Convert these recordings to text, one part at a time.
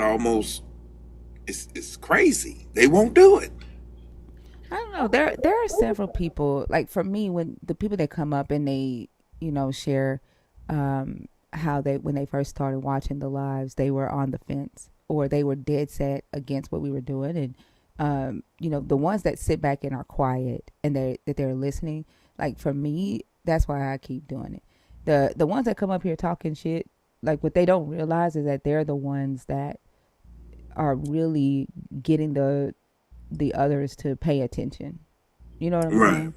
almost it's crazy. They won't do it. I don't know. There are several people. Like for me, when the people that come up and they, share how they when they first started watching the lives, they were on the fence or they were dead set against what we were doing, and the ones that sit back and are quiet and they're listening. Like for me, that's why I keep doing it. The ones that come up here talking shit, like what they don't realize is that they're the ones that are really getting the others to pay attention. You know what I'm Right. saying?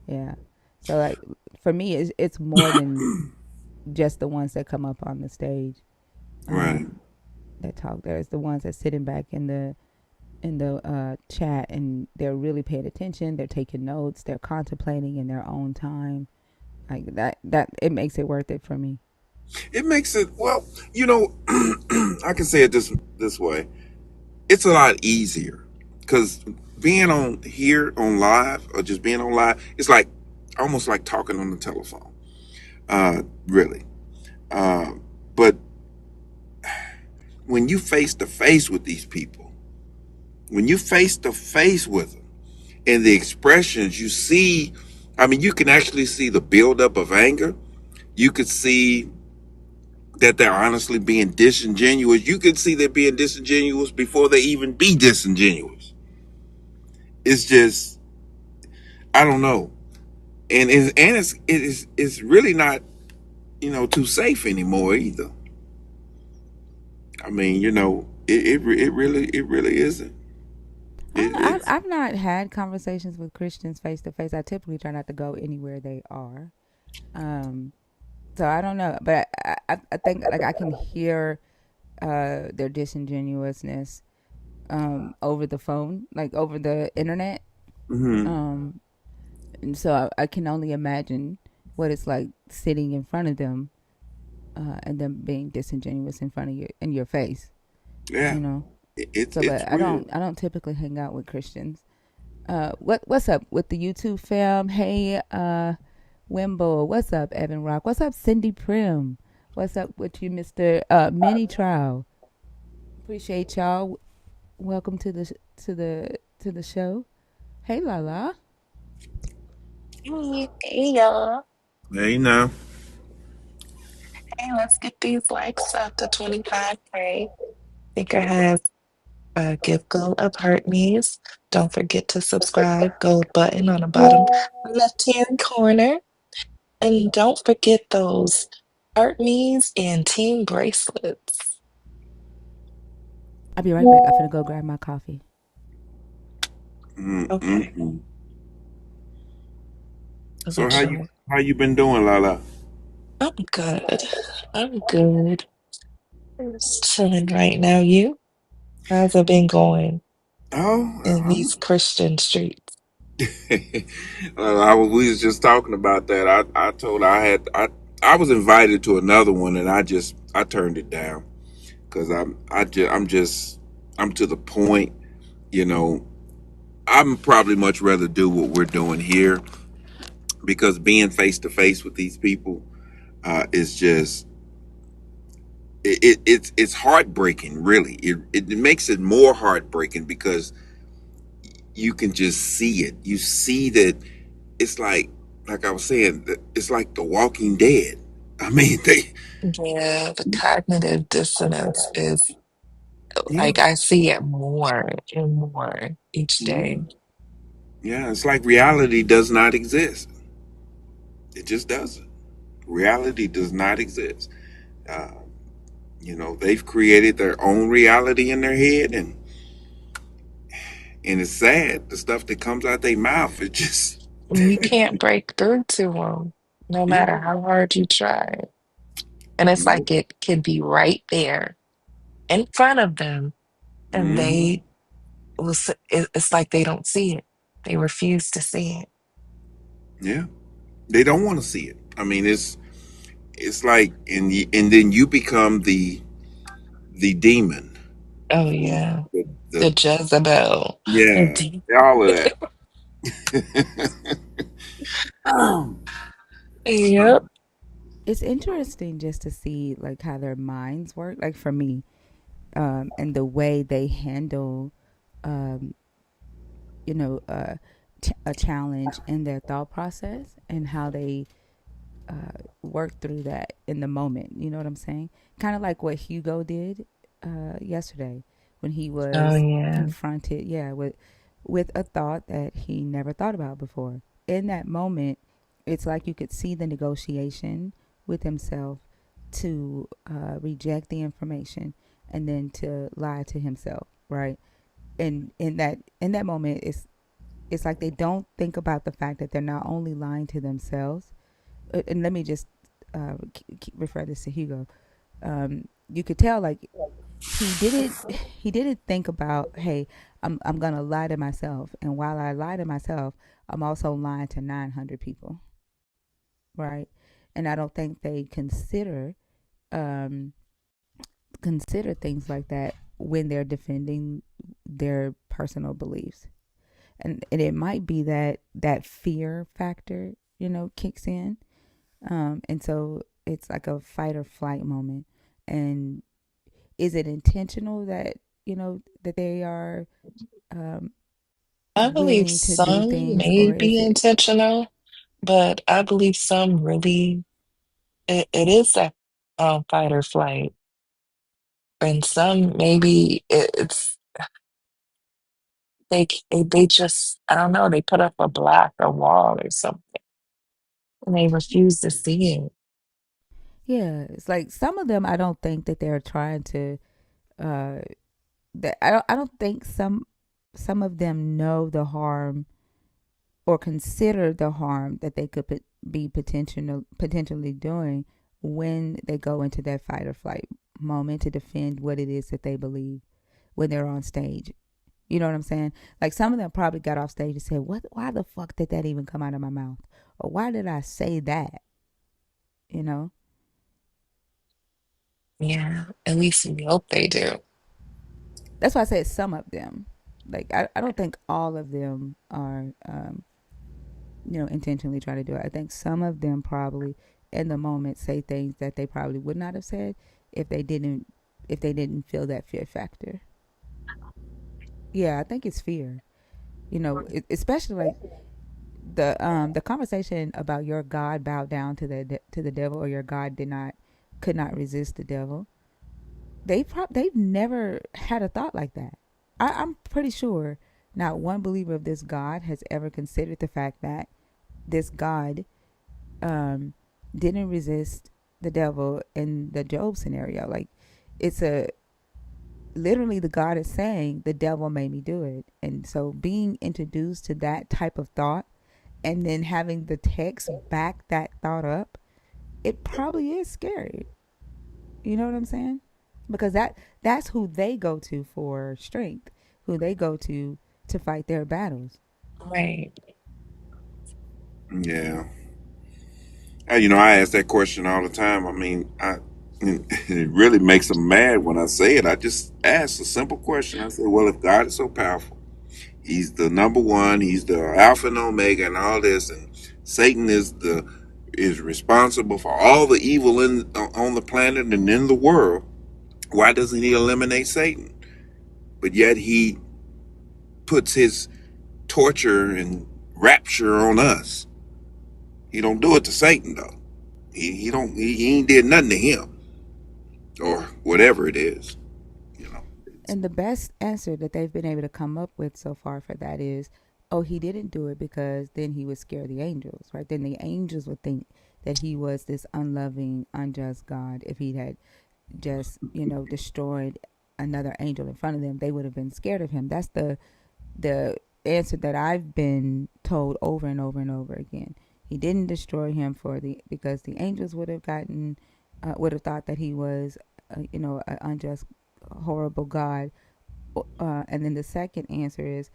Yeah. So like for me, it's more than just the ones that come up on the stage Right. that talk. There's the ones that sitting back in the chat and they're really paying attention. They're taking notes. They're contemplating in their own time. Like that it makes it worth it for me. It makes it well. You know, I can say it this way. It's a lot easier because being on here on live or just being on live, it's like almost like talking on the telephone. Really. Uh, but when you face to face with these people, when you face to face with them and the expressions you see, I mean, you can actually see the buildup of anger. You could see that they're honestly being disingenuous. You could see they're being disingenuous before they even be disingenuous. It's just, I don't know. It's really not, too safe anymore either. I mean, it really isn't. I don't It, know. I've, it's I've not had conversations with Christians face to face. I typically try not to go anywhere they are. Um, so I don't know, but I think like I can hear their disingenuousness over the phone, like over the internet. hmm Um, and so I can only imagine what it's like sitting in front of them and them being disingenuous in front of you in your face. yeah. You know. So, It's but I weird. don't I don't typically hang out with Christians. What's up with the YouTube fam? Hey, Wimble. What's up, Evan Rock? What's up, Cindy Prim? What's up with you, Mister Mini Trial? Appreciate y'all. Welcome to the show. Hey, Lala. Hey, y'all. Hey, now. Hey, let's get these likes up to 25K. Think I have a gift goal of heart knees. Don't forget to subscribe. Gold button on the bottom left-hand corner. And don't forget those heart knees and team bracelets. I'll be right back. I'm finna go grab my coffee. Okay, Mm-mm-mm. I'll So be sure. how you been doing, Lala? I'm good. I'm good. I'm just chilling right now. You? How's it been going Oh, in these Christian streets? we was just talking about that. I told her I was invited to another one and I turned it down because I'm to the point. You know, I'm probably much rather do what we're doing here because being face to face with these people is just it's heartbreaking. Really, it makes it more heartbreaking because you can just see it. You see that it's like I was saying, it's like The Walking Dead. I mean, they Yeah, the cognitive dissonance is yeah, like I see it more and more each day. mhm. Yeah, it's like reality does not exist. It just doesn't. Reality does not exist. Uh, they've created their own reality in their head, and it's sad. The stuff that comes out their mouth, it just And you can't break through to them, no matter mm, how hard you try. And it's no, like it can be right there in front of them, and mhm. it's like they don't see it. They refuse to see it. Yeah, they don't want to see it. I mean, it's like, and then you become the demon, Oh the, yeah, the the Jezebel, the yeah, deep. all of that. So, Yep. It's interesting just to see like how their minds work. Like for me, and the way they handle, um, you know, a challenge in their thought process and how they work through that in the moment. You know what I'm saying? Kind of like what Hugo did yesterday when he Oh was yeah. confronted, yeah, with a thought that he never thought about before. In that moment, it's like you could see the negotiation with himself to reject the information and then to lie to himself, right? And in that moment, it's like they don't think about the fact that they're not only lying to themselves. And let me just refer this to Hugo. You could tell like he didn't think about, hey, I'm gonna lie to myself, and while I lie to myself, I'm also lying to 900 people, right? And I don't think they um, consider things like that when they're defending their personal beliefs. And it might be that fear factor, kicks in. And so it's like a fight or flight moment. And is it intentional that, that they are um, I believe willing to do some things, may or is be it? intentional, but I believe some really it is that fight or flight. And some maybe it's they just I don't know, they put up a block or wall or something and they refuse to see it. Yeah, it's like some of them. I don't think that they're trying to. Uh, that I don't think some of them know the harm or consider the harm that they could be potentially doing when they go into that fight or flight moment to defend what it is that they believe when they're on stage. You know what I'm saying? Like some of them probably got off stage and said, "What? Why the fuck did that even come out of my mouth? Or why did I say that?" You know. Yeah, at least we hope they do. That's why I said some of them. Like I don't think all of them are intentionally try to do it. I think some of them probably in the moment say things that they probably would not have said if they didn't feel that fear factor. Yeah, I think it's fear. Especially like the conversation about your God bowed down to the devil, or your God could not resist the devil. They've never had a thought like that. I'm pretty sure not one believer of this God has ever considered the fact that this God um, didn't resist the devil in the Job scenario. Like, it's a literally the God is saying the devil made me do it, and so being introduced to that type of thought, and then having the text back that thought up, it probably is scary. You know what I'm saying? Because that's who they go to for strength, who they go to fight their battles. Right. Yeah. I ask that question all the time. I mean, it really makes them mad when I say it. I just ask a simple question. I say, well, if God is so powerful, He's the number one, He's the Alpha and Omega, and all this, and Satan is responsible for all the evil on the planet and in the world. Why doesn't He eliminate Satan? But yet He puts His torture and rapture on us. He don't do it to Satan though. He don't he ain't did nothing to him or whatever it is. You know. And the best answer that they've been able to come up with so far for that is, oh, he didn't do it because then he would scare the angels, right? Then the angels would think that he was this unloving, unjust God. If he had just, destroyed another angel in front of them, they would have been scared of him. That's the answer that I've been told over and over and over again. He didn't destroy him because the angels would have thought that he was, an unjust, horrible God. And then the second answer is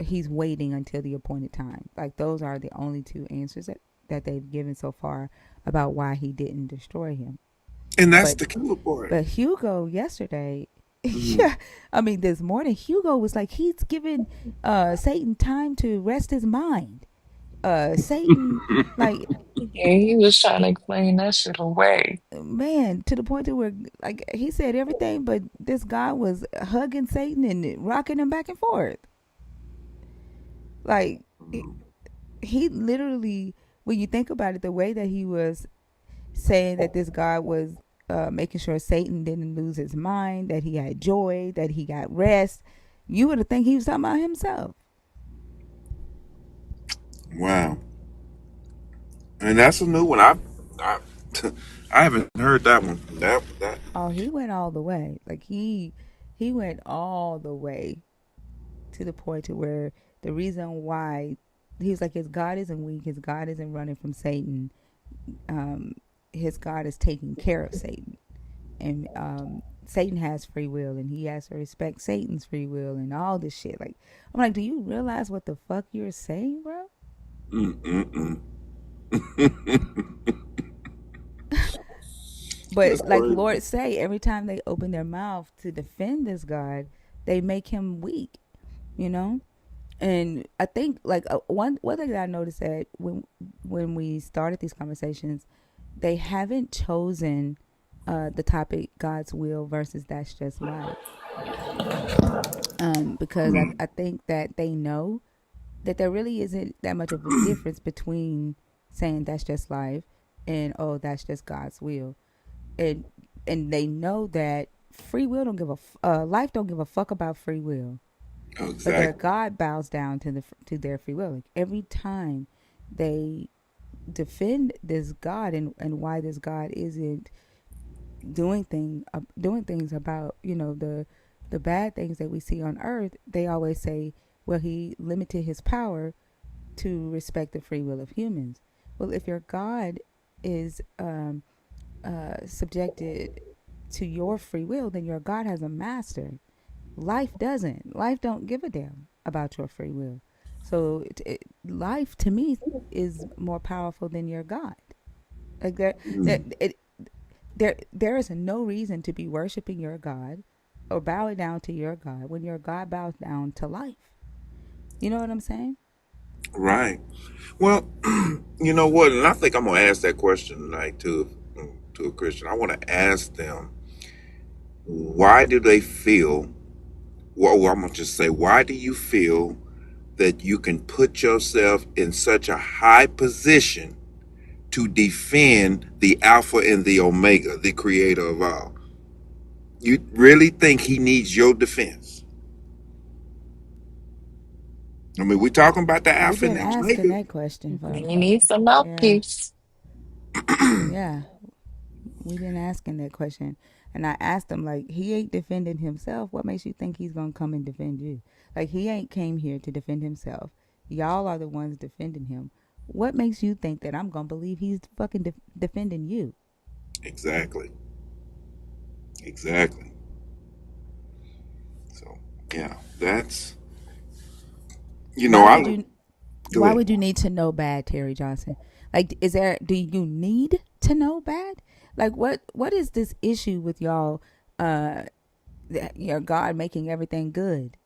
he's waiting until the appointed time. Like those are the only two answers that they've given so far about why he didn't destroy him. And that's But the killer part. but Hugo yesterday, Mhm. yeah, I mean this morning Hugo was like he's giving Satan time to rest his mind. Satan, like, Yeah, he was trying to explain that shit away. man, to the point to where, like, he said everything, but this guy was hugging Satan and rocking him back and forth. Like, he literally, when you think about it, the way that he was saying that this God was making sure Satan didn't lose his mind, that he had joy, that he got rest, you would have think he was talking about himself. Wow. And that's a new one. I, I haven't heard that one. That. Oh, he went all the way. Like he went all the way to the point to where the reason why he's like his God isn't weak, his God isn't running from Satan. Um, his God is taking care of Satan, and Satan has free will, and he has to respect Satan's free will, and all this shit. Like, I'm like, do you realize what the fuck you're saying, bro? Mm-mm-mm. But That's like crazy. Lord say, every time they open their mouth to defend this God, they make him weak. You know, and I think like one thing that I noticed that when we started these conversations, they haven't chosen the topic God's will versus that's just life. Because I think that they know that there really isn't that much of a difference between saying that's just life and oh that's just God's will, and they know that free will don't give life don't give a fuck about free will, but their Exactly. God bows down to their free will. Like every time they defend this God and why this God isn't doing things about the bad things that we see on earth, they always say, well, he limited his power to respect the free will of humans. Well, if your God is subjected to your free will, then your God has a master. Life doesn't. Life don't give a damn about your free will. So life to me is more powerful than your God. Like that Mm. it, there is no reason to be worshiping your God or bowing down to your God when your God bows down to life. You know what I'm saying? Right. Well, you know what? And I think I'm gonna ask that question tonight to a Christian. I want to ask them why do they feel? Well, I'm gonna just say, why do you feel that you can put yourself in such a high position to defend the Alpha and the Omega, the Creator of all? You really think He needs your defense? I mean, we're talking about the We've Alpha and been the asking Omega. that question for You need some yeah, mouthpiece. yeah. We've been asking that question, and I asked him like, he ain't defending himself. What makes you think he's gonna come and defend you? Like he ain't came here to defend himself. Y'all are the ones defending him. What makes you think that I'm gonna believe he's fucking defending you? Exactly. Exactly. So, yeah, that's, Why I would you? go Why ahead. would you need to know bad, Terry Johnson? Like, is there? Do you need to know bad? Like, what is this issue with y'all? Uh, your God making everything good.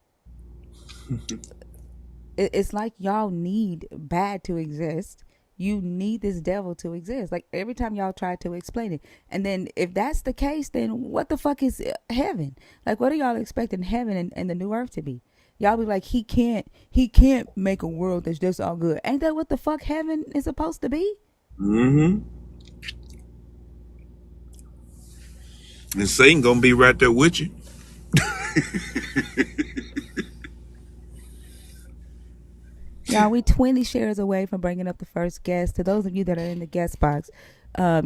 It's like y'all need bad to exist. You need this devil to exist. Like every time y'all try to explain it, and then if that's the case, then what the fuck is heaven? Like, what are y'all expecting heaven and the new earth to be? Y'all be like, he can't make a world that's just all good. Ain't that what the fuck heaven is supposed to be? Mm-hmm. And Satan gonna be right there with you. Y'all, we 20 shares away from bringing up the first guest. To those of you that are in the guest box,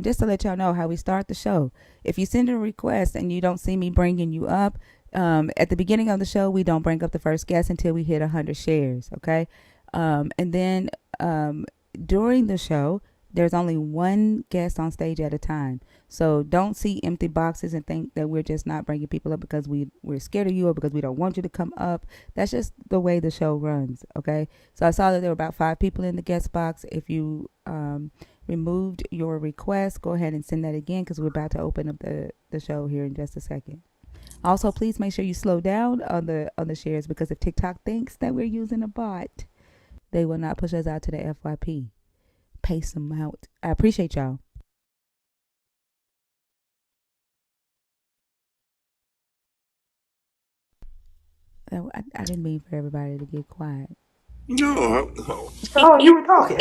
just to let y'all know how we start the show. If you send a request and you don't see me bringing you up, at the beginning of the show, we don't bring up the first guest until we hit 100 shares, okay? And then during the show, there's only one guest on stage at a time. So don't see empty boxes and think that we're just not bringing people up because we're scared of you or because we don't want you to come up. That's just the way the show runs, okay? So I saw that there were about 5 people in the guest box. If you removed your request, go ahead and send that again because we're about to open up the show here in just a second. Also, please make sure you slow down on the shares because if TikTok thinks that we're using a bot, They will not push us out to the FYP. Pace them out. I appreciate y'all. I didn't mean for everybody to get quiet. No, no. Oh, you were talking.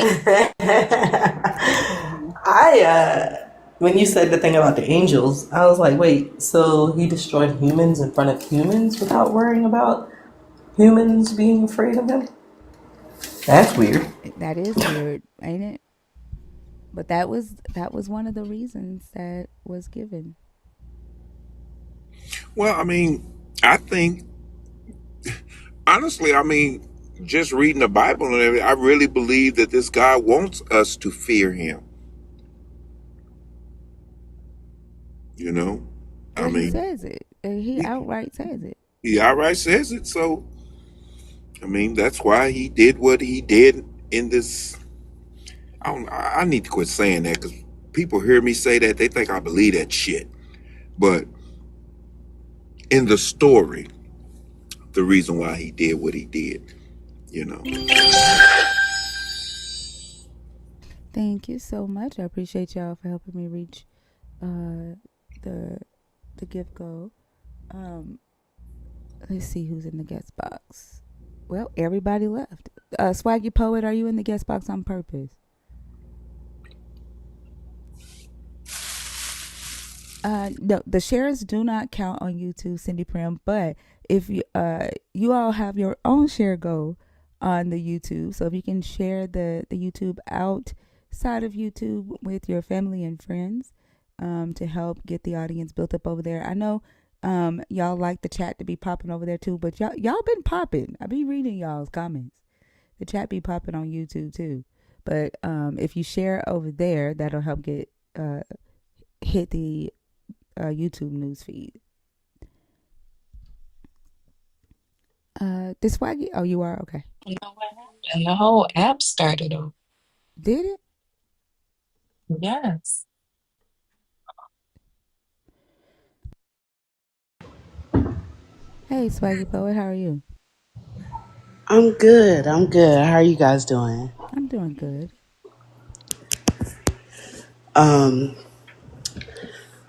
I when you said the thing about the angels, I was like, wait, so he destroyed humans in front of humans without worrying about humans being afraid of him? That's weird. That is weird, ain't it? But that was one of the reasons that was given. Well, I mean, I think honestly, I mean, just reading the Bible and everything, I really believe that this God wants us to fear Him. You know, I Well, he mean, says it. He he, outright says it. he outright says it. So, I mean, that's why He did what He did in this. I don't. I need to quit saying that because people hear me say that they think I believe that shit. But in the story, the reason why He did what He did, you know. Thank you so much. I appreciate y'all for helping me reach uh, the the gift goal. Um, let's see who's in the guest box. Well, everybody left. Swaggy Poet, are you in the guest box on purpose? No, the shares do not count on YouTube, Cindy Prim. But if you all have your own share goal on the YouTube, so if you can share the YouTube outside of YouTube with your family and friends, to help get the audience built up over there. I know y'all like the chat to be popping over there too, but y'all been popping. I be reading y'all's comments. The chat be popping on YouTube too. But if you share over there, that'll help get hit the YouTube news feed. This swaggy? Oh, you are okay. You know what happened? The whole app started over. Did it? Yes. Hey, swaggy poet, how are you? I'm good. I'm good. How are you guys doing? I'm doing good. Um,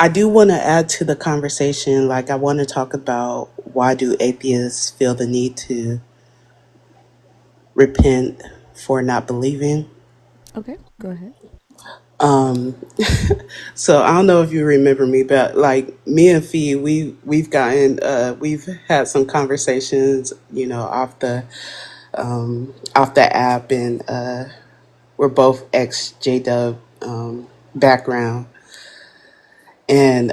I do want to add to the conversation. Like, I want to talk about why do atheists feel the need to repent for not believing. Okay, go ahead. Um, so I don't know if you remember me, but like me and Fee, we've had some conversations, off the app, and we're both ex JW background, and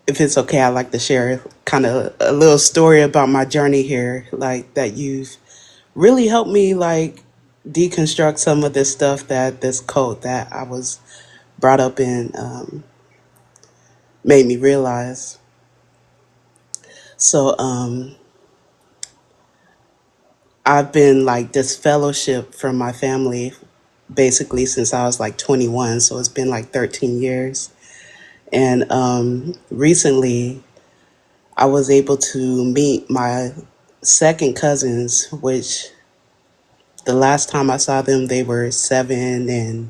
if it's okay, I'd like to share kind of a little story about my journey here, like that you've really helped me like deconstruct some of this stuff that this cult that I was brought up in made me realize. So I've been like this fellowship from my family basically since I was like 21. So it's been like 13 years. And recently I was able to meet my second cousins, which the last time I saw them, they were 7 and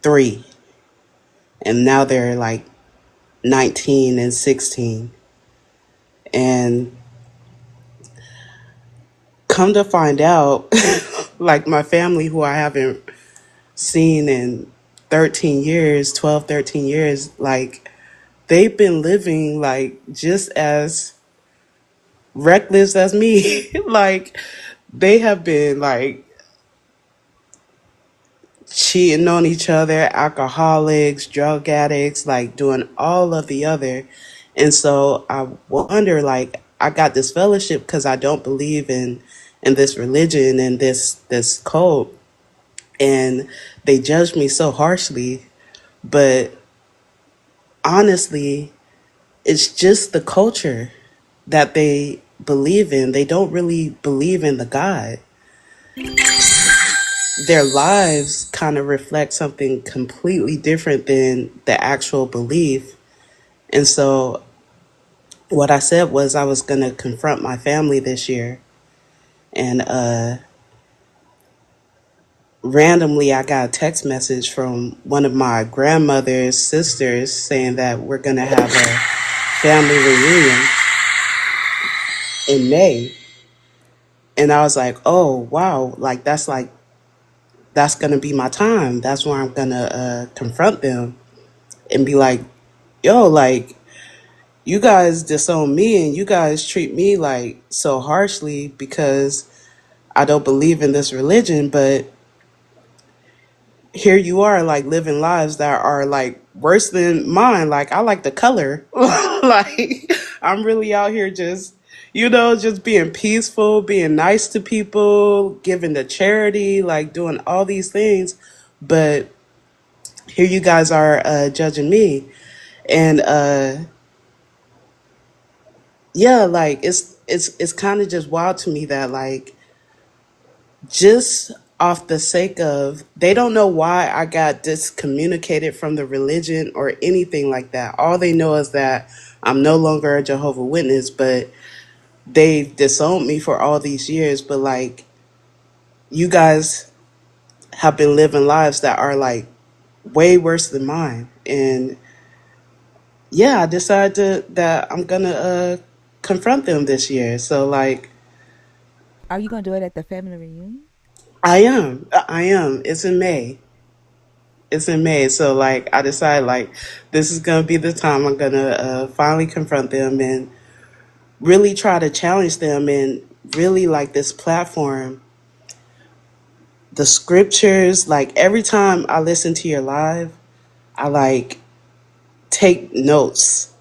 3. And now they're like 19 and 16. And come to find out, like my family, who I haven't seen in 13 years, 12, 13 years, like they've been living like just as reckless as me. Like they have been like cheating on each other, alcoholics, drug addicts, like doing all of the other. And so I wonder, like, I got this fellowship because I don't believe in this religion and this cult, and they judge me so harshly. But honestly, it's just the culture that they believe in. They don't really believe in the God. Their lives kind of reflect something completely different than the actual belief. And so what I said was I was going to confront my family this year And randomly, I got a text message from one of my grandmother's sisters saying that we're going to have a family reunion in May. And I was like, oh, wow, that's going to be my time. That's where I'm going to confront them and be like, yo, like, you guys disown me and you guys treat me like so harshly because I don't believe in this religion, but here you are like living lives that are like worse than mine. Like I like the color. Like I'm really out here just just being peaceful, being nice to people, giving to charity, like doing all these things. But here you guys are judging me. And yeah, like it's kind of just wild to me that like just off the sake of they don't know why I got discommunicated from the religion or anything like that. All they know is that I'm no longer a Jehovah Witness, but they've disowned me for all these years. But like you guys have been living lives that are like way worse than mine. And yeah, I decided that I'm gonna confront them this year. So like Are you gonna do it at the family reunion? I am. It's in May. It's in May. So like I decided like this is gonna be the time I'm gonna finally confront them and really try to challenge them and really like this platform, the scriptures, like every time I listen to your live, I like take notes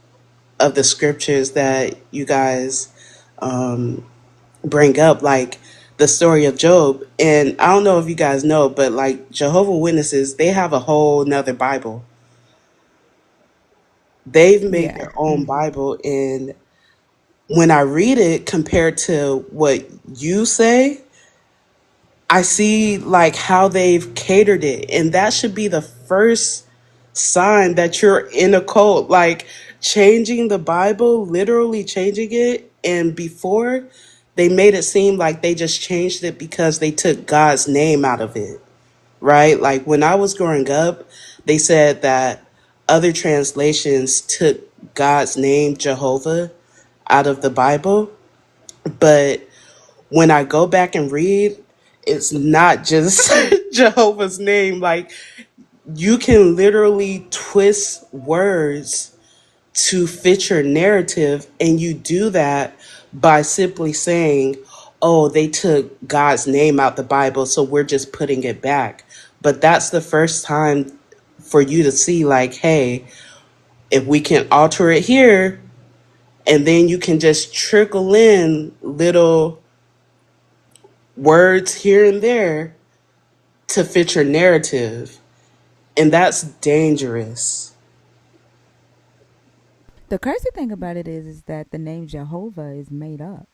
of the scriptures that you guys um bring up, like the story of Job. And I don't know if you guys know, but like Jehovah Witnesses, they have a whole nother Bible. They've made Yeah. their own Bible, and when I read it compared to what you say, I see like how they've catered it. And that should be the first sign that you're in a cult. Like changing the Bible, literally changing it. And before, they made it seem like they just changed it because they took God's name out of it, right? Like when I was growing up, they said that other translations took God's name, Jehovah, out of the Bible. But when I go back and read, it's not just Jehovah's name. Like you can literally twist words to fit your narrative, and you do that by simply saying, oh, they took God's name out the Bible, so we're just putting it back. But that's the first time for you to see, like, hey, if we can alter it here, and then you can just trickle in little words here and there to fit your narrative. And that's dangerous. The crazy thing about it is that the name Jehovah is made up.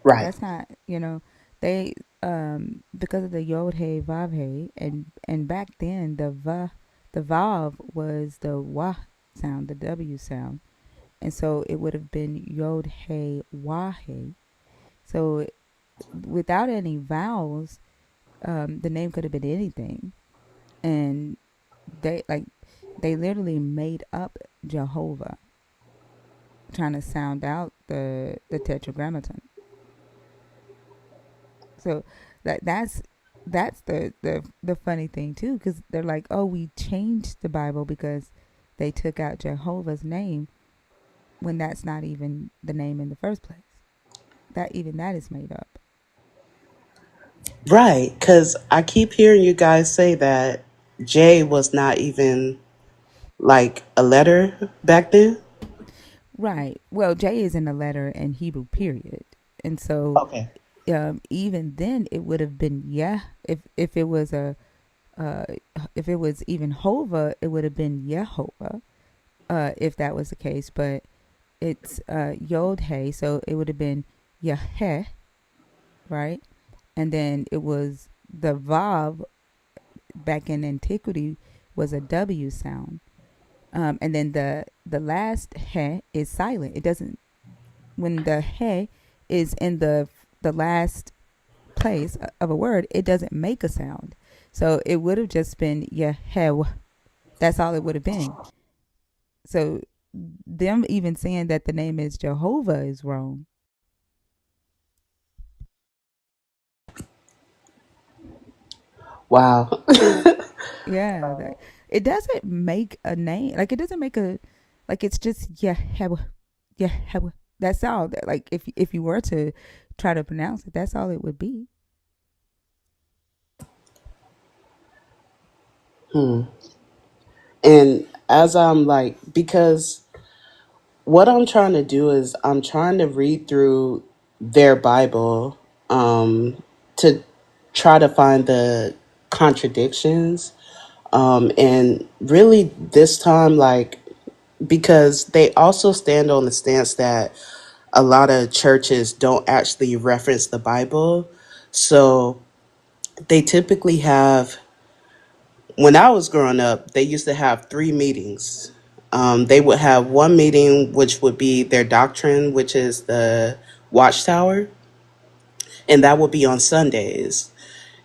Right. That's not, they because of the Yod Hey Vav Hey, and back then the Vav was the Wah sound, the W sound, and so it would have been Yod Hey Wah Hey. So without any vowels, the name could have been anything, and they like they literally made up Jehovah, trying to sound out the Tetragrammaton. So that's the funny thing too, because they're like, oh, we changed the Bible because they took out Jehovah's name when that's not even the name in the first place. That is made up. Right. Because I keep hearing you guys say that J was not even like a letter back then. Right. Well, J is in the letter in Hebrew, period, and so Okay. even then it would have been yeah. If it was a uh, if it was even Hova, it would have been Yehovah. If that was the case, but it's Yod Hey, so it would have been Yaheh, right? And then it was the Vav back in antiquity was a W sound, and then the last He is silent. It doesn't when the He is in the last place of a word, it doesn't make a sound. So it would have just been Yehew. That's all it would have been. So them even saying that the name is Jehovah is wrong. Wow. Yeah, it doesn't make a name. Like it doesn't make a like it's just Yehew. Yehew. That's all. Like if you were to try to pronounce it, that's all it would be. Hmm. And as I'm like, because what I'm trying to do is I'm trying to read through their Bible, to try to find the contradictions. And really, this time, like, because they also stand on the stance that a lot of churches don't actually reference the Bible. So they typically have, when I was growing up, they used to have three meetings. They would have one meeting, which would be their doctrine, which is the Watchtower, and that would be on Sundays.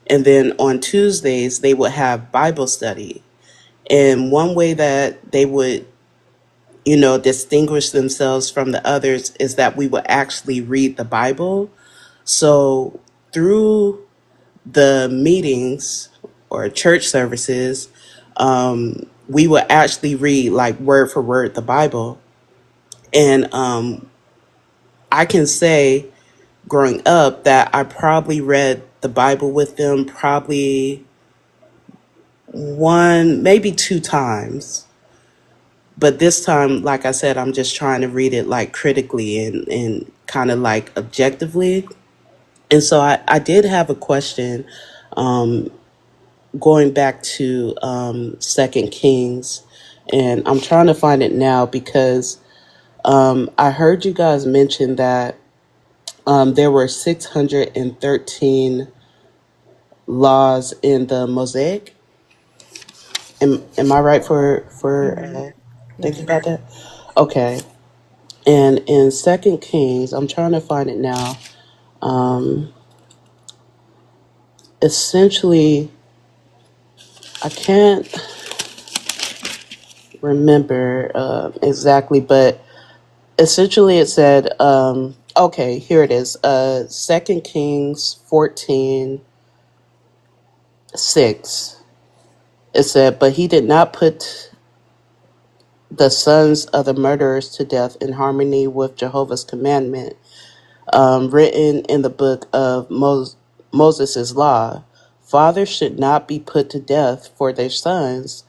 And then on Tuesdays, they would have Bible study. And one way that they would, distinguish themselves from the others is that we would actually read the Bible. So through the meetings or church services, we would actually read like word for word the Bible. And I can say growing up that I probably read the Bible with them probably one, maybe two times. But this time, like I said, I'm just trying to read it like critically and kind of like objectively. And so I did have a question, um, going back to Second Kings, and I'm trying to find it now because I heard you guys mention that there were 613 laws in the Mosaic. Am I right for Mm-hmm. thinking Yes. about that? Okay. And in Second Kings, I'm trying to find it now. Um, Essentially, I can't remember exactly, but essentially it said, okay, here it is. 2 Kings 14:6. It said, but he did not put the sons of the murderers to death in harmony with Jehovah's commandment, written in the book of Moses' law. Fathers should not be put to death for their sons,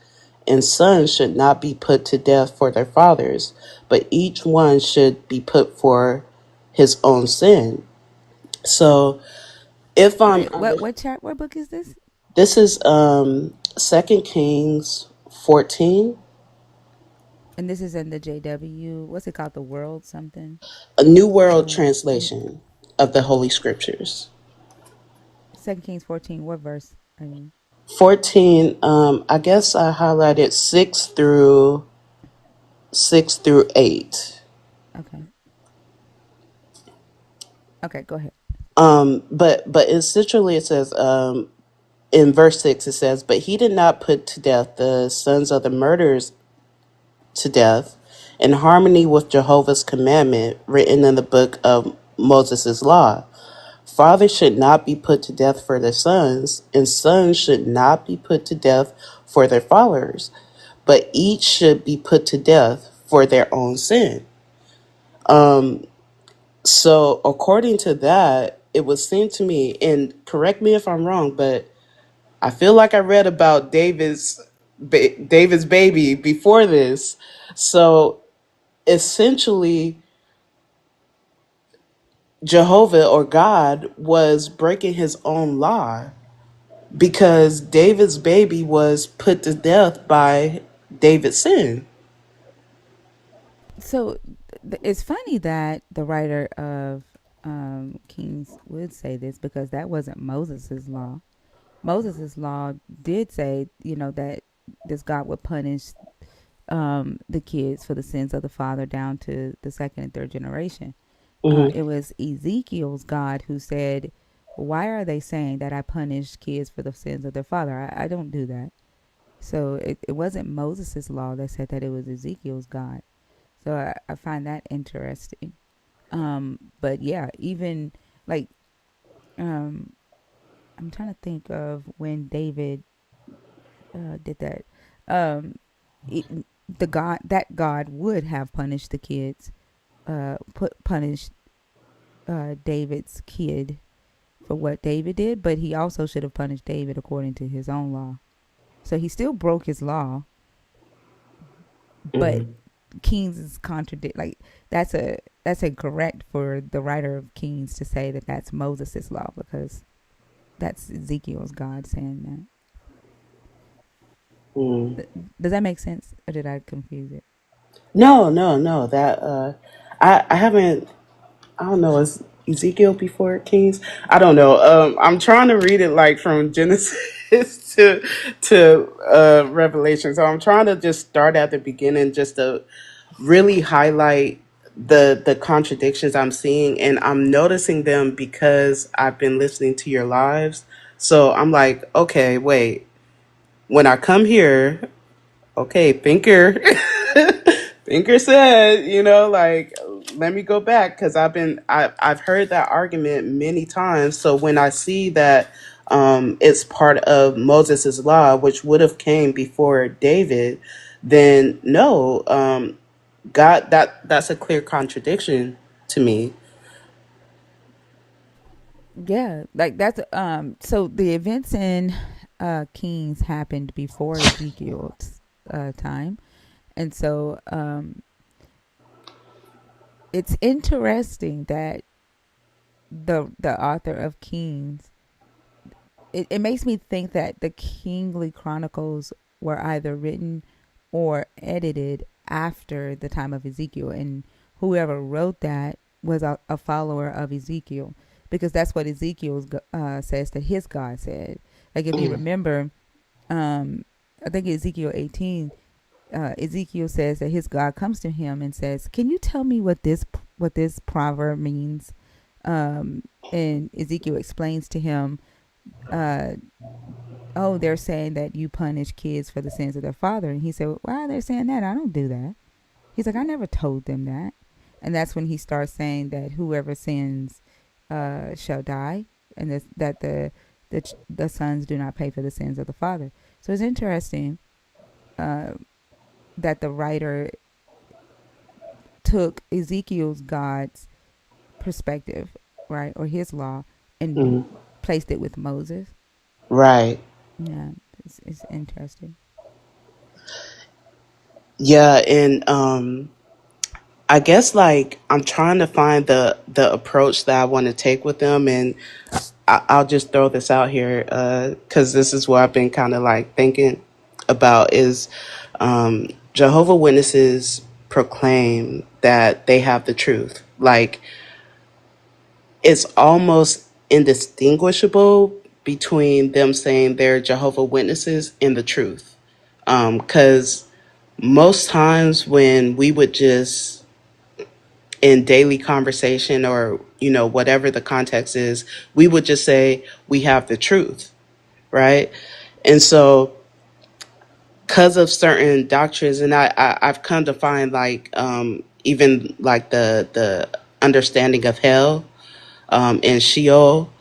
and sons should not be put to death for their fathers, but each one should be put for his own sin. So if I'm Wait, under, what book is this? this is 2 Kings 14, And this is in the JW. What's it called? The World something. a New World World. translation of the Holy Scriptures. 2 Kings 14. What verse are you? 14, I guess I highlighted 6 through 8. Okay. Okay, go ahead. But essentially it says, in verse 6 it says, but he did not put to death the sons of the murderers to death in harmony with Jehovah's commandment written in the book of Moses' law. Fathers should not be put to death for their sons, and sons should not be put to death for their fathers, but each should be put to death for their own sin. So, according to that, it would seem to me, and correct me if I'm wrong, but I feel like I read about David's baby before this. So, essentially, Jehovah or God was breaking his own law because David's baby was put to death by David's sin. So it's funny that the writer of Kings would say this because that wasn't Moses's law. Moses's law did say, that this God would punish the kids for the sins of the father down to the second and third generation. It Mm-hmm. was Ezekiel's God who said, "Why are they saying that I punish kids for the sins of their father? I don't do that." So it wasn't Moses' law that said that, it was Ezekiel's God. So I find that interesting. But yeah, even like um, I'm trying to think of when David did that. Um, it, the God that God would have punished the kids, punished David's kid for what David did, but he also should have punished David according to his own law. So he still broke his law, but Mm-hmm. Kings is contradict, like that's incorrect for the writer of Kings to say that that's Moses' law, because that's Ezekiel's God saying Mm. that. Does that make sense, or did I confuse it? No, no, no. That I haven't. I don't know. Is Ezekiel before Kings? I don't know. I'm trying to read it like from Genesis to Revelation. So I'm trying to just start at the beginning, just to really highlight the contradictions I'm seeing, and I'm noticing them because I've been listening to your lives. So I'm like, okay, wait. When I come here, okay, thinker, thinker said, like, let me go back because I've heard that argument many times. So when I see that it's part of Moses's law, which would have came before David, then no, God, that's a clear contradiction to me. Yeah, like that's so the events in Kings happened before Ezekiel's time. And so it's interesting that the author of Kings, it makes me think that the kingly chronicles were either written or edited after the time of Ezekiel, and whoever wrote that was a follower of Ezekiel, because that's what Ezekiel says that his God said. Like if you Mm, remember, I think Ezekiel 18, Ezekiel says that his God comes to him and says, "Can you tell me what this proverb means?" And Ezekiel explains to him, uh, "Oh, they're saying that you punish kids for the sins of their father." And he said, "Why are they saying that? I don't do that." He's like, "I never told them that." And that's when he starts saying that whoever sins shall die, and that the sons do not pay for the sins of the father. So it's interesting uh, that the writer took Ezekiel's God's perspective, right, or his law, and mm, placed it with Moses. right. Yeah, it's interesting. Yeah, and I guess like I'm trying to find the approach that I want to take with them, and I'll just throw this out here because this is what I've been kind of like thinking about is Jehovah Witnesses proclaim that they have the truth. Like it's almost indistinguishable between them saying they're Jehovah Witnesses and the truth. Because most times when we would just in daily conversation or whatever the context is, we would just say we have the truth, right? And so because of certain doctrines, and I've come to find like even like the understanding of hell and Sheol,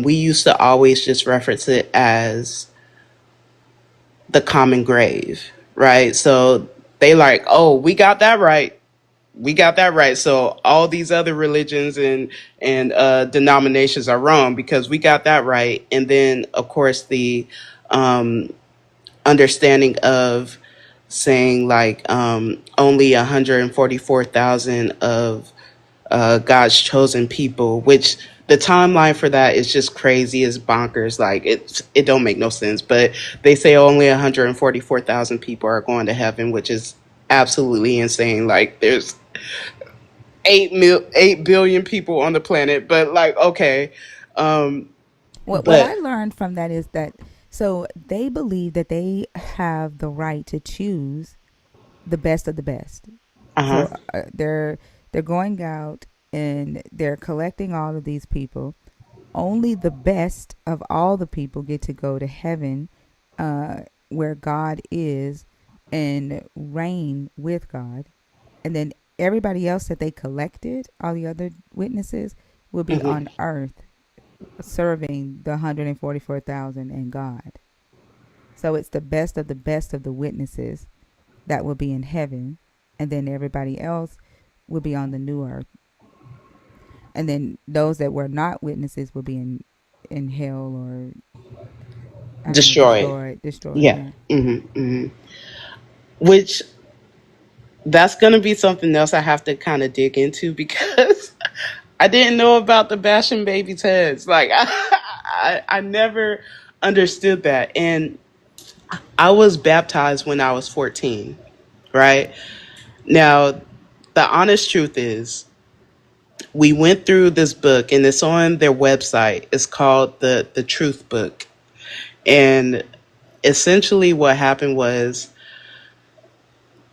we used to always just reference it as the common grave, right? So they like, oh, we got that right. We got that right. So all these other religions and denominations are wrong because we got that right. And then, of course, the um, understanding of saying like only 144,000 of God's chosen people, which the timeline for that is just crazy, is bonkers. Like it don't make no sense. But they say only 144,000 people are going to heaven, which is absolutely insane. Like there's 8 billion people on the planet, but like okay, um, What I but learned from that is that, so they believe that they have the right to choose the best of the best. uh huh, So they're going out. and they're collecting all of these people. Only the best of all the people get to go to heaven, where God is, and reign with God. And then everybody else that they collected, all the other witnesses, will be Hmm. on earth serving the 144,000 and God. So it's the best of the witnesses that will be in heaven, and then everybody else will be on the new earth. And then those that were not witnesses will be in hell, or I don't know, Destroyed. destroyed. Yeah. Yeah. Which that's going to be something else I have to kind of dig into because I didn't know about the bashing babies' heads. Like, I never understood that. And I was baptized when I was 14, right? Now, the honest truth is, we went through this book and it's on their website. It's called the Truth Book. And essentially what happened was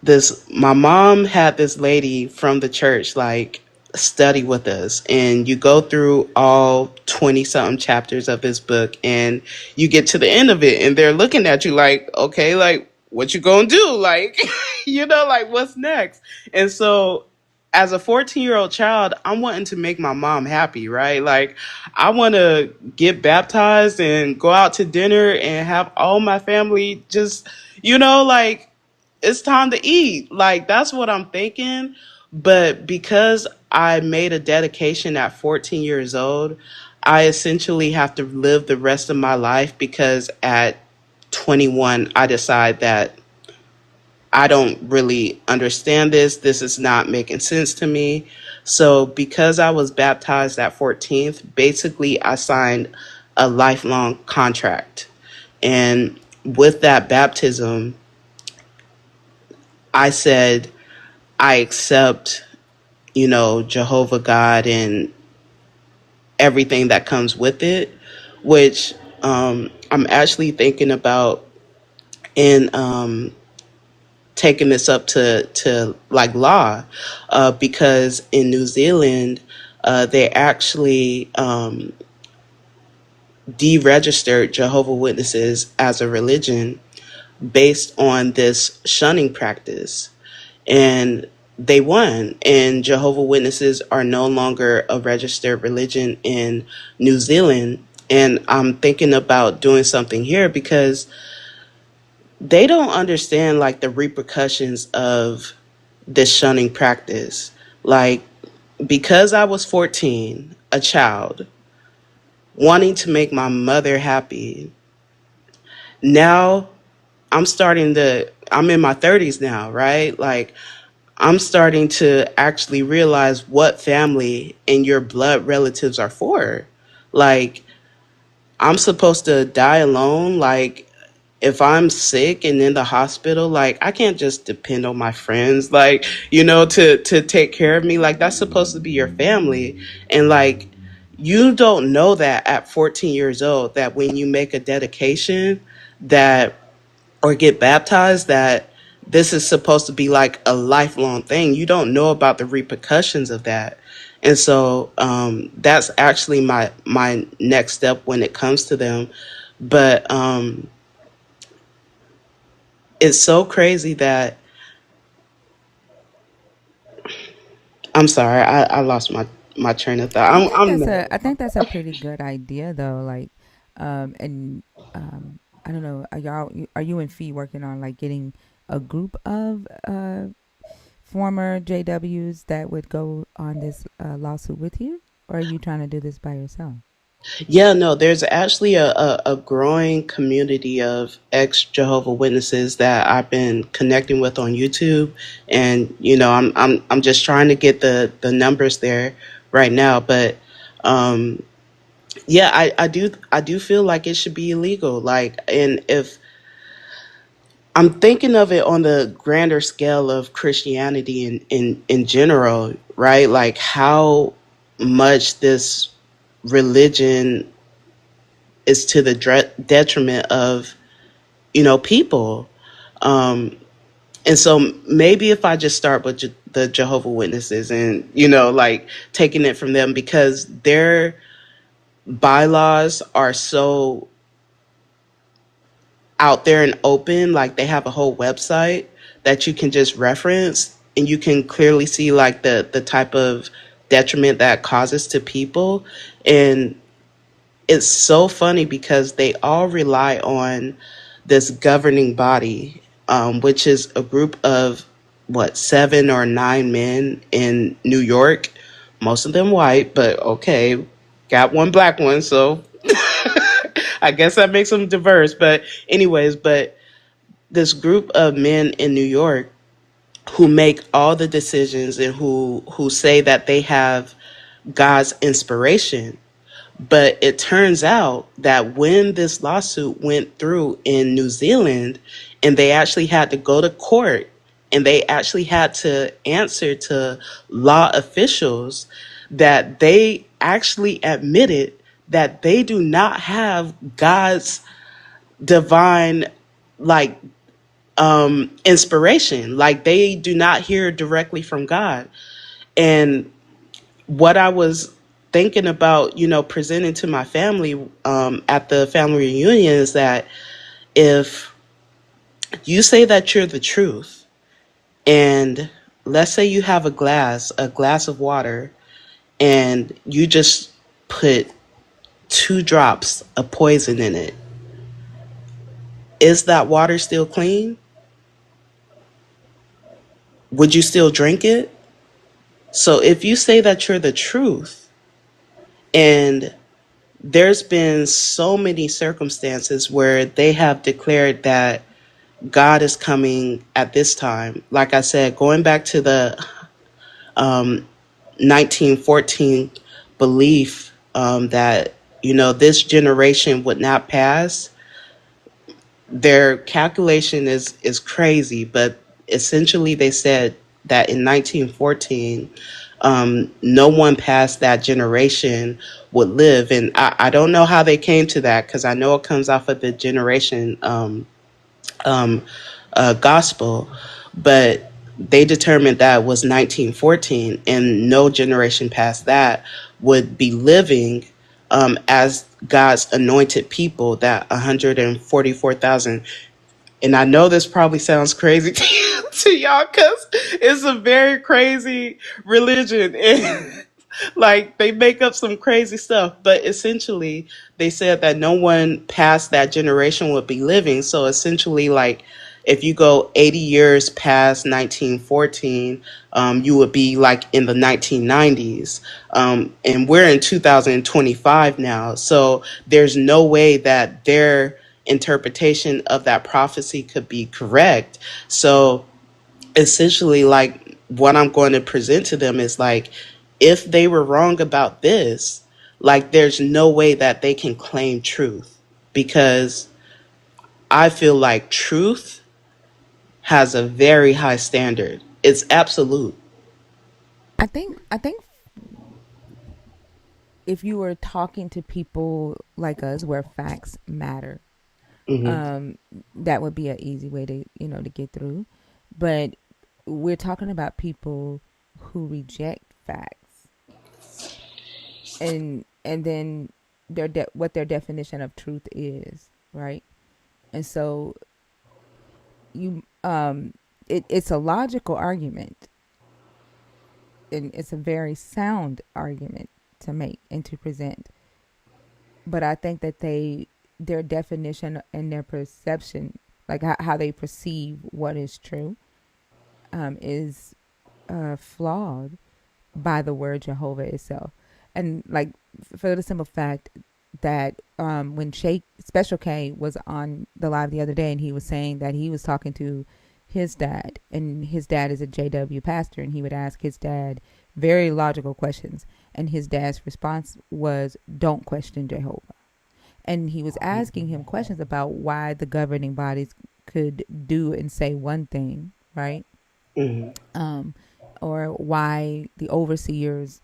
this my mom had this lady from the church like study with us, and you go through all 20 something chapters of this book, and you get to the end of it and they're looking at you like, okay, like what you gonna do, like like what's next. And so as a 14-year-old child, I'm wanting to make my mom happy, right? Like I want to get baptized and go out to dinner and have all my family just like it's time to eat. Like that's what I'm thinking. But because I made a dedication at 14 years old, I essentially have to live the rest of my life because at 21 I decide that I don't really understand this. This is not making sense to me. So because I was baptized at 14th, basically I signed a lifelong contract. And with that baptism, I said I accept, Jehovah God and everything that comes with it, which I'm actually thinking about in taking this up to like law, because in New Zealand, they actually deregistered Jehovah Witnesses as a religion based on this shunning practice. And they won. And Jehovah Witnesses are no longer a registered religion in New Zealand. And I'm thinking about doing something here because they don't understand like the repercussions of this shunning practice. Like, because I was 14, a child, wanting to make my mother happy, now I'm in my 30s now, right? Like, I'm starting to actually realize what family and your blood relatives are for. Like, I'm supposed to die alone. Like, if I'm sick and in the hospital, like, I can't just depend on my friends, like, to take care of me. Like, that's supposed to be your family. And, like, you don't know that at 14 years old, that when you make a dedication, that or get baptized, that this is supposed to be like a lifelong thing. You don't know about the repercussions of that. And so that's actually my next step when it comes to them. But it's so crazy that I'm sorry, I lost my train of thought. I'm mad. I think that's a pretty good idea though. Like, and I don't know. Are you and Fee working on like getting a group of former JWs that would go on this lawsuit with you, or are you trying to do this by yourself? Yeah, no, there's actually a growing community of ex Jehovah Witnesses that I've been connecting with on YouTube, and I'm just trying to get the numbers there right now. But um, yeah, I do feel like it should be illegal. Like, and if I'm thinking of it on the grander scale of Christianity in general, right? Like how much this religion is to the detriment of people. um and so maybe if I just start with the Jehovah Witnesses, and like taking it from them because their bylaws are so out there and open. Like they have a whole website that you can just reference, and you can clearly see like the type of detriment that causes to people. And it's so funny because they all rely on this governing body, which is a group of what, 7 or 9 men in New York, most of them white, but okay, got one black one, so I guess that makes them diverse. But anyways, but this group of men in New York who make all the decisions and who say that they have God's inspiration. But it turns out that when this lawsuit went through in New Zealand and they actually had to go to court and they actually had to answer to law officials, that they actually admitted that they do not have God's divine, like, inspiration. Like they do not hear directly from God. And what I was thinking about, presenting to my family at the family reunion is that if you say that you're the truth, and let's say you have a glass of water, and you just put 2 drops of poison in it, is that water still clean? Would you still drink it? So if you say that you're the truth, and there's been so many circumstances where they have declared that God is coming at this time. Like I said, going back to the 1914 belief that, this generation would not pass, their calculation is crazy. But essentially, they said that in 1914, no one past that generation would live. And I don't know how they came to that because I know it comes off of the generation um, gospel, but they determined that was 1914, and no generation past that would be living as God's anointed people, that 144,000. And I know this probably sounds crazy to y'all because it's a very crazy religion. And like they make up some crazy stuff. But essentially, they said that no one past that generation would be living. So essentially, like if you go 80 years past 1914, you would be like in the 1990s. And we're in 2025 now. So there's no way that their interpretation of that prophecy could be correct. So essentially, like what I'm going to present to them is like, if they were wrong about this, like there's no way that they can claim truth, because I feel like truth has a very high standard. It's absolute. I think if you were talking to people like us where facts matter, Hmm. um, that would be an easy way to to get through. But we're talking about people who reject facts, and then what their definition of truth is, right? And so you it's a logical argument, and it's a very sound argument to make and to present. But I think that their definition and their perception, like how they perceive what is true, is flawed by the word Jehovah itself. And like for the simple fact that when Shake Special K was on the live the other day, and he was saying that he was talking to his dad, and his dad is a JW pastor, and he would ask his dad very logical questions, and his dad's response was, "Don't question Jehovah." And he was asking him questions about why the governing bodies could do and say one thing, right? Hmm. um, or why the overseers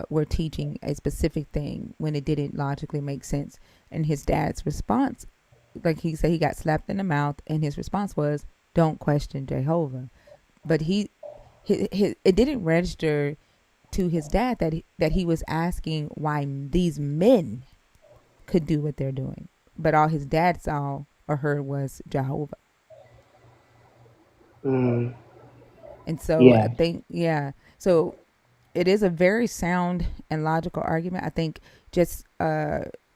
were teaching a specific thing when it didn't logically make sense. And his dad's response, like he said, he got slapped in the mouth, and his response was, "Don't question Jehovah." But he it didn't register to his dad that he was asking why these men could do what they're doing, but all his dad saw or heard was Jehovah. Mm, And so I yeah. think, yeah, so it is a very sound and logical argument. I think just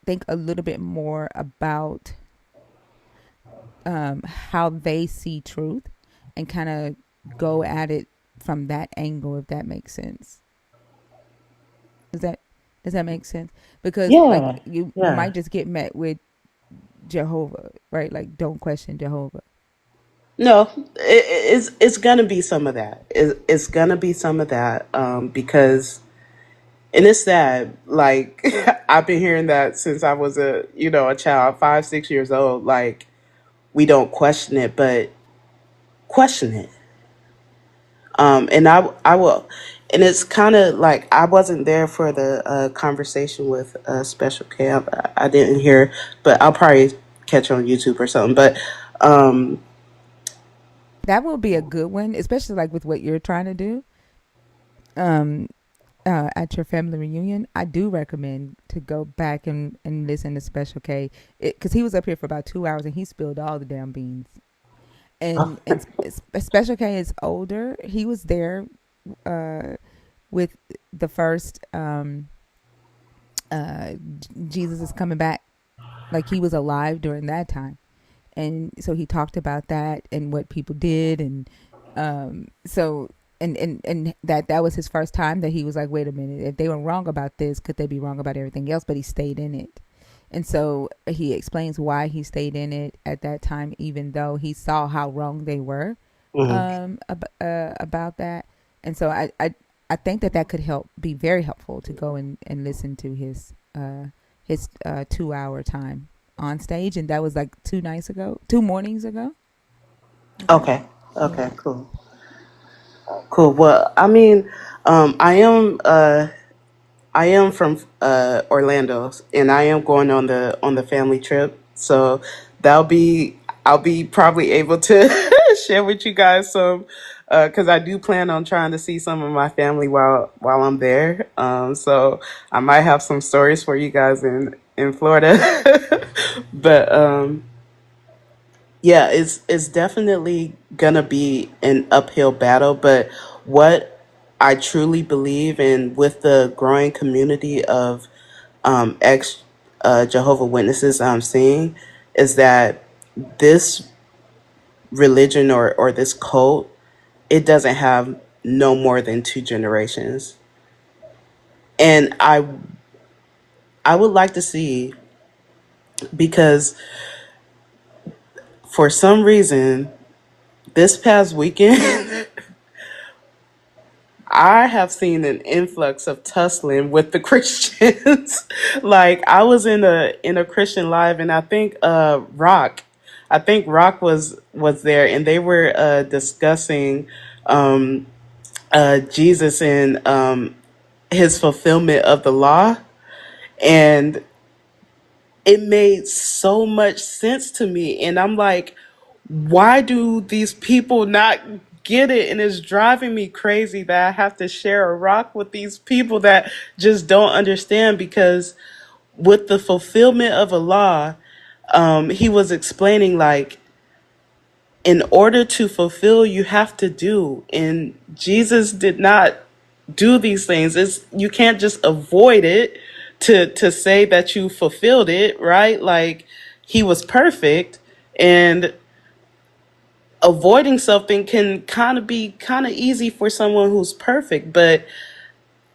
think a little bit more about how they see truth and kind of go at it from that angle, if that makes sense. Does that does that make sense? Because like Yeah. you Yeah. might just get met with Jehovah, right? Like don't question Jehovah. No, it's gonna be some of that. It's gonna be some of that because, and it's sad. Like I've been hearing that since I was a child, 5 6 years old. Like we don't question it, but question it. And I will, and it's kind of like I wasn't there for the conversation with Special K. I didn't hear, but I'll probably catch on YouTube or something. But um, That will be a good one, especially like with what you're trying to do. Um, at your family reunion, I do recommend to go back and listen to Special K, because he was up here for about 2 hours and he spilled all the damn beans. Special K is older. He was there uh, with the first uh, Jesus is coming back. Like he was alive during that time, and so he talked about that and what people did, and so and that was his first time that he was like, wait a minute, if they were wrong about this, could they be wrong about everything else? But he stayed in it, and so he explains why he stayed in it at that time, even though he saw how wrong they were mhm. about that. And so I think that could help, be very helpful to go and listen to his 2 hour time on stage, and that was like 2 nights ago, 2 mornings ago. Okay. Okay, Yeah. okay, cool, cool. Well, I mean, I am from Orlando, and I am going on the family trip. So that'll be I'll be probably able to share with you guys some because I do plan on trying to see some of my family while I'm there. So I might have some stories for you guys in Florida. But yeah, it's definitely gonna be an uphill battle, but what I truly believe in with the growing community of ex Jehovah Witnesses I'm seeing is that this religion or this cult, it doesn't have no more than 2 generations, and I would like to see, because for some reason this past weekend I have seen an influx of tussling with the Christians. Like I was in a Christian live, and I think Rock was there, and they were discussing um, Jesus and his fulfillment of the law, and it made so much sense to me. And I'm like, why do these people not get it? And it's driving me crazy that I have to share a rock with these people that just don't understand. Because with the fulfillment of a law, he was explaining like, in order to fulfill, you have to do, and Jesus did not do these things. You can't just avoid it to say that you fulfilled it, right? Like he was perfect, and avoiding something can kind of easy for someone who's perfect. But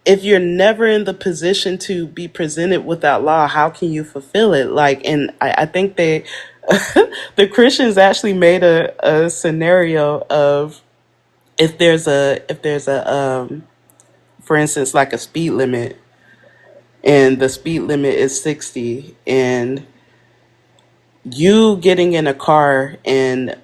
if you're never in the position to be presented with that law, how can you fulfill it? Like, and I think the Christians actually made a scenario of, if there's a for instance, like a speed limit, and the speed limit is 60, and you getting in a car and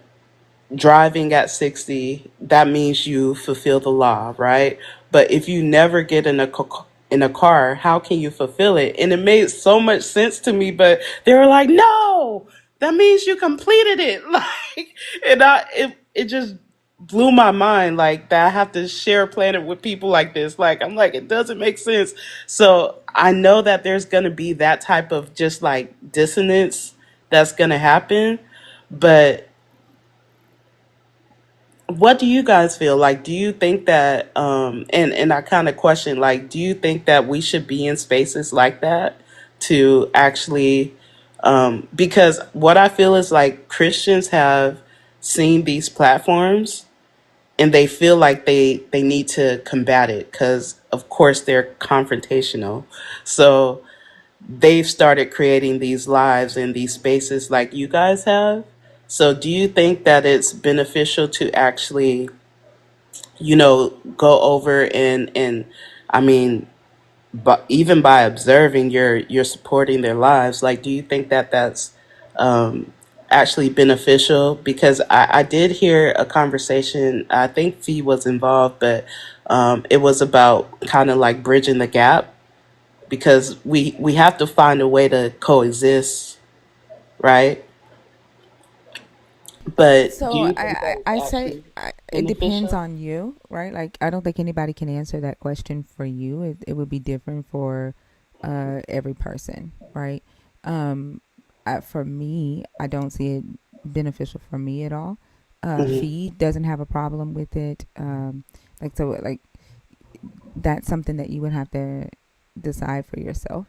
driving at 60, that means you fulfill the law, right? But if you never get in a car, how can you fulfill it? And it made so much sense to me, but they were like, no, that means you completed it. Like, and it just blew my mind, like that I have to share a planet with people like this. Like I'm like, it doesn't make sense. So I know that there's gonna be that type of just like dissonance that's gonna happen. But what do you guys feel like? Do you think that and I kind of question, like, do you think that we should be in spaces like that to actually because what I feel is like Christians have seen these platforms and they feel like they need to combat it because of course they're confrontational. So they've started creating these lives in these spaces like you guys have. So do you think that it's beneficial to actually, go over and I mean, but even by observing, you're supporting their lives. Like, do you think that that's um, actually beneficial? Because I did hear a conversation. I think Fee was involved, but it was about kind of like bridging the gap because we have to find a way to coexist, right? But do So you think that I it's say actually it depends beneficial? on you, right? Like I don't think anybody can answer that question for you. It would be different for every person, right? Um, for me, I don't see it beneficial for me at all. Hmm. Fee doesn't have a problem with it. Like that's something that you would have to decide for yourself.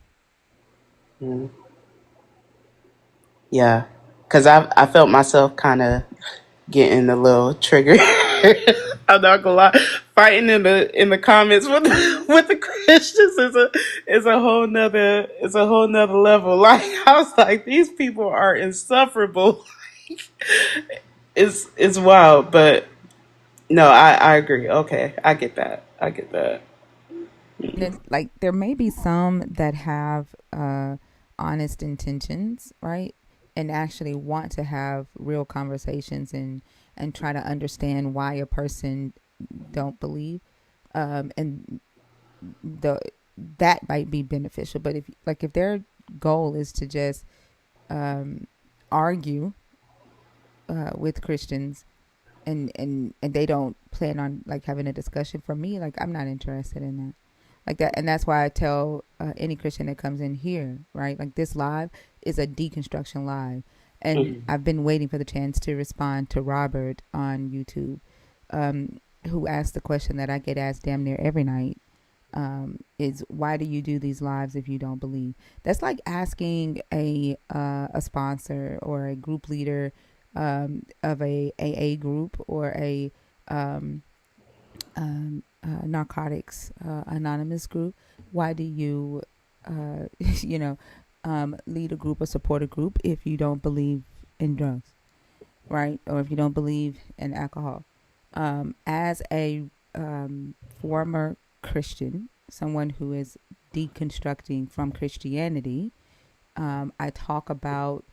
Yeah, because I felt myself kind of getting a little triggered. I'm not gonna lie. Fighting in the comments with with the Christians is a whole nother level. Like I was like, these people are insufferable. It's wild, but no, I agree. Okay, I get that. I get that. Then, like there may be some that have honest intentions, right, and actually want to have real conversations and try to understand why a person don't believe, and the that might be beneficial. But if their goal is to just um, argue with Christians and they don't plan on like having a discussion, for me, like I'm not interested in that, like that. And that's why I tell any Christian that comes in here, right, like this live is a deconstruction live, and Mhm. I've been waiting for the chance to respond to Robert on YouTube, who asked the question that I get asked damn near every night, is why do you do these lives if you don't believe? That's like asking a sponsor or a group leader of a AA group or a narcotics anonymous group, why do you you know lead a group or support a group if you don't believe in drugs, right? Or if you don't believe in alcohol. As a former Christian, someone who is deconstructing from Christianity, I talk about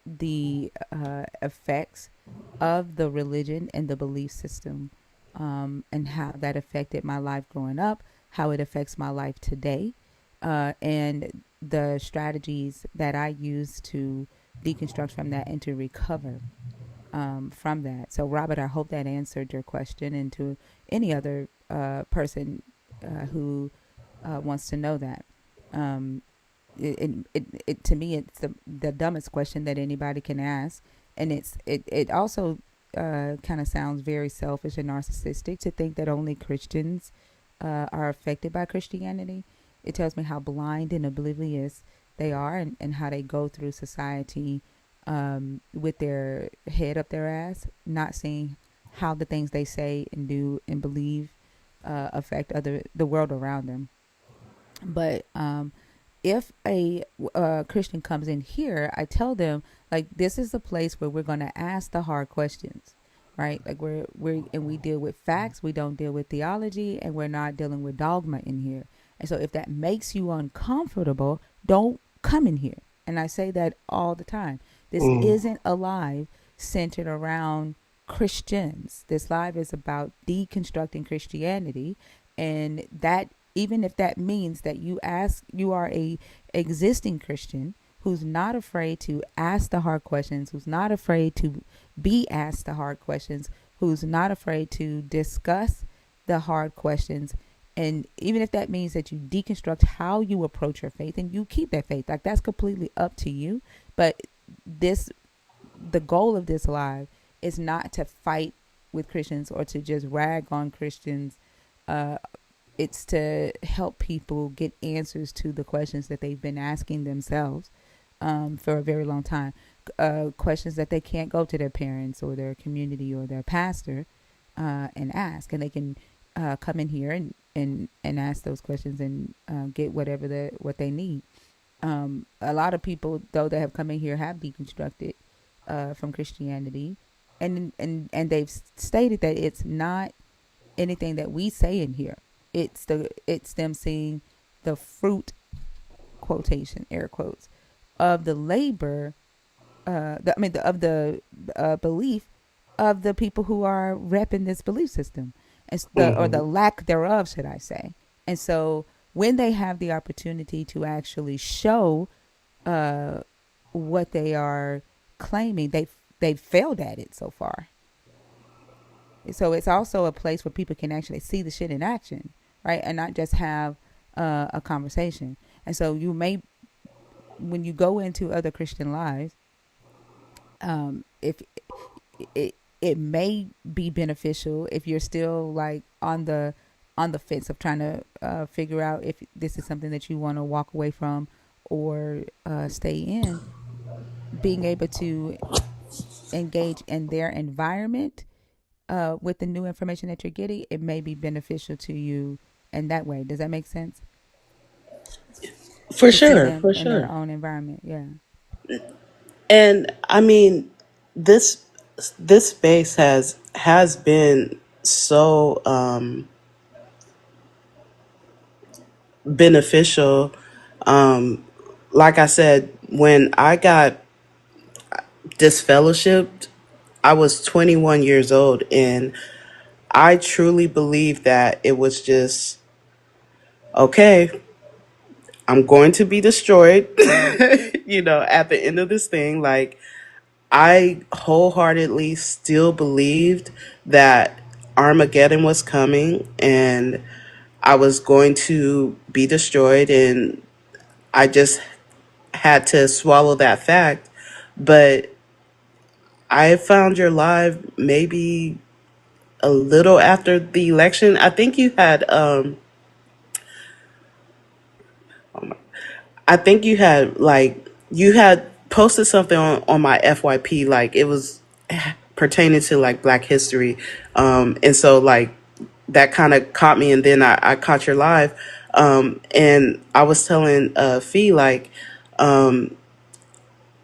the effects of the religion and the belief system, and how that affected my life growing up, how it affects my life today, and the strategies that I use to deconstruct from that and to recover from that. So, Robert, I hope that answered your question, and to any other person who wants to know that. Um, it to me it's the dumbest question that anybody can ask, and it also kind of sounds very selfish and narcissistic to think that only Christians are affected by Christianity. It tells me how blind and oblivious they are, and how they go through society with their head up their ass, not seeing how the things they say and do and believe affect the world around them. But if a Christian comes in here, I tell them like this is a place where we're going to ask the hard questions, right? Like we deal with facts, we don't deal with theology, and we're not dealing with dogma in here. And so if that makes you uncomfortable, don't come in here. And I say that all the time. This Mm. isn't a live centered around Christians. This live is about deconstructing Christianity, and that even if that means that you are a existing Christian who's not afraid to ask the hard questions, who's not afraid to be asked the hard questions, who's not afraid to discuss the hard questions. And even if that means that you deconstruct how you approach your faith and you keep that faith, like that's completely up to you. But this, the goal of this live is not to fight with Christians or to just rag on Christians. Uh, it's to help people get answers to the questions that they've been asking themselves for a very long time. Questions that they can't go to their parents or their community or their pastor and ask, and they can come in here and ask those questions and get whatever what they need. A lot of people, though, that have come in here have deconstructed from Christianity, and they've stated that it's not anything that we say in here. It's them seeing the fruit, quotation air quotes, of the labor, of the belief of the people who are repping this belief system, and or the lack thereof, should I say? And so when they have the opportunity to actually show what they are claiming, they've failed at it so far. So it's also a place where people can actually see the shit in action, right, and not just have a conversation. And so you may, when you go into other Christian lives, if it may be beneficial if you're still like on the fence of trying to figure out if this is something that you want to walk away from or stay in, being able to engage in their environment with the new information that you're getting, it may be beneficial to you in that way. Does that make sense? For To see sure, them for in their sure. own environment. Yeah. And I mean, this this space has been so beneficial. Um, like I said, when I got disfellowshipped, I was 21 years old, and I truly believe that it was just okay. I'm going to be destroyed, at the end of this thing. Like, I wholeheartedly still believed that Armageddon was coming and I was going to be destroyed, and I just had to swallow that fact. But I found your live maybe a little after the election. I think you had like you had posted something on my FYP, like it was pertaining to like Black history, and so like that kind of caught me, and then I caught your live, and I was telling Fee like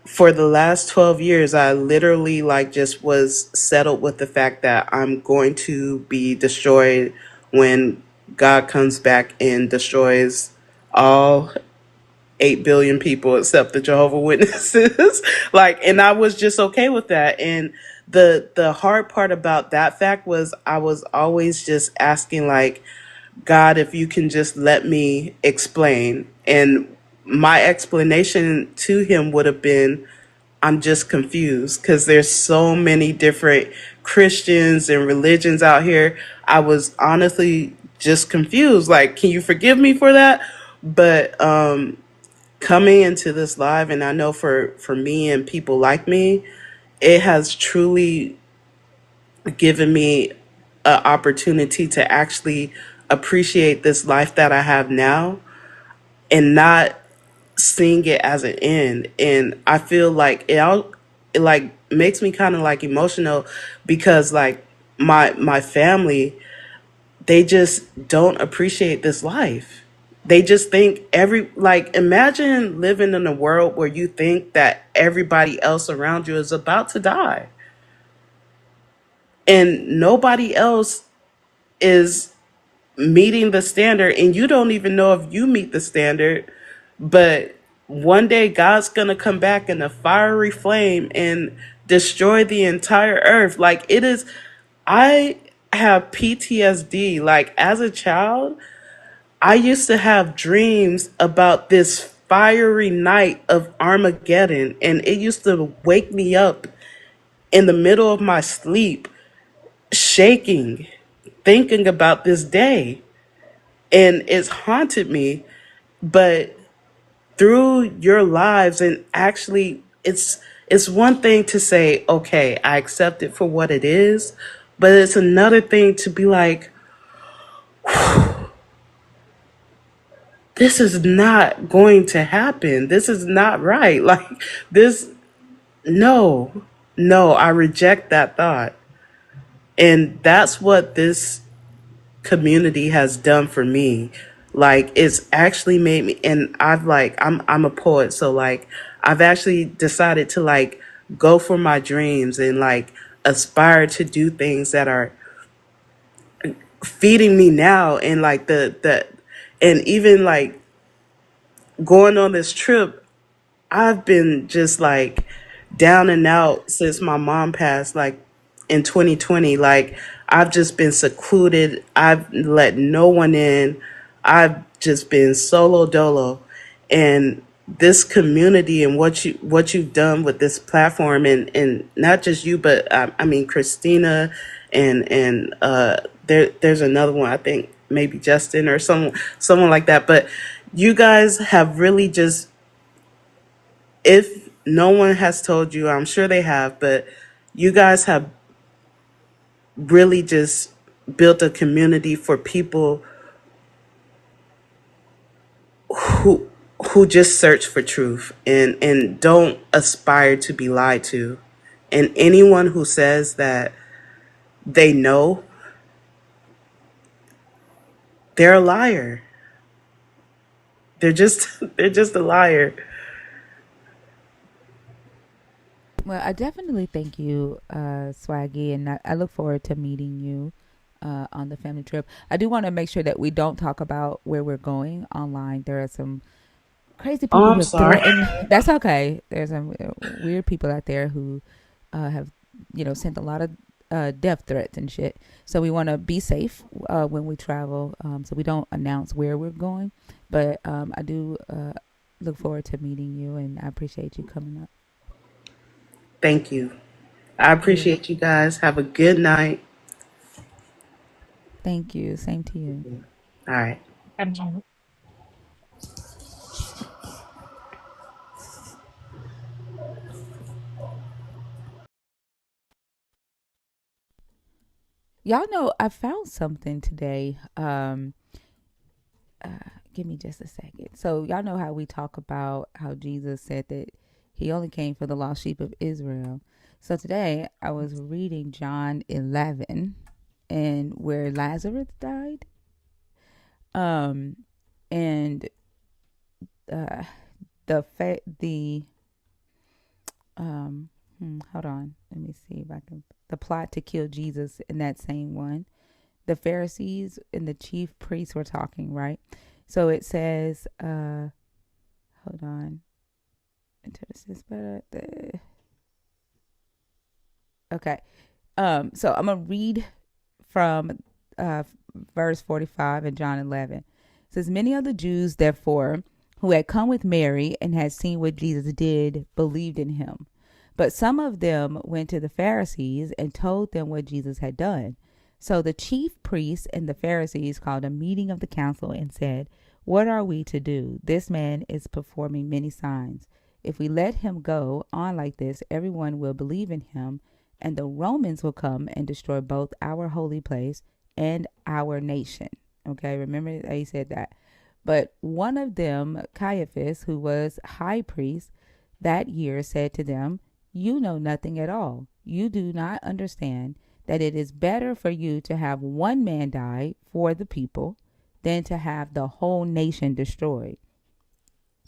for the last 12 years I literally like just was settled with the fact that I'm going to be destroyed when God comes back and destroys all 8 billion people except the Jehovah Witnesses. Like, and I was just okay with that. And the hard part about that fact was I was always just asking like, God, if you can just let me explain. And my explanation to him would have been, I'm just confused because there's so many different Christians and religions out here. I was honestly just confused. Like, can you forgive me for that? But coming into this live, and I know for me and people like me, it has truly given me an opportunity to actually appreciate this life that I have now and not seeing it as an end. And I feel like it like makes me kind of like emotional because like my family, they just don't appreciate this life. They just think like imagine living in a world where you think that everybody else around you is about to die and nobody else is meeting the standard, and you don't even know if you meet the standard, but one day God's going to come back in a fiery flame and destroy the entire earth. Like it is, I have PTSD. Like as a child, I used to have dreams about this fiery night of Armageddon, and it used to wake me up in the middle of my sleep, shaking thinking about this day, and it's haunted me. But through your lives, and actually, it's one thing to say, okay, I accept it for what it is, but it's another thing to be like, this is not going to happen. This is not right. Like this, no, no, I reject that thought. And that's what this community has done for me. Like it's actually made me, and I'm a poet, so like I've actually decided to like go for my dreams and like aspire to do things that are feeding me now, and like the and even like going on this trip, I've been just like down and out since my mom passed, like in 2020. Like I've just been secluded. I've let no one in. I've just been solo dolo. And this community and what you've done with this platform, and not just you, but I mean Christina, and there's another one, I think maybe Justin or someone like that. But you guys have really just, if no one has told you, I'm sure they have, but you guys have really just built a community for people who just search for truth and don't aspire to be lied to. And anyone who says that they know, they're a liar. They're just they're just a liar. Well, I definitely thank you, Swaggy, and I look forward to meeting you on the family trip. I do want to make sure that we don't talk about where we're going online. There are some crazy Oh, people who I'm have sorry. threatened. That's okay. There's some weird people out there who have, sent a lot of death threats and shit. So we want to be safe when we travel. So we don't announce where we're going. But I do look forward to meeting you, and I appreciate you coming up. Thank you. I You. appreciate you guys. Have a good night. Thank you. Same to you. All right. Mhm. Y'all know I found something today. Give me just a second. So y'all know how we talk about how Jesus said that he only came for the lost sheep of Israel. So today I was reading John 11 and where Lazarus died. Um and uh the hold on. Let me see if I can the plot to kill Jesus in that same one. The Pharisees and the chief priests were talking, right? So it says, hold on. Okay. So I'm gonna read from verse 45 in John 11. It says, many of the Jews, therefore, who had come with Mary and had seen what Jesus did, believed in him. But some of them went to the Pharisees and told them what Jesus had done. So the chief priests and the Pharisees called a meeting of the council and said, what are we to do? This man is performing many signs. If we let him go on like this, everyone will believe in him, and the Romans will come and destroy both our holy place and our nation. Okay, remember he said that. But one of them, Caiaphas, who was high priest that year, said to them, you know nothing at all. You do not understand that it is better for you to have one man die for the people than to have the whole nation destroyed.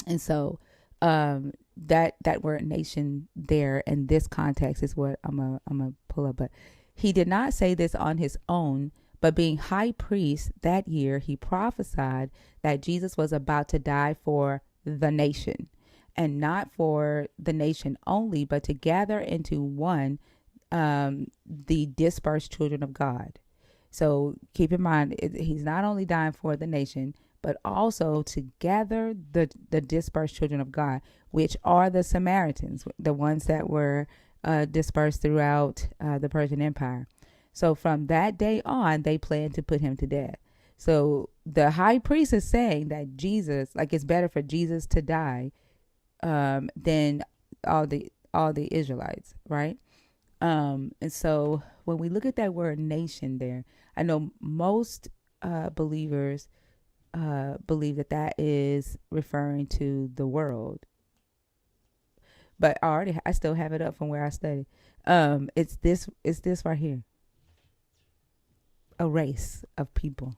And so that word nation there in this context is what I'm a pull up. But he did not say this on his own, but being high priest that year, he prophesied that Jesus was about to die for the nation, and not for the nation only, but to gather into one the dispersed children of God. So keep in mind, he's not only dying for the nation, but also to gather the dispersed children of God, which are the Samaritans, the ones that were dispersed throughout the Persian Empire. So from that day on, they plan to put him to death. So the high priest is saying that Jesus, like it's better for Jesus to die than all the Israelites, right? And so when we look at that word nation there, I know most believers believe that that is referring to the world, but I still have it up from where I studied. It's this right here, a race of people,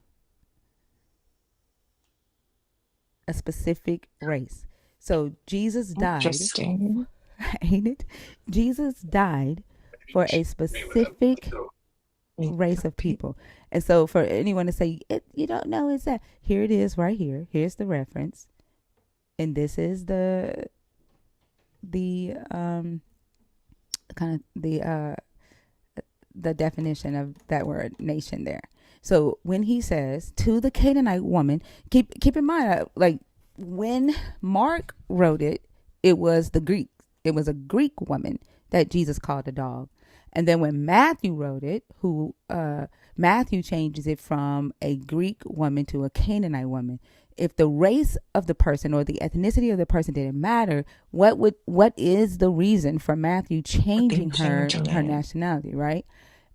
a specific race. So Jesus died, Interesting. ain't it? Jesus died for a specific race of people. And so for anyone to say you don't know, it's that, here it is right here. Here's the reference, and this is the kind of the definition of that word nation there. So when he says to the Canaanite woman, keep in mind, like when Mark wrote it, it was the Greek. It was a Greek woman that Jesus called a dog. And then when Matthew wrote it, who Matthew changes it from a Greek woman to a Canaanite woman. If the race of the person or the ethnicity of the person didn't matter, what is the reason for Matthew Would be changing her changing her it. nationality, right?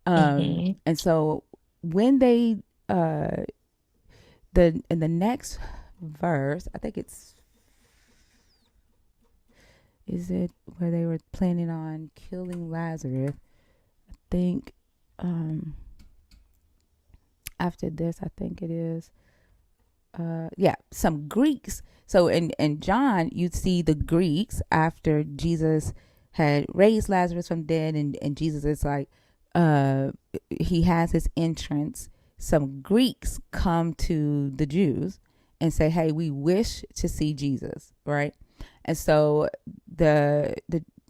Mm-hmm. And so when they the in the next verse, I think it's, is it where they were planning on killing Lazarus? I think after this, I think it is yeah, some Greeks. So in John, you'd see the Greeks after Jesus had raised Lazarus from dead, and Jesus is like, uh, he has his entrance. Some Greeks come to the Jews and say, "Hey, we wish to see Jesus," right? And so the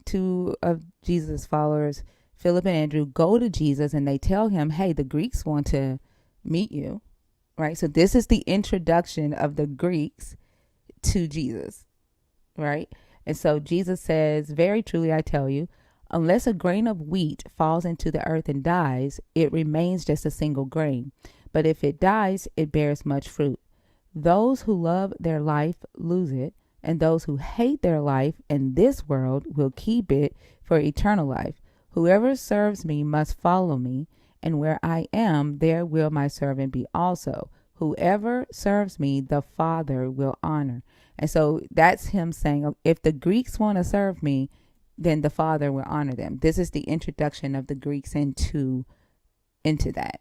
two of Jesus' followers, Philip and Andrew, go to Jesus and they tell him, "Hey, the Greeks want to meet you." Right? So this is the introduction of the Greeks to Jesus, right? And so Jesus says, "Very truly I tell you, unless a grain of wheat falls into the earth and dies, it remains just a single grain. But if it dies, it bears much fruit. Those who love their life lose it, and those who hate their life in this world will keep it for eternal life. Whoever serves me must follow me, and where I am, there will my servant be also. Whoever serves me, the Father will honor." And so that's him saying, if the Greeks want to serve me, then the Father will honor them. This is the introduction of the Greeks into that,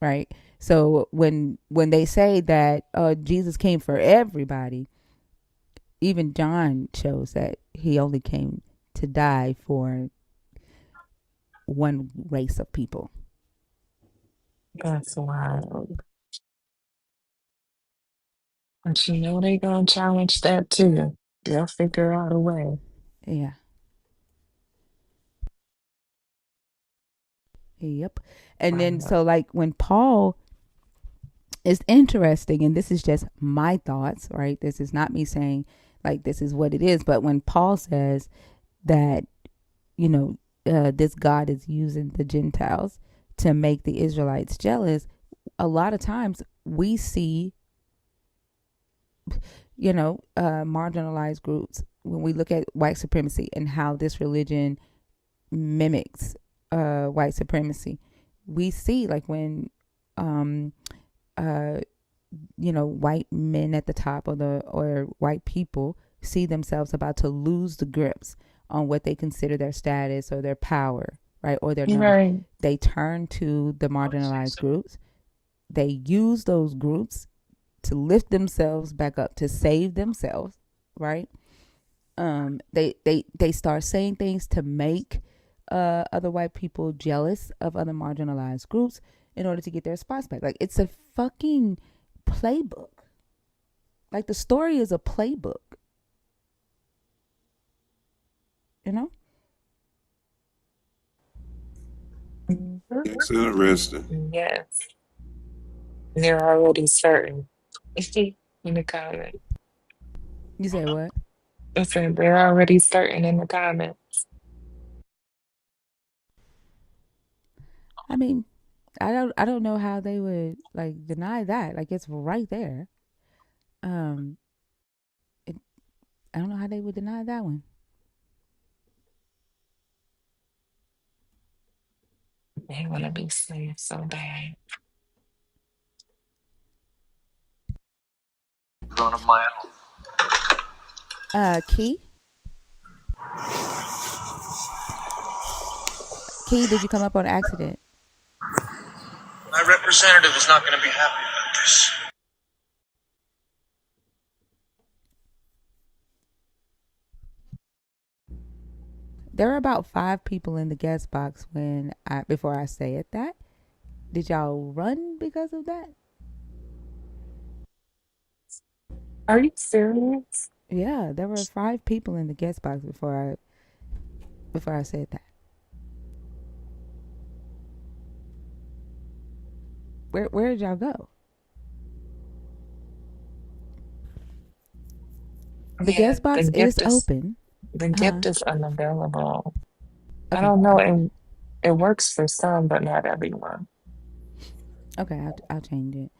right? So when they say that Jesus came for everybody, even John shows that he only came to die for one race of people. That's wild. But you know they gonna challenge that too. They'll figure out a way. Yeah. Yep. And then Wow. so like when Paul, is interesting, and this is just my thoughts, right? This is not me saying like this is what it is, but when Paul says that, you know, this God is using the Gentiles to make the Israelites jealous, a lot of times we see, marginalized groups when we look at white supremacy and how this religion mimics white supremacy. We see like when um, uh, white men at the top of the or white people see themselves about to lose the grips on what they consider their status or their power, right, or their You're numbers. right. They turn to the marginalized groups. They use those groups to lift themselves back up, to save themselves, right? They start saying things to make other white people jealous of other marginalized groups in order to get their spots back. Like it's a fucking playbook. Like the story is a playbook, you know? Mhm. It's interesting. Yes. They're already certain. In the comment. You say what? I said they're already certain in the comment. I mean, I don't know how they would like deny that. Like it's right there. Um, it, I don't know how they would deny that one. They want to be slaves so bad. Key, Key, did you come up on accident? My representative is not going to be happy about this. There are about 5 people in the guest box when I before I say it. That did y'all run because of that? Are you serious? Yeah, there were 5 people in the guest box before I said that. Where did y'all go? The Yeah, guest box is open. the Uh, gift is unavailable. I okay, don't know, and it works for some, but not everyone. okay, I'll change it.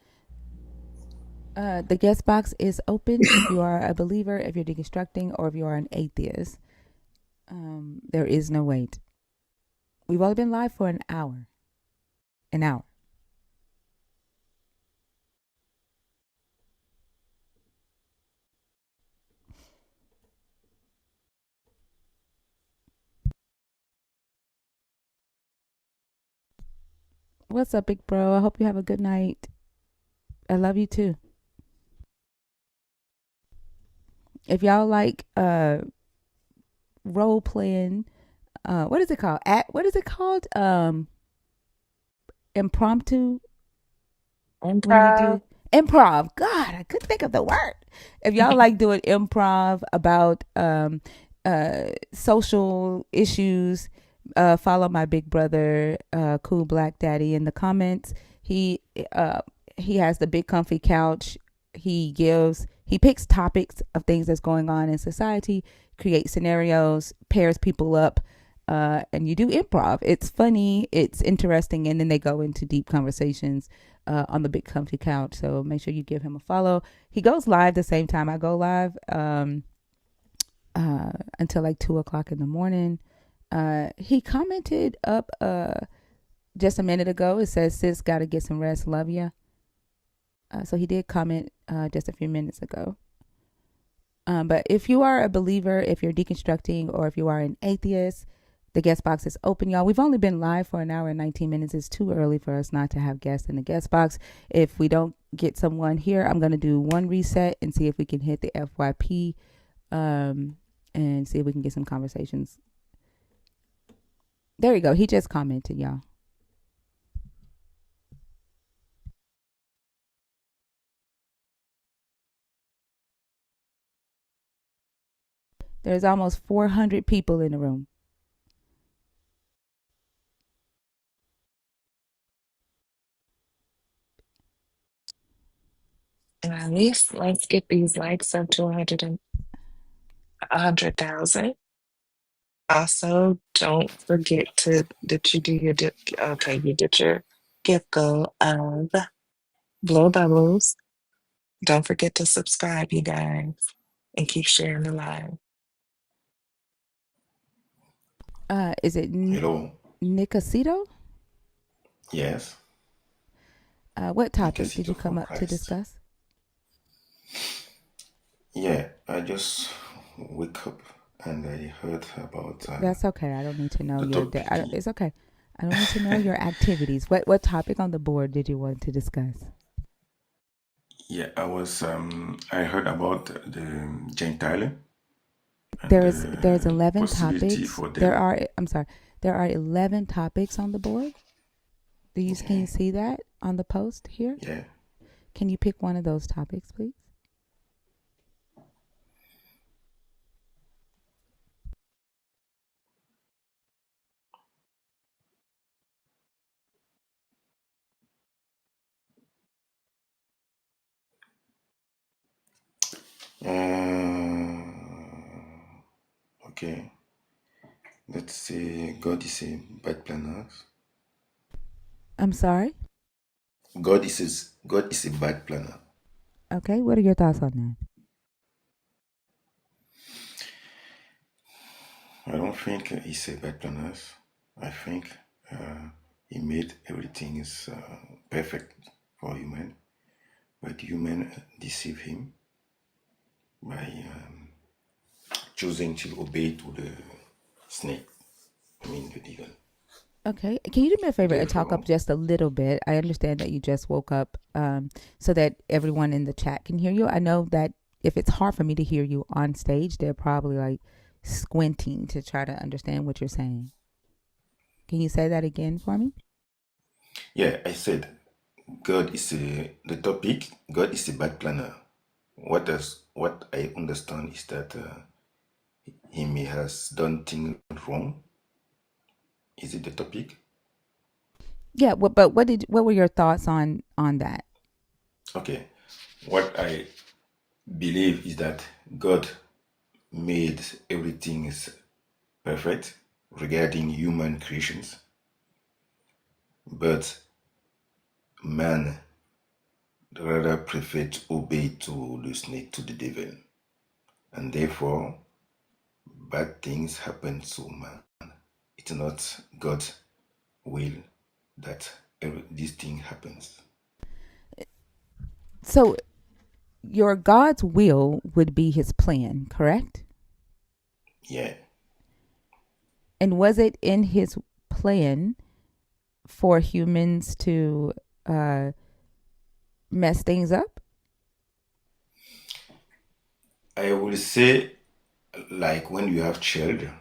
The guest box is open if you are a believer, if you're deconstructing, or if you are an atheist. There is no wait. We've only been live for an hour. An hour. What's up, big bro? I hope you have a good night. I love you too. If y'all like role playing, what is it called? What is it called? Impromptu when you Improv. do improv. God, I couldn't think of the word. If y'all like doing improv about social issues, follow my big brother, Cool Black Daddy, in the comments. Uh, he has the big comfy couch. He picks topics of things that's going on in society, creates scenarios, pairs people up, and you do improv. It's funny, it's interesting, and then they go into deep conversations on the big comfy couch. So make sure you give him a follow. He goes live the same time I go live, until like 2 o'clock in the morning. He commented up just a minute ago. It says, "Sis, gotta get some rest. Love ya." So he did comment just a few minutes ago. But if you are a believer, if you're deconstructing, or if you are an atheist, the guest box is open, y'all. We've only been live for an hour and 19 minutes. It's too early for us not to have guests in the guest box. If we don't get someone here, I'm going to do one reset and see if we can hit the FYP, and see if we can get some conversations. There you go. He just commented, y'all. There's almost 400 people in the room. And at least let's get these likes up to 100,000. Also, don't forget to that you do your okay, you did your gift goal of blow bubbles. Don't forget to subscribe, you guys, and keep sharing the live. Is it Hello. Nicasito? Yes. What topic did Nicasito you come from up to Christ. discuss? Yeah, I just wake up and I heard about That's okay. I don't need to know the your. topic. It's okay. I don't need to know your activities. What topic on the board did you want to discuss? Yeah, I heard about the Gentile and There's the 11 possibility topics. for them. I'm sorry. There are 11 topics on the board. Can you Yeah, see that on the post here? yeah. Can you pick one of those topics, please? Okay. Let's say God is a bad planner. I'm sorry. God is a bad planner. Okay, what are your thoughts on that? I don't think he's a bad planner. I think he made everything is perfect for human, but human deceive him by choosing to obey to the snake. I mean the devil. Okay, can you do me a favor and talk up Therefore, just a little bit? I understand that you just woke up, so that everyone in the chat can hear you. I know that if it's hard for me to hear you on stage, they're probably like squinting to try to understand what you're saying. Can you say that again for me? yeah, I said God is the topic. God is a bad planner. What I understand is that he may has done things wrong. Is it the topic? Yeah, but what were your thoughts on that? Okay. What I believe is that God made everything is perfect regarding human creations, but man rather prefer to obey to the snake, to the devil, and therefore bad things happen to man. It's not God's will that this thing happens. So your God's will would be his plan, correct? Yeah. And was it in his plan for humans to uh, mess things up? I will say, like when you have children,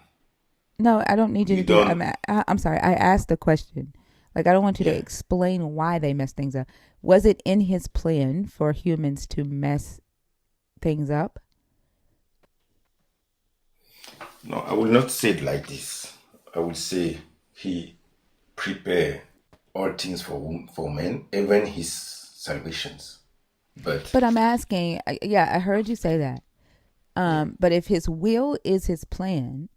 No, I don't need you to you do that. don't, I'm sorry. I asked the question. Like, I don't want you to yeah. explain why they mess things up. Was it in his plan for humans to mess things up? No, I will not say it like this. I will say he prepare all things for men, even his salvations. But But I'm asking, yeah, I heard you say that. yeah, But if his will is his plan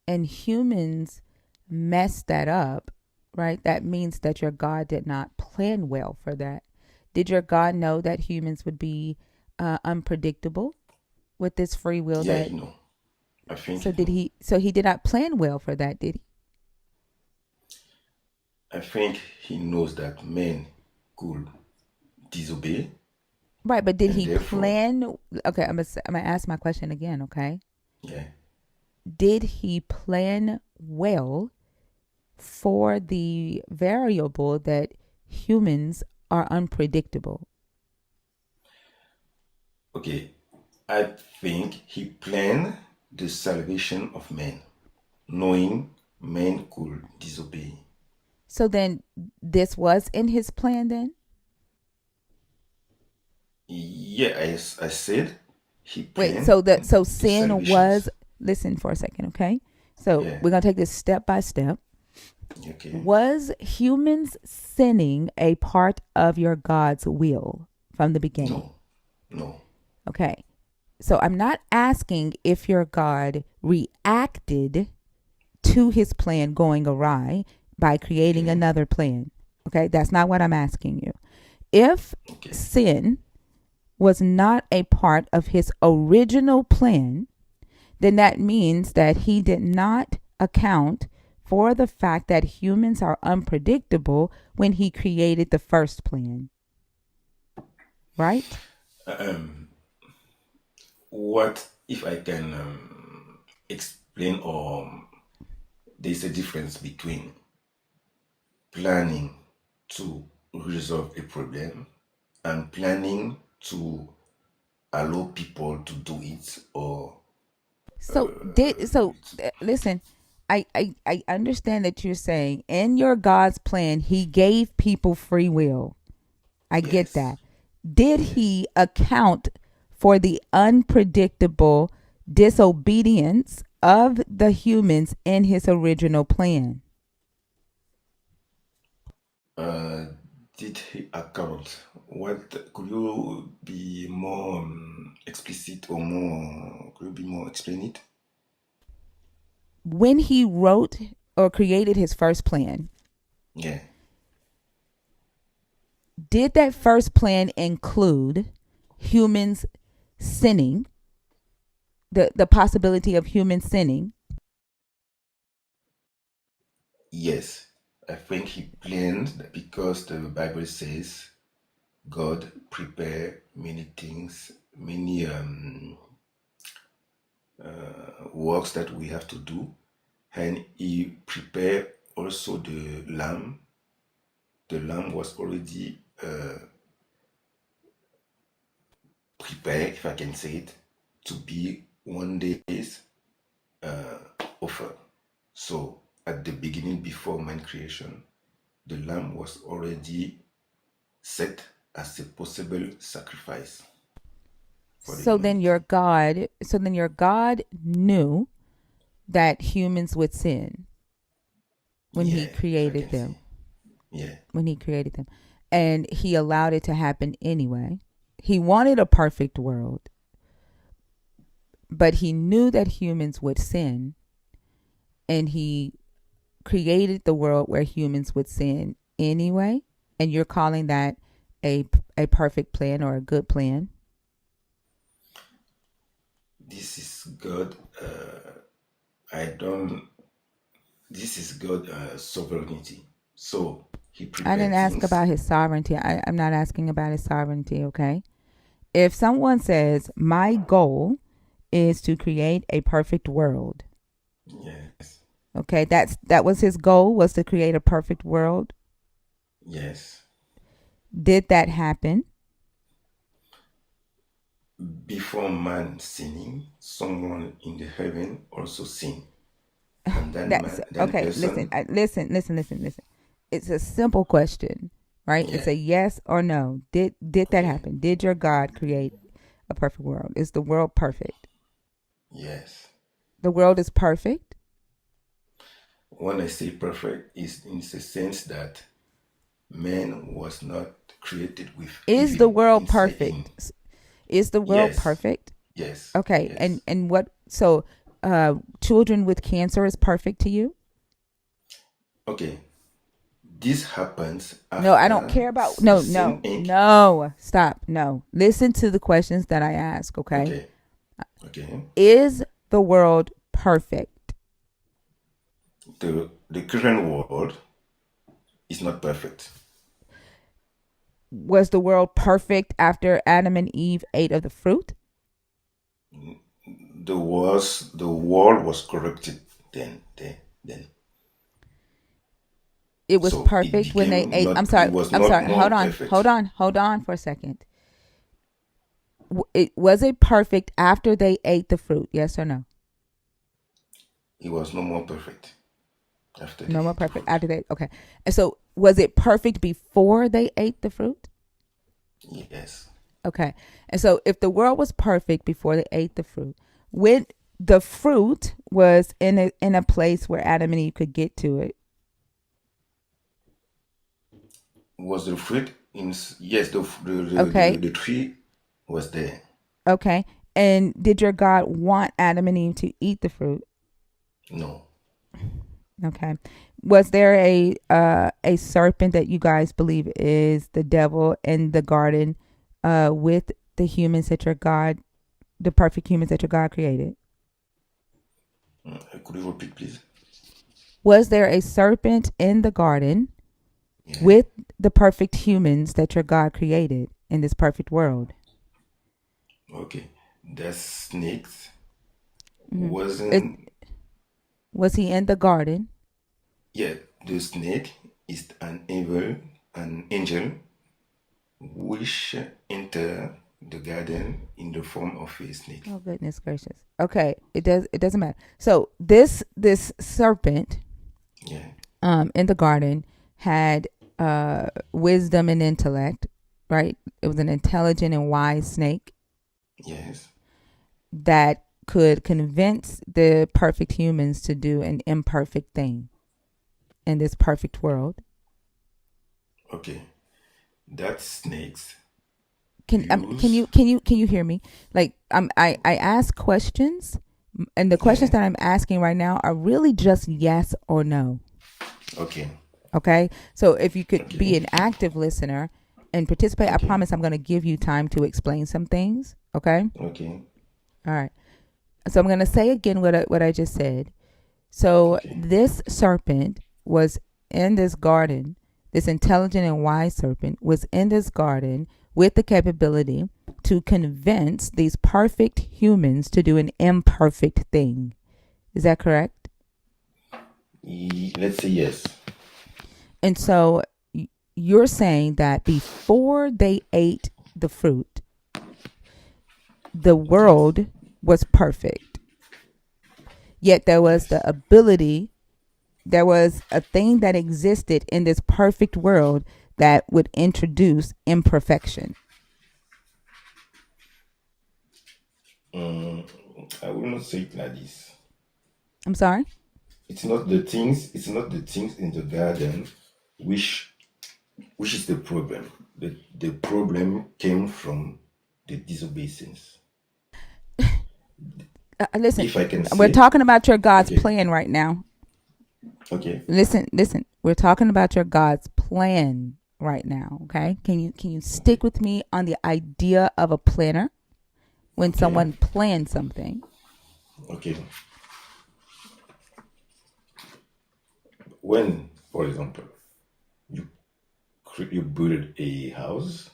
and humans mess that up, right? That means that your God did not plan well for that. Did your God know that humans would be unpredictable with this free will yeah, that he know. I think so he did know. he so he did not plan well for that, did he? I think he knows that men could disobey, Right, but did and he therefore, plan? Okay, I'm gonna ask my question again. Okay, yeah, did he plan well for the variable that humans are unpredictable? okay. I think he planned the salvation of men, knowing men could disobey. So then, this was in his plan. Then Yeah, I said he wait, planned so the sin salvations. was. Listen for a second, okay? So Yeah, we're gonna take this step by step. okay. Was humans sinning a part of your God's will from the beginning? No, no. Okay. So I'm not asking if your God reacted to his plan going awry by creating Okay, another plan. Okay. That's not what I'm asking you. If okay. sin was not a part of his original plan, then that means that he did not account for the fact that humans are unpredictable when he created the first plan, right? Um, what if I can explain, or there's a difference between planning to resolve a problem and planning to allow people to do it, or Listen, I understand that you're saying in your God's plan he gave people free will. I get yes, that. Did yes. he account for the unpredictable disobedience of the humans in his original plan? Uh, did he account? What could you be more explicit, or more? Could you be more explain it? When he wrote or created his first plan, Yeah. Did that first plan include humans sinning, the possibility of humans sinning? Yes, I think he planned that because the Bible says God prepare many things, many works that we have to do, and he prepared also the lamb. The lamb was already prepared, if I can say it, to be one day's offer. So at the beginning, before man creation, the lamb was already set as a possible sacrifice for the humanity. So then your God knew that humans would sin when he Yeah, if I created can them. say. Yeah, When he created them. And he allowed it to happen anyway. He wanted a perfect world, but he knew that humans would sin, and he created the world where humans would sin anyway. And you're calling that a perfect plan or a good plan? this is God. I don't. This is God sovereignty. So he I prepared didn't ask things. about his sovereignty. I'm not asking about his sovereignty, okay? If someone says, my goal is to create a perfect world, Yes, okay, that was his goal, was to create a perfect world. yes. Did that happen? Before man sinning, someone in the heaven also sinned, and That's that okay. Listen, person. listen. It's a simple question, right? It's Yeah, a yes or no. Did that okay, happen? Did your God create a perfect world? Is the world perfect? yes. The world is perfect. When I say perfect, is in the sense that man was not created with Is the evil world inside him. perfect? Is the world Yes, perfect? yes, Okay, yes. and what? So, children with cancer is perfect to you? Okay, this happens No, I don't after care about. the No, sin no, ink. no. Stop. No. Listen to the questions that I ask. Okay. Okay, okay. Is the world perfect? The current world is not perfect. Was the world perfect after Adam and Eve ate of the fruit? The world was corrupted then. It was So it perfect when they became ate. not. It was I'm not sorry. more Hold on. perfect. Hold on for a second. Was it perfect after they ate the fruit? Yes or no? It was no more perfect after they No more ate the perfect fruit. after they. Okay. And so, was it perfect before they ate the fruit? Yes. Okay. And so, if the world was perfect before they ate the fruit, when the fruit was in a place where Adam and Eve could get to it. Was the fruit in? Yes, Okay. the tree was there. Okay. And did your God want Adam and Eve to eat the fruit? No, Okay. Was there a serpent that you guys believe is the devil in the garden with the humans that your God, the perfect humans that your God created? could you repeat, please? Was there a serpent in the garden Yeah. with the perfect humans that your God created in this perfect world? Okay. The snakes Hmm. It wasn't. was he in the garden? Yeah, the snake is an angel which enter the garden in the form of a snake. Oh goodness gracious. Okay, it doesn't matter. So this serpent Yeah. in the garden had wisdom and intellect, right? It was an intelligent and wise snake Yes. that could convince the perfect humans to do an imperfect thing in this perfect world. Okay. That snakes Can use. you hear me? Like I ask questions, and the questions Yeah. that I'm asking right now are really just yes or no. Okay. Okay, so if you could be Okay. an active listener and participate, I Okay. promise I'm going to give you time to explain some things. Okay. Okay. All right. So I'm going to say again what I just said. So Okay. this serpent was in this garden. This intelligent and wise serpent was in this garden with the capability to convince these perfect humans to do an imperfect thing. Is that correct? Let's say yes. And so you're saying that before they ate the fruit, the Yes. world was perfect. Yet there was Yes. the ability, there was a thing that existed in this perfect world that would introduce imperfection. Mm, I will not say it like this. I'm sorry? It's not the things in the garden which which is the problem. The problem came from the disobedience. Listen, If I can we're say, talking about your God's okay, plan right now. okay, Listen. We're talking about your God's plan right now. Okay? Can you stick with me on the idea of a planner when okay, someone plans something? okay. When, for example, you you build a house,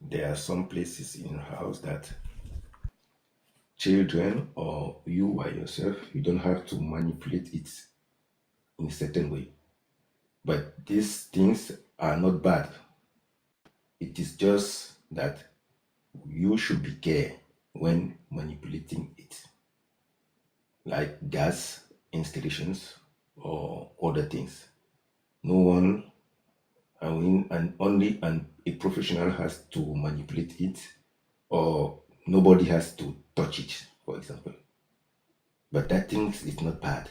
there are some places in your house that children or you by yourself, you don't have to manipulate it in a certain way. But these things are not bad. It is just that you should be care when manipulating it, like gas installations or other things. No one, I mean, and only a professional has to manipulate it, or nobody has to touch it, for example. But that things is not bad.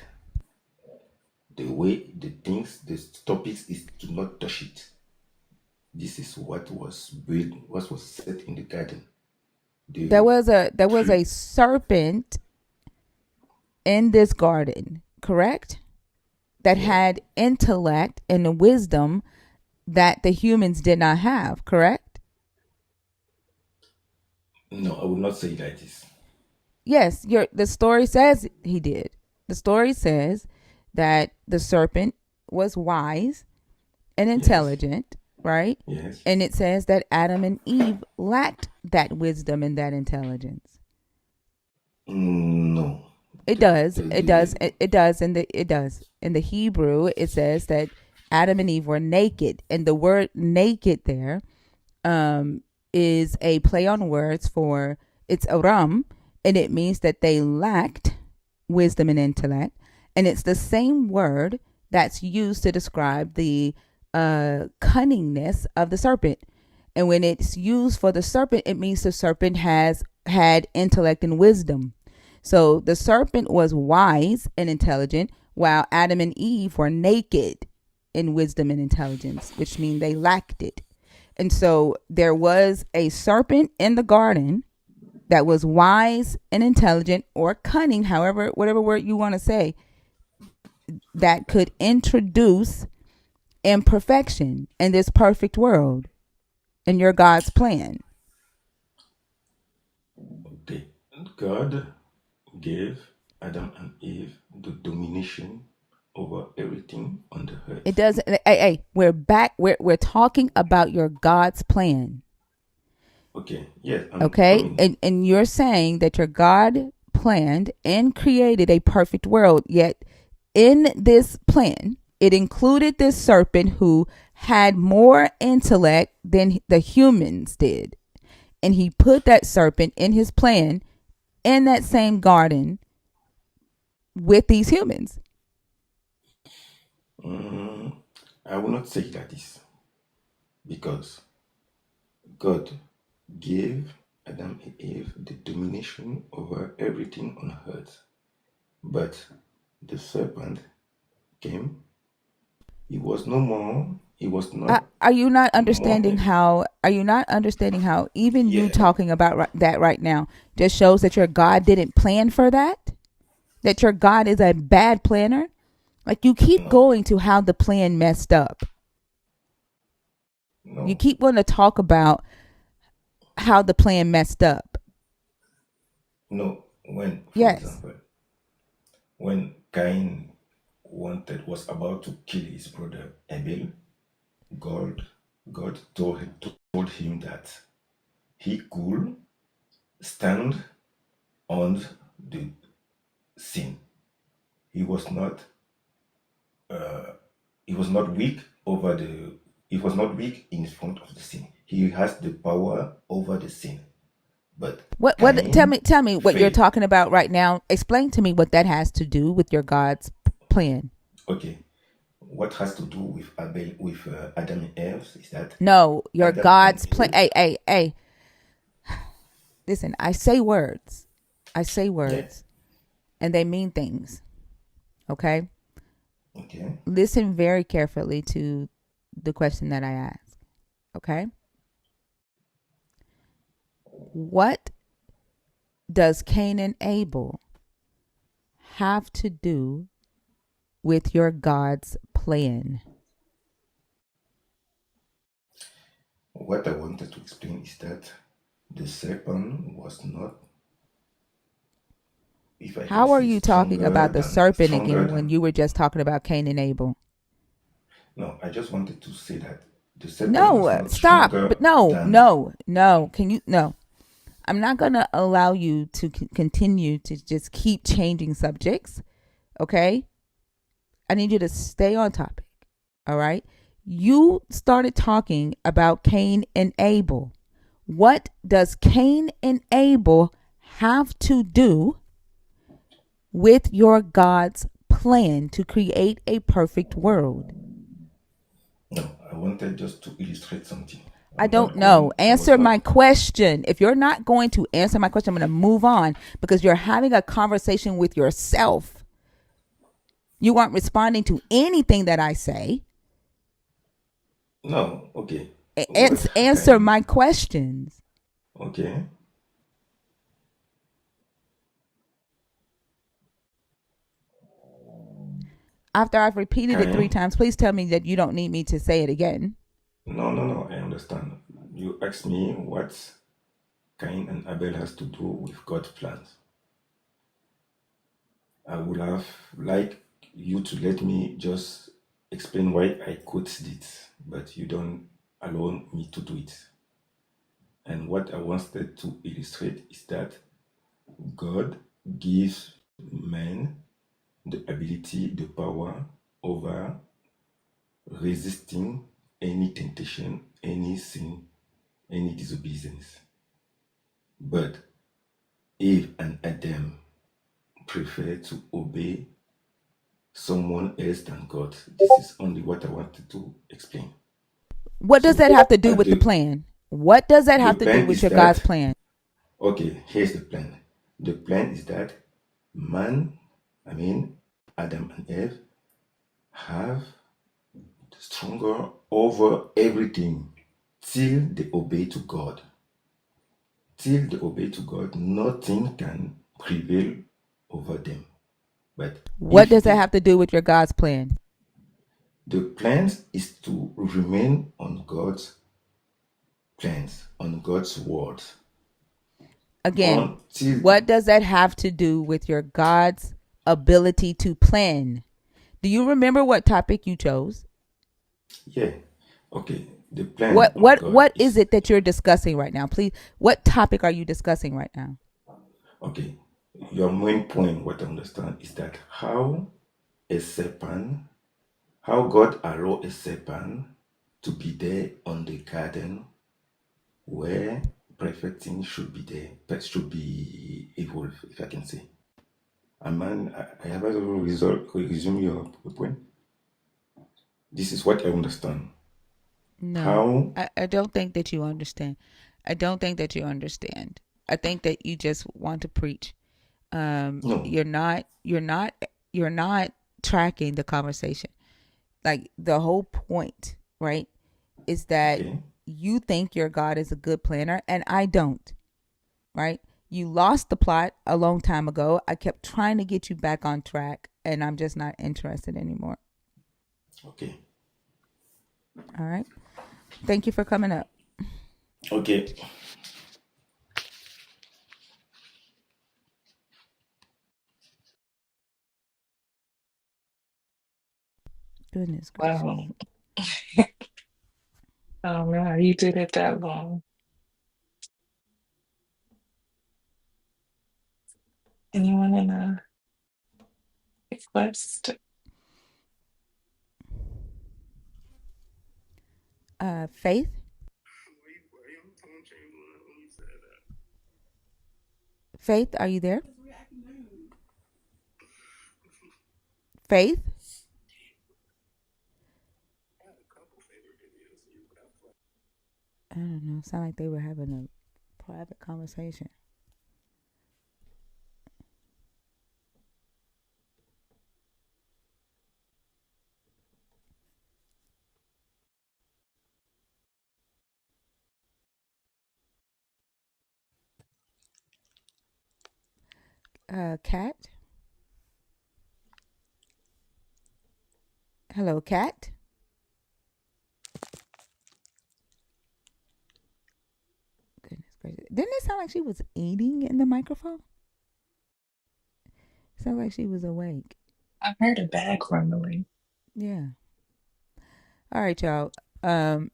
The way the things, the topics is to not touch it. This is what was built, what was set in the garden. There The was a tree, serpent in this garden, correct? That yeah. had intellect and wisdom that the humans did not have, correct? No, I would not say it like this. Yes, the story says he did. The story says that the serpent was wise and Yes, intelligent, right? yes. And it says that Adam and Eve lacked that wisdom and that intelligence. No. It The, does. the, It the, does. the, It does. It does. In the Hebrew, it says that Adam and Eve were naked, and the word "naked" there is a play on words for it's aram, and it means that they lacked wisdom and intellect, and it's the same word that's used to describe the cunningness of the serpent. And when it's used for the serpent, it means the serpent has had intellect and wisdom. So the serpent was wise and intelligent, while Adam and Eve were naked in wisdom and intelligence, which means they lacked it. And so there was a serpent in the garden that was wise and intelligent or cunning, however, whatever word you want to say, that could introduce imperfection in this perfect world in your God's plan. the God gave Adam and Eve the domination over everything on the It earth. doesn't. Hey, we're back. We're talking about your God's plan. Okay, yes, I'm Okay, coming. and you're saying that your God planned and created a perfect world, yet in this plan it included this serpent who had more intellect than the humans did, and he put that serpent in his plan in that same garden with these humans. Mm, I will not say it like this because God gave Adam and Eve the domination over everything on earth. But the serpent came. He was no more. He was not Are you not more. understanding how? Are you not understanding how? Even you Yeah. talking about that right now just shows that your God didn't plan for that. That your God is a bad planner. Like you keep No. going to how the plan messed up. You No, keep wanting to talk about how the plan messed up. no. When, for Yes. example, when Cain was about to kill his brother Abel, God, God told him that he could stand on the sin. He was not he was not weak over the he was not weak in front of the sin. He has the power over the sin. But What Cain tell me what you're failed. talking about right now. Explain to me what that has to do with your God's plan. Okay. What has to do with Abel with Adam and Eve is that No, your Adam and God's plan. Eve, Hey. Listen, I say words. yeah, And they mean things. Okay? okay. Listen very carefully to the question that I ask. Okay? What does Cain and Abel have to do with your God's plan? What I wanted to explain is that the serpent was not, if I can How are say, you talking about the serpent stronger again when than. you were just talking about Cain and Abel? No, I just wanted to say that the serpent No, was not stop. stronger But no, than. no, no. Can you? No. I'm not going to allow you to continue to just keep changing subjects. Okay? I need you to stay on topic. All right? You started talking about Cain and Abel. What does Cain and Abel have to do with your God's plan to create a perfect world? No, I wanted just to illustrate something. I I'm don't not know. going. I was Answer my not. question. If you're not going to answer my question, I'm going to move on because you're having a conversation with yourself. You aren't responding to anything that I say. No, okay. What Answer kind? my questions. Okay. After I've repeated it three Kind. times, please tell me that you don't need me to say it again. No, no, no. I understand. You asked me what Cain and Abel has to do with God's plans. I would have liked you to let me just explain why I quoted it, but you don't allow me to do it. And what I wanted to illustrate is that God gives man the ability, the power over resisting any temptation, any sin, any disobedience. But Eve and Adam prefer to obey someone else than God. This is only what I wanted to explain. What does So that have to do at with the plan? What does that the have to do plan with is your God's that, plan? okay, here's the plan. The plan is that man, I mean Adam and Eve, have stronger over everything till they obey to God. Till they obey to God, nothing can prevail over them. But What if does that they, have to do with your God's plan? the plans is to remain on God's plans, on God's word, Again, until, what does that have to do with your God's ability to plan? Do you remember what topic you chose? yeah, okay, the plan What of what God what is is, it that you're discussing right now? Please, what topic are you discussing right now? okay, your main point, what I understand, is that a serpent, how God allow a serpent to be there on the garden where perfect things should be there, but should be evolved, if I can say. And man, I have a resume your point. This is what I understand. No, How? I don't think that you understand. I don't think that you understand. I think that you just want to preach. No. You're not tracking the conversation. Like the whole point, right, is that Okay. you think your God is a good planner and I don't, right? You lost the plot a long time ago. I kept trying to get you back on track and I'm just not interested anymore. Okay. All right. Thank you for coming up. Okay. Goodness gracious. Wow. Oh no, you did it that long. Anyone in a request? Faith. Faith, are you there? Faith. I don't know. Sound like they were having a private conversation. Cat. Hello, Cat. Goodness gracious. Didn't it sound like she was eating in the microphone? Sound like she was awake. I heard a bag rumbling. Yeah. All right, y'all. Um,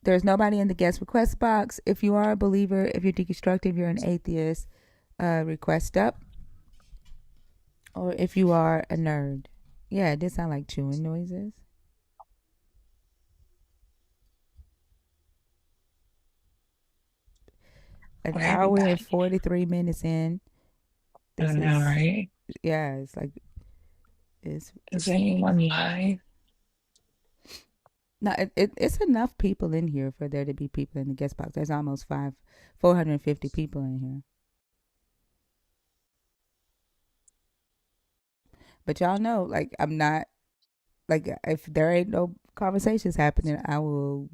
there's nobody in the guest request box. If you are a believer, if you're deconstructive, you're an atheist, request up. Or if you are a nerd. Yeah, it did sound like chewing noises. An Why hour and everybody? 43 minutes in. I This know, is, right? yeah, it's like, Is it's anyone live? not, it's enough people in here for there to be people in the guest box. There's almost 450 people in here. But y'all know, like, I'm not, like, if there ain't no conversations happening, I'll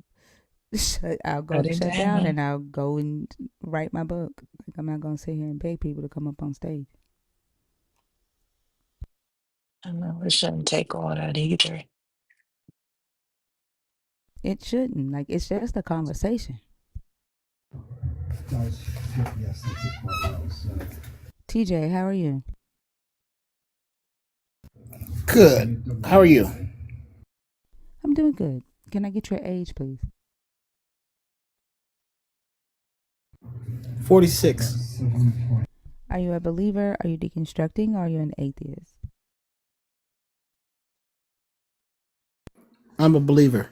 go Shut to it shut down down. and I'll go and write my book. Like, I'm not going to sit here and beg people to come up on stage. I know it shouldn't take all that either. It shouldn't. Like, it's just a conversation. TJ, how are you? Good. How are you? I'm doing good. Can I get your age, please? 46. Are you a believer? Are you deconstructing? Or are you an atheist? I'm a believer.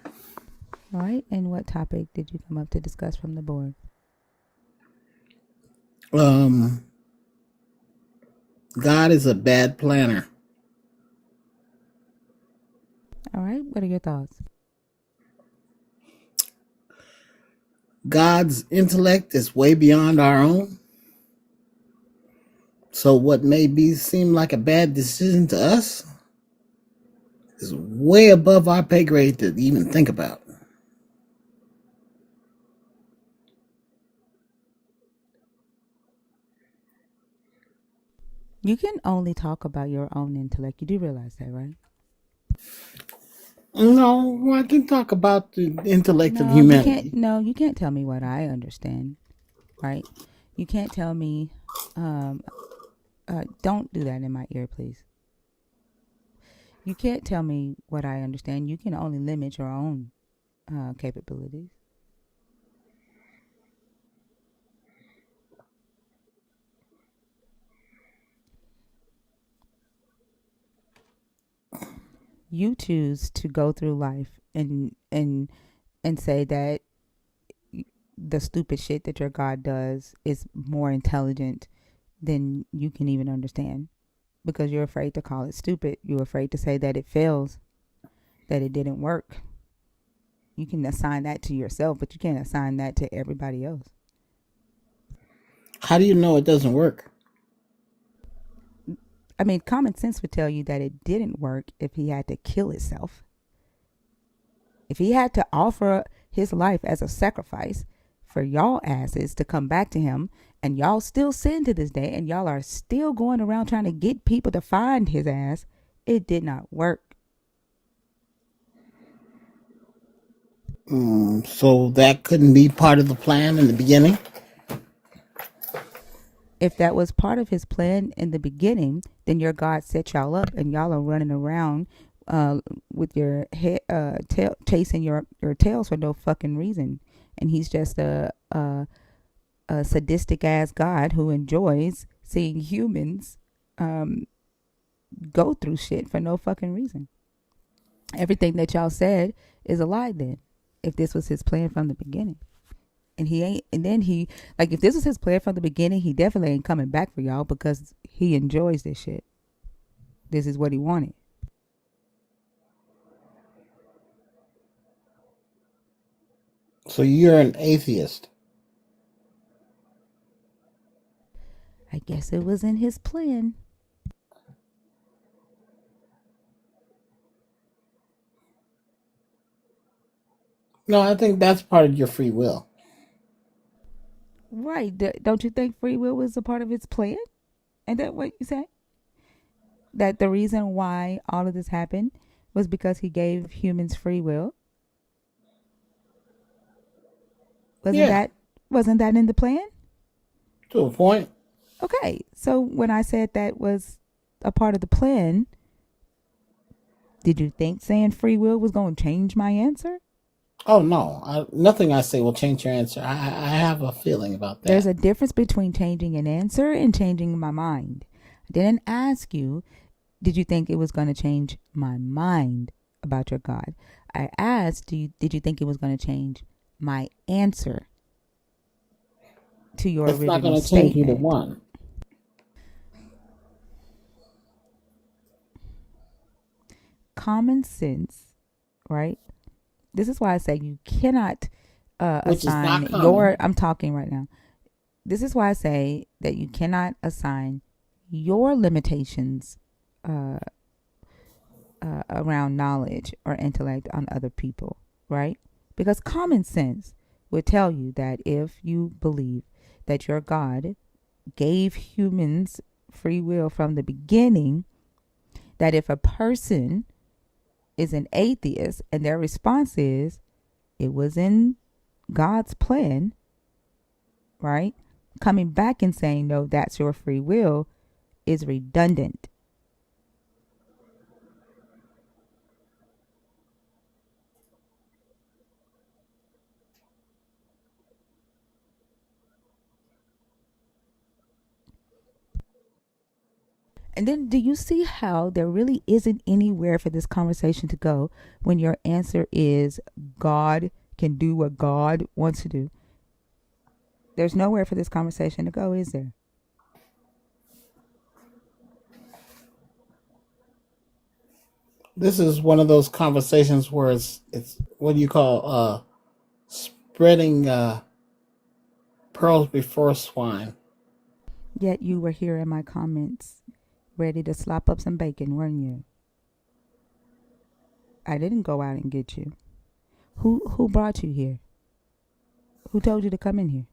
All right. And what topic did you come up to discuss from the board? Um, God is a bad planner. All right. What are your thoughts? God's intellect is way beyond our own. So what may be seem like a bad decision to us is way above our pay grade to even think about. You can only talk about your own intellect. You do realize that, right? No, I can talk about the intellect of No, you can't. humanity. No, you can't tell me what I understand, right? You can't tell me. Um, don't do that in my ear, please. You can't tell me what I understand. You can only limit your own capabilities. You choose to go through life and say that the stupid shit that your God does is more intelligent than you can even understand because you're afraid to call it stupid. You're afraid to say that it fails, that it didn't work. You can assign that to yourself, but you can't assign that to everybody else. How do you know it doesn't work? I mean, common sense would tell you that it didn't work if he had to kill himself. If he had to offer his life as a sacrifice for y'all asses to come back to him, and y'all still sin to this day, and y'all are still going around trying to get people to find his ass, it did not work. So that couldn't be part of the plan in the beginning. If that was part of his plan in the beginning, then your God set y'all up and y'all are running around uh, with your head chasing your tails for no fucking reason. And he's just a sadistic ass God who enjoys seeing humans um, go through shit for no fucking reason. Everything that y'all said is a lie then. If this was his plan from the beginning. And he ain't, and then he, like, if this was his plan from the beginning, he definitely ain't coming back for y'all because he enjoys this shit. This is what he wanted. So you're an atheist. I guess it was in his plan. No, I think that's part of your free will. Right. Don't you think free will was a part of his plan? And that what you say? That the reason why all of this happened was because he gave humans free will? Wasn't Yeah, that wasn't that in the plan? to a point. Okay. So when I said that was a part of the plan, did you think saying free will was going to change my answer? Oh no, nothing I say will change your answer. I have a feeling about There's that. a difference between changing an answer and changing my mind. I didn't ask you, did you think it was going to change my mind about your God? I asked, did you think it was going to change my answer to your It's not original going to change either statement? one. Common sense, right? This is why I say you cannot Which is assign not common. I'm talking right now. This is why I say that you cannot assign your limitations uh, around knowledge or intellect on other people, right? Because common sense would tell you that if you believe that your God gave humans free will from the beginning, that if a person is an atheist and their response is, it was in God's plan, right? Coming back and saying, no, that's your free will is redundant. And then do you see how there really isn't anywhere for this conversation to go when your answer is God can do what God wants to do? There's nowhere for this conversation to go, is there? This is one of those conversations where it's what do you call spreading pearls before swine. Yet you were here in my comments, ready to slop up some bacon, weren't you? I didn't go out and get you. Who brought you here? Who told you to come in here?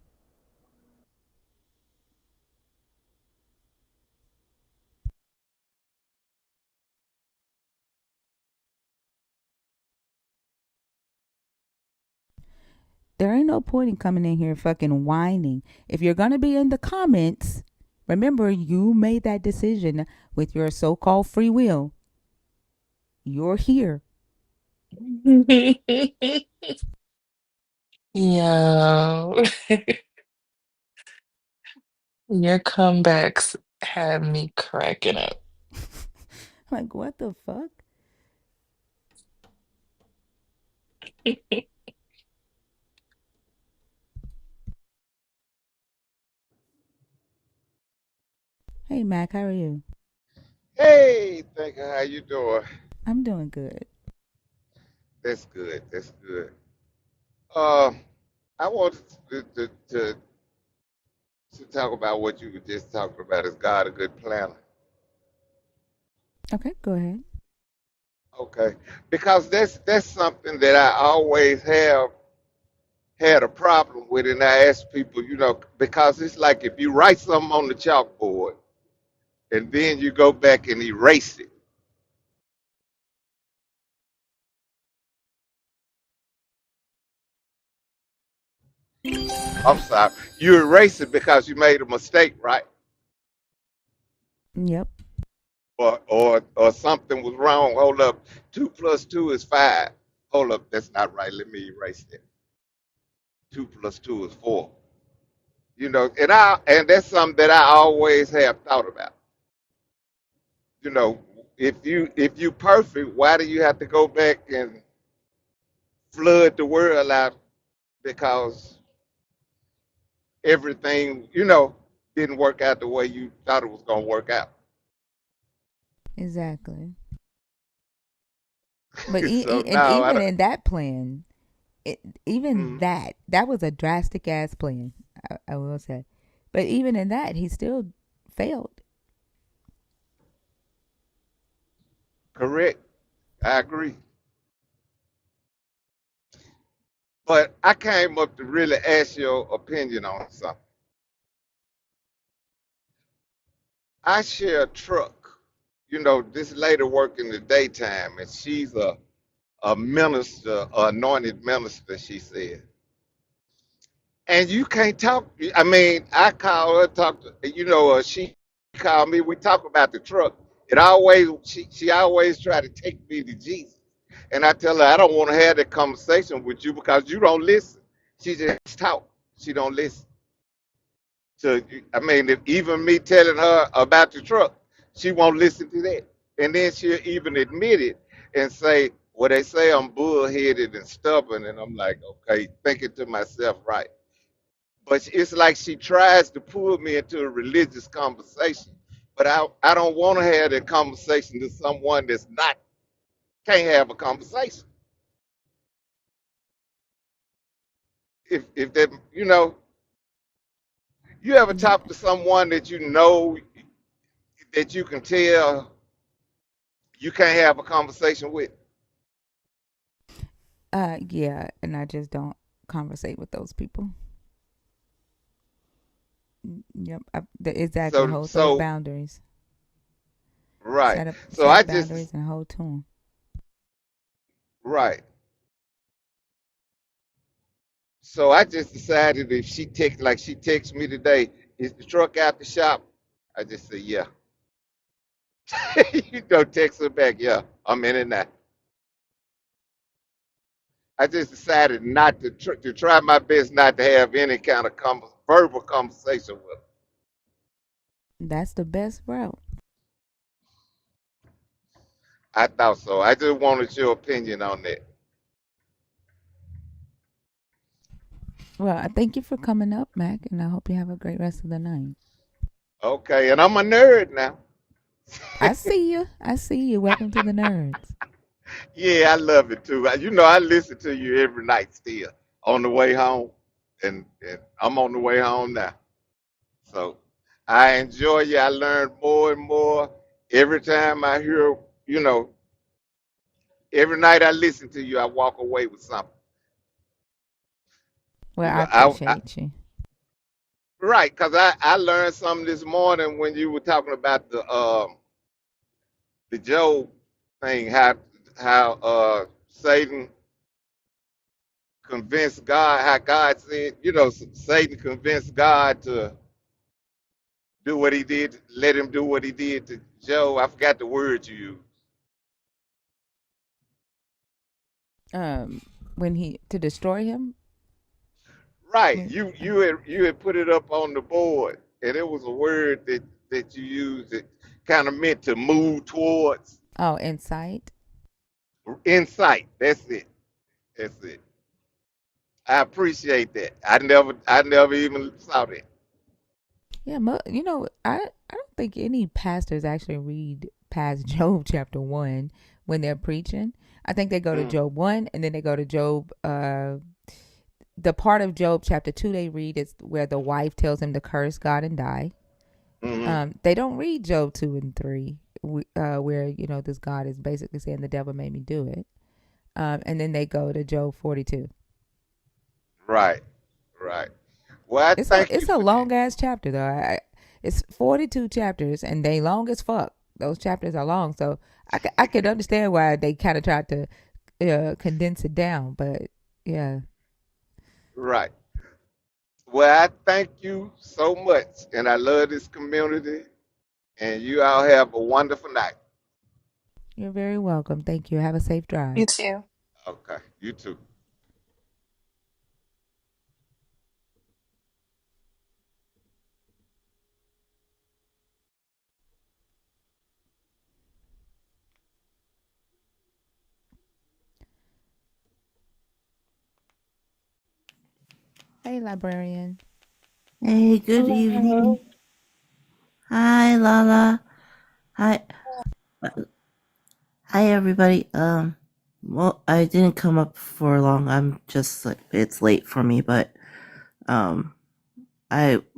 There ain't no point in coming in here fucking whining. If you're gonna be in the comments, remember you made that decision with your so-called free will. You're here. Yo, your comebacks had me cracking up. Like, what the fuck? Hey Mac, how are you? Hey, thank you. How you doing? I'm doing good. That's good. That's good. Uh, I wanted to talk about what you were just talking about. Is God a good planner? Okay, go ahead. Okay, because that's something that I always have had a problem with, and I ask people, because it's like if you write something on the chalkboard and then you go back and erase it. I'm sorry. You erase it because you made a mistake, right? Yep. Or something was wrong. Hold up. 2 plus 2 is 5. Hold up, that's not right. Let me erase that. 2 plus 2 is 4. And that's something that I always have thought about. You know, if you perfect, why do you have to go back and flood the world out because everything, didn't work out the way you thought it was gonna work out. Exactly. But So and now I even don't. in that plan, even Mm, that was a drastic ass plan. I will say, but even in that, he still failed. correct. I agree. But I came up to really ask your opinion on something. I share a truck. This lady work in the daytime, and she's a minister, anointed minister, she said. And you can't talk. I mean, I call her, talk to, she called me. We talk about the truck. She always try to take me to Jesus. And I tell her, I don't want to have that conversation with you because you don't listen. She just talk. She don't listen. So, I mean, if even me telling her about the truck, she won't listen to that. And then she'll even admit it and say, well, they say I'm bullheaded and stubborn. And I'm like, okay, thinking to myself, right. But it's like she tries to pull me into a religious conversation. But I don't want to have that conversation to someone that's not, can't have a conversation. If that, you ever Yeah. talk to someone that you know that you can tell you can't have a conversation with? Yeah, and I just don't conversate with those people. Yep. Exactly. So Hold those so boundaries. right. So I Set just boundaries and hold to them. right. So I just decided if she texts me today, is the truck out the shop? I just say yeah. Text her back, yeah, I'm in it now. I just decided not to try my best not to have any kind of verbal conversation with her. That's the best route. I thought so. I just wanted your opinion on that. Well, I thank you for coming up, Mac, and I hope you have a great rest of the night. Okay, and I'm a nerd now. I see you. I see you. Welcome to the nerds. Yeah, I love it too. I listen to you every night still on the way home, and I'm on the way home now. So I enjoy you. I learn more and more every time I hear. You know, every night I listen to you, I walk away with something. Well, You I know, I appreciate you. right, because I learned something this morning when you were talking about the Job thing, how Satan convinced God, how God said, Satan convinced God to do what he did, let him do what he did to Job. I forgot the word you used. Um, when he to destroy him. Right, When, you had put it up on the board, and it was a word that you used that kind of meant to move towards oh, insight. insight. That's it. That's it. I appreciate that. I never even saw that. Yeah, I don't think any pastors actually read past Job chapter 1 when they're preaching. I think they go to Mm, Job 1 and then they go to Job the part of Job chapter 2 they read is where the wife tells him to curse God and die. mm-hmm. They don't read Job 2 and 3 where this God is basically saying the devil made me do it. And then they go to Job 42. Right, right. Well, I It's a thank you it's a for that. long ass chapter though. It's 42 chapters and they long as fuck. Those chapters are long, so I could understand why they kind of tried to condense it down. But yeah, Right. Well, I thank you so much, and I love this community. And you all have a wonderful night. You're very welcome. Thank you. Have a safe drive. You too. Okay, you too. Hey, librarian. Hey, good Hello. evening. Hi, Lala. Hi, hi, everybody. Well, I didn't come up for long. I'm just like it's late for me, but um,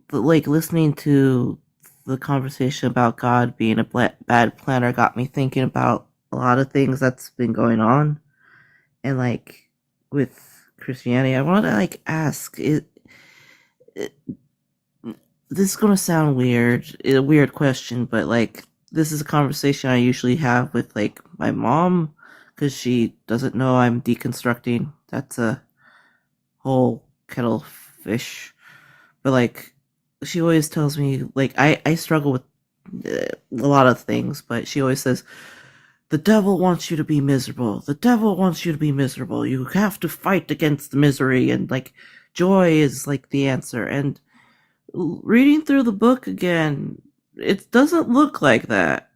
but, like listening to the conversation about God being a bad planner got me thinking about a lot of things that's been going on, and like with Christianity, I want to like ask it this is gonna sound weird, a weird question, but like this is a conversation I usually have with like my mom because she doesn't know I'm deconstructing. That's a whole kettle of fish. But like she always tells me like I struggle with a lot of things, but she always says the devil wants you to be miserable. The devil wants you to be miserable. You have to fight against the misery and like joy is like the answer. And reading through the book again, it doesn't look like that.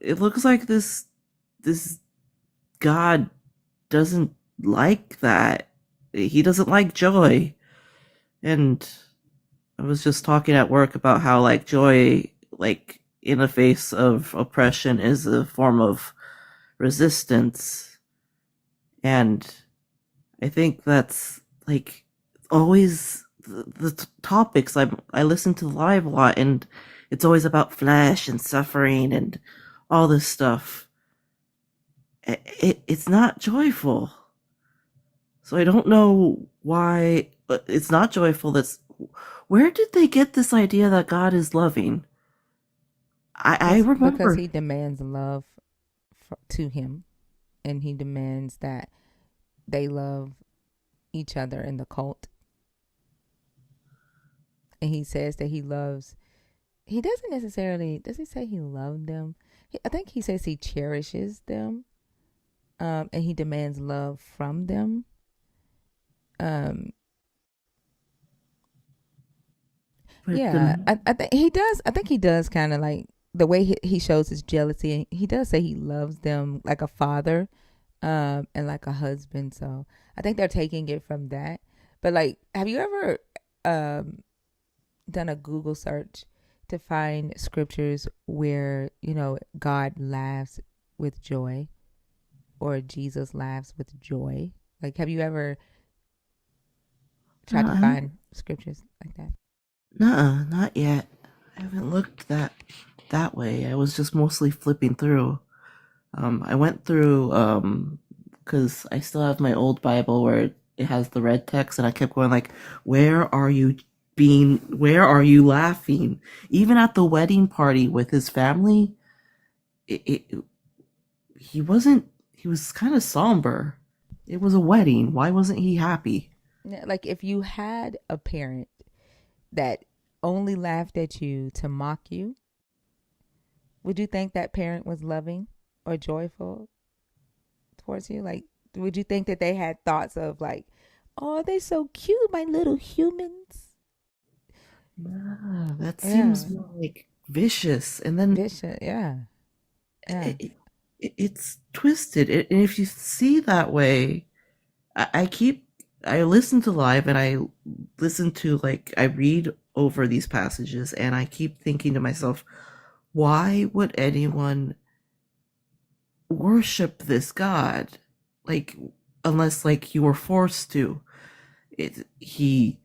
It looks like this God doesn't like that. He doesn't like joy. And I was just talking at work about how like joy like in the face of oppression is a form of resistance. And I think that's like always the topics. I listen to live a lot, and it's always about flesh and suffering and all this stuff. It's not joyful, so I don't know why it's not joyful. That's where did they get this idea that God is loving? I It's because remember. he demands love to him, and he demands that they love each other in the cult. And he says that he loves. He doesn't necessarily. Does he say he loved them? I think he says he cherishes them, and he demands love from them. Um, But yeah, I think he does. I think he does kind of like the way he shows his jealousy. He does say he loves them like a father, and like a husband. So I think they're taking it from that. But like, have you ever um done a Google search to find scriptures where God laughs with joy or Jesus laughs with joy? Like, have you ever tried to no, find scriptures like that? not yet. I haven't looked that way. I was just mostly flipping through. I went through because I still have my old Bible where it has the red text, and I kept going like, "Where are you being? Where are you laughing?" Even at the wedding party with his family, it he wasn't. He was kind of somber. It was a wedding. Why wasn't he happy? Yeah, like if you had a parent that only laughed at you to mock you, would you think that parent was loving or joyful towards you? Like, would you think that they had thoughts of like, oh, they're so cute, my little humans? That seems Yeah, more like vicious, and then vicious. Yeah, yeah. it, it's twisted. And if you see that way, I keep I listen to live and I listen to like I read over these passages and I keep thinking to myself, why would anyone worship this God? Like unless like you were forced to. He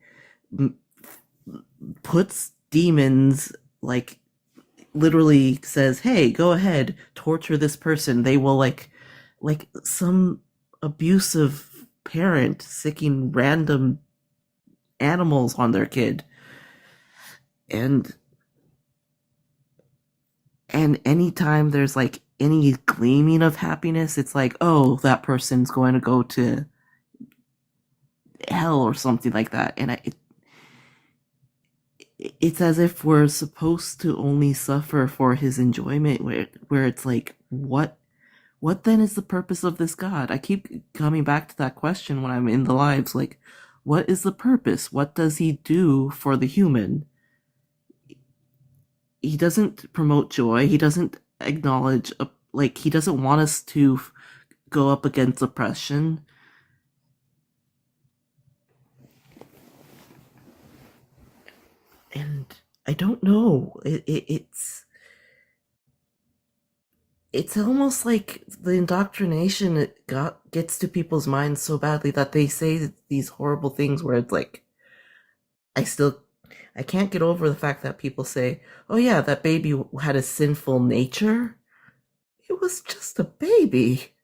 puts demons like literally says, "Hey, go ahead, torture this person. They will like some abusive parent sicking random animals on their kid." And anytime there's like any gleaming of happiness, it's like, "Oh, that person's going to go to hell or something like that." And it's as if we're supposed to only suffer for his enjoyment, where it's like, what then is the purpose of this God? I keep coming back to that question when I'm in the lives, like, what is the purpose? What does he do for the human? He doesn't promote joy. He doesn't acknowledge, like, he doesn't want us to go up against oppression. And I don't know. It's almost like the indoctrination gets to people's minds so badly that they say these horrible things where it's like, I still I can't get over the fact that people say, "Oh yeah, that baby had a sinful nature." It was just a baby.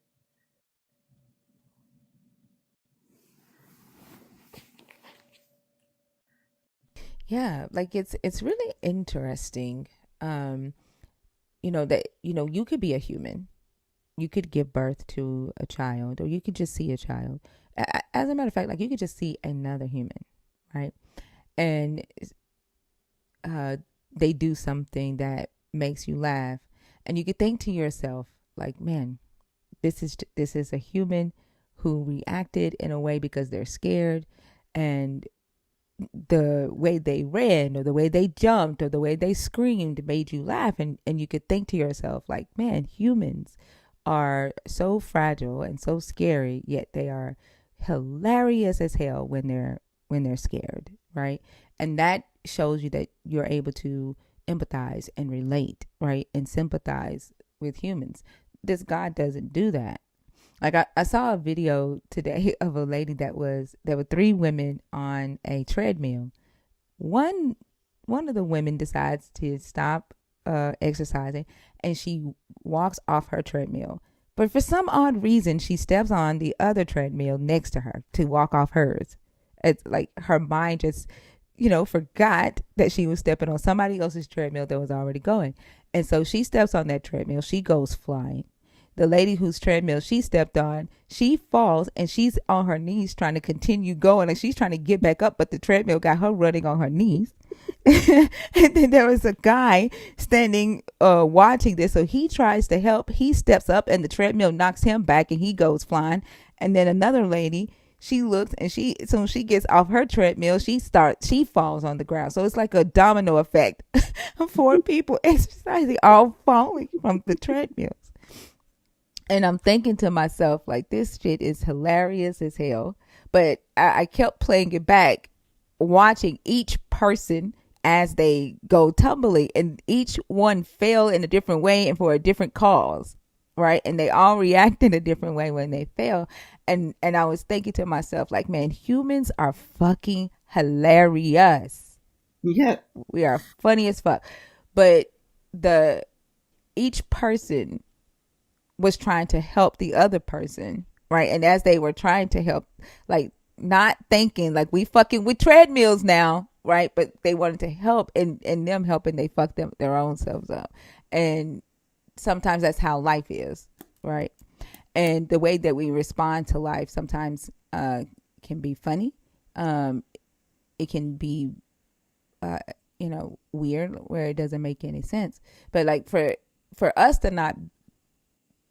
Yeah, like it's really interesting. Um, that you could be a human. You could give birth to a child, or you could just see a child. As a matter of fact, like you could just see another human, right? And uh, they do something that makes you laugh, and you could think to yourself, like, man, this is a human who reacted in a way because they're scared, and the way they ran or the way they jumped or the way they screamed made you laugh, and you could think to yourself, like, man, humans are so fragile and so scary, yet they are hilarious as hell when they're scared, right? And that shows you that you're able to empathize and relate, right? And sympathize with humans. This God doesn't do that. Like I saw a video today of a lady there were three women on a treadmill. One one of the women decides to stop exercising, and she walks off her treadmill. But for some odd reason, she steps on the other treadmill next to her to walk off hers. It's like her mind just, forgot that she was stepping on somebody else's treadmill that was already going. And so she steps on that treadmill. She goes flying. The lady whose treadmill she stepped on, she falls, and she's on her knees trying to continue going, and she's trying to get back up, but the treadmill got her running on her knees. And then there was a guy standing watching this, so he tries to help. He steps up, and the treadmill knocks him back, and he goes flying. And then another lady, she looks, and as soon as she gets off her treadmill, she falls on the ground. So it's like a domino effect. Four people exercising, all falling from the treadmills. And I'm thinking to myself, like, this shit is hilarious as hell. But I kept playing it back, watching each person as they go tumbling, and each one fell in a different way and for a different cause, right? And they all react in a different way when they fail. And I was thinking to myself, like, man, humans are fucking hilarious. Yeah. We are funny as fuck. But the each person was trying to help the other person, right? And as they were trying to help, like, not thinking like we fucking with treadmills now, right? But they wanted to help, and them helping, they fucked their own selves up. And sometimes that's how life is, right? And the way that we respond to life sometimes can be funny. It can be, weird, where it doesn't make any sense. But like for us to not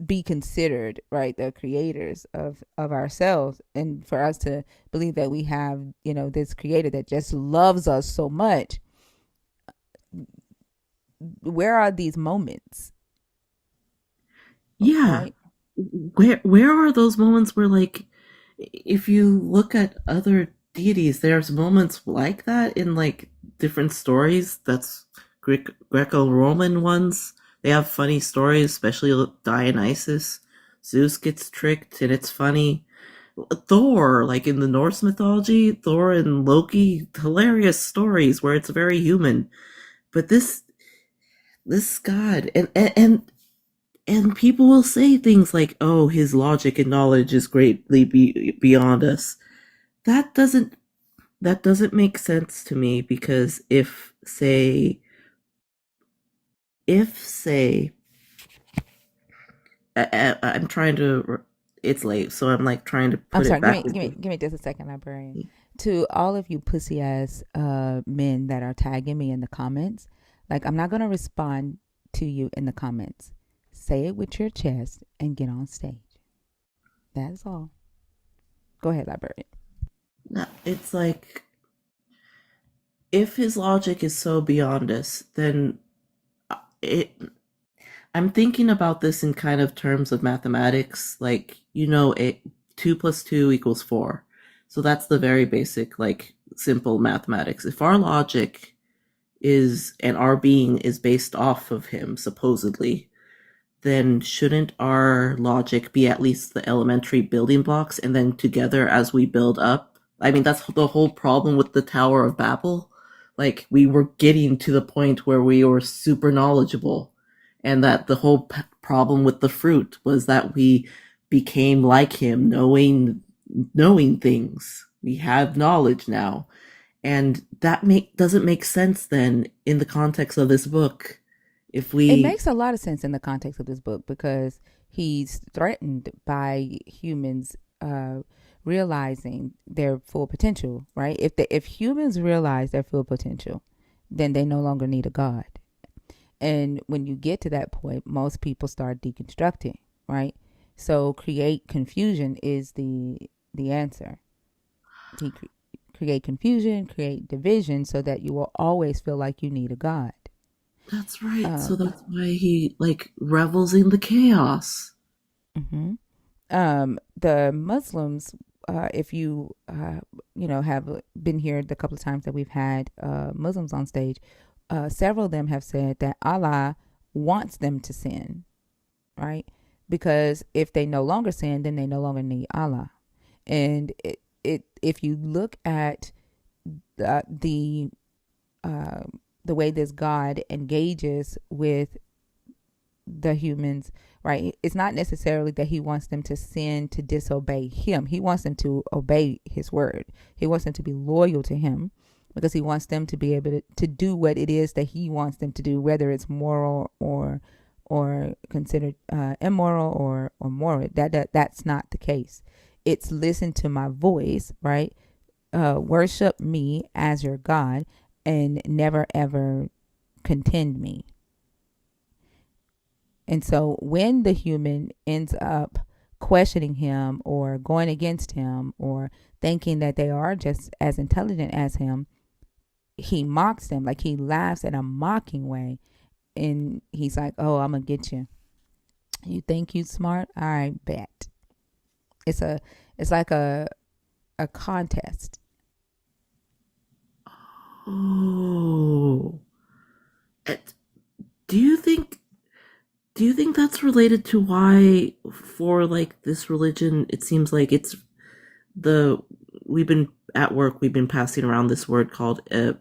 be considered, right, the creators of ourselves, and for us to believe that we have, this creator that just loves us so much, where are these moments? Yeah. Right. Where are those moments where, like, if you look at other deities, there's moments like that in, like, different stories. That's Greco-Roman ones. They have funny stories, especially Dionysus. Zeus gets tricked, and it's funny. Thor, like in the Norse mythology, Thor and Loki, hilarious stories where it's very human. But this god, and people will say things like, "Oh, his logic and knowledge is greatly beyond us." That doesn't make sense to me, because if say I'm trying to, it's late, so I'm like trying to I'm put it sorry. Give back me give me into. give me just a second, librarian. To all of you pussy ass men that are tagging me in the comments, like, I'm not gonna respond to you in the comments. Say it with your chest and get on stage. That's all. Go ahead, librarian. No, it's like, if his logic is so beyond us, then it. I'm thinking about this in kind of terms of mathematics, like, it 2 plus 2 equals 4. So that's the very basic, like, simple mathematics. If our logic is and our being is based off of him, supposedly, then shouldn't our logic be at least the elementary building blocks, and then together as we build up? I mean, that's the whole problem with the Tower of Babel. Like, we were getting to the point where we were super knowledgeable, and that the whole problem with the fruit was that we became like him, knowing things. We have knowledge now, and that doesn't make sense then in the context of this book. If It we makes a lot of sense in the context of this book because he's threatened by humans realizing their full potential, right? If humans realize their full potential, then they no longer need a god. And when you get to that point, most people start deconstructing, right? So create confusion is the answer. Create confusion, create division, so that you will always feel like you need a god. That's right. So that's why he like revels in the chaos. Mm-hmm. The Muslims, if you have been here the couple of times that we've had Muslims on stage, several of them have said that Allah wants them to sin, right? Because if they no longer sin, then they no longer need Allah. And if you look at the way this God engages with the humans, right? It's not necessarily that he wants them to sin to disobey him. He wants them to obey his word. He wants them to be loyal to him because he wants them to be able to do what it is that he wants them to do, whether it's moral or considered immoral or moral. That's not the case. It's listen to my voice, right? Worship me as your God and never ever contend me. And so when the human ends up questioning him or going against him or thinking that they are just as intelligent as him, he mocks them. Like, he laughs in a mocking way. And he's like, oh, I'm going to get you. You think you smart? All right, bet. It's like a contest. Oh. Do you think that's related to why, for like this religion, it seems like it's the we've been at work, we've been passing around this word called I'm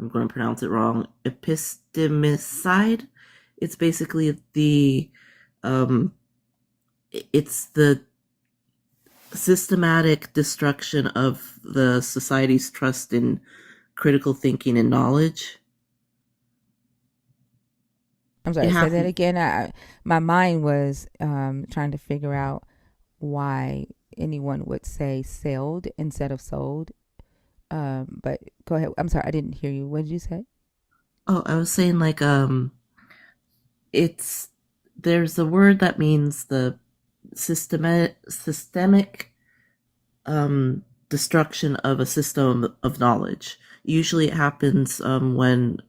going to pronounce it wrong, epistemicide. It's basically it's the systematic destruction of the society's trust in critical thinking and knowledge. I'm sorry, say that again. My mind was trying to figure out why anyone would say sailed instead of sold. But go ahead. I'm sorry, I didn't hear you. What did you say? Oh, I was saying like there's a word that means the systemic destruction of a system of knowledge. Usually it happens when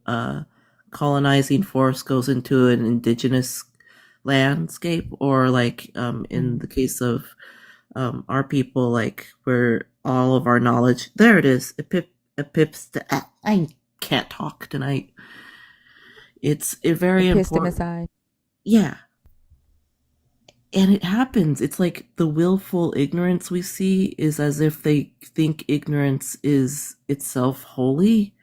colonizing force goes into an indigenous landscape, or like in the case of our people, like where all of our knowledge, there it is, I can't talk tonight. It's a very important. Epistemicide. Yeah. And it happens. It's like the willful ignorance we see is as if they think ignorance is itself holy,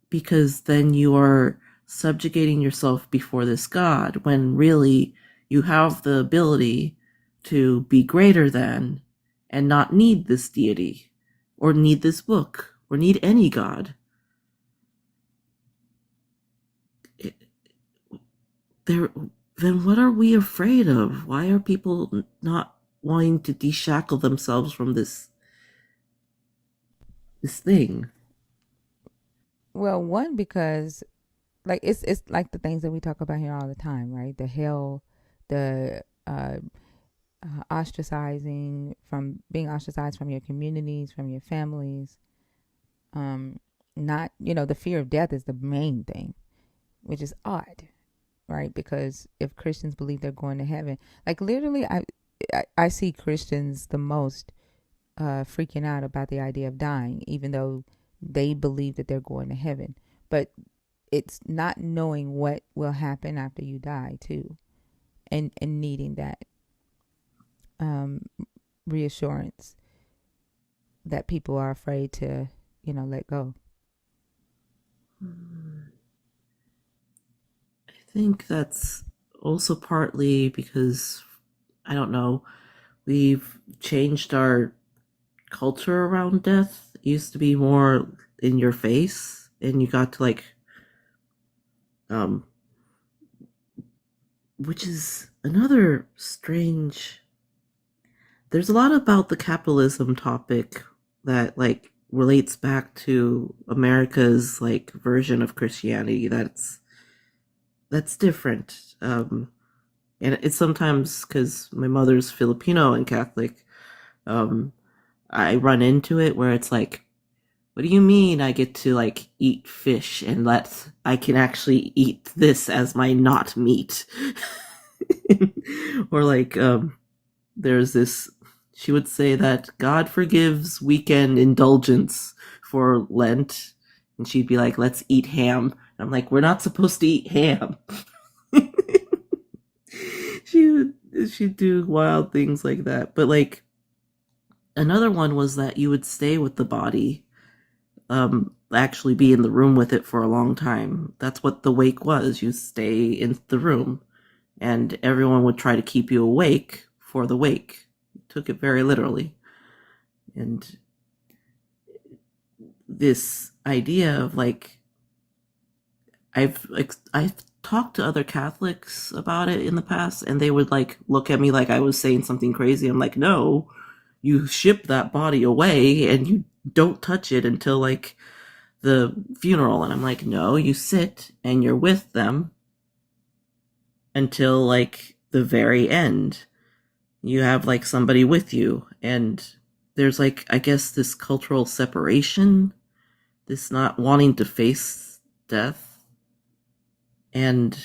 because then you are subjugating yourself before this God when really you have the ability to be greater than and not need this deity or need this book or need any God. Then what are we afraid of? Why are people not wanting to deshackle themselves from this? this thing. Well, one, because like it's like the things that we talk about here all the time, right? The hell, the ostracizing, from being ostracized from your communities, from your families. Um, not, the fear of death is the main thing, which is odd, right? Because if Christians believe they're going to heaven, like literally, I see Christians the most freaking out about the idea of dying, even though they believe that they're going to heaven. But it's not knowing what will happen after you die too, and needing that um, reassurance that people are afraid to, let go. I think that's also partly because, I don't know, we've changed our culture around death. It used to be more in your face, and you got to like, um, which is another strange. There's a lot about the capitalism topic that like relates back to America's like version of Christianity. That's different. And it's sometimes because my mother's Filipino and Catholic. Um, I run into it where it's like, what do you mean I get to like eat fish and let I can actually eat this as my not meat? Or like there's this, she would say that God forgives weekend indulgence for Lent, and she'd be like, let's eat ham. And I'm like, we're not supposed to eat ham. She'd do wild things like that. But like another one was that you would stay with the body, actually be in the room with it for a long time. That's what the wake was. You stay in the room, and everyone would try to keep you awake for the wake. Took it very literally. And this idea of like, I've talked to other Catholics about it in the past, and they would like look at me like I was saying something crazy. I'm like, no, you ship that body away and you don't touch it until like the funeral. And I'm like, no, you sit and you're with them until like the very end. You have like somebody with you, and there's like, I guess, this cultural separation, this not wanting to face death, and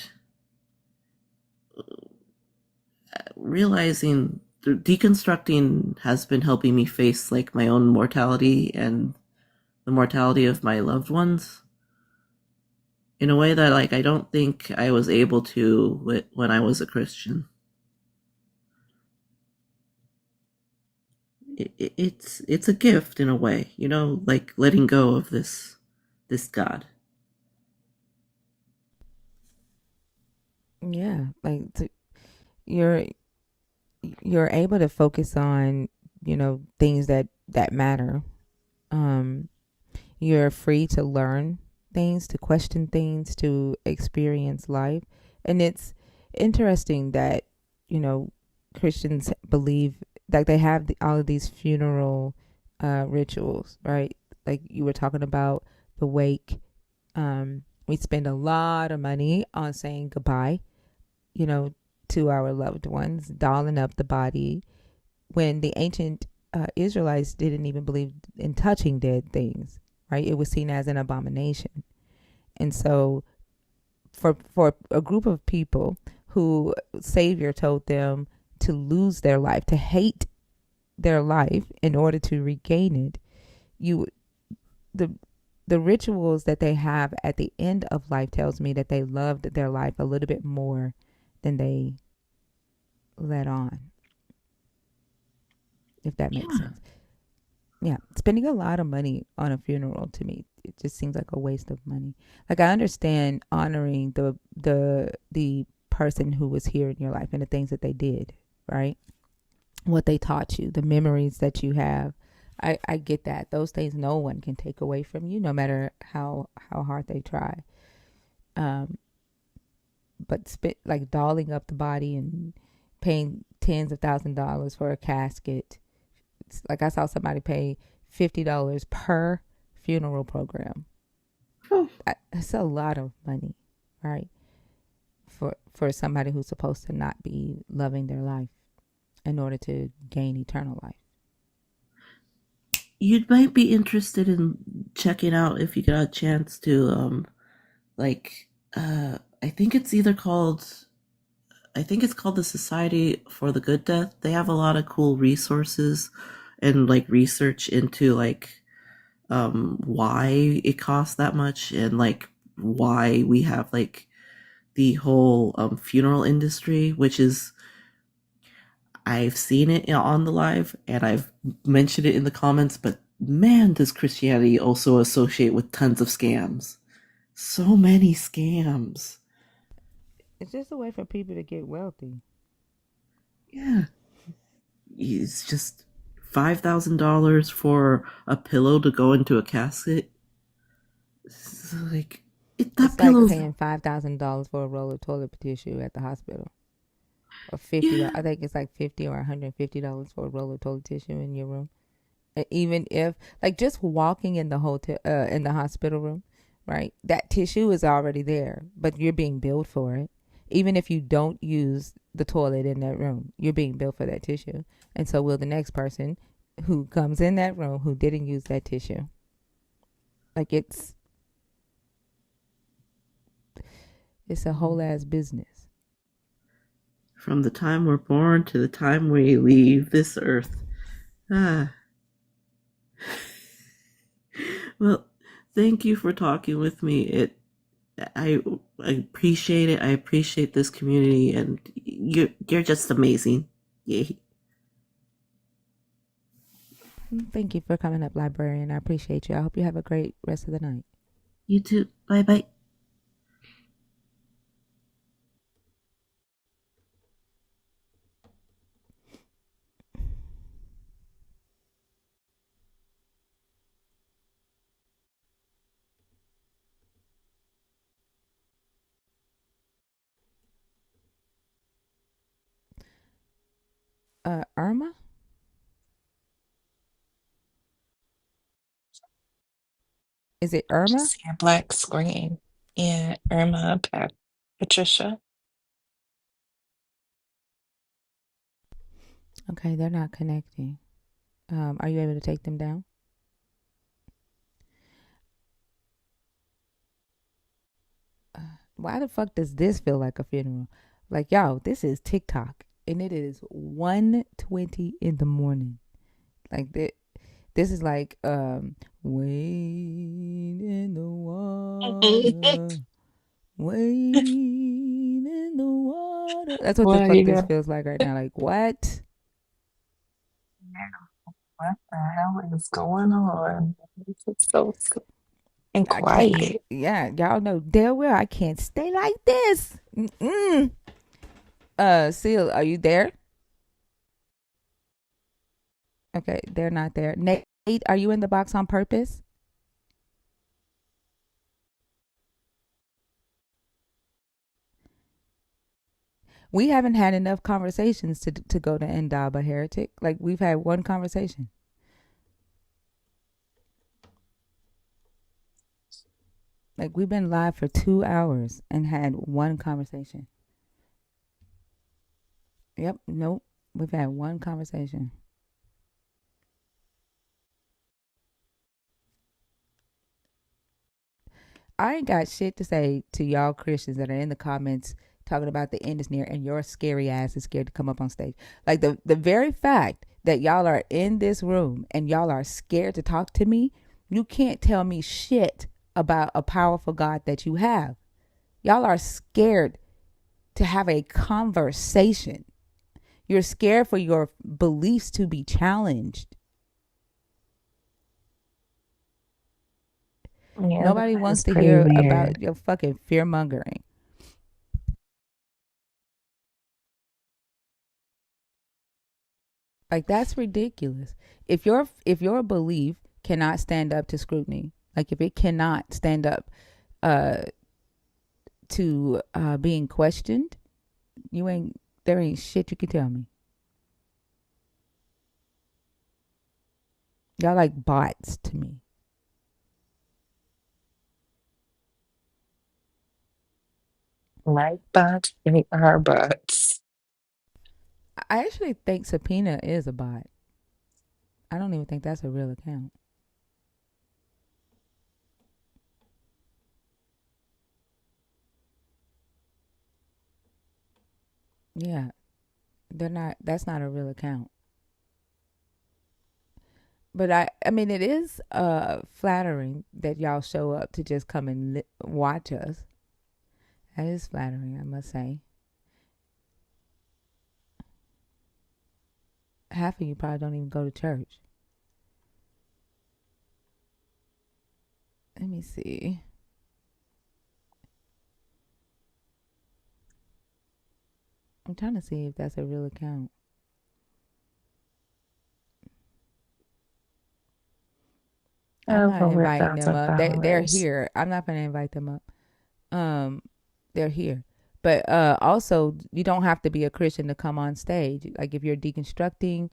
realizing deconstructing has been helping me face like my own mortality and the mortality of my loved ones in a way that like I don't think I was able to when I was a Christian. It's a gift in a way, like letting go of this God. Yeah, like you're you're able to focus on, things that matter. Um, you're free to learn things, to question things, to experience life, and it's interesting that Christians believe, like, they have all of these funeral rituals, right? Like you were talking about the wake. We spend a lot of money on saying goodbye, you know, to our loved ones, dolling up the body, when the ancient Israelites didn't even believe in touching dead things, right? It was seen as an abomination. And so for a group of people who Savior told them to lose their life, to hate their life in order to regain it, you the the rituals that they have at the end of life tells me that they loved their life a little bit more than they let on, if that makes Yeah. sense. Yeah, spending a lot of money on a funeral, to me, it just seems like a waste of money. Like, I understand honoring the person who was here in your life and the things that they did, right? What they taught you, the memories that you have. I get that. Those things no one can take away from you, no matter how hard they try. Um, but like dolling up the body and paying tens of $1,000s for a casket. It's like I saw somebody pay $50 per. funeral program. Oh, That's a lot of money, right? For somebody who's supposed to not be loving their life in order to gain eternal life. you might be interested in checking out if you get a chance to like I think it's either called I think it's called the Society for the Good Death. They have a lot of cool resources and like research into like why it costs that much and like why we have like the whole funeral industry, which is I've seen it on the live and I've mentioned it in the comments, but man, does Christianity also associate with tons of scams. So many scams. It's just a way for people to get wealthy. Yeah. It's just $5,000 for a pillow to go into a casket. It's like, that It's like pillow's. paying $5,000 for a roll of toilet tissue at the hospital, or $50. Yeah. I think it's like $50 or $150 for a roll of toilet tissue in your room. Even if, like, just walking in the hotel, in the hospital room, right? That tissue is already there, but you're being billed for it. Even if you don't use the toilet in that room, you're being billed for that tissue. And so will the next person who comes in that room who didn't use that tissue. Like, it's a whole ass business. From the time we're born to the time we leave this earth. Ah. Well, thank you for talking with me. I I appreciate it. I appreciate this community, and you're just amazing. Yay. Thank you for coming up, librarian. I appreciate you. I hope you have a great rest of the night. You too. Bye bye. Irma? Is it I Irma? just see a black screen. Yeah, Irma, Patricia. Okay, they're not connecting. Are you able to take them down? Why the fuck does this feel like a funeral? Like, yo, this is TikTok, and it is 1:20 in the morning. Like, this is like, wade in the water, wade in the water. That's what the Well, fuck you this got feels like right now. Like, what? what the hell is going on? This is so and I can't. quiet. Yeah, y'all know damn well I can't stay like this. Mm-mm. Seal, are you there? Okay, they're not there. Nate, are you in the box on purpose? We haven't had enough conversations to go to Endaba Heretic. Like, we've had one conversation. Like, we've been live for 2 hours and had one conversation. Yep, nope. We've had one conversation. I ain't got shit to say to y'all Christians that are in the comments talking about the end is near and your scary ass is scared to come up on stage. Like, the very fact that y'all are in this room and y'all are scared to talk to me, you can't tell me shit about a powerful God that you have. Y'all are scared to have a conversation. You're scared for your beliefs to be challenged. Yeah, Nobody that wants is to pretty hear weird. about your fucking fear mongering. Like, that's ridiculous. If your belief cannot stand up to scrutiny, like if it cannot stand up uh to being questioned, there ain't shit you can tell me. Y'all like bots to me. Like bots, they are bots. I actually think Subpoena is a bot. I don't even think that's a real account. Yeah, they're not. That's not a real account. But I mean, it is flattering that y'all show up to just come and watch us. That is flattering, I must say. Half of you probably don't even go to church. Let me see. I'm trying to see if that's a real account. I'm not Over a inviting them thousand up. They're followers. here. I'm not going to invite them up. Um, they're here. But also, you don't have to be a Christian to come on stage. Like if you're deconstructing,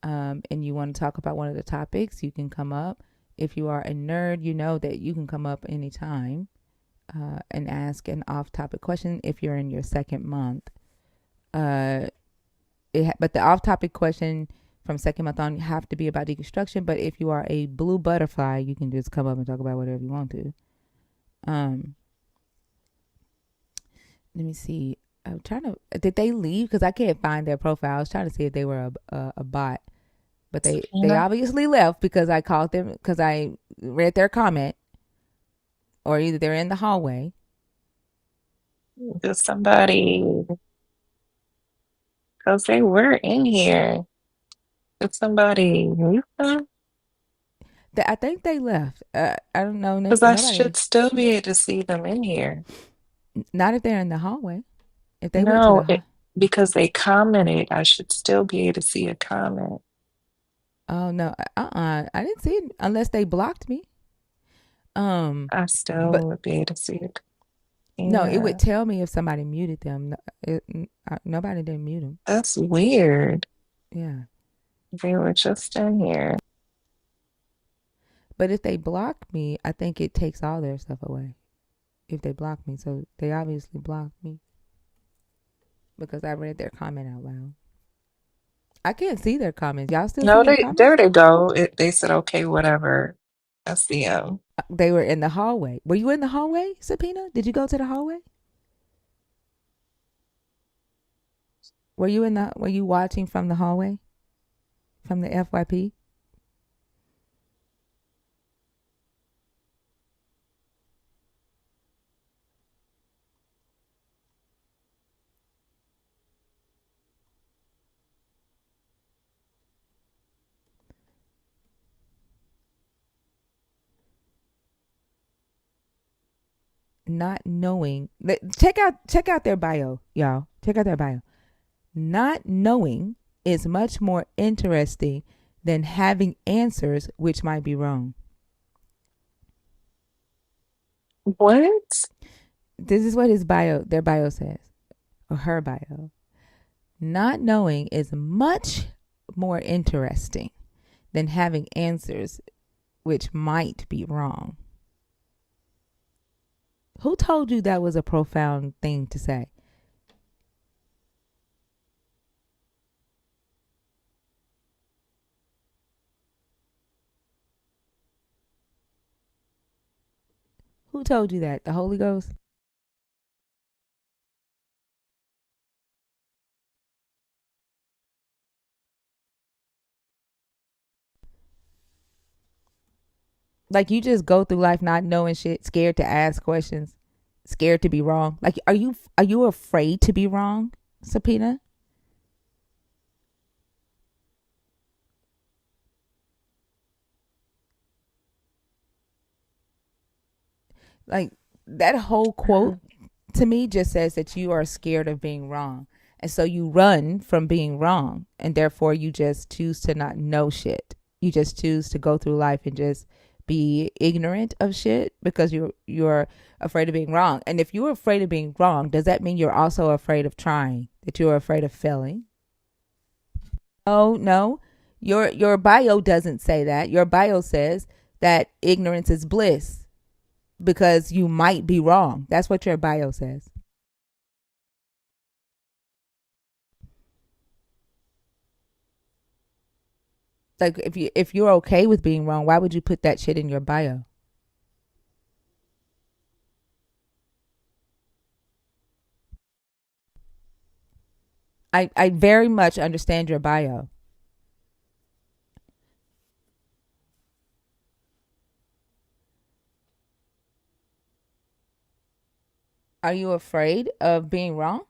and you want to talk about one of the topics, you can come up. If you are a nerd, you know that you can come up anytime and ask an off-topic question. If you're in your second month, but the off-topic question from second month on have to be about deconstruction. But if you are a blue butterfly, you can just come up and talk about whatever you want to. Let me see. I'm trying to. Did they leave? Because I can't find their profile. I was trying to see if they were a bot, but they Subpoena. obviously left because I called them because I read their comment, or either they're in the hallway. Did somebody, because they were in here. Did somebody mute them? I think they left. I don't know. Because I Nobody. should still be able to see them in here. Not if they're in the hallway. If they went to No, the. because they commented, I should still be able to see a comment. Oh no. I didn't see it unless they blocked me. I still But would be able to see it. no, it Yeah, would tell me if somebody muted them. Nobody didn't mute them. that's weird. Yeah. They were just in here. But if they block me, I think it takes all their stuff away. If they block me, so they obviously blocked me because I read their comment out loud. I can't see their comments. Y'all still see No, their there comments? they go. They said, okay, whatever. I see them. They were in the hallway. Were you in the hallway, Subpoena? Did you go to the hallway? Were you watching from the hallway? From the FYP? Not knowing. Check out their bio, y'all. Check out their bio. Not knowing is much more interesting than having answers which might be wrong. What? This is what their bio says, or her bio. Not knowing is much more interesting than having answers which might be wrong. Who told you that was a profound thing to say? Who told you that? The Holy Ghost? Like you just go through life not knowing shit, scared to ask questions, scared to be wrong. Like are you afraid to be wrong, Subpoena? Like that whole quote to me just says that you are scared of being wrong. And so you run from being wrong. And therefore you just choose to not know shit. You just choose to go through life and just be ignorant of shit because you're afraid of being wrong. And if you're afraid of being wrong, does that mean you're also afraid of trying? That you're afraid of failing? Oh no. Your bio doesn't say that. Your bio says that ignorance is bliss because you might be wrong. That's what your bio says. Like if you're okay with being wrong, why would you put that shit in your bio? I very much understand your bio. Are you afraid of being wrong?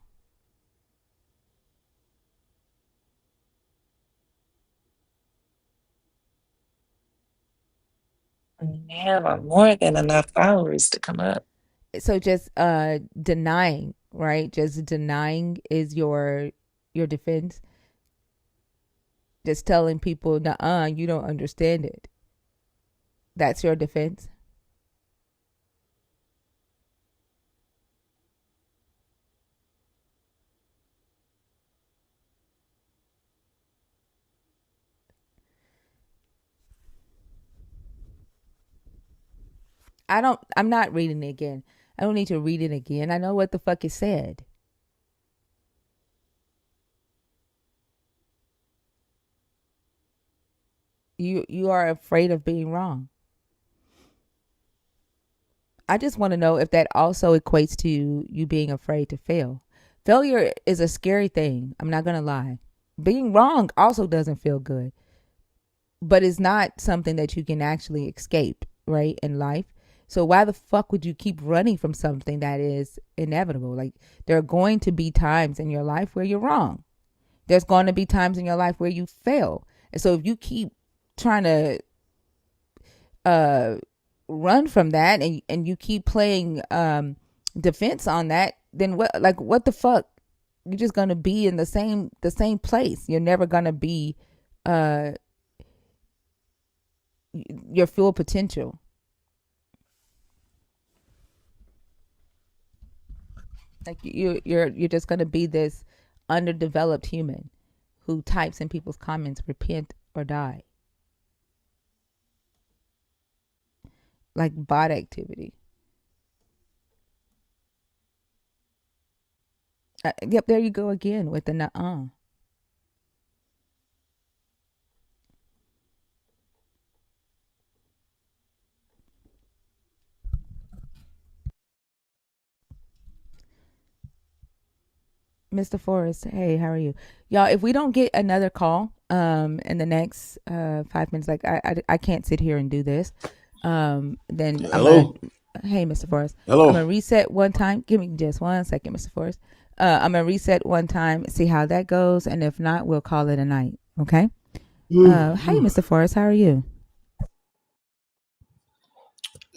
You have more than enough followers to come up. So just denying, right? Just denying is your defense. Just telling people, "Nah, you don't understand it." That's your defense. I'm not reading it again. I don't need to read it again. I know what the fuck it said. You are afraid of being wrong. I just want to know if that also equates to you being afraid to fail. Failure is a scary thing. I'm not going to lie. Being wrong also doesn't feel good, but it's not something that you can actually escape, right, in life. So why the fuck would you keep running from something that is inevitable? Like, there are going to be times in your life where you're wrong. There's going to be times in your life where you fail. And so if you keep trying to uh run from that, and you keep playing defense on that, then what the fuck? You're just gonna be in the same place. You're never gonna be uh your full potential. Like you're just gonna be this underdeveloped human who types in people's comments, repent or die, like bot activity. Yep, there you go again with the nuh-uh. Mr. Forrest, hey, how are you? Y'all, if we don't get another call in the next 5 minutes, like I can't sit here and do this. Then I'm gonna Hello? hey, Mr. Forrest. I'm Hello? gonna reset one time. Give me just 1 second, Mr. Forrest. I'm gonna reset one time, see how that goes, and if not, we'll call it a night. Okay? Hey, Mr. Forrest, how are you?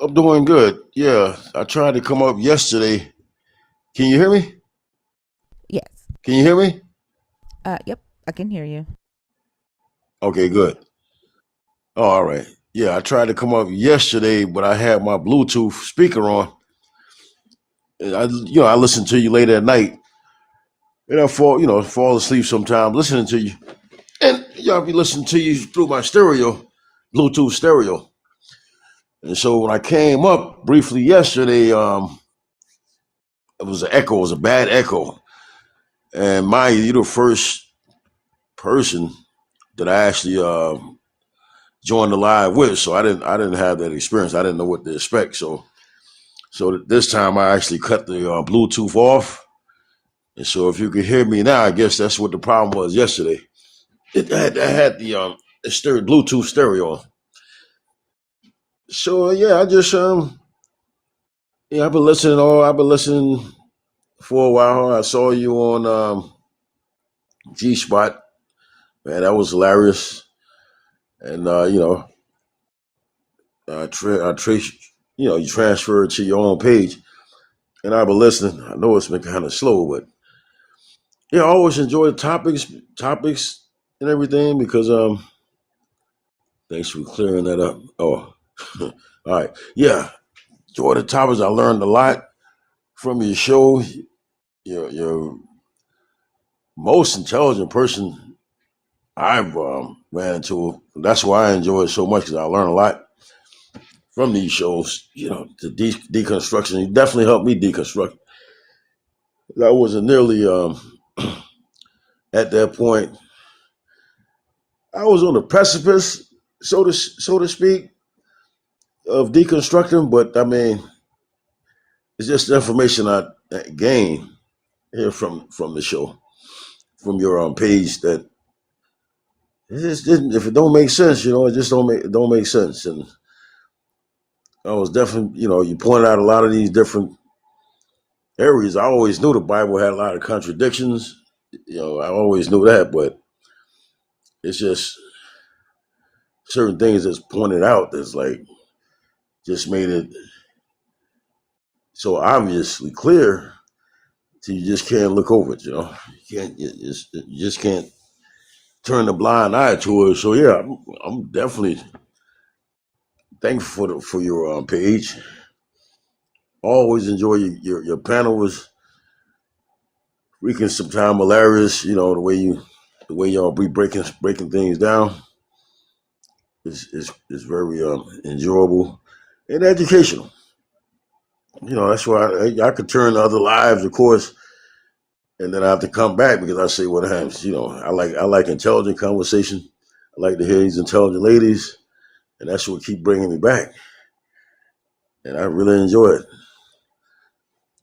I'm doing good. Yeah, I tried to come up yesterday. Can you hear me? Yes. Can you hear me? Yep, I can hear you. Okay, good. Oh, all right. Yeah, I tried to come up yesterday, but I had my Bluetooth speaker on. And I listen to you late at night, and I fall asleep sometimes listening to you. And I'll be listening to you through my stereo, Bluetooth stereo. And so when I came up briefly yesterday, it was an echo. It was a bad echo. And mind you, you're the first person that I actually joined the live with, so I didn't have that experience. I didn't know what to expect. So this time I actually cut the Bluetooth off, and so if you can hear me now, I guess that's what the problem was yesterday. I had the Bluetooth stereo on. So yeah, I just I've been listening for a while. I saw you on G Spot, man. That was hilarious, and trace, you transfer it to your own page. And I've been listening. I know it's been kind of slow, but yeah, I always enjoy the topics and everything because thanks for clearing that up. Oh, all right, yeah, enjoy the topics. I learned a lot from your show. You're most intelligent person I've ran into. That's why I enjoy it so much because I learn a lot from these shows. The deconstruction. You definitely helped me deconstruct. I wasn't nearly at that point. I was on the precipice, so to speak, of deconstructing, but I mean, it's just the information I gained here from the show, from your page. That it just didn't. If it don't make sense, it just don't make sense. And I was definitely, you pointed out a lot of these different areas. I always knew the Bible had a lot of contradictions. I always knew that, but it's just certain things that's pointed out that's like just made it so obviously clear. So you just can't look over it. You just can't turn the blind eye to it. So yeah, I'm definitely thankful for your page. Always enjoy your panel was freaking sometimes hilarious. The way y'all be breaking things down is very enjoyable and educational. That's why I could turn to other lives, of course, and then I have to come back because I say what happens. I like intelligent conversation. I like to hear these intelligent ladies, and that's what keep bringing me back, and I really enjoy it.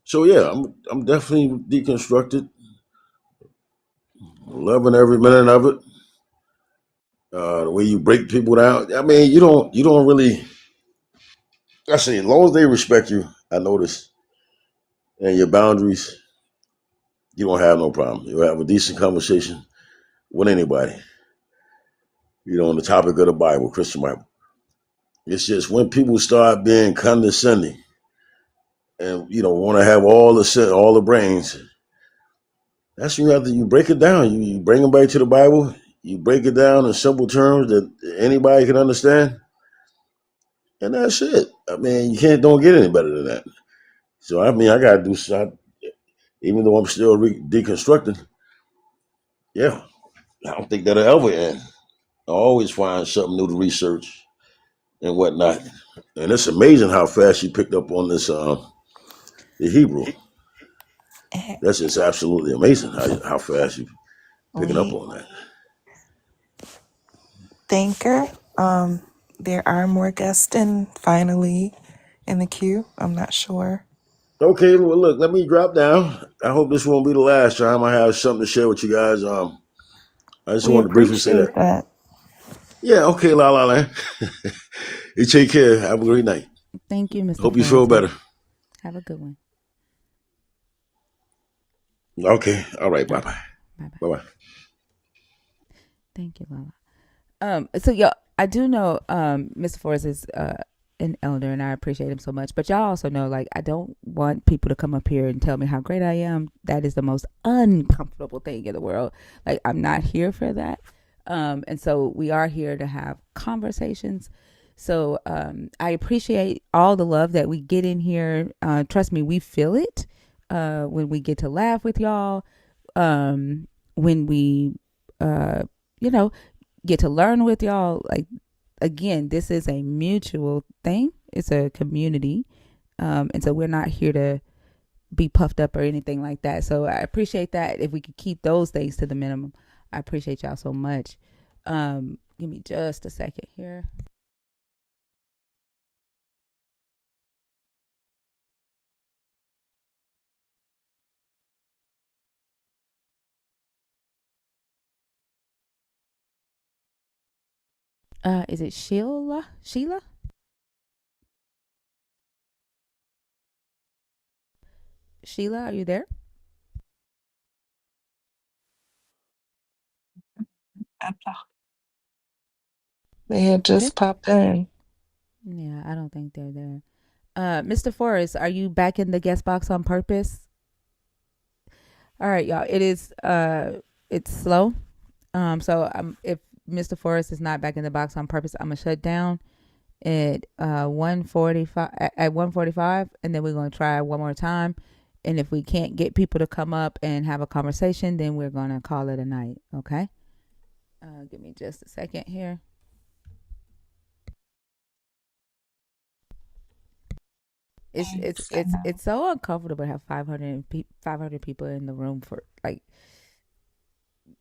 So yeah, I'm definitely deconstructed, loving every minute of it. The way you break people down. I mean, you don't really. I say as long as they respect you, I notice, and your boundaries, you don't have no problem. You'll have a decent conversation with anybody. On the topic of the Bible, Christian Bible. It's just when people start being condescending and want to have all the brains. That's when you break it down. You bring them back to the Bible. You break it down in simple terms that anybody can understand, and that's it. I mean, you can't don't get any better than that. So I mean, I gotta do. Even though I'm still deconstructing, yeah, I don't think that'll ever end. I always find something new to research and whatnot, and it's amazing how fast you picked up on this the Hebrew. That's just absolutely amazing how fast you picking up We on that. thank her. There are more guests in finally in the queue. I'm not sure. Okay, well, look, let me drop down. I hope this won't be the last time I have something to share with you guys. I just We wanted to briefly say appreciate that. that. Yeah, okay, la la la. You take care. Have a great night. Thank you, Mr. Hope you feel Forrest. better. Have a good one. Okay, all right, All bye right. bye. Bye bye. Bye bye. Thank you, Lala. So y'all, I do know Mr. Forrest is an elder and I appreciate him so much. But y'all also know, like, I don't want people to come up here and tell me how great I am. That is the most uncomfortable thing in the world. Like, I'm not here for that. And so we are here to have conversations. So I appreciate all the love that we get in here. Trust me, we feel it when we get to laugh with y'all. When we, uh, you know, get to learn with y'all. Like, again, this is a mutual thing. It's a community. And so we're not here to be puffed up or anything like that. So I appreciate that. If we could keep those things to the minimum, I appreciate y'all so much. Give me just a second here. Is it Sheila? Sheila? Sheila, are you there? They had Okay. just popped in. Yeah, I don't think they're there. Mr. Forrest, are you back in the guest box on purpose? All right, y'all. It's slow. So if Mr. Forrest is not back in the box on purpose, I'm gonna shut down at 1:45 at 1:45, and then we're gonna try one more time. And if we can't get people to come up and have a conversation, then we're gonna call it a night. Okay. Give me just a second here. It's it's Thanks. it's it's so uncomfortable to have 500 people in the room for like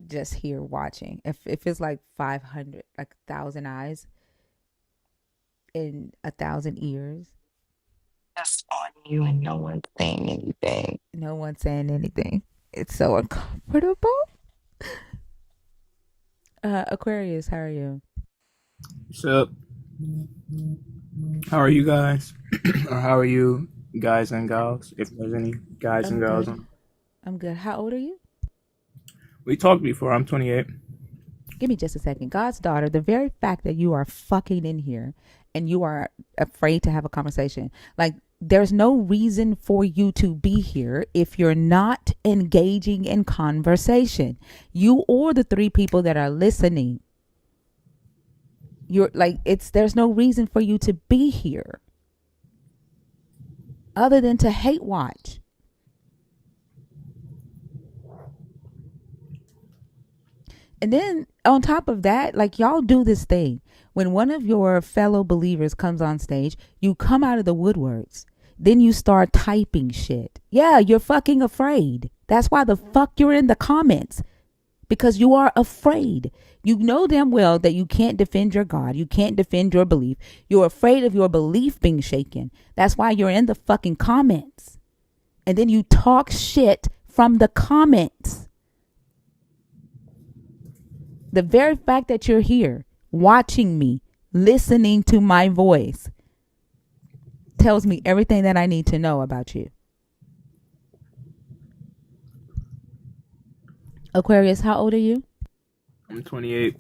just here watching. If it's like 500, like 1,000 eyes and 1,000 ears, Just on you and no one's saying anything. no one saying anything. It's so uncomfortable. Aquarius, how are you? What's up? How are you guys? Or how are you guys and gals? If there's any guys I'm and gals good. on. I'm good. How old are you? We talked before. I'm 28. Give me just a second. God's daughter, the very fact that you are fucking in here and you are afraid to have a conversation, like there's no reason for you to be here if you're not engaging in conversation. You or the three people that are listening. You're like, there's no reason for you to be here other than to hate watch. And then on top of that, like y'all do this thing. When one of your fellow believers comes on stage, you come out of the woodworks. Then you start typing shit. Yeah, you're fucking afraid. That's why the fuck you're in the comments. Because you are afraid. You know damn well that you can't defend your God. You can't defend your belief. You're afraid of your belief being shaken. That's why you're in the fucking comments. And then you talk shit from the comments. The very fact that you're here, watching me, listening to my voice, tells me everything that I need to know about you. Aquarius, how old are you? I'm 28.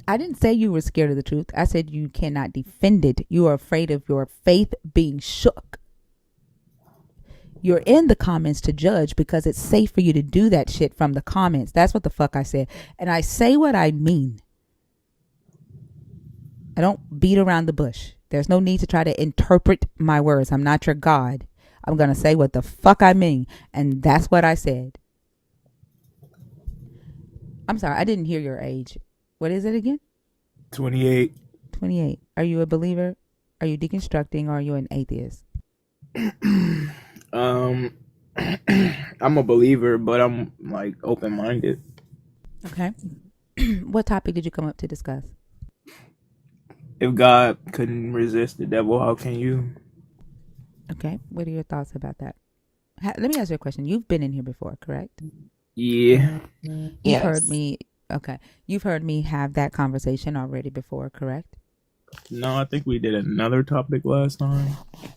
I didn't say you were scared of the truth. I said you cannot defend it. You are afraid of your faith being shook. You're in the comments to judge because it's safe for you to do that shit from the comments. That's what the fuck I said. And I say what I mean. I don't beat around the bush. There's no need to try to interpret my words. I'm not your God. I'm going to say what the fuck I mean. And that's what I said. I'm sorry. I didn't hear your age. What is it again? 28. 28. Are you a believer? Are you deconstructing or are you an atheist? I'm a believer, but I'm like open-minded. Okay. What topic did you come up to discuss? If God couldn't resist the devil, how can you? Okay. What are your thoughts about that? Let me ask you a question. You've been in here before, correct? Yeah. You've heard Yes. me. Okay. You've heard me have that conversation already before, correct? No, I think we did another topic last time.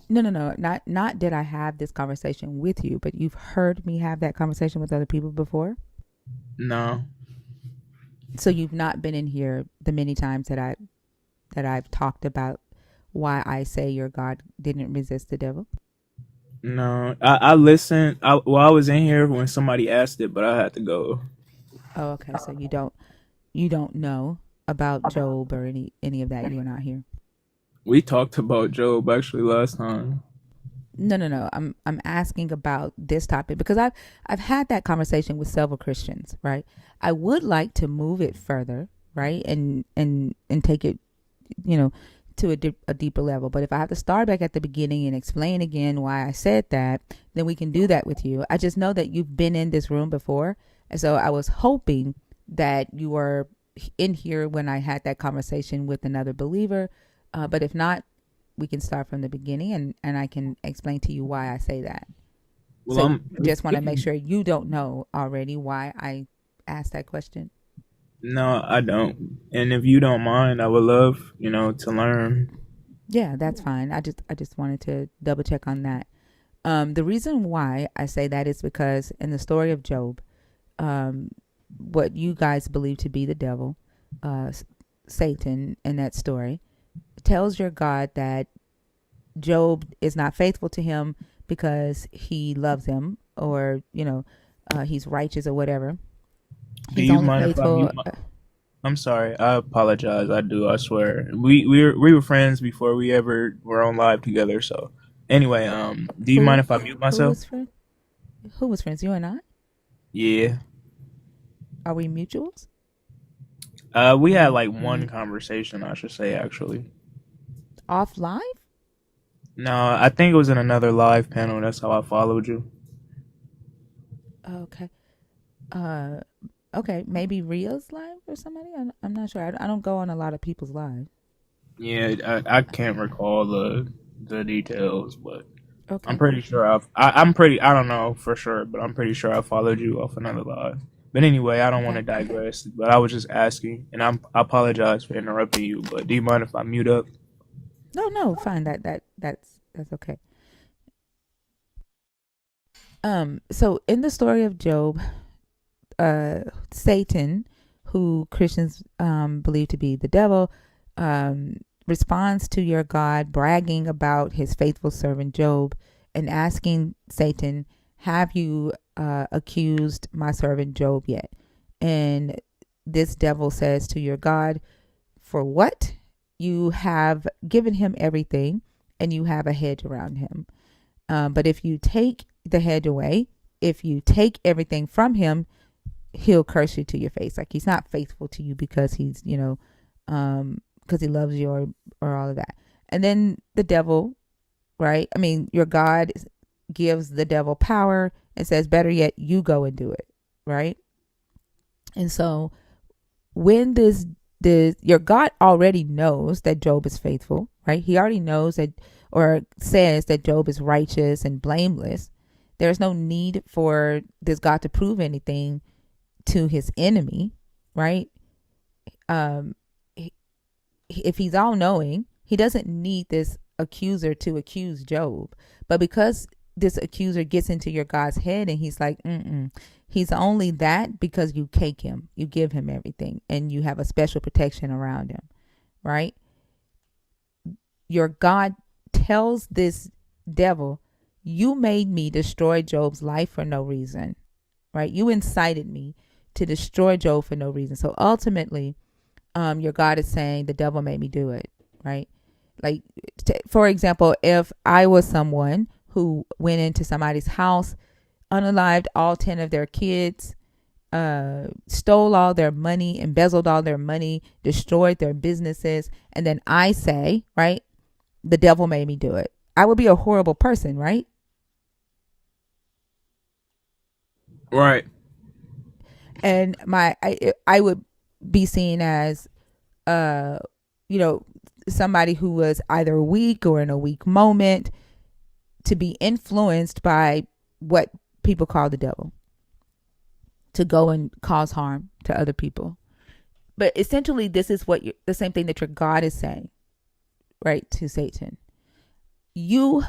No. Not did I have this conversation with you, but you've heard me have that conversation with other people before? No. So you've not been in here the many times that I've talked about why I say your God didn't resist the devil? No. I listened. I was in here when somebody asked it, but I had to go. Oh, okay. So you don't know about Job or any of that. You were not here. We talked about Job actually last time. No. I'm asking about this topic because I've had that conversation with several Christians, right? I would like to move it further, right? And take it, to a deeper level. But if I have to start back at the beginning and explain again why I said that, then we can do that with you. I just know that you've been in this room before. And so I was hoping that you were in here when I had that conversation with another believer. But if not, we can start from the beginning and I can explain to you why I say that. Well, So just want to make sure you don't know already why I asked that question. No, I don't. And if you don't mind, I would love, to learn. Yeah, that's fine. I just wanted to double check on that. The reason why I say that is because in the story of Job, what you guys believe to be the devil, Satan in that story, tells your God that Job is not faithful to him because he loves him or, he's righteous or whatever. Do He's you only mind if I faithful. mute my? I'm sorry. I apologize. I do. I swear. We were friends before we ever were on live together. So anyway, do you mind Who if I mute who myself? was friend? Who was friends? You and I? Yeah. Are we mutuals? We had like one conversation, I should say, actually. Off live? No, I think it was in another live panel. That's how I followed you. Okay. Uh, Okay, maybe Ria's live or somebody. I'm not sure. I don't go on a lot of people's lives. Yeah, I can't recall the details, but I'm Okay. pretty sure I'm pretty. I don't know for sure, but I'm pretty sure I followed you off another live. But anyway, I don't want to Okay. digress. But I was just asking, and I apologize for interrupting you. But do you mind if I mute up? No, no, fine. That's okay. So in the story of Job, Satan, who Christians believe to be the devil, responds to your God, bragging about his faithful servant Job, and asking Satan, "Have you accused my servant Job yet?" And this devil says to your God, "For what? You have given him everything, and you have a hedge around him. But if you take the hedge away, if you take everything from him, he'll curse you to your face. Like he's not faithful to you because he's, because he loves you or all of that." And then the devil, right? I mean, your God gives the devil power and says, "Better yet, you go and do it," right? And so when your God already knows that Job is faithful, right? He already knows that, or says that Job is righteous and blameless. There's no need for this God to prove anything to his enemy, right? Um, if he's all knowing, he doesn't need this accuser to accuse Job. But because this accuser gets into your God's head and he's like, he's only that because you cake him, you give him everything, and you have a special protection around him, right? Your God tells this devil, "You made me destroy Job's life for no reason," right? You incited me to destroy Job for no reason. So ultimately, your God is saying the devil made me do it, right? Like, for example, if I was someone who went into somebody's house, unalived all 10 of their kids, stole all their money, embezzled all their money, destroyed their businesses, and then I say, right, the devil made me do it, I would be a horrible person, right? Right. And I would be seen as, uh, you know, somebody who was either weak or in a weak moment, to be influenced by what people call the devil, to go and cause harm to other people. But essentially, this is the same thing that your God is saying, right, to Satan. You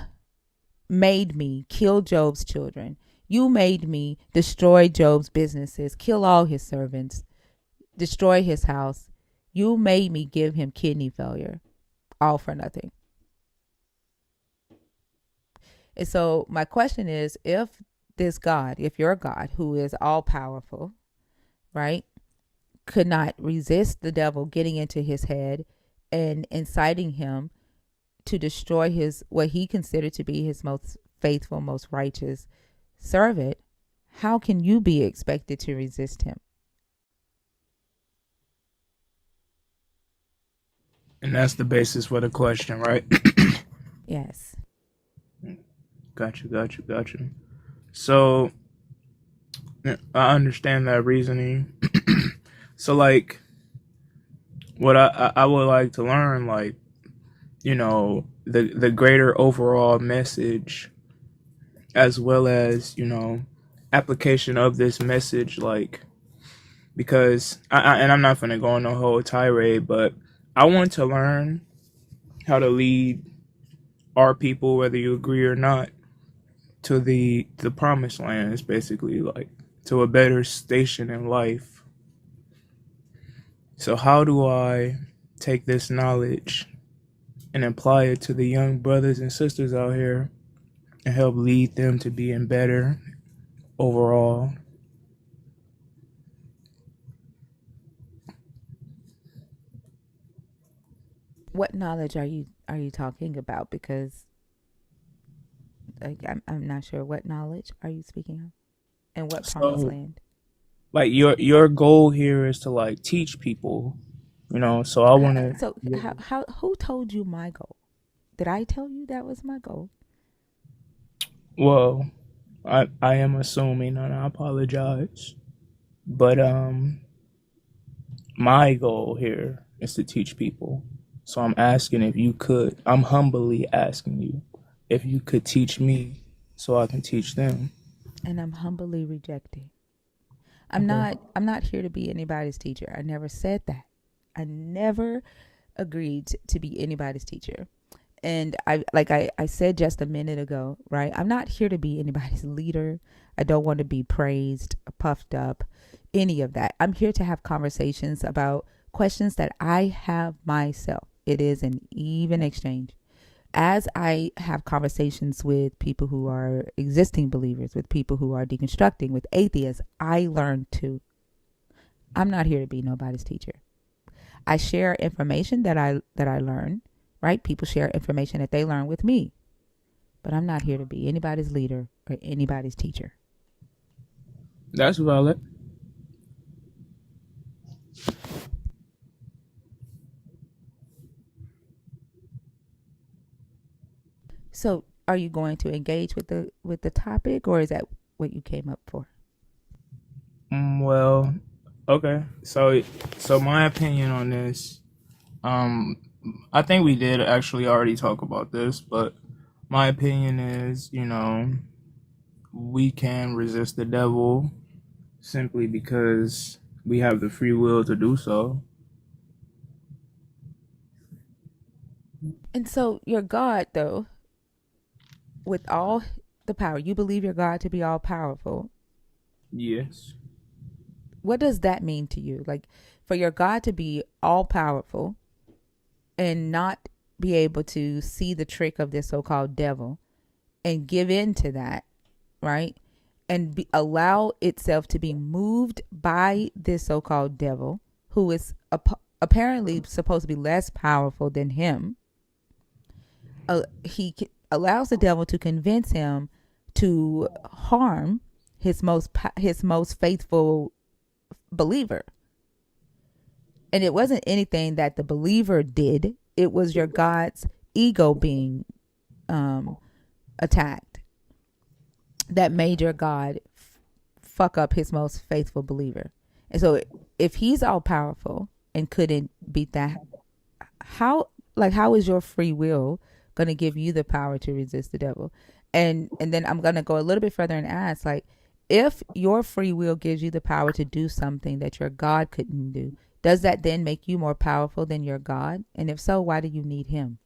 made me kill Job's children. You made me destroy Job's businesses, kill all his servants, destroy his house. You made me give him kidney failure, all for nothing. And so my question is, if this God, if your God, who is all powerful, right, could not resist the devil getting into his head and inciting him to destroy his, what he considered to be his most faithful, most righteous servant, how can you be expected to resist him? And that's the basis for the question, right? Yes. Got you. So I understand that reasoning. So like, what I would like to learn, like, the greater overall message, as well as application of this message, like, because and I'm not gonna go on a whole tirade, but I want to learn how to lead our people, whether you agree or not, to the promised land, is basically like to a better station in life. So how do I take this knowledge and apply it to the young brothers and sisters out here and help lead them to being better overall? What knowledge are you talking about? Because I'm not sure, what knowledge are you speaking of, and what promised So land? like your goal here is to like teach people, so I want to. So how who told you my goal? Did I tell you that was my goal? Well, I am assuming, and I apologize. But my goal here is to teach people. So I'm asking if you could. I'm humbly asking you if you could teach me so I can teach them. And I'm humbly rejecting. Okay. I'm not here to be anybody's teacher. I never said that. I never agreed to be anybody's teacher. And I said just a minute ago, right? I'm not here to be anybody's leader. I don't want to be praised, puffed up, any of that. I'm here to have conversations about questions that I have myself. It is an even exchange. As I have conversations with people who are existing believers, with people who are deconstructing, with atheists, I learn too. I'm not here to be nobody's teacher. I share information that I learn, right? People share information that they learn with me. But I'm not here to be anybody's leader or anybody's teacher. That's valid. So, are you going to engage with the topic, or is that what you came up for? Well, okay. So my opinion on this, um, I think we did actually already talk about this, but my opinion is, we can resist the devil simply because we have the free will to do so. And so, your God, though, with all the power, you believe your God to be all powerful. Yes. What does that mean to you? Like, for your God to be all powerful and not be able to see the trick of this so-called devil and give in to that, right? And allow itself to be moved by this so-called devil, who is apparently supposed to be less powerful than him. He allows the devil to convince him to harm his most faithful believer. And it wasn't anything that the believer did. It was your God's ego being attacked that made your God fuck up his most faithful believer. And so if he's all powerful and couldn't beat that, how is your free will going to give you the power to resist the devil? And then I'm going to go a little bit further and ask, like, if your free will gives you the power to do something that your God couldn't do, does that then make you more powerful than your God? And if so, why do you need him?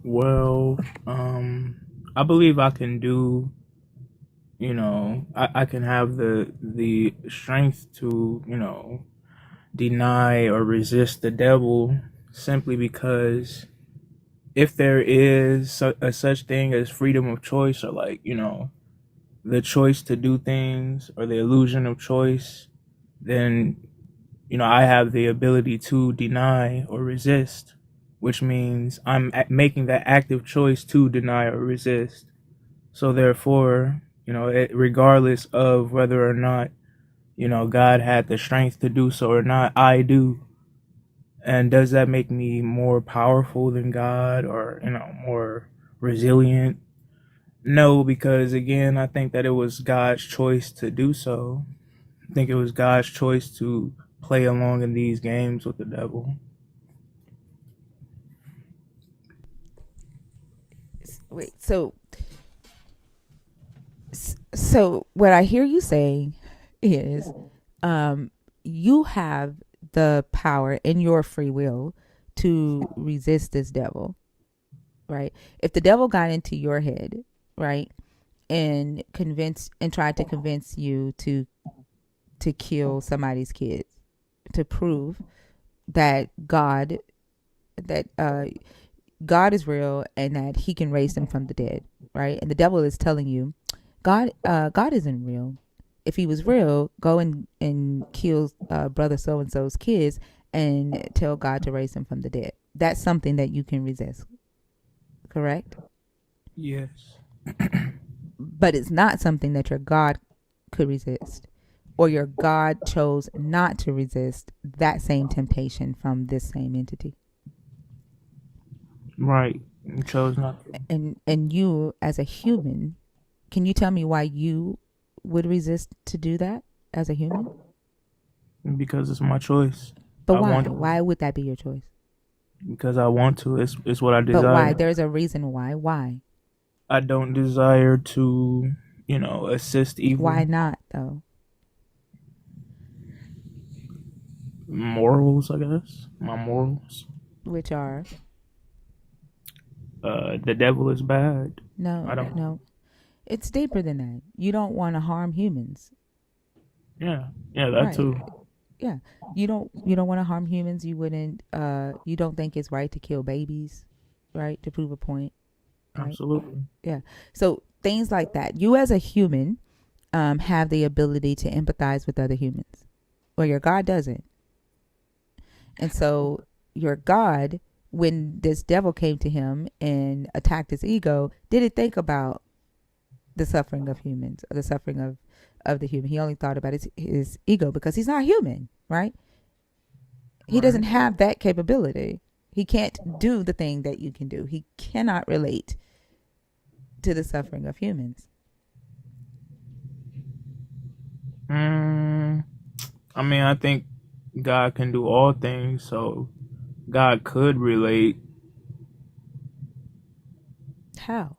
Well, I believe I can do. I can have the strength to deny or resist the devil simply because if there is a such thing as freedom of choice, or like the choice to do things, or the illusion of choice, then I have the ability to deny or resist, which means I'm making that active choice to deny or resist. So therefore, regardless of whether or not God had the strength to do so or not, I do. And does that make me more powerful than God, or more resilient? No, because again, I think that it was God's choice to do so. I think it was God's choice to play along in these games with the devil. Wait, so what I hear you saying is, you have the power in your free will to resist this devil, right? If the devil got into your head, right, and tried to convince you to kill somebody's kids, to prove that that God is real and that he can raise them from the dead, right? And the devil is telling you, God isn't real. If he was real, go and kill brother so and so's kids and tell God to raise them from the dead. That's something that you can resist, correct? Yes. But it's not something that your God could resist, or your God chose not to resist that same temptation from this same entity. Right. You chose not to. And you, as a human, can you tell me why you would resist to do that as a human? Because it's my choice. But I why? want Why would that be your choice? because I want to. It's what I But why? desire. There's a reason why. Why? I don't desire to, assist Why evil. not though? Morals, I guess. My morals. Which are The devil is bad. no, I don't. no. It's deeper than that. You don't want to harm humans, Yeah, that right? too. Yeah. You don't want to harm humans. You wouldn't. You don't think it's right to kill babies, right? To prove a point, right? Absolutely. Yeah. So things like that. You as a human, have the ability to empathize with other humans, well, your God doesn't. And so your God, when this devil came to him and attacked his ego, didn't think about the suffering of humans, or the suffering of the human. He only thought about his ego because he's not human, right? He Right. doesn't have that capability. He can't do the thing that you can do. He cannot relate to the suffering of humans. I mean, I think God can do all things, so God could relate. How?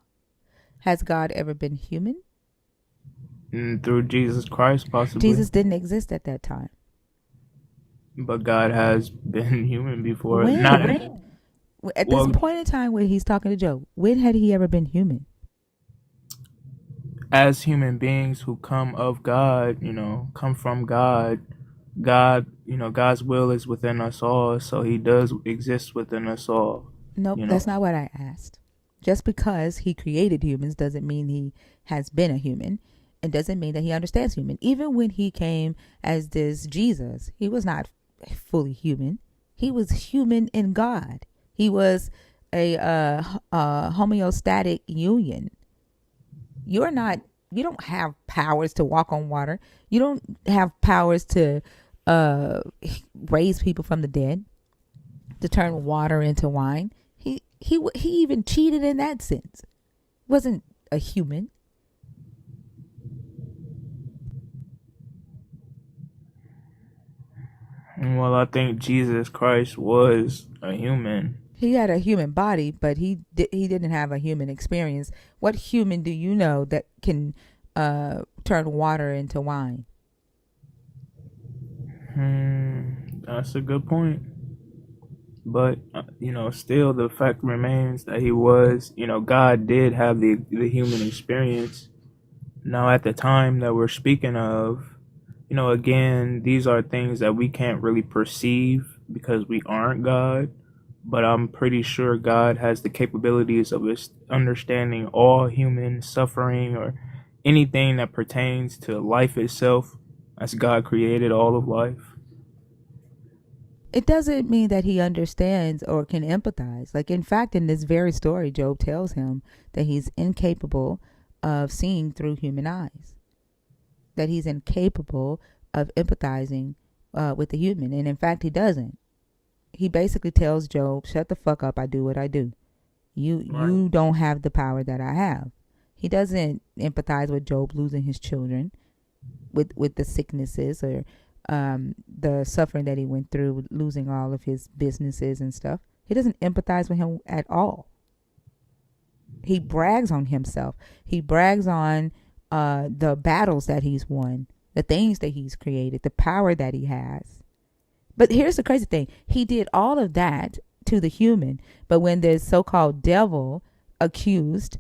Has God ever been human? Through Jesus Christ, possibly. Jesus didn't exist at that time. But God has been human before. Not When? At this well, point in time when he's talking to Job, when had he ever been human? as human beings who come of God, come from God. God, God's will is within us all, so He does exist within us all. Nope, You that's know, not what I asked. Just because he created humans doesn't mean he has been a human. It doesn't mean that he understands human. Even when he came as this Jesus, he was not fully human. He was human in God. He was a homeostatic union. You're not. You don't have powers to walk on water. You don't have powers to uh, raise people from the dead, to turn water into wine. He even cheated in that sense. Wasn't a human. well, I think Jesus Christ was a human. He had a human body, but he didn't have a human experience. What human do you know that can turn water into wine? That's a good point. But still, the fact remains that he was. God did have the human experience. Now, at the time that we're speaking of, again, these are things that we can't really perceive because we aren't God. But I'm pretty sure God has the capabilities of understanding all human suffering or anything that pertains to life itself, as God created all of life. It doesn't mean that he understands or can empathize. Like, in fact, in this very story, Job tells him that he's incapable of seeing through human eyes, that he's incapable of empathizing with the human. And in fact, he doesn't. He basically tells Job, shut the fuck up. I do what I do. You don't have the power that I have. He doesn't empathize with Job losing his children, with the sicknesses, or the suffering that he went through with losing all of his businesses and stuff. He doesn't empathize with him at all. He brags on himself. He brags on the battles that he's won, the things that he's created, the power that he has. But here's the crazy thing. He did all of that to the human. But when this so-called devil accused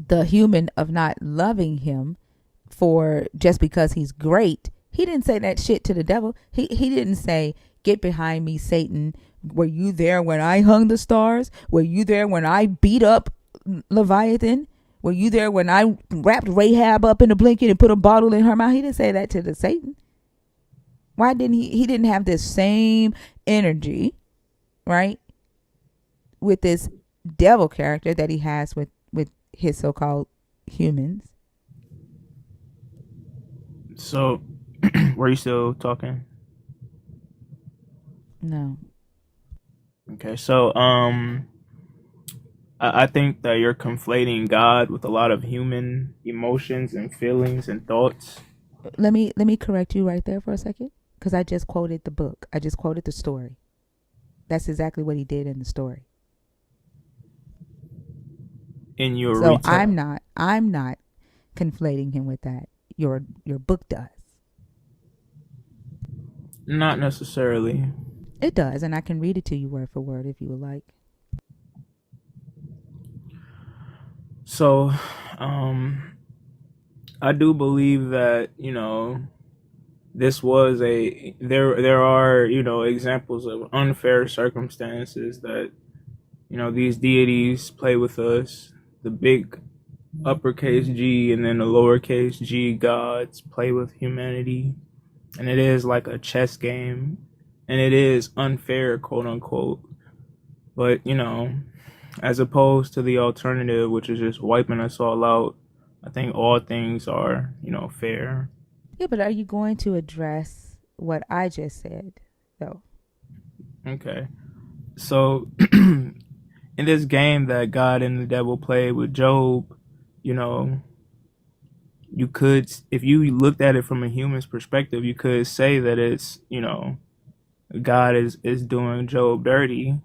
the human of not loving him for just because he's great, he didn't say that shit to the devil. He didn't say, get behind me, Satan. Were you there when I hung the stars? Were you there when I beat up Leviathan? Were you there when I wrapped Rahab up in a blanket and put a bottle in her mouth? He didn't say that to the Satan. Why didn't he didn't have this same energy, right, with this devil character that he has with his so-called humans? So, were you still talking? No. Okay, so I think that you're conflating God with a lot of human emotions and feelings and thoughts. Let me correct you right there for a second, because I just quoted the book. I just quoted the story. That's exactly what he did in the story. In your So retell? I'm not conflating him with that. Your book does. Not necessarily. It does, and I can read it to you word for word if you would like. So, I do believe that, this was there are, examples of unfair circumstances that, these deities play with us. The big uppercase G and then the lowercase G gods play with humanity. And it is like a chess game. And it is unfair, quote unquote. But, as opposed to the alternative, which is just wiping us all out, I think all things are, fair. Yeah, but are you going to address what I just said, though? Okay. So, in this game that God and the devil played with Job, you know, you could, if you looked at it from a human's perspective, you could say that it's, God is doing Job dirty,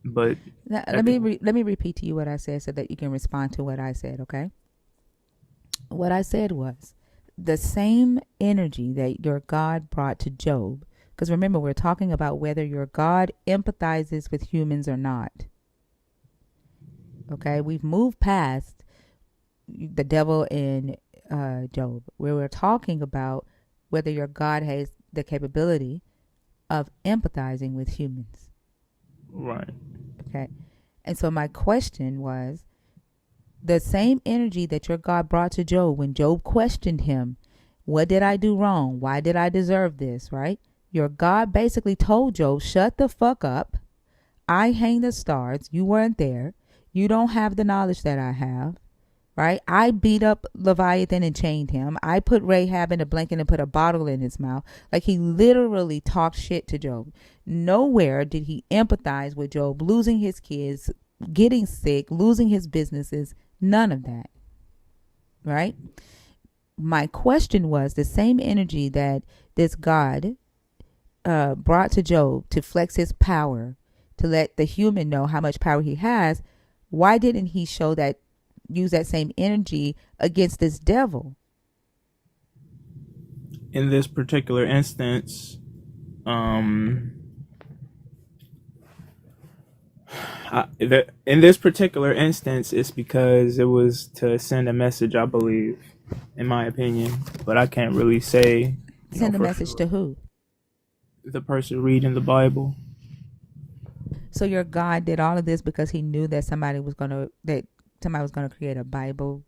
but Now, at the let me repeat to you what I said so that you can respond to what I said. Okay. What I said was the same energy that your God brought to Job. Because remember, we're talking about whether your God empathizes with humans or not. Okay, we've moved past the devil and Job, where we're talking about whether your God has the capability of empathizing with humans. right. Okay, and so my question was the same energy that your God brought to Job when Job questioned him, what did I do wrong? Why did I deserve this? Right? Your God basically told Job, shut the fuck up. I hang the stars. You weren't there. You don't have the knowledge that I have. Right? I beat up Leviathan and chained him. I put Rahab in a blanket and put a bottle in his mouth. Like he literally talked shit to Job. Nowhere did he empathize with Job losing his kids, getting sick, losing his businesses. None of that. Right? My question was the same energy that this God brought to Job to flex his power, to let the human know how much power he has. Why didn't he use that same energy against this devil? In this particular instance, um, in this particular instance, it's because it was to send a message, I believe, in my opinion. But I can't really say, Send a for message to sure. who? The person reading the Bible. So your God did all of this because he knew that somebody was gonna create a Bible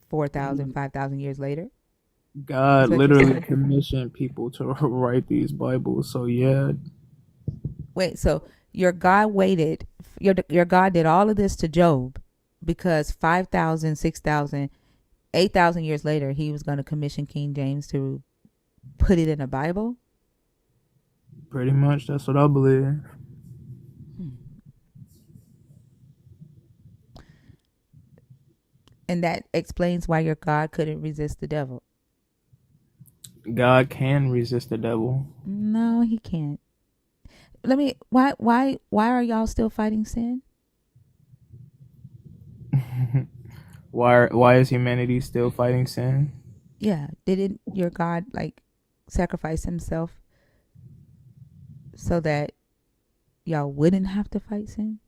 4,000, 5,000 years later. Is God what you're literally saying? commissioned people to write these Bibles. So yeah, Wait, so your God waited. Your God did all of this to Job because 5,000, 6,000, 8,000 years later, he was going to commission King James to put it in a Bible. pretty much that's what I believe. And that explains why your God couldn't resist the devil. God can resist the devil. No, he can't. Why are y'all still fighting sin? Why is humanity still fighting sin? Yeah, didn't your God like sacrifice himself so that y'all wouldn't have to fight sin?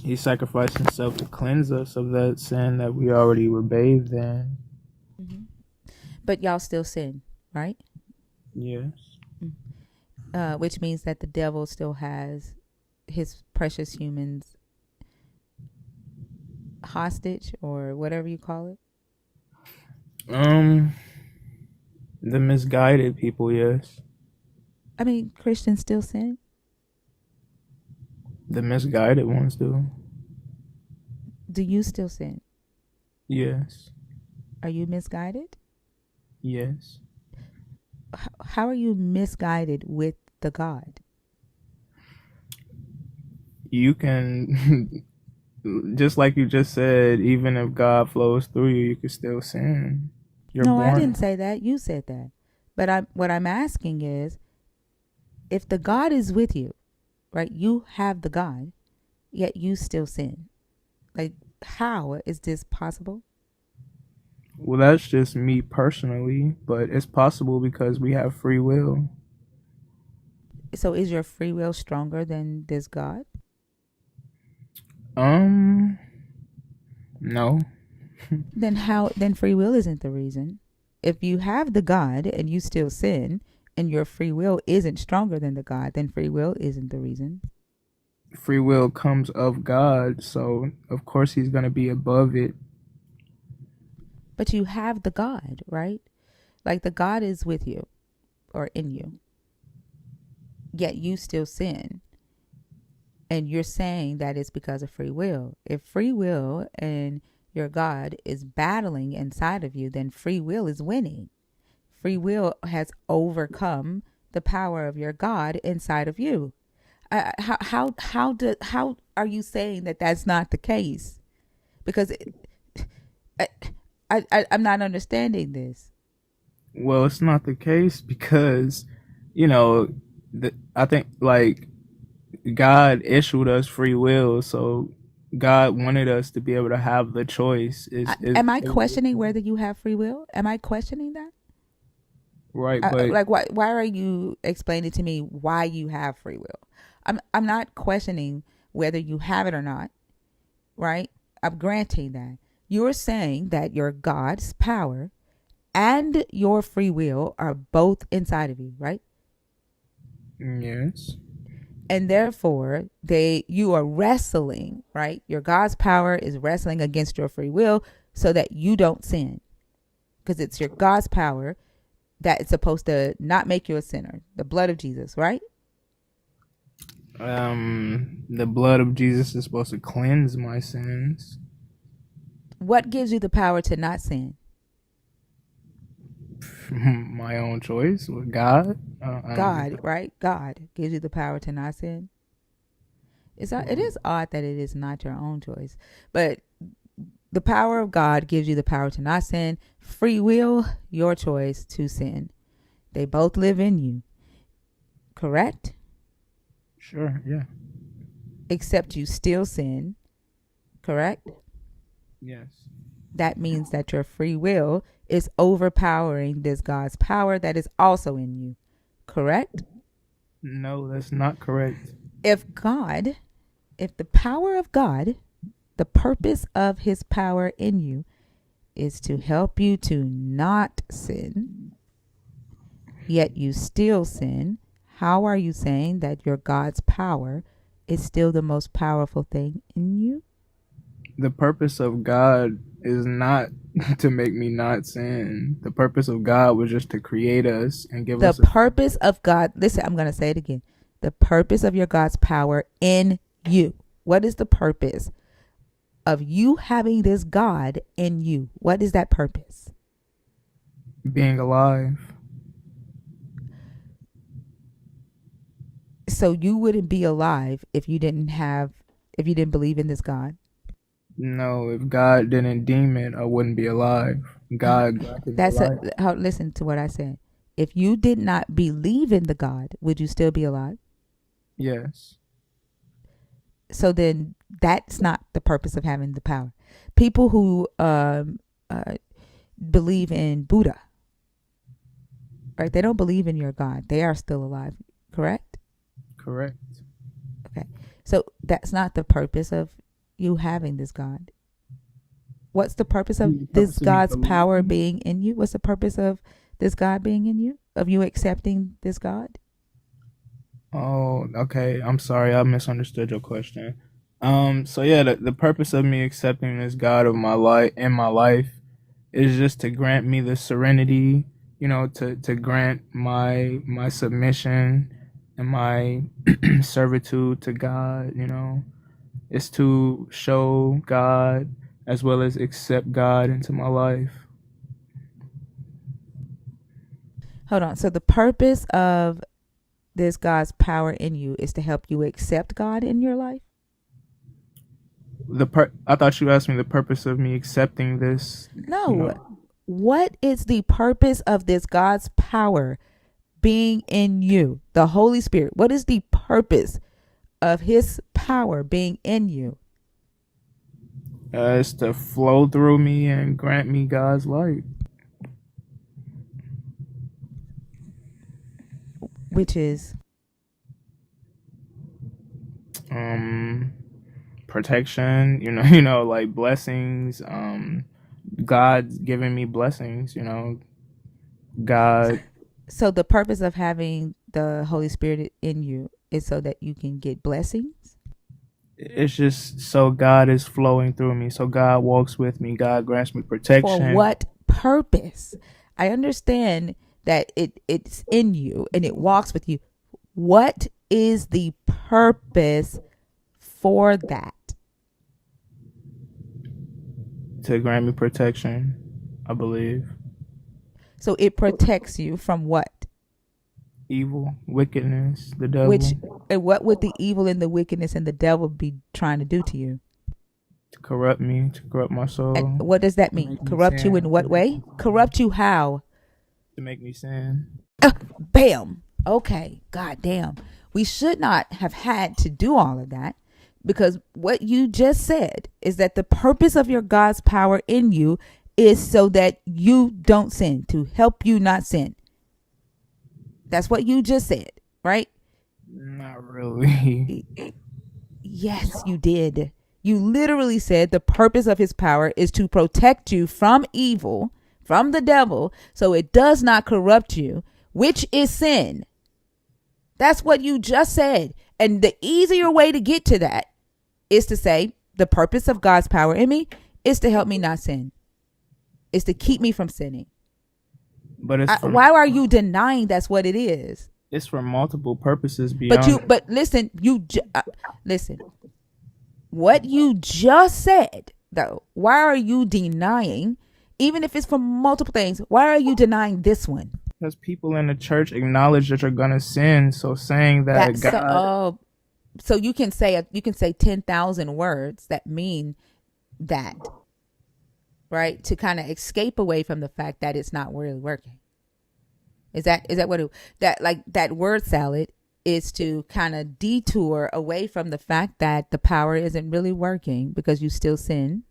He sacrificed himself to cleanse us of that sin that we already were bathed in. Mm-hmm. But y'all still sin, right? Yes. Which means that the devil still has his precious humans hostage or whatever you call it. Um, the misguided people, yes. I mean, Christians still sin. The misguided ones do. Do you still sin? Yes. Are you misguided? Yes. How are you misguided with the God? You can, just like you just said, even if God flows through you, you can still sin. You're No, I didn't born. say that. You said that. But what I'm asking is, if the God is with you, right? You have the God, yet you still sin. Like, how is this possible? Well, that's just me personally, but it's possible because we have free will. So is your free will stronger than this God? Um, no. Then free will isn't the reason. If you have the God and you still sin and your free will isn't stronger than the God, then free will isn't the reason. Free will comes of God, so of course he's going to be above it. But you have the God, right? Like the God is with you or in you, yet you still sin. And you're saying that it's because of free will. If free will and your God is battling inside of you, then free will is winning. Free will has overcome the power of your God inside of you. How are you saying that that's not the case? Because I'm not understanding this. Well, it's not the case because, you know, I think like God issued us free will, so God wanted us to be able to have the choice. Am I questioning whether you have free will? Am I questioning that? Right? But Like, why are you explaining to me why you have free will? I'm not questioning whether you have it or not, right? I'm granting that. You're saying that your God's power and your free will are both inside of you, right? yes, And therefore you are wrestling, right? Your God's power is wrestling against your free will so that you don't sin, because it's your God's power that is supposed to not make you a sinner, the blood of Jesus, right? the blood of Jesus is supposed to cleanse my sins. What gives you the power to not sin? My own choice with God. I don't get God, that. right? God gives you the power to not sin. It is odd that it is not your own choice, but the power of God gives you the power to not sin. Free will, your choice to sin. They both live in you, correct? Sure, yeah, Except you still sin, correct? yes. That means that your free will is overpowering this God's power that is also in you, correct? No, that's not correct. If the power of God, the purpose of his power in you is to help you to not sin, yet you still sin, how are you saying that your God's power is still the most powerful thing in you? The purpose of God is not to make me not sin. The purpose of God was just to create us and give The us a. purpose of God, listen, I'm going to say it again. The purpose of your God's power in you. What is the purpose of you having this God in you? What is that purpose? Being alive. So you wouldn't be alive if you didn't believe in this God. No, if God didn't deem it, I wouldn't be alive. God granted me That's life. listen to what I said. If you did not believe in the God, would you still be alive? Yes. So then that's not the purpose of having the power. People who believe in Buddha, right? They don't believe in your God. They are still alive, correct? Correct. Okay. So that's not the purpose of you having this God. What's the purpose of The this purpose of me God's power believing. being in you? What's the purpose of this God being in you? Of you accepting this God? Oh, okay. I'm sorry. I misunderstood your question. So yeah, the purpose of me accepting this God of my life in my life is just to grant me the serenity, to grant my submission and my servitude to God. It's to show God as well as accept God into my life. Hold on. So the purpose of this God's power in you is to help you accept God in your life? I thought you asked me the purpose of me accepting this, No. What is the purpose of this God's power being in you? The Holy Spirit. What is the purpose of his power being in you? It's to flow through me and grant me God's light. Which is Um, Protection. Like blessings. God's giving me blessings. God. so the purpose of having the Holy Spirit in you is so that you can get blessings. It's just so God is flowing through me. So God walks with me. God grants me For protection. what purpose? I understand that it's in you and it walks with you. What is the purpose for that? To grant me protection, I believe. So it protects you from what? Evil, wickedness, the Which devil. and what would the evil and the wickedness and the devil be trying to do to you? To corrupt me, to corrupt my And soul. what does that To mean? make me Corrupt you sin. in what way? Corrupt you how? To make me sin. Bam. Okay. God damn. We should not have had to do all of that, because what you just said is that the purpose of your God's power in you is so that you don't sin, to help you not sin. That's what you just said, right? Not really. Yes, you did. You literally said the purpose of his power is to protect you from evil, from the devil, so it does not corrupt you, which is sin. That's what you just said. And the easier way to get to that is to say the purpose of God's power in me is to help me not sin, is to keep me from sinning. But Why are you denying that's what it is? it's for multiple purposes But beyond. listen, listen. What you just said, though, why are you denying, even if it's for multiple things, why are you denying this one? Because people in the church acknowledge that you're gonna sin, so saying that That's so, God. so you can say 10,000 words that mean that, right? To kind of escape away from the fact that it's not really working. Is that what that, like, that word salad is to kind of detour away from the fact that the power isn't really working because you still sin?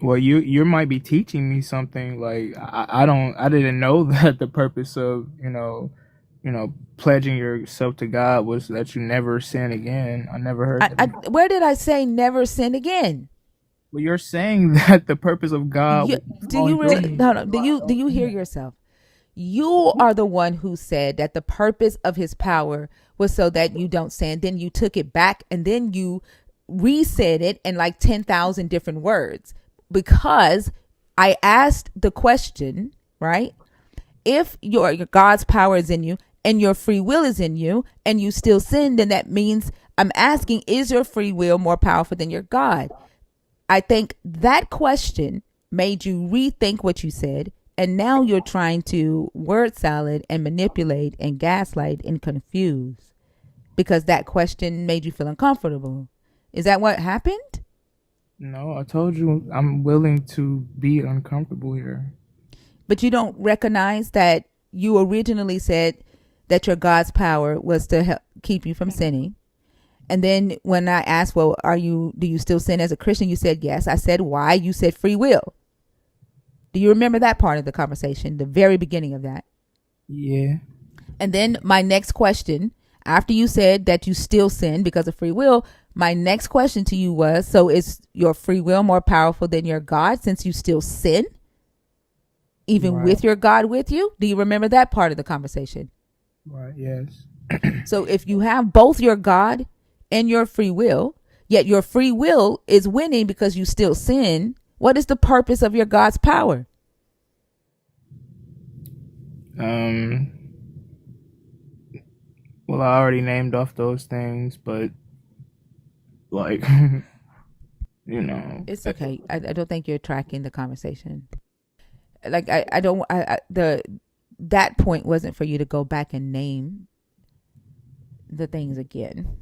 Well, you might be teaching me something. Like I didn't know that the purpose of pledging yourself to God was that you never sin again. I never heard that. Where did I say never sin again? Well, you're saying that the purpose of God Do flowing you through really? me. No, no. Do you hear yourself? You are the one who said that the purpose of his power was so that you don't sin. Then you took it back and then you resaid it in like 10,000 different words, because I asked the question, right? If your God's power is in you and your free will is in you and you still sin, then that means I'm asking, is your free will more powerful than your God? I think that question made you rethink what you said. And now you're trying to word salad and manipulate and gaslight and confuse because that question made you feel uncomfortable. Is that what happened? No, I told you I'm willing to be uncomfortable here. But you don't recognize that you originally said that your God's power was to help keep you from sinning. And then when I asked, well, do you still sin as a Christian? You said yes. I said, why? You said free will. Do you remember that part of the conversation, the very beginning of that? Yeah. And then my next question, after you said that you still sin because of free will, my next question to you was, so is your free will more powerful than your God since you still sin? Even Right. with your God with you? Do you remember that part of the conversation? Right. Yes. So if you have both your God and your free will, yet your free will is winning because you still sin, what is the purpose of your God's power? Well, I already named off those things, but like, It's okay. I don't think you're tracking the conversation. Like I don't that point wasn't for you to go back and name the things again.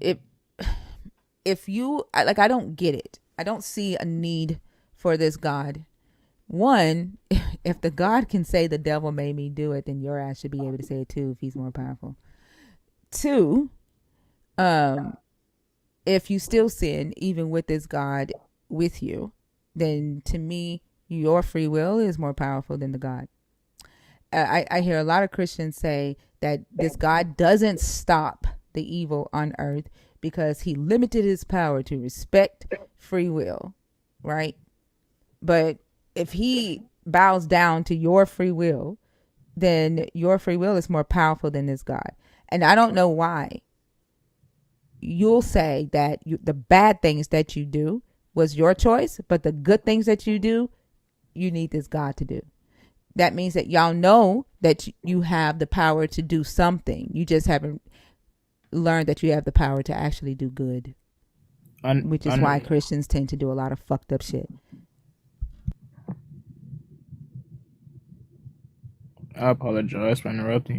It if you like, I don't get it. I don't see a need for this God. One, if the God can say the devil made me do it, then your ass should be able to say it too if he's more powerful. Two, um, if you still sin, even with this God with you, then to me, your free will is more powerful than the God. I hear a lot of Christians say that this God doesn't stop the evil on earth because he limited his power to respect free will, right? But if he bows down to your free will, then your free will is more powerful than this God. And I don't know why you'll say that the bad things that you do was your choice, but the good things that you do, you need this God to do. That means that y'all know that you have the power to do something. You just haven't learned that you have the power to actually do good, which is why Christians tend to do a lot of fucked up shit. I apologize for interrupting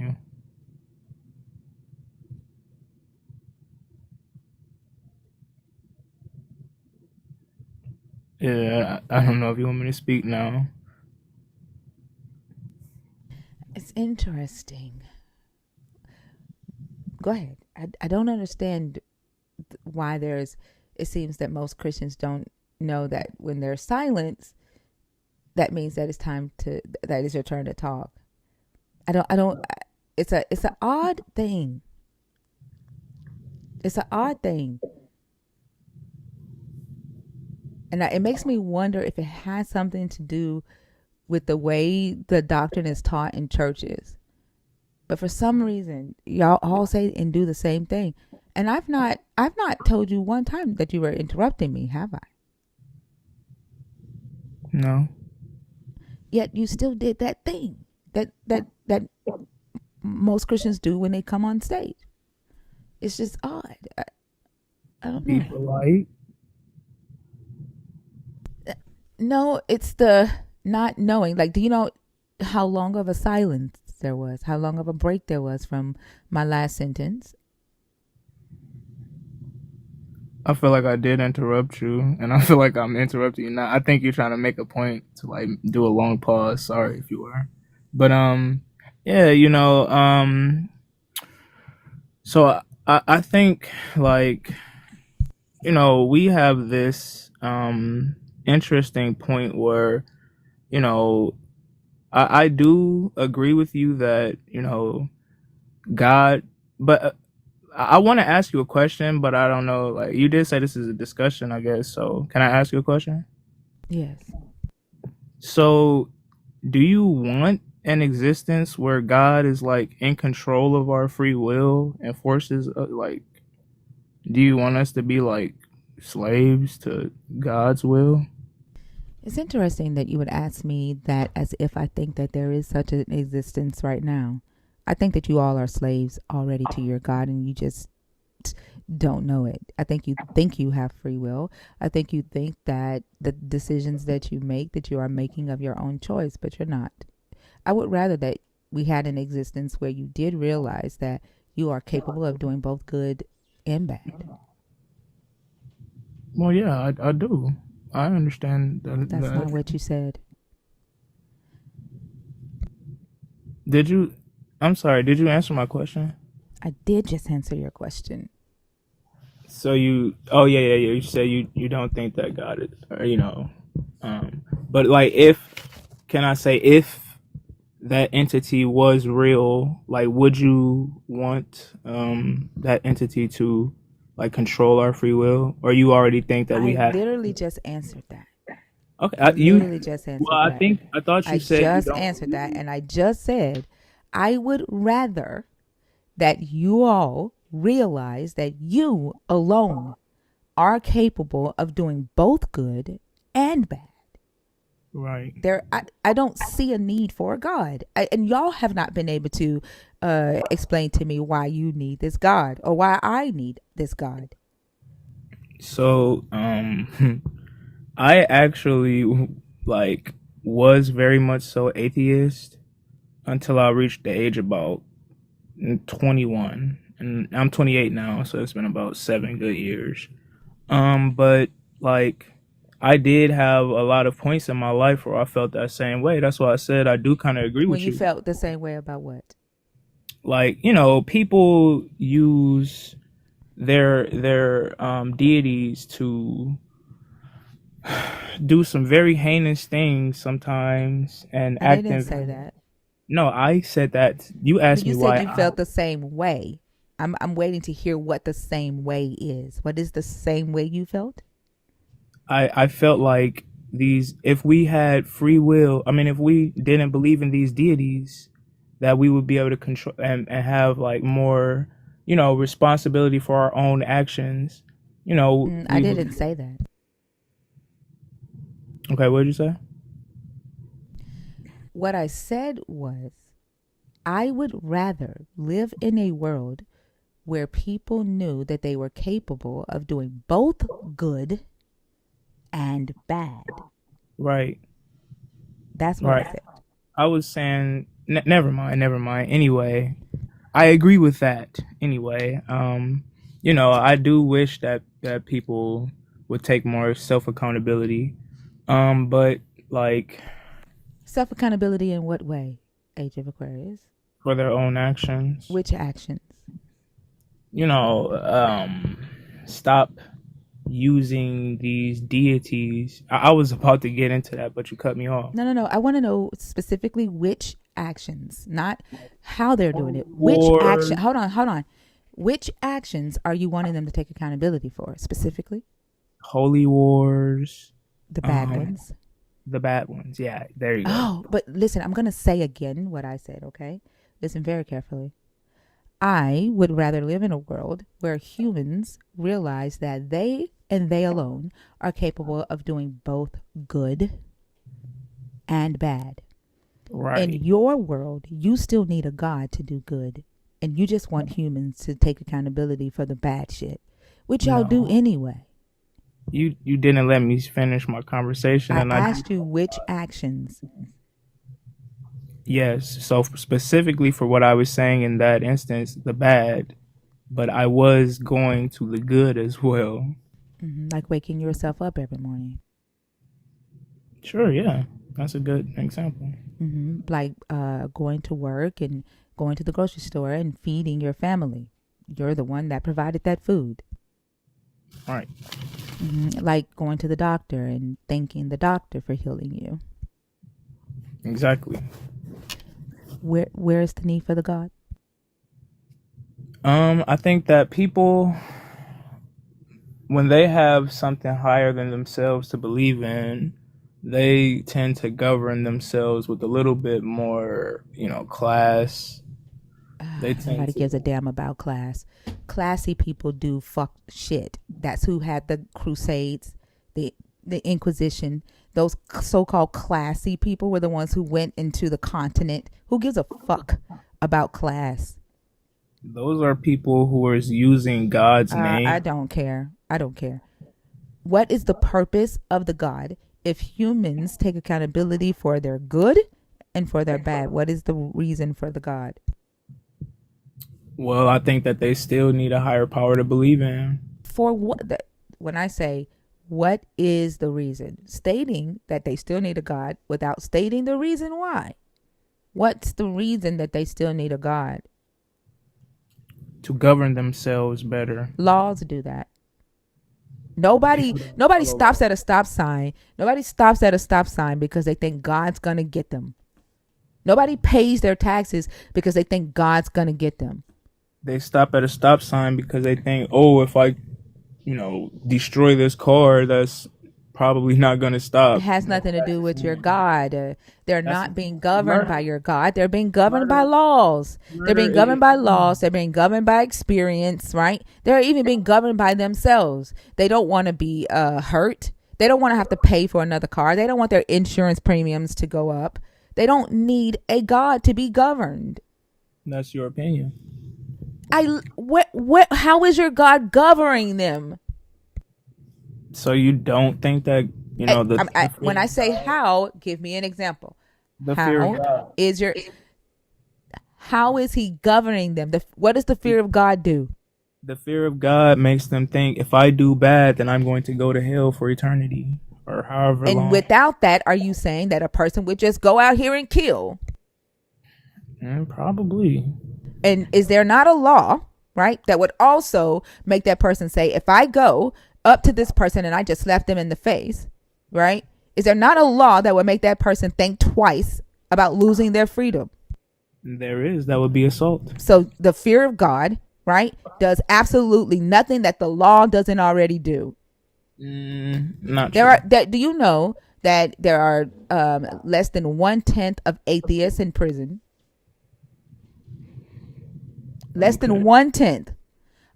you. Yeah, I don't know if you want me to speak now. It's interesting. Go ahead. I don't understand why it seems that most Christians don't know that when there's silence, that means that that is your turn to talk. I don't, it's an odd thing. It's an odd thing. And it makes me wonder if it has something to do with the way the doctrine is taught in churches. But for some reason, y'all all say and do the same thing. And I've not told you one time that you were interrupting me, have I? No. Yet you still did that thing that most Christians do when they come on stage. It's just odd. I don't know. Be polite. No, it's the not knowing. Like, do you know how long of a silence there was? How long of a break there was from my last sentence? I feel like I did interrupt you, and I feel like I'm interrupting you now. I think you're trying to make a point to like do a long pause. Sorry if you were, but yeah, so I think like we have this interesting point where I do agree with you that God, but I want to ask you a question, but I don't know. Like you did say, this is a discussion, I guess. So can I ask you a question? Yes. So, do you want an existence where God is like in control of our free will and forces like? Do you want us to be like slaves to God's will? It's interesting that you would ask me that as if I think that there is such an existence right now. I think that you all are slaves already to your God and you just don't know it. I think you have free will. I think you think that the decisions that you make, that you are making of your own choice, but you're not. I would rather that we had an existence where you did realize that you are capable of doing both good and bad. Well, yeah, I do. I understand that. That's not what you said. Did you? I'm sorry. Did you answer my question? I did just answer your question. So you? Oh yeah. You say you don't think that God is, or but like can I say if that entity was real, like would you want that entity to like control our free will, or you already think that we I have? literally just answered that. Okay, I literally just answered well, that. I thought you I said you just don't. answered that, and I just said I would rather that you all realize that you alone are capable of doing both good and bad. Right. I don't see a need for a God, and y'all have not been able to explain to me why you need this God or why I need this God. So, I actually like was very much so atheist until I reached the age about 21, and I'm 28 now, so it's been about 7 good years. But like I did have a lot of points in my life where I felt that same way. That's why I said I do kind of agree When with you you. felt the same way about what? Like, people use their deities to do some very heinous things sometimes and I act didn't in. say that. No, I said that. You But asked you me said why. you felt the same way. I'm waiting to hear what the same way is. What is the same way you felt? I felt like these, if we had free will, I mean, if we didn't believe in these deities, that we would be able to control and have like more, responsibility for our own actions. I We would. didn't say that. Okay, what did you say? What I said was I would rather live in a world where people knew that they were capable of doing both good and bad. Right, That's what I right. said. I was saying, never mind, never mind. Anyway, I agree with that. Anyway, I do wish that people would take more self accountability. But like Self accountability in what way, Age of Aquarius? for their own actions, Which actions? you know, um, stop using these deities. I was about to get into that, but you cut me off. No. I want to know specifically which actions, not how they're doing it. Which action? Wars, Hold on. Which actions are you wanting them to take accountability for specifically? holy wars, The bad um, ones. the bad ones. Yeah, there you go. Oh, but listen, I'm going to say again what I said, okay? Listen very carefully. I would rather live in a world where humans realize that they and they alone are capable of doing both good and bad. In Right. your world, you still need a God to do good. And you just want humans to take accountability for the bad shit, which y'all do No, anyway. you didn't let me finish my conversation, I and I asked you which actions. yes. So specifically for what I was saying in that instance, the bad, but I was going to the good as well. Like waking yourself up every morning. Sure, yeah, that's a good example. Like going to work and going to the grocery store and feeding your family. You're the one that provided that food. All right. Like going to the doctor and thanking the doctor for healing you. Exactly. Where's the need for the God? I think that people, when they have something higher than themselves to believe in, they tend to govern themselves with a little bit more, class. They tend Nobody gives a to. damn about class. Classy people do fuck shit. That's who had the Crusades, the Inquisition. Those so-called classy people were the ones who went into the continent. Who gives a fuck about class? Those are people who are using God's I name. don't care. I don't care. What is the purpose of the God if humans take accountability for their good and for their bad? What is the reason for the God? Well, I think that they still need a higher power to believe in. For what? When I say what is the reason, stating that they still need a God without stating the reason why. What's the reason that they still need a God? To govern themselves better. Laws do that. Nobody stops at a stop sign. Nobody stops at a stop sign because they think God's gonna get them. Nobody pays their taxes because they think God's gonna get them. They stop at a stop sign because they think, oh, if I, destroy this car, that's probably not going to It stop. has nothing to do with your God. They're That's not being governed by murder. your God. They're being governed by Murder. laws. They're Murder being governed is by laws. They're being governed by experience, right? They're even being governed by themselves. They don't want to be hurt. They don't want to have to pay for another car. They don't want their insurance premiums to go up. They don't need a God to be governed. that's your opinion. How is your God governing them? So you don't think that When I say how, give me an example. the fear of How God, is your how is he governing them? What does the fear of God do? The fear of God makes them think if I do bad, then I'm going to go to hell for eternity or however And long. without that, are you saying that a person would just go out here and kill? Probably. And is there not a law, right, that would also make that person say, if I go up to this person and I just slapped them in the face, right? Is there not a law that would make that person think twice about losing their freedom? There is. That would be assault. So the fear of God, right, does absolutely nothing that the law doesn't already do. Not There true. are that. Do you know that there are less than 1/10 of atheists in prison? Less than Okay. 1/10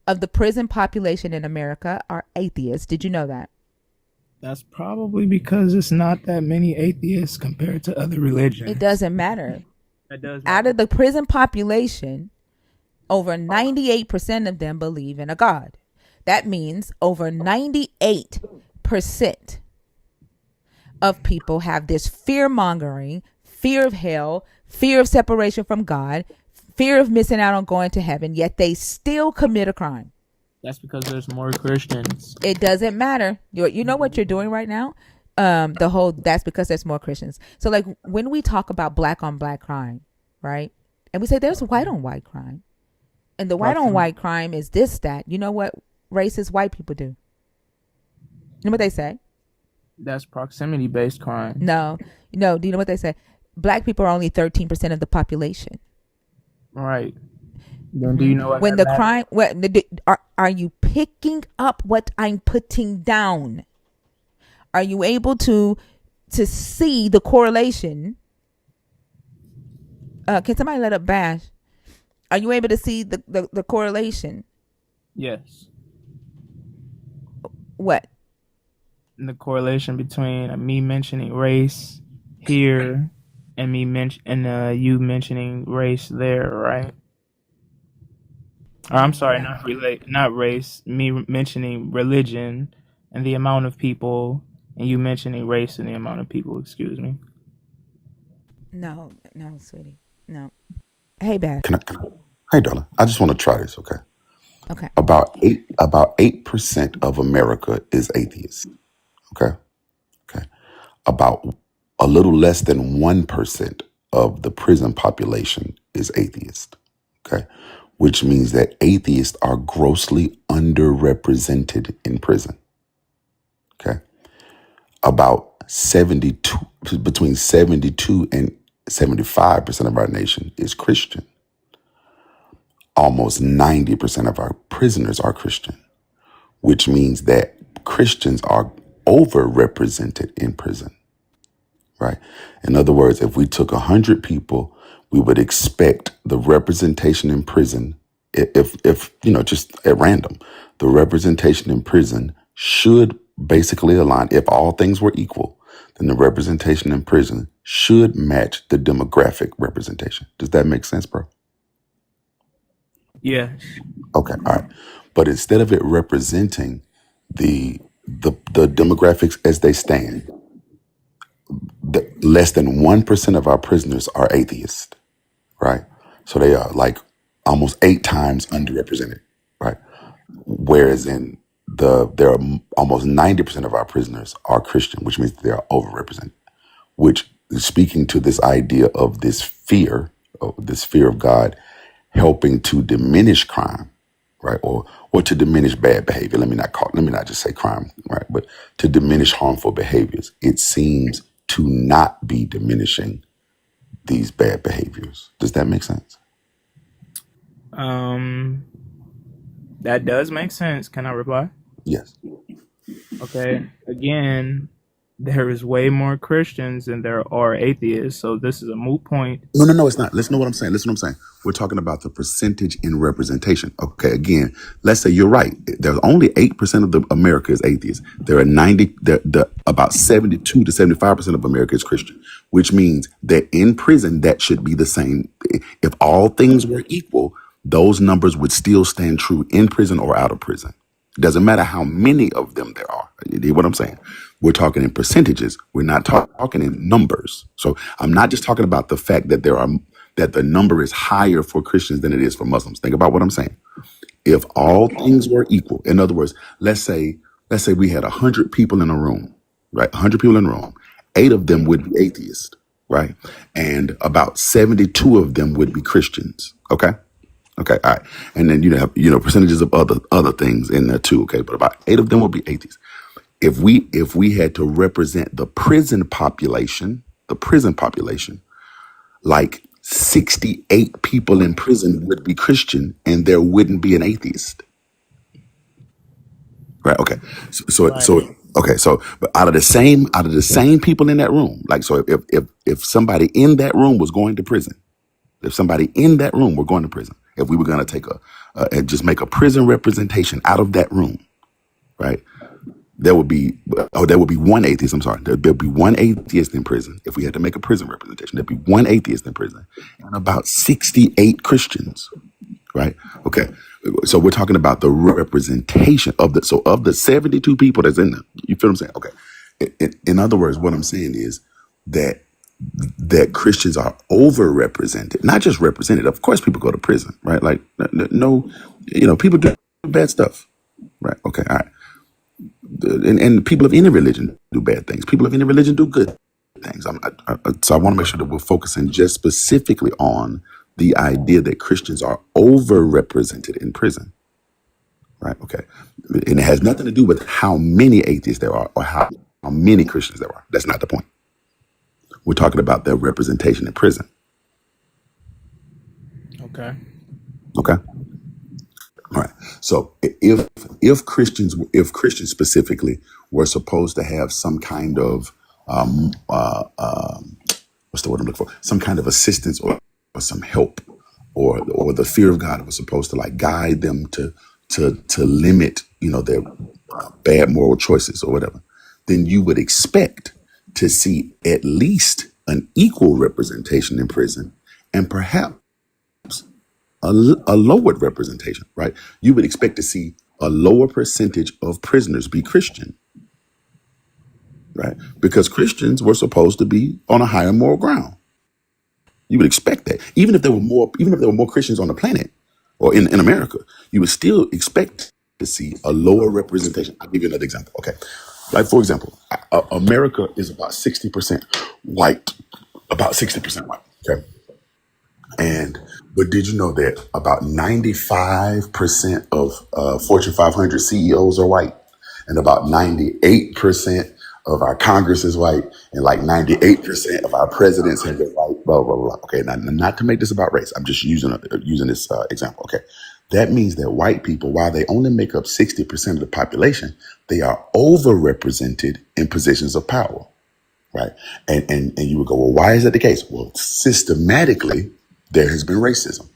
of the prison population in America are atheists. Did you know that? That's probably because it's not that many atheists compared to other It religions. doesn't matter. That does Out matter. of the prison population, over 98% of them believe in a God. That means over 98% of people have this fear mongering, fear of hell, fear of separation from God, fear of missing out on going to heaven, yet they still commit a crime. That's because there's more Christians. It doesn't matter. You know what you're doing right now? That's because there's more Christians. So like when we talk about black on black crime, right? And we say there's white on white crime. And the white on white crime is this stat. You know what racist white people do? You know what they say? That's proximity based crime. No. Do you know what they say? Black people are only 13% of the population. Right. Then do you know what When that the matters? crime, are you picking up what I'm putting down? Are you able to see the correlation? Can somebody let up Bash? Are you able to see the correlation? Yes. What? The correlation between me mentioning race here and you mentioning race there, right? Or I'm sorry, not race. Me mentioning religion and the amount of people, and you mentioning race and the amount of people. Excuse me. No, sweetie. No. Hey, Bash. Hey, darling. I just want to try this, okay? Okay. About 8% of America is atheist. Okay? Okay. About a little less than 1% of the prison population is atheist. Okay? Which means that atheists are grossly underrepresented in prison. Okay? About between 72 and 75% of our nation is Christian. Almost 90% of our prisoners are Christian, which means that Christians are overrepresented in prison, right? In other words, if we took 100 people, we would expect the representation in prison, if just at random, the representation in prison should basically align. If all things were equal, then the representation in prison should match the demographic representation. Does that make sense, bro? Yes. Okay, all right. But instead of it representing the demographics as they stand, less than 1% of our prisoners are atheists, right? So they are like almost 8 times underrepresented, right? Whereas there are almost 90% of our prisoners are Christian, which means they are overrepresented, which is speaking to this idea of this fear of God helping to diminish crime, right? Or to diminish bad behavior. Let me not just say crime, right? But to diminish harmful behaviors. It seems to not be diminishing these bad behaviors. Does that make sense? That does make sense. Can I reply? Yes. Okay. Again, there is way more Christians than there are atheists, so this is a moot point. No, it's not. Listen to what I'm saying. We're talking about the percentage in representation. Okay, again, let's say you're right. There's only 8% of America is atheist. There are about 72 to 75% of America is Christian, which means that in prison, that should be the same. If all things were equal, those numbers would still stand true in prison or out of prison. It doesn't matter how many of them there are. You hear what I'm saying? We're talking in percentages. We're not talking in numbers. So I'm not just talking about the fact that that the number is higher for Christians than it is for Muslims. Think about what I'm saying. If all things were equal, in other words, let's say we had 100 people in a room, right? 100 people in a room. 8 of them would be atheists, right? And about 72 of them would be Christians. Okay. Okay. All right. And then you have, percentages of other things in there too. Okay. But about 8 of them would be atheists. If we had to represent the prison population, like 68 people in prison would be Christian and there wouldn't be an atheist. Right. Okay. Right. Okay. So, but out of the same people in that room, like, so if somebody in that room was going to prison, if somebody in that room were going to prison, if we were going to take and just make a prison representation out of that room, right? There would be one atheist. I'm sorry. There'd be one atheist in prison. If we had to make a prison representation, there'd be one atheist in prison and about 68 Christians. Right. Okay. So we're talking about the representation of the 72 people that's in there. You feel what I'm saying? Okay. In other words, what I'm saying is that Christians are overrepresented, not just represented. Of course, people go to prison, right? Like, no, people do bad stuff, right? Okay. All right. And people of any religion do bad things. People of any religion do good things. So I want to make sure that we're focusing just specifically on the idea that Christians are overrepresented in prison, right? Okay. And it has nothing to do with how many atheists there are or how many Christians there are. That's not the point. We're talking about their representation in prison. Okay. Okay. All right. So if Christians specifically were supposed to have some kind of um, uh, um, what's the word I'm looking for? Some kind of assistance or some help, or the fear of God was supposed to like guide them to limit their bad moral choices or whatever. Then you would expect to see at least an equal representation in prison, and perhaps a lowered representation, right? You would expect to see a lower percentage of prisoners be Christian, right? Because Christians were supposed to be on a higher moral ground. You would expect that. Even if there were more Christians on the planet or in America, you would still expect to see a lower representation. I'll give you another example. Okay. Like, for example, America is about 60% white, about 60% white. Okay. And but did you know that about 95% of Fortune 500 CEOs are white, and about 98% of our Congress is white, and like 98% of our presidents have been white. Blah blah blah. Okay, now not to make this about race, I'm just using this example. Okay, that means that white people, while they only make up 60% of the population, they are overrepresented in positions of power, right? And you would go, well, why is that the case? Well, systematically, there has been racism,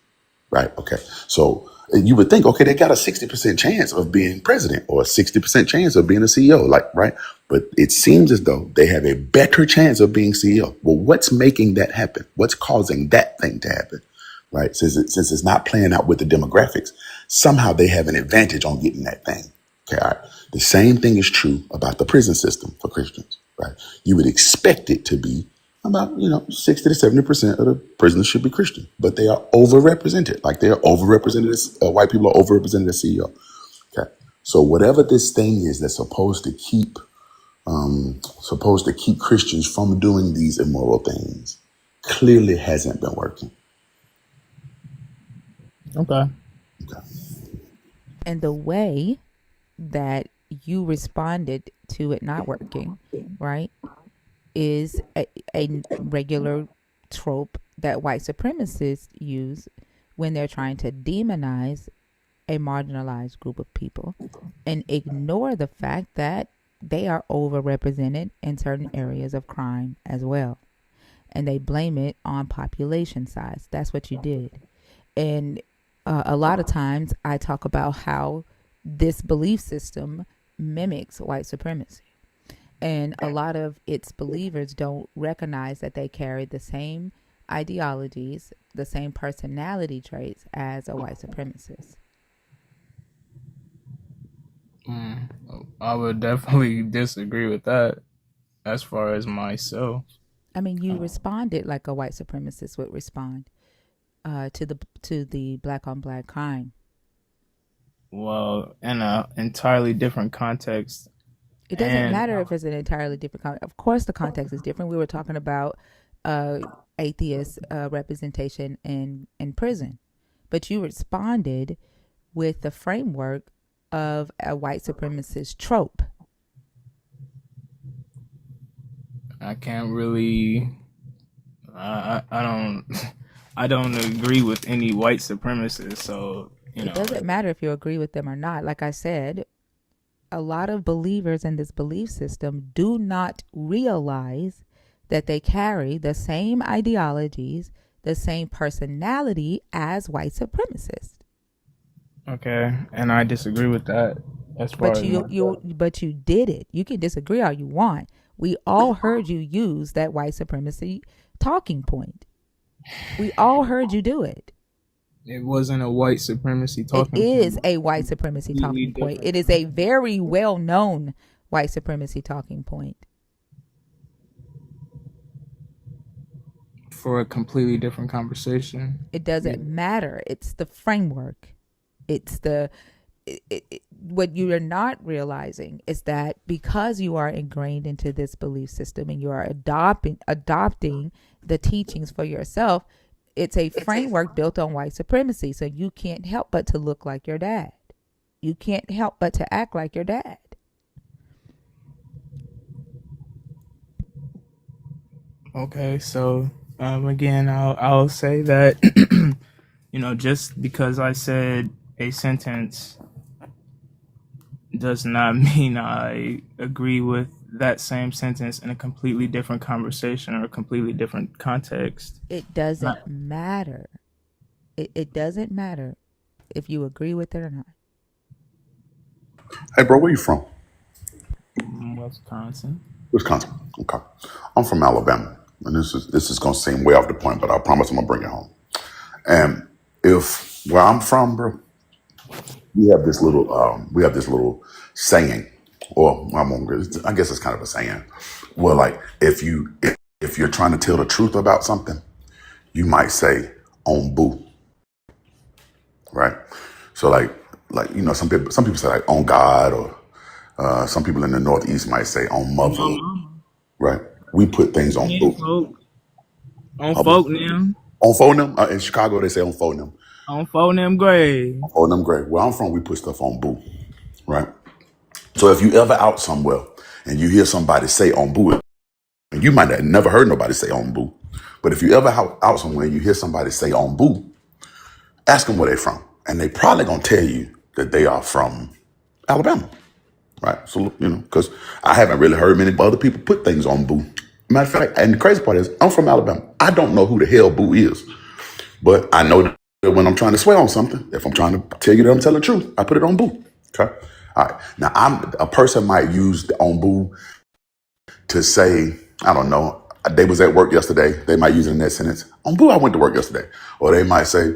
right? Okay, so you would think, okay, they got a 60% chance of being president or a 60% chance of being a CEO, like, right? But it seems as though they have a better chance of being CEO. Well, what's making that happen? What's causing that thing to happen? Right? Since it's not playing out with the demographics, somehow they have an advantage on getting that thing. Okay, all right. The same thing is true about the prison system for Christians, right? You would expect it to be about 60 to 70% of the prisoners should be Christian, but they are overrepresented. Like, they are overrepresented as white people are overrepresented as CEO. Okay, so whatever this thing is that's supposed to keep Christians from doing these immoral things clearly hasn't been working. Okay. Okay. And the way that you responded to it not working, right, is a regular trope that white supremacists use when they're trying to demonize a marginalized group of people and ignore the fact that they are overrepresented in certain areas of crime as well. And they blame it on population size. That's what you did. And a lot of times I talk about how this belief system mimics white supremacy. And a lot of its believers don't recognize that they carry the same ideologies, the same personality traits as a white supremacist. Mm, I would definitely disagree with that as far as myself. I mean, you responded like a white supremacist would respond to the black on black crime. Well, in a entirely different context, It doesn't and matter if it's an entirely different context. Of course, the context is different. We were talking about uh, atheist representation in prison, but you responded with the framework of a white supremacist trope. I can't really. I don't. I don't agree with any white supremacists. So It doesn't matter if you agree with them or not. Like I said, a lot of believers in this belief system do not realize that they carry the same ideologies, the same personality as white supremacists. Okay, and I disagree with that as far But as you did it. You can disagree all you want. We all heard you use that white supremacy talking point. We all heard you do it. it wasn't a white supremacy It talking is point. a white supremacy Completely talking point. different It is a very well known white supremacy talking point. for a completely different conversation. It Yeah. doesn't matter. It's the framework. It's the what you are not realizing is that because you are ingrained into this belief system and you are adopting the teachings for yourself, it's a framework built on white supremacy. So you can't help but to look like your dad. You can't help but to act like your dad. Okay, so again, I'll say that just because I said a sentence does not mean I agree with that same sentence in a completely different conversation or a completely different context. It doesn't matter. It doesn't matter if you agree with it or not. Hey, bro, where you from? Wisconsin. Wisconsin. Okay. I'm from Alabama, and this is gonna seem way off the point, but I promise I'm gonna bring it home. And if where I'm from, bro, we have this little saying, or I guess it's kind of a saying. Well, like if you're trying to tell the truth about something, you might say on boo, right? So some people say like on God, or some people in the Northeast might say on mother, right? We put things on Yeah, boo. folk. On Hubble. folk now. On phone them. In Chicago, they say on phone them. On folk them gray. On phone them, great. Where I'm from, we put stuff on boo, right? So if you ever out somewhere and you hear somebody say on boo, and you might have never heard nobody say on boo, but if you ever out somewhere and you hear somebody say on boo, ask them where they from, and they probably gonna tell you that they are from Alabama, right? So because I haven't really heard many other people put things on boo. Matter of fact, and the crazy part is, I'm from Alabama. I don't know who the hell boo is, but I know that when I'm trying to swear on something, if I'm trying to tell you that I'm telling the truth, I put it on boo. Okay. All right. Now, a person might use the on boo to say, I don't know, they was at work yesterday. They might use it in that sentence. On boo, I went to work yesterday. Or they might say,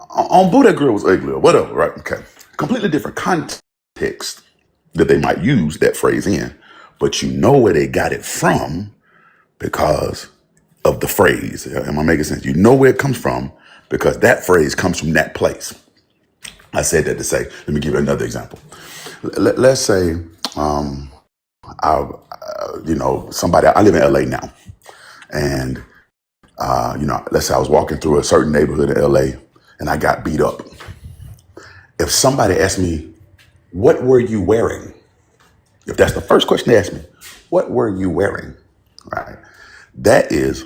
on boo, that girl was ugly, or whatever, right? Okay. Completely different context that they might use that phrase in. But you know where they got it from because of the phrase. Am I making sense? You know where it comes from because that phrase comes from that place. I said that to say, let me give you another example. Let's say, somebody, I live in LA now. And, let's say I was walking through a certain neighborhood in LA and I got beat up. If somebody asked me, what were you wearing? If that's the first question they asked me, what were you wearing? Right. That is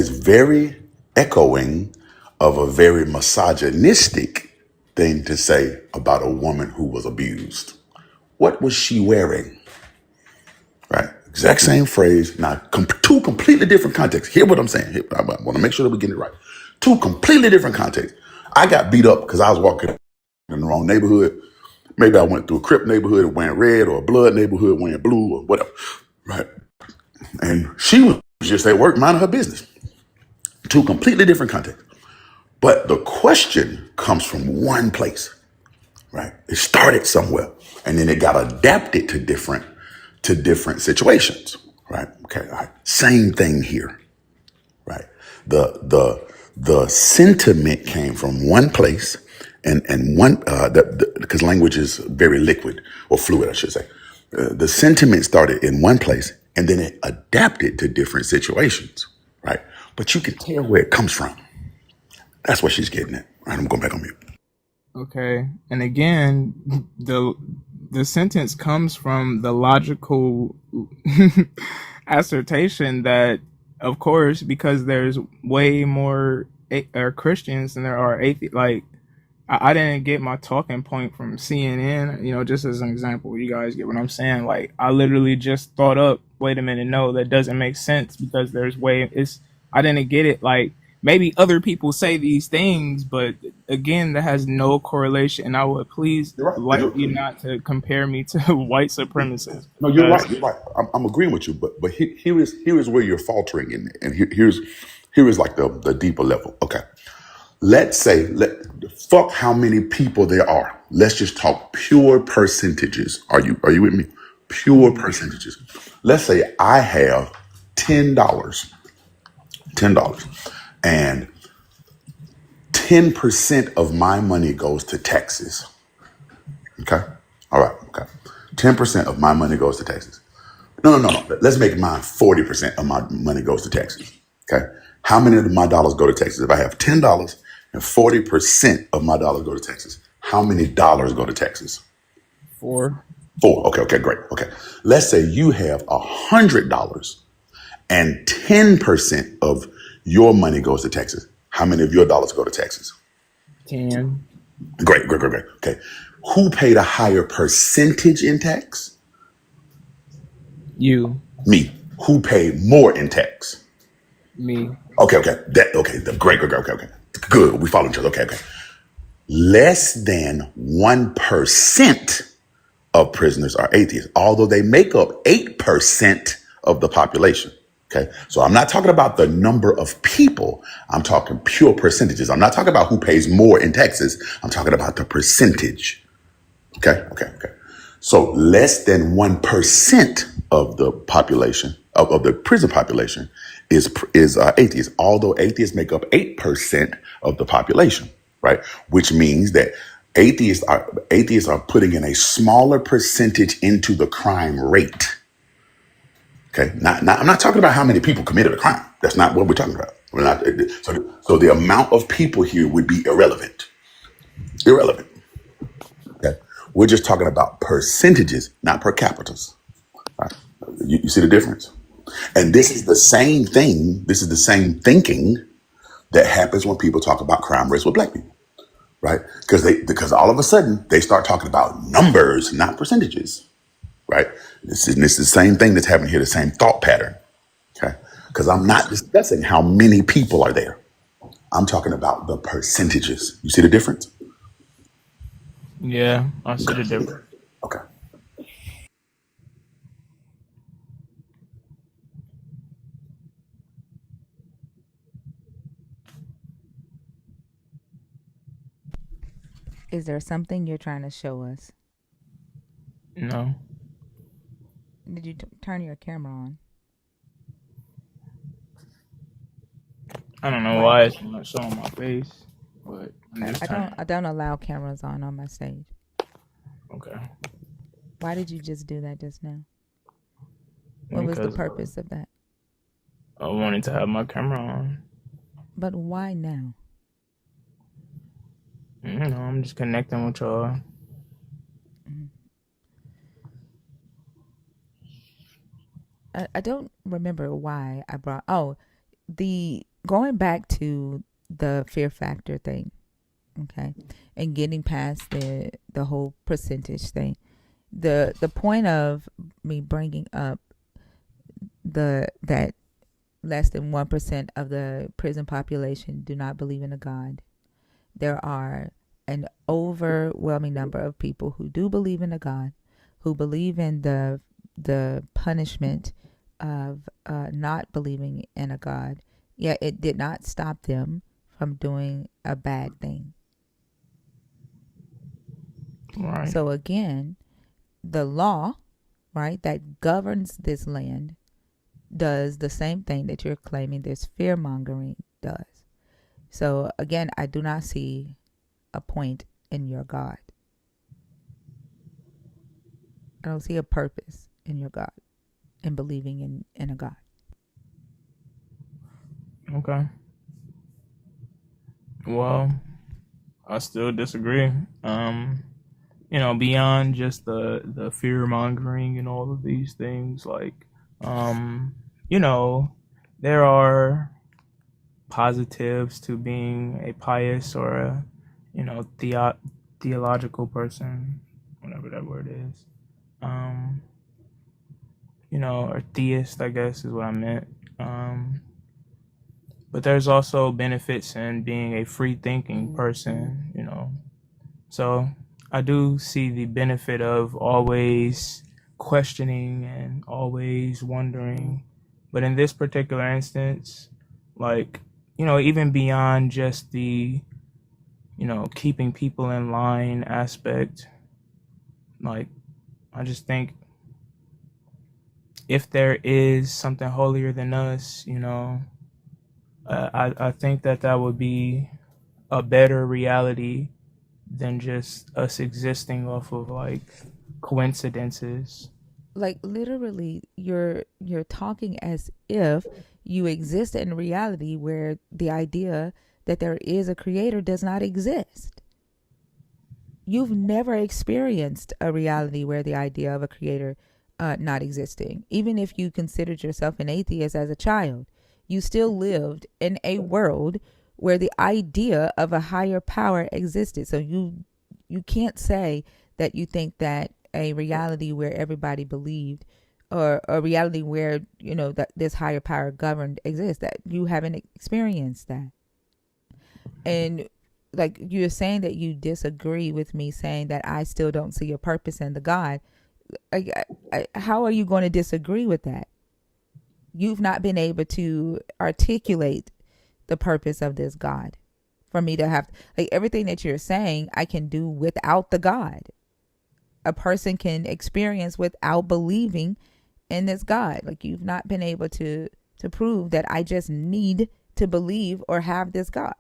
very echoing of a very misogynistic thing to say about a woman who was abused. What was she wearing? Right. Exact same phrase. Now, two completely different contexts. Hear what I'm saying. I want to make sure that we're getting it right. Two completely different contexts. I got beat up because I was walking in the wrong neighborhood. Maybe I went through a Crip neighborhood wearing red, or a Blood neighborhood wearing blue, or whatever. Right. And she was just at work minding her business. Two completely different contexts. But the question comes from one place, right? It started somewhere, and then it got adapted to different situations, right? Okay, all right. Same thing here, right? The sentiment came from one place, And one, because language is very liquid or fluid, I should say. The sentiment started in one place and then it adapted to different situations, right? But you can tell where it comes from. That's what she's getting at. All right, I'm going back on mute. Okay. And again, the sentence comes from the logical assertion that, of course, because there's way more Christians than there are atheists. Like, I didn't get my talking point from CNN, just as an example. You guys get what I'm saying? Like, I literally just thought up, wait a minute, no, that doesn't make sense because I didn't get it. Like, maybe other people say these things, but again, that has no correlation. And I would please You're right. like you not to compare me to white supremacists No, you're because right. You're right. I'm agreeing with you, but here is where you're faltering in, and here is like the deeper level. Okay, let's say fuck how many people there are. Let's just talk pure percentages. Are you with me? Pure percentages. Let's say I have $10, and 10% of my money goes to taxes. Okay, all right. Okay, 10% of my money goes to taxes. No. Let's make mine 40% of my money goes to taxes. Okay. How many of my dollars go to taxes? If I have $10 and 40% of my dollars go to taxes, how many dollars go to taxes? for Four. Okay, great. Okay. Let's say you have $100 and 10% of your money goes to taxes. How many of your dollars go to taxes? 10, Great. Okay. Who paid a higher percentage in tax? you, Me. Who paid more in tax? me, Okay. Great. Okay. Good. We follow each other. Okay. Less than 1% of prisoners are atheists, although they make up 8% of the population. Okay. So I'm not talking about the number of people. I'm talking pure percentages. I'm not talking about who pays more in taxes. I'm talking about the percentage. Okay. So less than 1% of the population of the prison population is atheists, although atheists make up 8% of the population, right? Which means that atheists are putting in a smaller percentage into the crime rate. Okay, I'm not talking about how many people committed a crime. That's not what we're talking about. We're not. So the amount of people here would be irrelevant. Irrelevant. Okay, we're just talking about percentages, not per capitas. Right? You see the difference? And this is the same thing. This is the same thinking that happens when people talk about crime rates with black people, right? Because all of a sudden they start talking about numbers, not percentages, right? This is the same thing that's happening here. The same thought pattern, okay? Because I'm not discussing how many people are there. I'm talking about the percentages. You see the difference? yeah, I see the Okay. difference. Okay. Is there something you're trying to show us? No, Did you turn your camera on? I don't know Why? why it's not showing my face, but I'm just I don't. turning. I don't allow cameras on my stage. Okay, Why did you just do that just now? What was the because purpose of that? I wanted to have my camera on. But why now? I'm just connecting with y'all. Mm. I don't remember why I brought. Oh, the going back to the fear factor thing. Okay, and getting past the whole percentage thing. The point of me bringing up the that less than 1% of the prison population do not believe in a God. There are an overwhelming number of people who do believe in a God, who believe in the punishment of not believing in a God. Yet it did not stop them from doing a bad thing. Right, So again, the law, right, that governs this land does the same thing that you're claiming this fear mongering does. So again, I do not see a point in your God. I don't see a purpose in your God, in believing in a God. Okay. Well, I still disagree. Beyond just the fear mongering and all of these things, like, um, you know, there are positives to being a pious or a, theological person, whatever that word is. Um, or theist, I guess is what I meant. But there's also benefits in being a free thinking person. So I do see the benefit of always questioning and always wondering. But in this particular instance, like, even beyond just the, keeping people in line aspect, like, I just think if there is something holier than us, I think that would be a better reality than just us existing off of like coincidences. Like literally, you're talking as if you exist in reality where the idea that there is a creator does not exist. You've never experienced a reality where the idea of a creator not existing. Even if you considered yourself an atheist as a child, you still lived in a world where the idea of a higher power existed. So you can't say that you think that a reality where everybody believed, or a reality where that this higher power governed exists, that you haven't experienced that. And like you're saying that you disagree with me saying that I still don't see a purpose in the God. How are you going to disagree with that? You've not been able to articulate the purpose of this God for me to have, like, everything that you're saying I can do without the God. A person can experience without believing in this God. Like, you've not been able to prove that I just need to believe or have this God.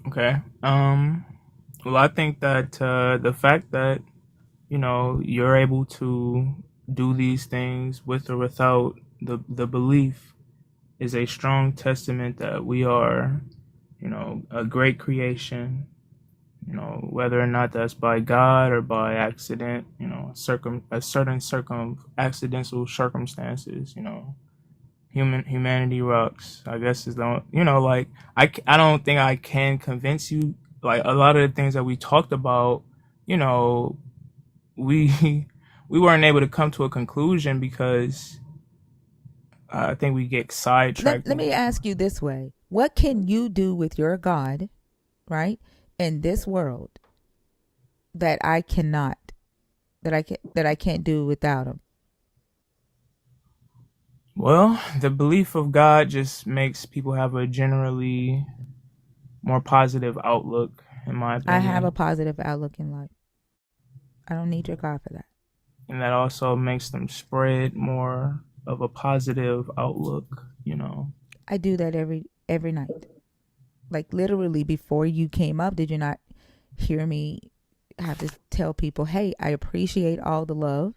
Okay. Well, I think that the fact that you're able to do these things with or without the belief is a strong testament that we are, a great creation. Whether or not that's by God or by accident, accidental circumstances. Humanity rocks, I guess, is the, like, I don't think I can convince you, like, a lot of the things that we talked about, you know we we weren't able to come to a conclusion because I think we get sidetracked Let in me it. ask you this way. What can you do with your God, right, in this world that I cannot, that I can't do without him? Well, the belief of God just makes people have a generally more positive outlook, in my I have a opinion. positive outlook in life. I don't need your God for that. And that also makes them spread more of a positive outlook. I do that every night. Like literally before you came up, did you not hear me have to tell people, "Hey, I appreciate all the love.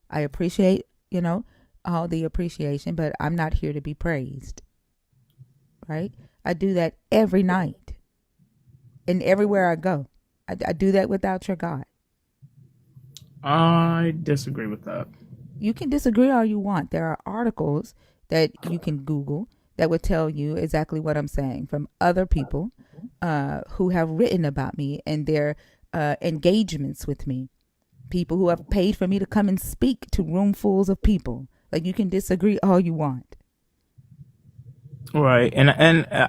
I appreciate, all the appreciation, but I'm not here to be praised." Right? I do that every night and everywhere I go. I do that without your God. I disagree with that. You can disagree all you want. There are articles that you can Google that would tell you exactly what I'm saying from other people who have written about me and their engagements with me. People who have paid for me to come and speak to roomfuls of people. Like, you can disagree all you want. Right, and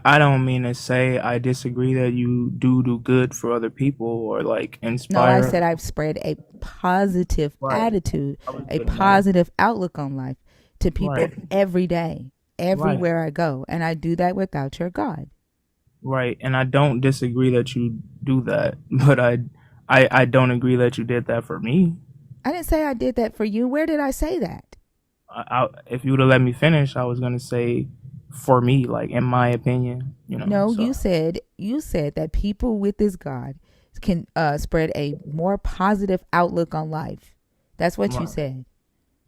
I don't mean to say I disagree that you do good for other people or like No, I inspire. said I've spread a positive Right, attitude, I was a getting that. positive outlook on life to people Right, every day, right, everywhere I go. And I do that without your God. right, and I don't disagree that you do that, but I don't agree that you did that for me. I didn't say I did that for you. Where did I say that? If you would have let me finish, I was gonna say, for me, like in my opinion, No, so you said that people with this God can spread a more positive outlook on life. That's what you right. said.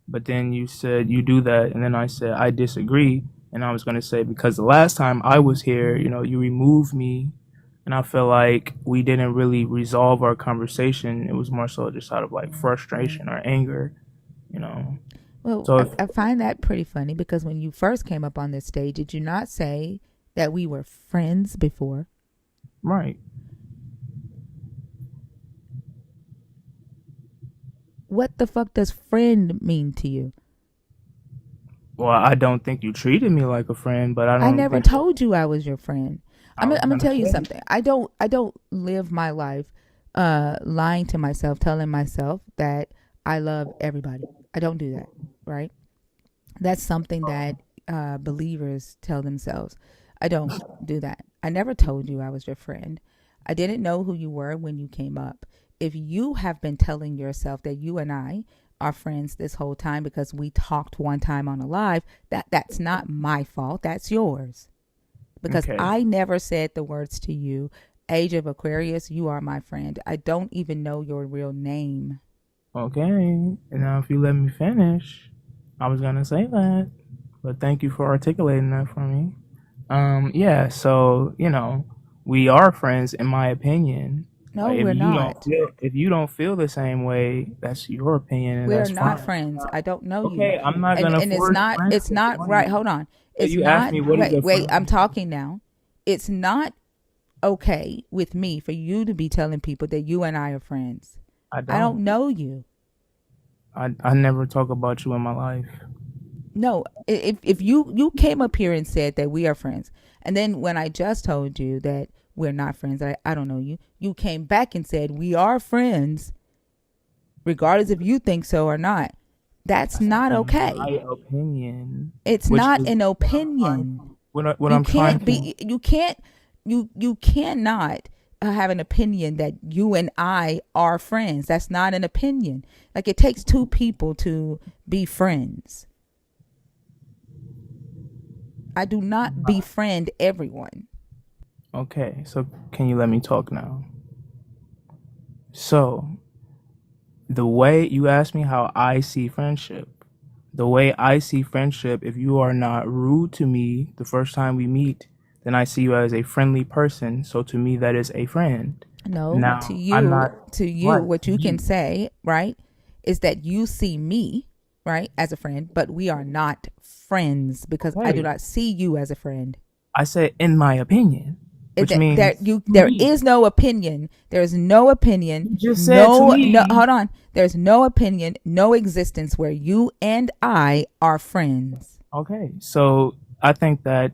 But then you said you do that, and then I said I disagree, and I was going to say because the last time I was here, you removed me, and I feel like we didn't really resolve our conversation. It was more so just out of like frustration or anger, you know. Well, So I find that pretty funny because when you first came up on this stage, did you not say that we were friends before? right. What the fuck does friend mean to you? Well, I don't think you treated me like a friend, but I I don't never think told you I was your friend. I was I'm gonna gonna tell you say. something. I don't live my life lying to myself, telling myself that I love everybody. I don't do that, right? That's something that believers tell themselves. I don't do that. I never told you I was your friend. I didn't know who you were when you came up. If you have been telling yourself that you and I are friends this whole time because we talked one time on a live, that's not my fault. That's yours. Because Okay. I never said the words to you, Age of Aquarius, you are my friend. I don't even know your real name. Okay. And now, if you let me finish, I was gonna say that, but thank you for articulating that for me. Yeah. So we are friends, in my opinion. No, we're not. If you don't feel the same way, that's your opinion, and We're that's not fine. friends. I don't know you. Okay, I'm not gonna And force it's friendship not on right. you. Hold on. But It's you asked not me what is a wait, I'm friend. talking now. It's not okay with me for you to be telling people that you and I are friends. I I don't don't. know you. I never talk about you in my life. No, if you came up here and said that we are friends, and then when I just told you that we're not friends, I don't know you, you came back and said we are friends, regardless if you think so or not. That's That's not in okay. my opinion, It's which not is an what I'm trying opinion. to. What You I'm trying can't to. be. You cannot have an opinion that you and I are friends. That's not an opinion. Like it takes two people to be friends. I do not befriend everyone. Okay, so can you let me talk now? So the way you asked me how I see friendship, the way I see friendship, if you are not rude to me the first time we meet, then I see you as a friendly person. So to me, that is a friend. No, Now, I'm not to you, right what to you can you. say, right, is that you see me, right, as a friend, but we are not friends because I do Okay, not see you as a friend. I said in my opinion, which means to There me. is no opinion. There's no opinion. You just said to No, me. hold on. There's no opinion, no existence where you and I are friends. Okay, so I think that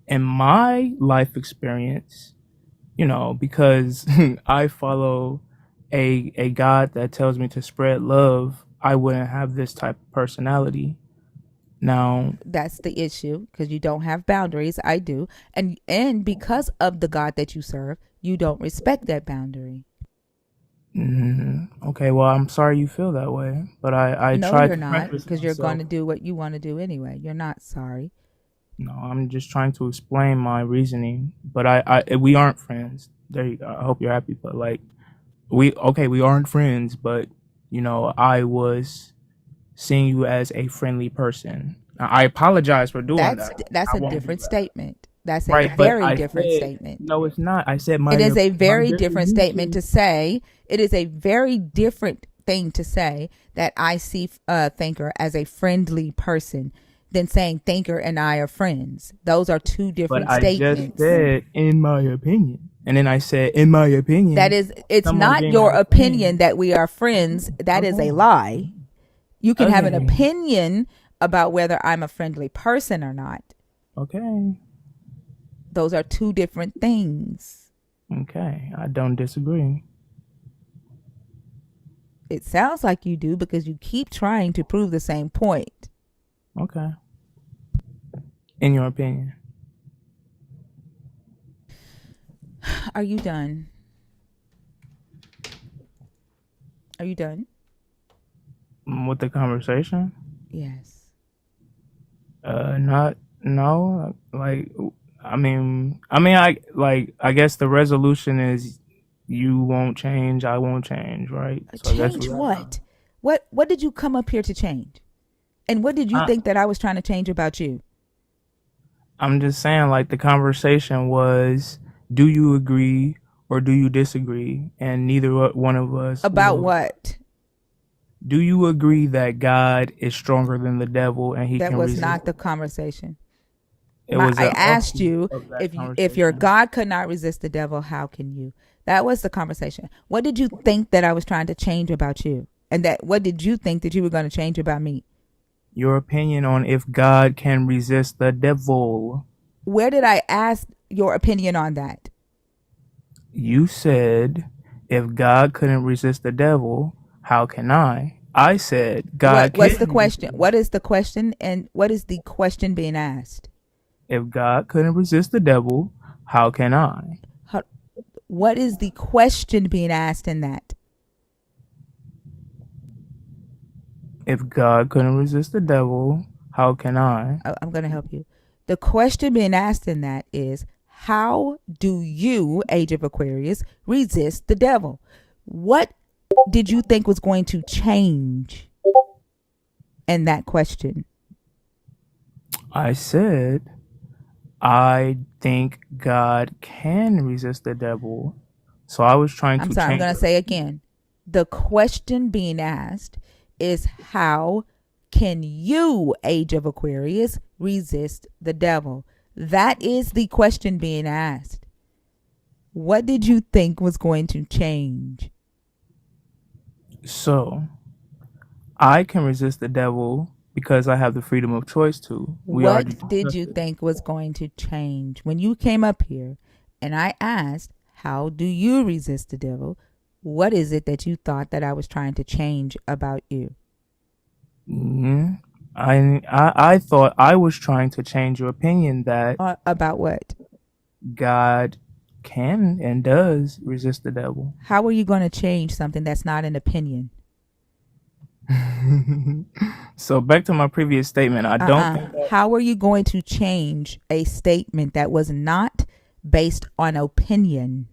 in my life experience, because I follow a God that tells me to spread love, I wouldn't have this type of personality. Now, That's the issue because you don't have boundaries. I do, and because of the God that you serve, you don't respect that boundary. okay, well, I'm sorry you feel that way, but I No, try you're to not preface because you're going myself. to do what you want to do anyway. You're not sorry. No, I'm just trying to explain my reasoning. But we aren't friends. There you go. I hope you're happy. But like, we aren't friends. But I was seeing you as a friendly person. Now, I apologize for doing that. That's I a won't do different that. statement. That's a Right, but very I different said statement. no. It's not. I said It is a my very different statement definition. to say. It is a very different thing to say that I see Thinker as a friendly person than saying Thinker and I are friends. Those are two But different I just statements. said in my opinion, and then I said in my That opinion, is, it's someone not being your my opinion friend. that we are friends. That is a Okay. lie. You can have an Okay. opinion about whether I'm a friendly person or not. Okay. Those are two different things. Okay. I don't disagree. It sounds like you do because you keep trying to prove the same point. Okay. In your opinion. Are you done? Are you done? With the conversation? Yes. Not No, like, I guess the resolution is you won't change, I won't change, right? So I guess we Change got what? What did you come up here to change? And what did you I, think that I was trying to change about you? I'm just saying, like, the conversation was, do you agree or do you disagree? And neither one of us About will. what? Do you agree that God is stronger than the devil and he That can was resist? not the conversation. It was I an asked offshoot you of that if your conversation. God could not resist the devil, how can you? That was the conversation. What did you think that I was trying to change about you? And that what did you think that you were going to change about me? Your opinion on if God can resist the devil. Where did I ask your opinion on that? You said, if God couldn't resist the devil, how can I? I said, God What's the can resist the question? devil. What is the question and what is the question being asked? If God couldn't resist the devil, how can I? What is the question being asked in that? If God couldn't resist the devil, how can I? I'm going to help you. The question being asked in that is, how do you, Age of Aquarius, resist the devil? What did you think was going to change in that question? I said, I think God can resist the devil. So I was trying I'm to sorry, I'm change going to say again. The question being asked is, how can you, Age of Aquarius, resist the devil? That is the question being asked. What did you think was going to change? So I can resist the devil because I have the freedom of choice to. We already What did discussed you it. think was going to change when you came up here and I asked, how do you resist the devil? What is it that you thought that I was trying to change about you? Mhm. I thought I was trying to change your opinion that About what? God can and does resist the devil. How are you going to change something that's not an opinion? So back to my previous statement, I don't think that How are you going to change a statement that was not based on opinion?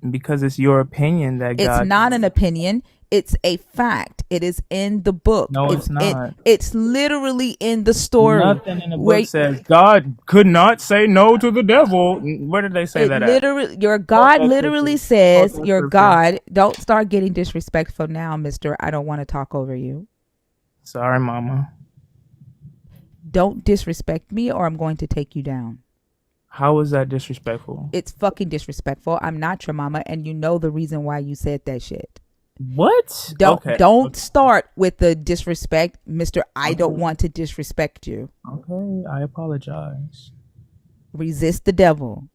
because it's your opinion that It's God not an can. opinion. It's a fact. It is in the book. No, it's not. It's literally in the story Nothing in the book where says God could not say no to the devil. Where did they say it that at? literally your Quote God that literally scripture. Quote says that your scripture. God. Don't start getting disrespectful now, Mister. I don't want to talk over you. Sorry, Mama. Don't disrespect me, or I'm going to take you down. How is that disrespectful? It's fucking disrespectful. I'm not your mama, and you know the reason why you said that shit. What? Don't Okay. don't Okay. start with the disrespect, Mister. I don't Okay. want to disrespect you. Okay. I apologize. Resist the devil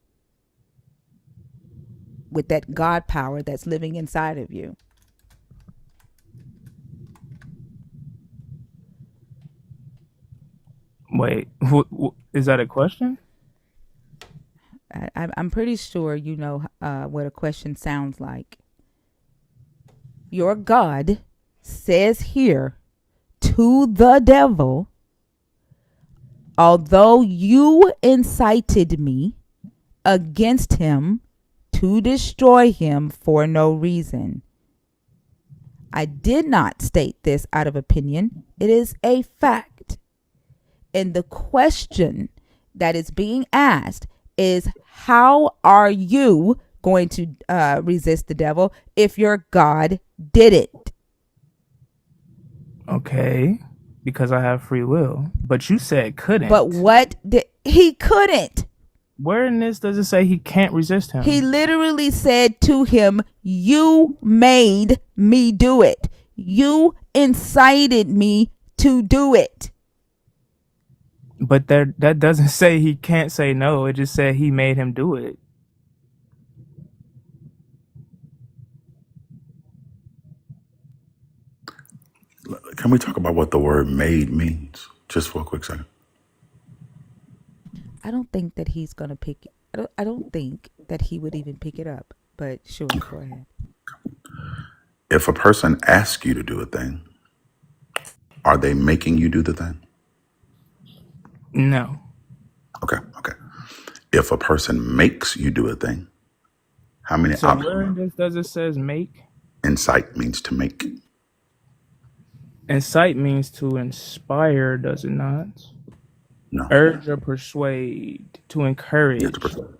with that God power that's living inside of you. Wait. Is that a question? I'm pretty sure you know what a question sounds like. Your God says here to the devil, although you incited me against him to destroy him for no reason. I did not state this out of opinion. It is a fact. And the question that is being asked is, how are you going to resist the devil if your God did it? Okay. Because I have free will. But you said But couldn't. what did he couldn't? Where in this does it say he can't resist He him? literally said to him, you made me do it. You incited me to do it. But that doesn't say he can't say no. It just said he made him do it. Can we talk about what the word made means? Just for a quick second. I don't think that he's going to pick it. I don't think that he would even pick it up. But sure, go ahead. If a person asks you to do a thing, are they making you do the thing? No. If a person makes you do a thing, how many So where options? in this does it says make? Incite means to make. Incite means to inspire, does it not? No, Urge or persuade, to you have to encourage. persuade.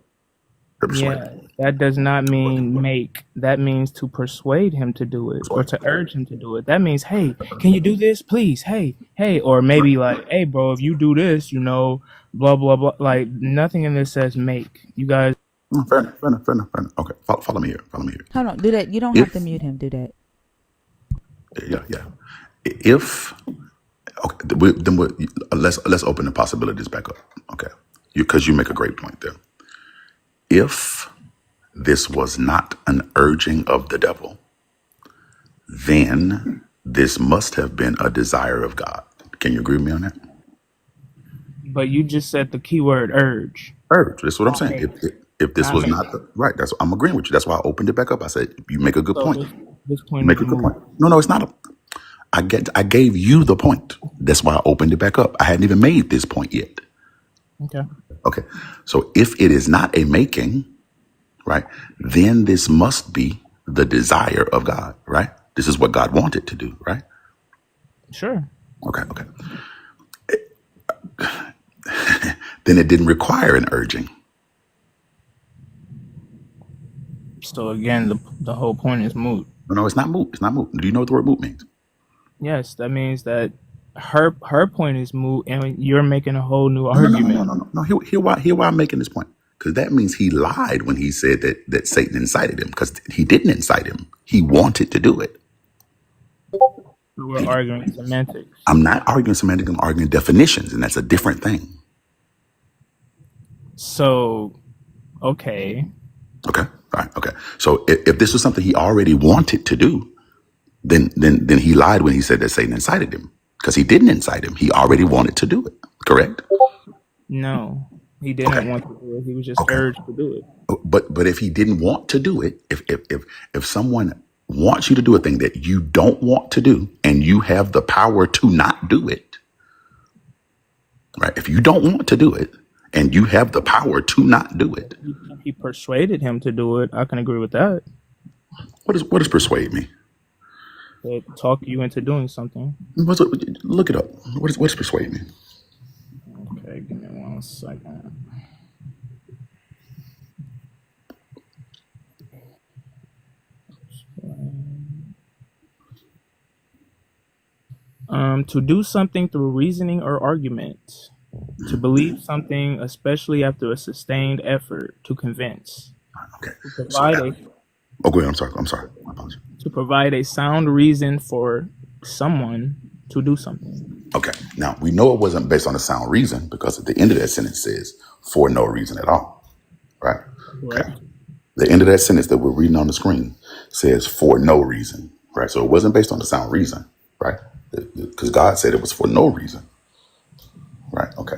To persuade. Yeah, that does not mean make. That means to persuade him to do it or Persuade. to urge him to do it. That means, hey, can you do this, please? Hey, hey, or maybe like, hey, bro, if you do this, blah blah blah. Like nothing in this says make. You guys. Fair enough. Fair enough. Fair enough. Fair enough. Okay, follow me here. Follow me here. Hold on, do that. You don't have to If mute him. Do that. yeah. If okay, let's open the possibilities back up. Okay, because you make a great point there. If this was not an urging of the devil, then this must have been a desire of God. Can you agree with me on that? But you just said the keyword urge. Urge. That's what I'm Not saying. make. If this Not was make. not right, I'm agreeing with you. That's why I opened it back up. I said you make a good So point. this You point make is a good moot. point. No, it's not. I gave you the point. That's why I opened it back up. I hadn't even made this point yet. Okay. Okay. So if it is not a making, right, then this must be the desire of God, right? This is what God wanted to do, right? Sure. Okay. Then it didn't require an urging. So again, the whole point is moot. No, it's not moot. It's not moot. Do you know what the word moot means? Yes, that means that her point is moot, and you're making a whole new No, no, no, no, no, argument. no, no. No, Here why I'm making this point. Because that means he lied when he said that Satan incited him. Because he didn't incite him. He wanted to do it. We're arguing semantics. I'm not arguing semantics. I'm arguing definitions, and that's a different thing. So, okay. Okay. All right. Okay. So if this was something he already wanted to do, then he lied when he said that Satan incited him. Because he didn't incite him. He already wanted to do it. Correct? No, he Okay. didn't want to do it. He was just Okay. urged to do it. But if he didn't want to do it, if someone wants you to do a thing that you don't want to do and you have the power to not do it, right? If you don't want to do it and you have the power to not do it, He persuaded him to do it. I can agree with that. what does persuade me? To talk you into doing something. Look it up. What does persuade me? Okay, give me 1 second. To do something through reasoning or argument. To believe something, especially after a sustained effort to convince. Okay. To So provide that, a go ahead. I'm sorry. My apologies. to provide a sound reason for someone to do something. Okay. Now we know it wasn't based on a sound reason because at the end of that sentence says for no reason at all. Right? Okay. Correct? The end of that sentence that we're reading on the screen says for no reason. Right. So it wasn't based on the sound reason, right? Because God said it was for no reason. Right. Okay.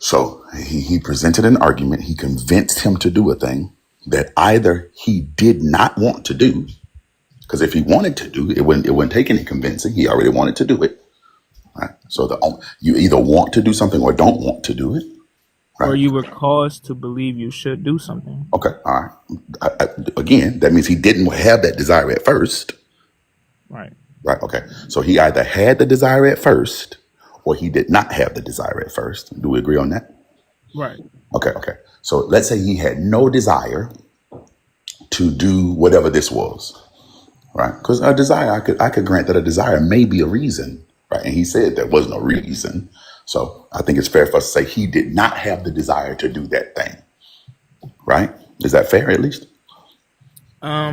So he presented an argument. He convinced him to do a thing that either he did not want to do, because if he wanted to do it, wouldn't take any convincing. He already wanted to do it. Right. So you either want to do something or don't want to do it. Or Right. you were caused to believe you should do something. Okay. All right. Again, that means he didn't have that desire at first. Right. Right. Okay. So he either had the desire at first or he did not have the desire at first. Do we agree on that? Right. Okay. So let's say he had no desire to do whatever this was. Right. Because a desire, I could grant that a desire may be a reason. Right. And he said there was no reason. So I think it's fair for us to say he did not have the desire to do that thing. Right. Is that fair at least?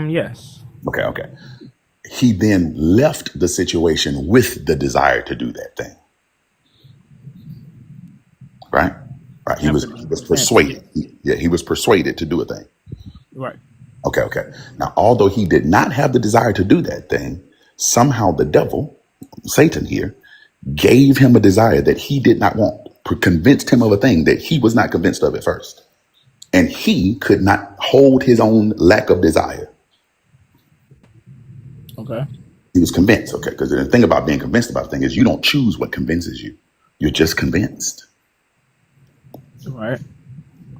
Yes. Okay. He then left the situation with the desire to do that thing. Right? Right. He After was consent. persuaded. He was persuaded to do a thing. Right. Okay. Now, although he did not have the desire to do that thing, somehow the devil, Satan here, gave him a desire that he did not want, convinced him of a thing that he was not convinced of at first. And he could not hold his own lack of desire. Okay. He was convinced, okay? Because the thing about being convinced about a thing is you don't choose what convinces you. You're just convinced. Right.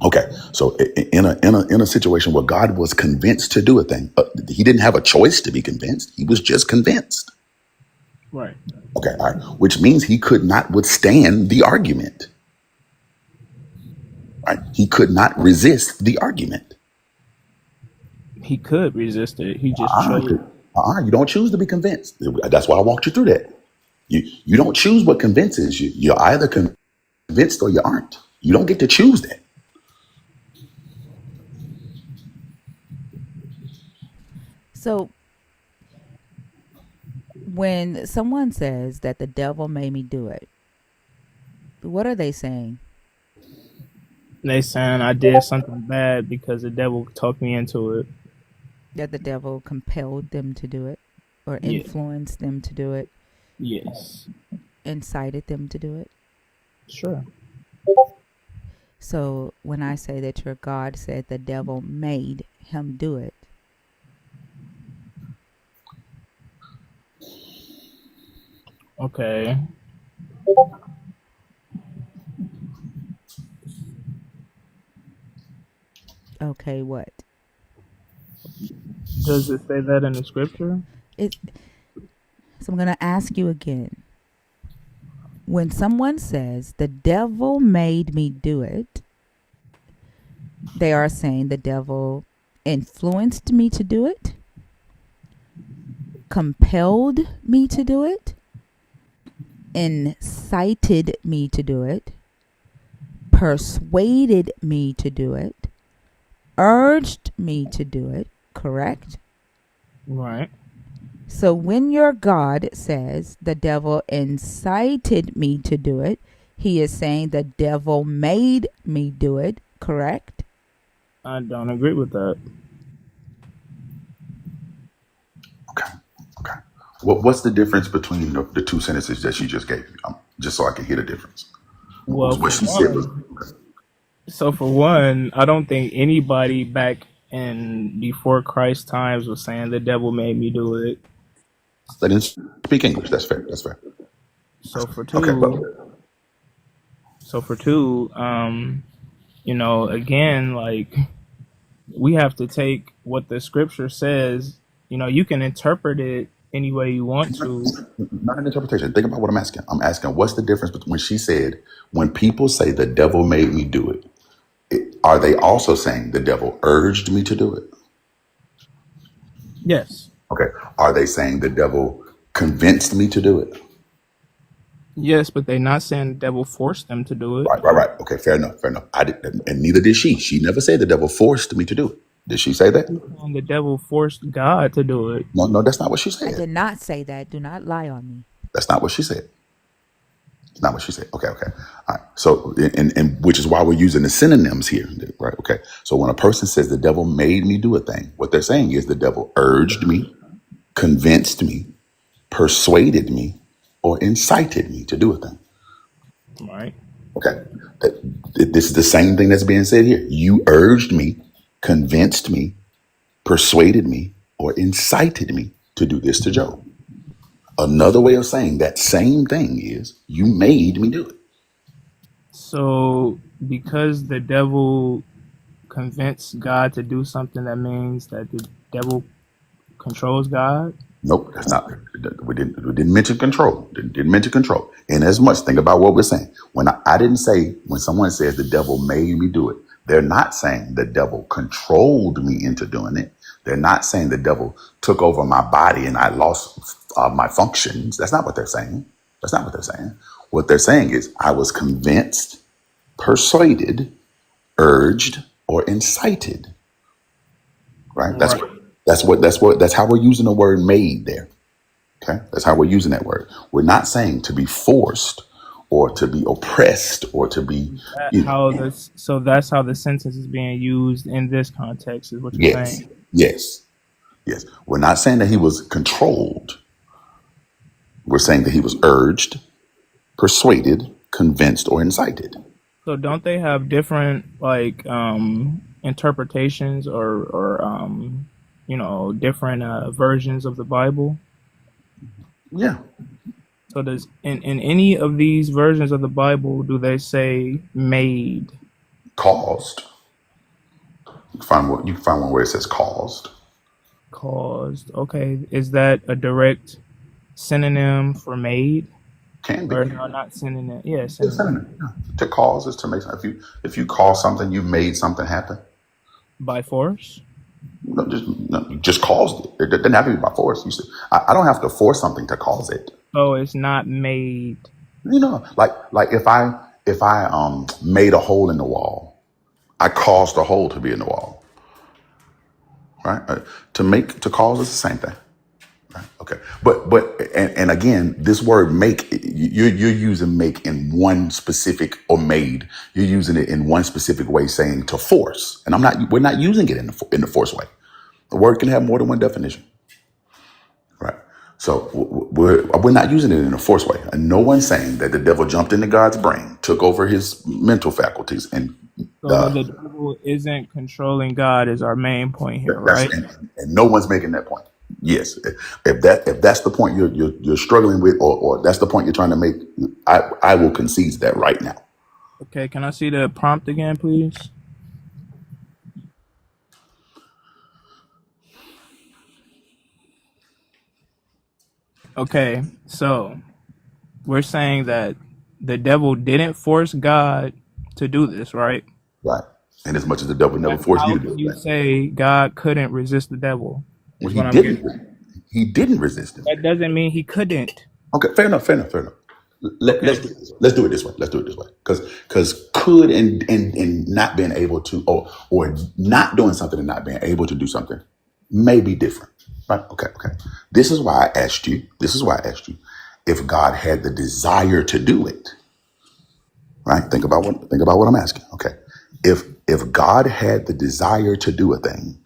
Okay, so in a situation where God was convinced to do a thing, he didn't have a choice to be convinced. He was just convinced. Right. Okay, all right, which means he could not withstand the argument. Right, he could not resist the argument. He could resist it. He just chose. You don't choose to be convinced. That's why I walked you through that. You don't choose what convinces you. You're either convinced or you aren't. You don't get to choose that. So when someone says that the devil made me do it, what are they saying? They saying I did something bad because the devil talked me into it. That the devil compelled them to do it, or Yeah. influenced them to do it, Yes. incited them to do it? Sure. So when I say that your God said the devil made him do it, Okay. okay, what? Does it say that in the scripture? It. So I'm going to ask you again. When someone says the devil made me do it, they are saying the devil influenced me to do it, compelled me to do it, incited me to do it, persuaded me to do it, urged me to do it, correct? Right. So when your God says the devil incited me to do it, he is saying the devil made me do it, correct? I don't agree with that. Okay. Okay. What's the difference between the two sentences that she just gave me? Just so I can hear the difference. Well, What for she said was one, I don't think anybody back in before Christ times was saying the devil made me do it. they didn't speak English. That's fair. That's fair. So for Okay, but two, again, like we have to take what the scripture says. You can interpret it any way you want to. not an interpretation. Think about what I'm asking. I'm asking what's the difference between when she said when people say the devil made me do it. Are they also saying the devil urged me to do it? Yes. Okay. Are they saying the devil convinced me to do it? Yes, but they're not saying the devil forced them to do it. Right, right, right. Okay, fair enough, fair enough. I did, and neither did she. She never said the devil forced me to do it. Did she say that? And the devil forced God to do it. No, no, that's not what she I said. did not say that. Do not lie on me. That's not what she said. It's not what she said. Okay, okay. All right. So, and which is why we're using the synonyms here, right? Okay. So when a person says the devil made me do a thing, what they're saying is the devil urged me, convinced me, persuaded me, or incited me to do a thing. Right. Okay. This is the same thing that's being said here. You urged me, convinced me, persuaded me, or incited me to do this to Job. Another way of saying that same thing is you made me do it. So because the devil convinced God to do something, that means that the devil controls God. Nope, that's not. We didn't mention control. Didn't mention control. And as much, think about what we're saying. When I didn't say when someone says the devil made me do it, they're not saying the devil controlled me into doing it. They're not saying the devil took over my body and I lost my functions. That's not what they're saying. That's not what they're saying. What they're saying is I was convinced, persuaded, urged, or incited. Right? That's Right. what. That's how we're using the word "made" there. Okay, that's how we're using that word. We're not saying to be forced or to be oppressed or to be, That you know. how this. So that's how the sentence is being used in this context, is what you're Yes, saying. yes, yes. We're not saying that he was controlled. We're saying that he was urged, persuaded, convinced, or incited. So don't they have different like interpretations or different versions of the Bible? Yeah, So does in any of these versions of the Bible do they say made? caused. You can find one where it says caused. Caused. Okay, is that a direct synonym for made? Can be. Or no, not synonym. Yeah, It's a synonym. synonym. Yeah. To cause is to make something. If you cause something, you made something happen. By force? You just caused it. It doesn't have to be by force. You said, I don't have to force something to cause it. Oh, it's not made. Like if I made a hole in the wall, I caused a hole to be in the wall, right? To cause is the same thing, right? Okay, but again, this word make, you're using make in one specific, or made. You're using it in one specific way, saying to force, and we're not using it in the force way. The word can have more than one definition. Right. So we're not using it in a force way. And no one's saying that the devil jumped into God's brain, took over his mental faculties, and So the devil isn't controlling God is our main point here, that's right? and no one's making that point. Yes, if that's the point you're struggling with, or that's the point you're trying to make, I will concede that right now. Okay, can I see the prompt again, please? Okay, so we're saying that the devil didn't force God to do this, right? Right. And as much as the devil never And forced you how to do can it, you right? say God couldn't resist the devil? Well, Is what I'm getting at. He didn't resist him. That doesn't mean he couldn't. Okay, fair enough, fair enough, fair enough. Okay. Let's do it this way. Let's do it this way. Because could and not being able to, or not doing something and not being able to do something may be different. Right? Okay. This is why I asked you. If God had the desire to do it. Right? Think about what I'm asking. Okay. If God had the desire to do a thing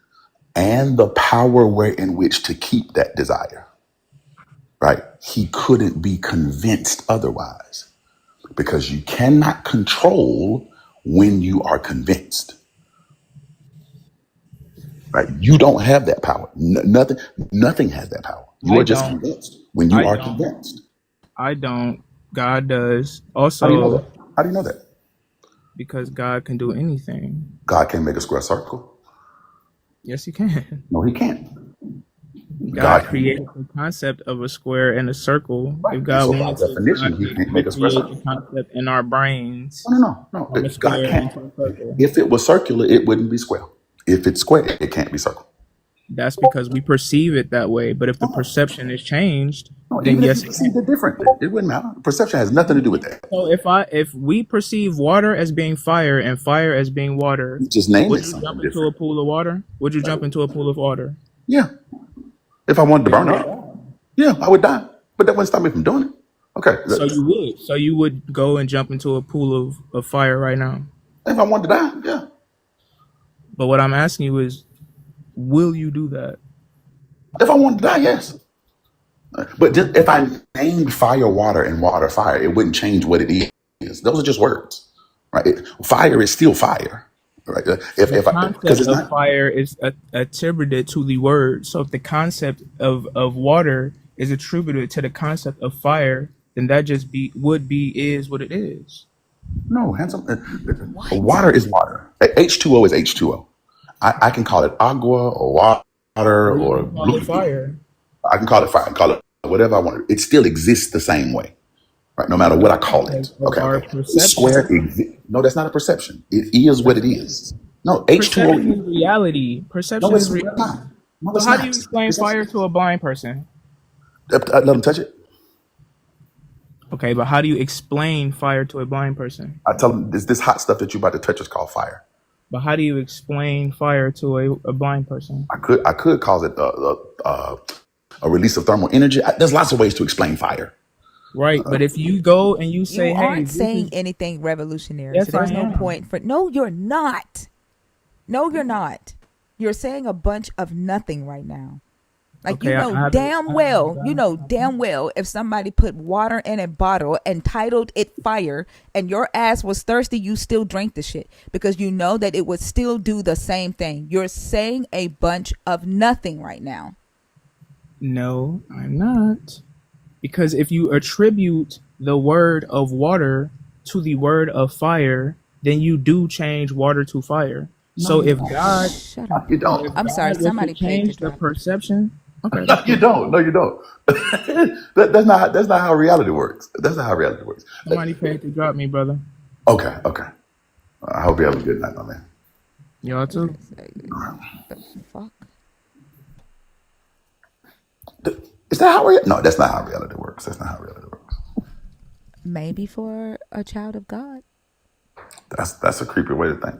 and the power in which to keep that desire, right? He couldn't be convinced otherwise, because you cannot control when you are convinced, right? You don't have that power. Nothing has that power. You I are just don't. convinced when you I are don't. convinced. I don't. God does. How do you know Also, that? How do you know that? because God can do anything. God can make a square circle. Yes, he can. No, he can't. God God can. created the concept of a square and a circle. Right. If And God so by wanted to, definition, God he can't make could a square create the circle. concept in our brains No. of a God square can't. into a circle. If it was circular, it wouldn't be square. If it's square, it can't be circle. That's because we perceive it that way. But if the No, perception is changed, no. then Even if you yes, it perceived can. it differently, it wouldn't matter. Perception has nothing to do with that. So if we perceive water as being fire and fire as being water, You just named would it you something jump into a different. pool of water? Would you jump into a pool of water? Yeah. If I wanted to Then burn you would up, die. yeah, I would die. But that wouldn't stop me from doing it. Okay. So you would. So you would go and jump into a pool of fire right now. If I wanted to die, yeah. But what I'm asking you is, will you do that? If I wanted to die, yes. But just, if I named fire water and water fire, it wouldn't change what it is. Those are just words, right? Fire is still fire, right? The Because concept it's of not. fire is attributed to the word. So if the concept of water is attributed to the concept of fire, then that just is what it is. No, handsome. What? Water is water. H2O is H2O. I can call it agua or water Or you or can call blue. it fire. I can call it fire. I can call it whatever I want. It still exists the same way, right? No matter what I No, call because it. of our Okay. Square. perception. No, that's not a perception. It is what Yes, it it is. is. No, H2O Perception is is. reality. No, Perception is it's reality. not. No, So it's how do you not. explain Perception. fire to a blind person? Let them touch it. Okay, but how do you explain fire to a blind person? I tell them this hot stuff that you're about to touch is called fire. But how do you explain fire to a blind person? I could cause it a release of thermal energy. There's lots of ways to explain fire. Right, but if you go and you You say, "Hey, aren't this saying is," anything revolutionary, so yes, I there's no am. point for. No, you're not. No, you're not. You're saying a bunch of nothing right now. Like Okay, I haven't. I haven't you gotten know something. damn well if somebody put water in a bottle and titled it fire and your ass was thirsty, you still drank the shit because you know that it would still do the same thing. You're saying a bunch of nothing right now. No, I'm not. Because if you attribute the word of water to the word of fire, then you do change water to fire. So No, you if don't. God, Shut No, up. you so don't. if I'm sorry. God was to Somebody paid to change the drop me. perception, okay, No, that's you cool. don't. No, you don't. That's not how reality works. That's not how reality works. Somebody paid to drop me, brother. Okay, okay. I hope you have a good night, my man. Y'all too. The fuck? Is that how reality? No, that's not how reality works. That's not how reality works. Maybe for a child of God. That's a creepy way to think.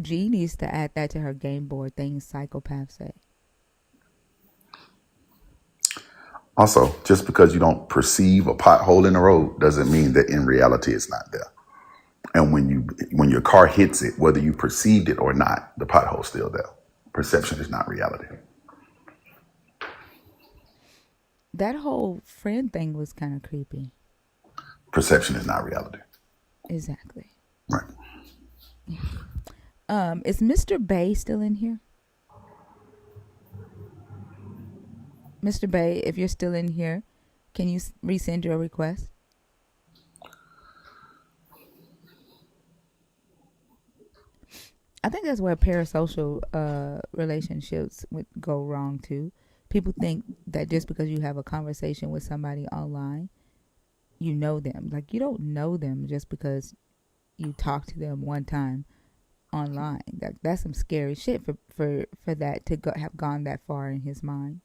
G needs to add that to her game board things psychopaths say. Also, just because you don't perceive a pothole in the road doesn't mean that in reality it's not there. And when your car hits it, whether you perceived it or not, the pothole's still there. Perception is not reality. That whole friend thing was kind of creepy. Perception is not reality. Exactly. Right. Is Mr. Bay still in here? Mr. Bay, if you're still in here, can you resend your request? I think that's where parasocial relationships would go wrong too. People think that just because you have a conversation with somebody online, you know them. Like, you don't know them just because you talk to them one time online. That's some scary shit for that to have gone that far in his mind.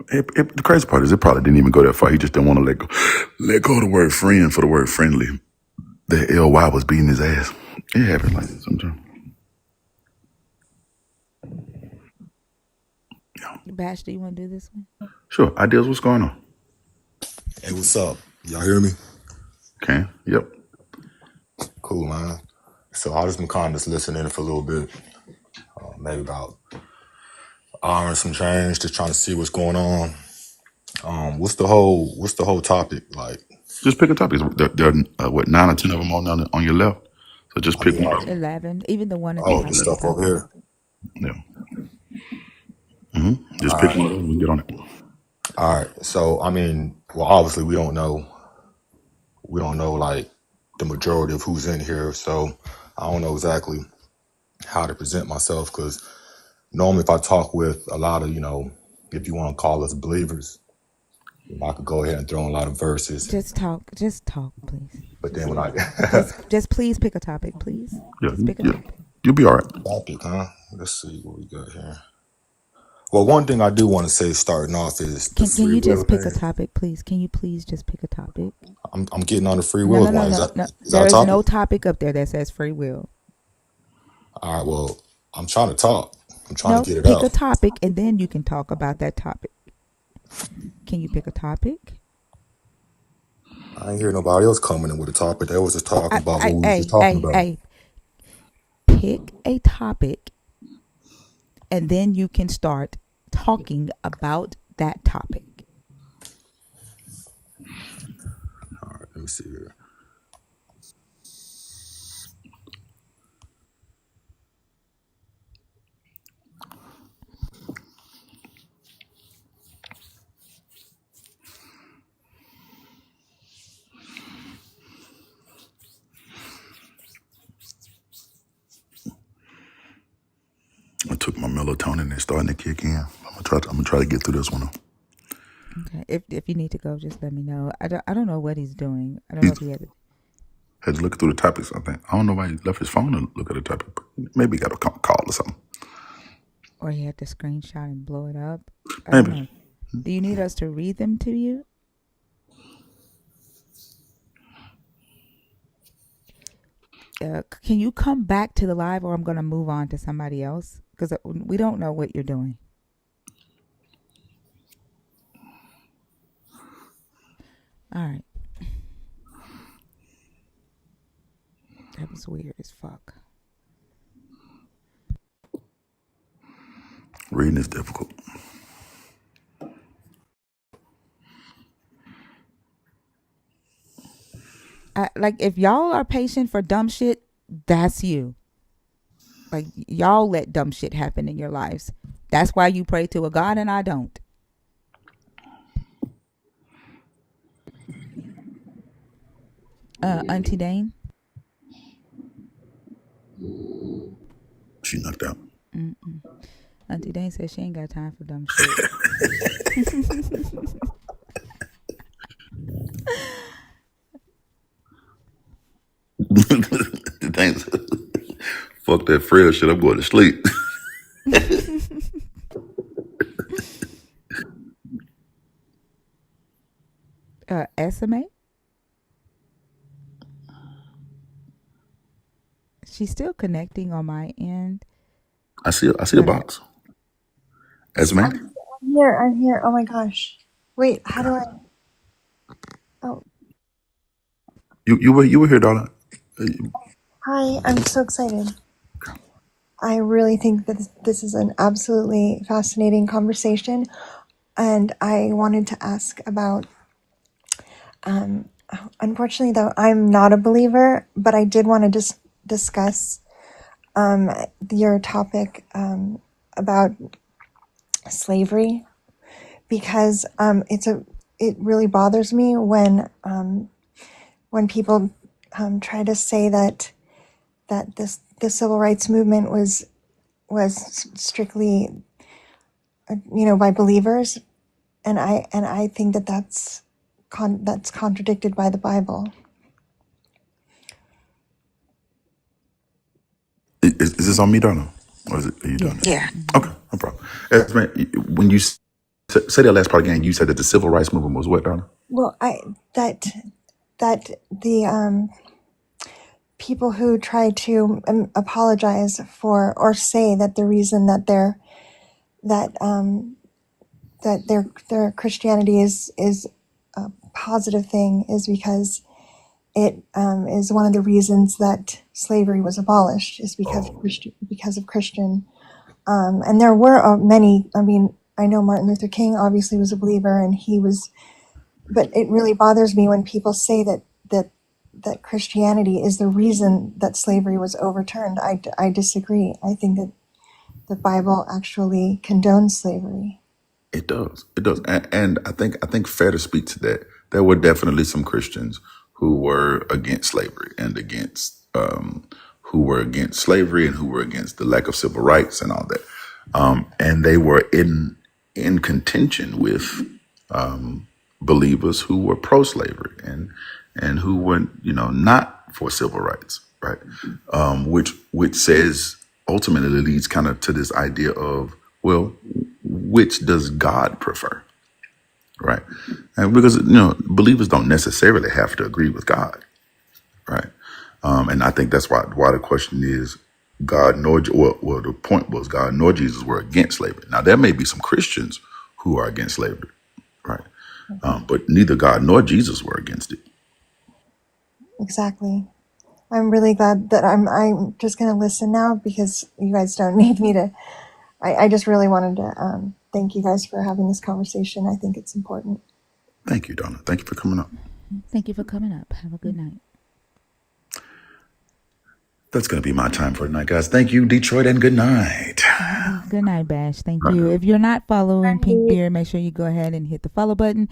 The crazy part is it probably didn't even go that far. He just didn't want to let go of the word friend for the word friendly. The LY was beating his ass. It happens like that sometimes. Bash, do you want to do this one? Sure. Ideas, what's going on? Hey, what's up? Y'all hear me? Okay. Yep. Cool, man. So I just been kind of just listening for a little bit, maybe about an hour and some change, just trying to see what's going on. What's the whole topic like? Just pick a topic. There are, what, 9 or 10 of them on your left? So just I pick mean, one like, of them. 11. Even the one at the oh, top the at the stuff top. over here. Yeah. Just All pick right, one of them and get on it. all right. So I mean, well, obviously we don't know like the majority of who's in here, so I don't know exactly how to present myself because normally if I talk with a lot of if you want to call us believers, I could go ahead and throw in a lot of verses. Just talk, please. But then when I Just please pick a topic, please. Yeah. Just pick a Yeah. topic. You'll be all right. topic, huh? Let's see what we got here. Well, one thing I do want to say starting off is the Can free you will just pick a thing. topic, please? Can you please just pick a topic? I'm getting on the free No, will no, one. no, no, no. Is that There a is topic? no topic up there that says free will. All right. Well, I'm trying to talk. I'm trying to No, get it pick a out. topic and then you can talk about that topic. Can you pick a topic? I ain't hear nobody else coming in with a topic. They was just talking about what we was just talking about. Hey. Pick a topic and then you can start talking about that topic. All right. Let me see here. I took my melatonin and it's starting to kick in. I'm gonna try to get through this one. Okay. If you need to go, just let me know. I don't know what he's doing. I don't know He's if he had to look through the topics, I think. I don't know why he left his phone to look at the topic. Maybe he got a call or something. or he had to screenshot and blow it up. I don't Maybe. know. Do you need us to read them to you? Can you come back to the live, or I'm going to move on to somebody else? Because we don't know what you're doing. All right. That was weird as fuck. Reading is difficult. Like, if y'all are patient for dumb shit, that's you. Like, y'all let dumb shit happen in your lives. That's why you pray to a God and I don't. Auntie Dane? She knocked out. Mm-mm. Auntie Dane says she ain't got time for dumb shit. Thanks. Fuck that frail shit. I'm going to sleep. Estimate? She's still connecting on my end, I see a but I box. Esme, I'm here. I'm here. Oh my gosh. Wait, how do I? Oh, you were here, darling. hi. I'm so excited. I really think that this is an absolutely fascinating conversation. And I wanted to ask about, um, unfortunately, though, I'm not a believer, but I did want to just discuss your topic about slavery because it really bothers me when people try to say that the civil rights movement was strictly by believers, and I think that that's contradicted by the Bible. Is this on me, darling? Or are you doing yes. it? Yeah. Hmm. Okay, no problem. Esme, when you say that last part again, you said that the civil rights movement was what, darling? Well, I that the people who try to apologize for or say that the reason that their Christianity is a positive thing is because it is one of the reasons that slavery was abolished is Oh, because of Christian. And there were many. I mean, I know Martin Luther King obviously was a believer, and he was. But it really bothers me when people say that Christianity is the reason that slavery was overturned. I disagree. I think that the Bible actually condones slavery. it does. It does. And I think fair to speak to that, there were definitely some Christians who were against slavery and who were against slavery and who were against the lack of civil rights and all that. And they were in contention with believers who were pro-slavery and who were not for civil rights, right? Which says ultimately leads kind of to this idea of, well, which does God prefer, right? And because believers don't necessarily have to agree with God, right? And I think that's why the question is God nor well the point was God nor Jesus were against slavery. Now there may be some Christians who are against slavery, right? But neither God nor Jesus were against it. Exactly. I'm really glad that I'm just going to listen now because you guys don't need me to. I just really wanted to thank you guys for having this conversation. I think it's important. Thank you, Donna. Thank you for coming up. Thank you for coming up. Have a good night. That's going to be my time for tonight, guys. Thank you, Detroit, and good night. Good night, Bash. Thank All you. right. If you're not following Pink Bye. Beard, make sure you go ahead and hit the follow button.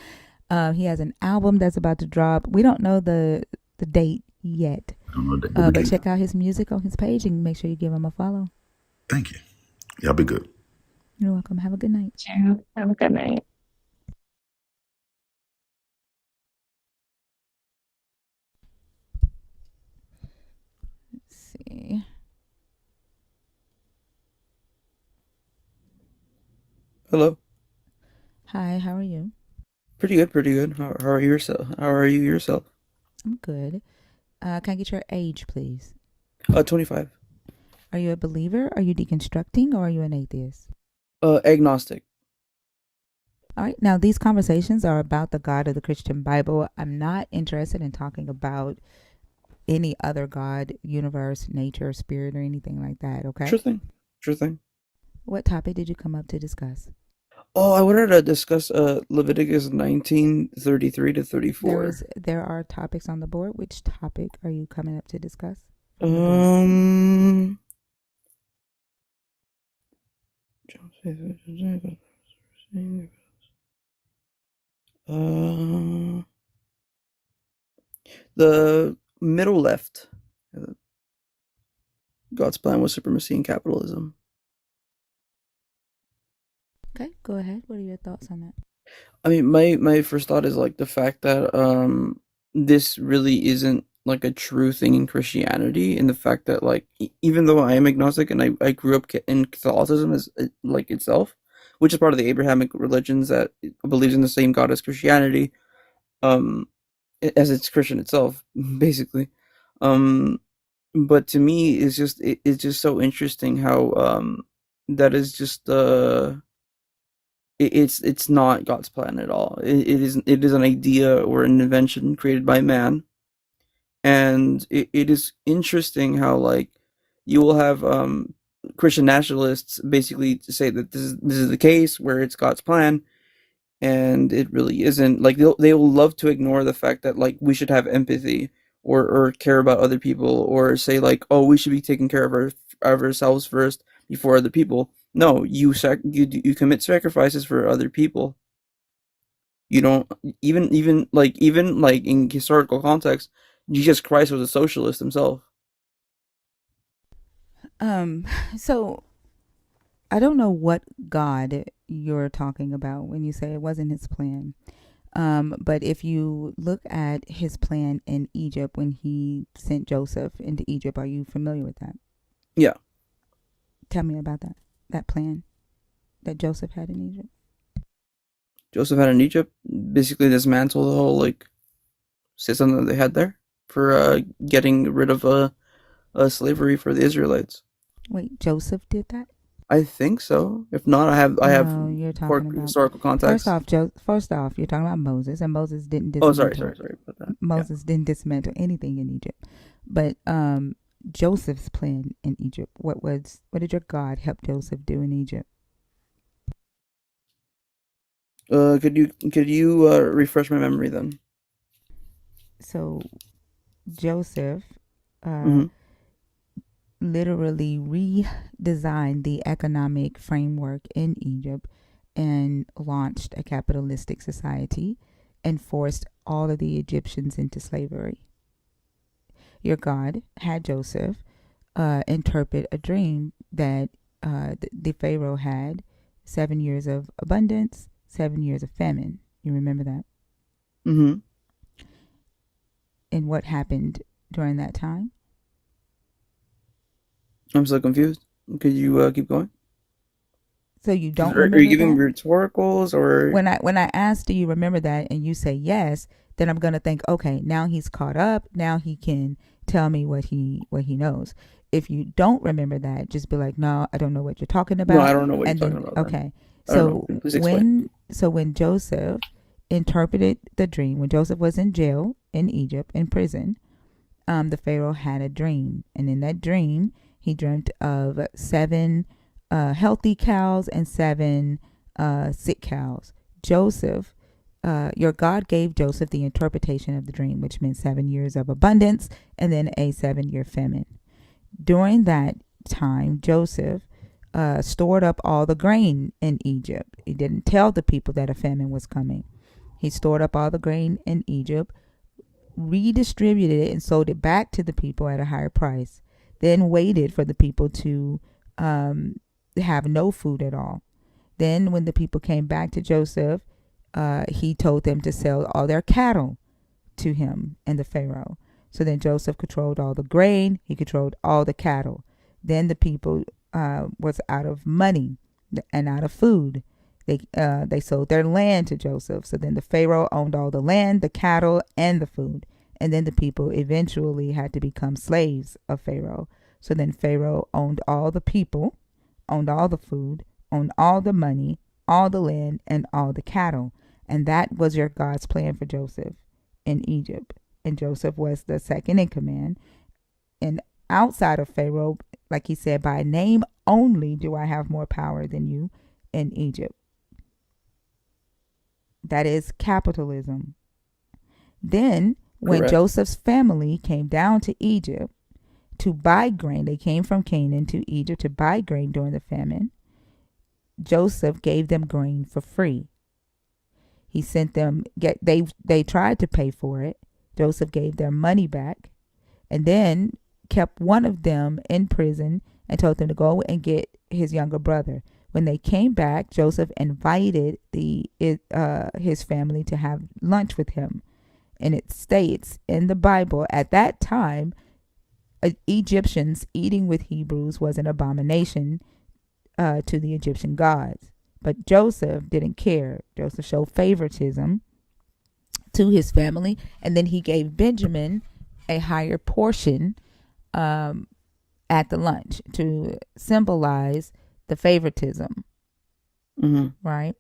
He has an album that's about to drop. We don't know the date yet, I don't know that, but we but can. check out his music on his page and make sure you give him a follow. Thank you. Y'all be good. You're welcome. Have a good night. Yeah. Have a good night. Let's see. Hello. Hi, how are you? Pretty good, pretty good. How are you yourself? How are you yourself? I'm good. Can I get your age, please? 25. Are you a believer? Are you deconstructing? Or are you an atheist? Agnostic. All right. Now, these conversations are about the God of the Christian Bible. I'm not interested in talking about any other God, universe, nature, spirit, or anything like that. Okay. Sure thing. Sure thing. What topic did you come up to discuss? Oh, I wanted to discuss Leviticus 19:33 to 34. There are topics on the board. Which topic are you coming up to discuss from the board? Um uh the middle left. God's plan was supremacy and capitalism. Okay, go ahead. What are your thoughts on that? I mean, my first thought is like the fact that this really isn't like a true thing in Christianity, and the fact that like even though I am agnostic and I grew up in Catholicism as like itself, which is part of the Abrahamic religions that believes in the same God as Christianity, um, as it's Christian itself, basically. Um, but to me, it's just so interesting how that is just it's not God's plan at all. It is an idea or an invention created by man, and it is interesting how like you will have Christian nationalists basically say that this is the case where it's God's plan, and it really isn't. Like they will love to ignore the fact that like we should have empathy or care about other people, or say like, oh, we should be taking care of ourselves first before other people. No, you commit sacrifices for other people. You don't even like in historical context, Jesus Christ was a socialist himself. Um, so I don't know what God you're talking about when you say it wasn't his plan. But if you look at his plan in Egypt when he sent Joseph into Egypt, are you familiar with that? Yeah, Tell me about that plan that Joseph had in Egypt. Joseph had in Egypt basically dismantled the whole like system that they had there for getting rid of slavery for the Israelites. Wait, Joseph did that? I think so. If not, I have No, you're poor talking about. historical First context. off, First off, you're talking about Moses, and Moses didn't Oh, sorry, dismantle. sorry about that. Yeah. Moses didn't dismantle anything in Egypt, but Joseph's plan in Egypt. What did your God help Joseph do in Egypt? Could you refresh my memory then? So Joseph uh, Mm-hmm. literally redesigned the economic framework in Egypt and launched a capitalistic society and forced all of the Egyptians into slavery. Your God had Joseph interpret a dream that the Pharaoh had 7 years of abundance, 7 years of famine. You remember that? Mm-hmm. And what happened during that time? I'm so confused. Could you keep going? So you don't Are you remember giving that? rhetoricals or? When I ask, do you remember that, and you say yes, then I'm gonna think, okay, now he's caught up. Now he can tell me what he knows. If you don't remember that, just be like, no, I don't know what you're talking No, I about. don't know what you're And talking then about. Then okay, I don't know. Please explain. when Joseph interpreted the dream, when Joseph was in jail in Egypt in prison, the Pharaoh had a dream, and in that dream, he dreamt of seven healthy cows and seven sick cows. Joseph, your God gave Joseph the interpretation of the dream, which meant 7 years of abundance and then a 7 year famine. During that time, Joseph stored up all the grain in Egypt. He didn't tell the people that a famine was coming. He stored up all the grain in Egypt, redistributed it, and sold it back to the people at a higher price. Then waited for the people to have no food at all. Then, when the people came back to Joseph, he told them to sell all their cattle to him and the Pharaoh. So then Joseph controlled all the grain, he controlled all the cattle. Then the people was out of money and out of food. They sold their land to Joseph. So then the Pharaoh owned all the land, the cattle, and the food. And then the people eventually had to become slaves of Pharaoh. So then Pharaoh owned all the people, owned all the food, owned all the money, all the land, and all the cattle. And that was your God's plan for Joseph in Egypt. And Joseph was the second in command. And outside of Pharaoh, like he said, by name only do I have more power than you in Egypt. That is capitalism. Then, when Correct. Joseph's family came down to Egypt to buy grain, they came from Canaan to Egypt to buy grain during the famine. Joseph gave them grain for free. He sent them they tried to pay for it. Joseph gave their money back. And then kept one of them in prison and told them to go and get his younger brother. When they came back, Joseph invited his family to have lunch with him. And it states in the Bible, at that time, Egyptians eating with Hebrews was an abomination to the Egyptian gods. But Joseph didn't care. Joseph showed favoritism to his family, and then he gave Benjamin a higher portion at the lunch to symbolize the favoritism, Mm-hmm. right?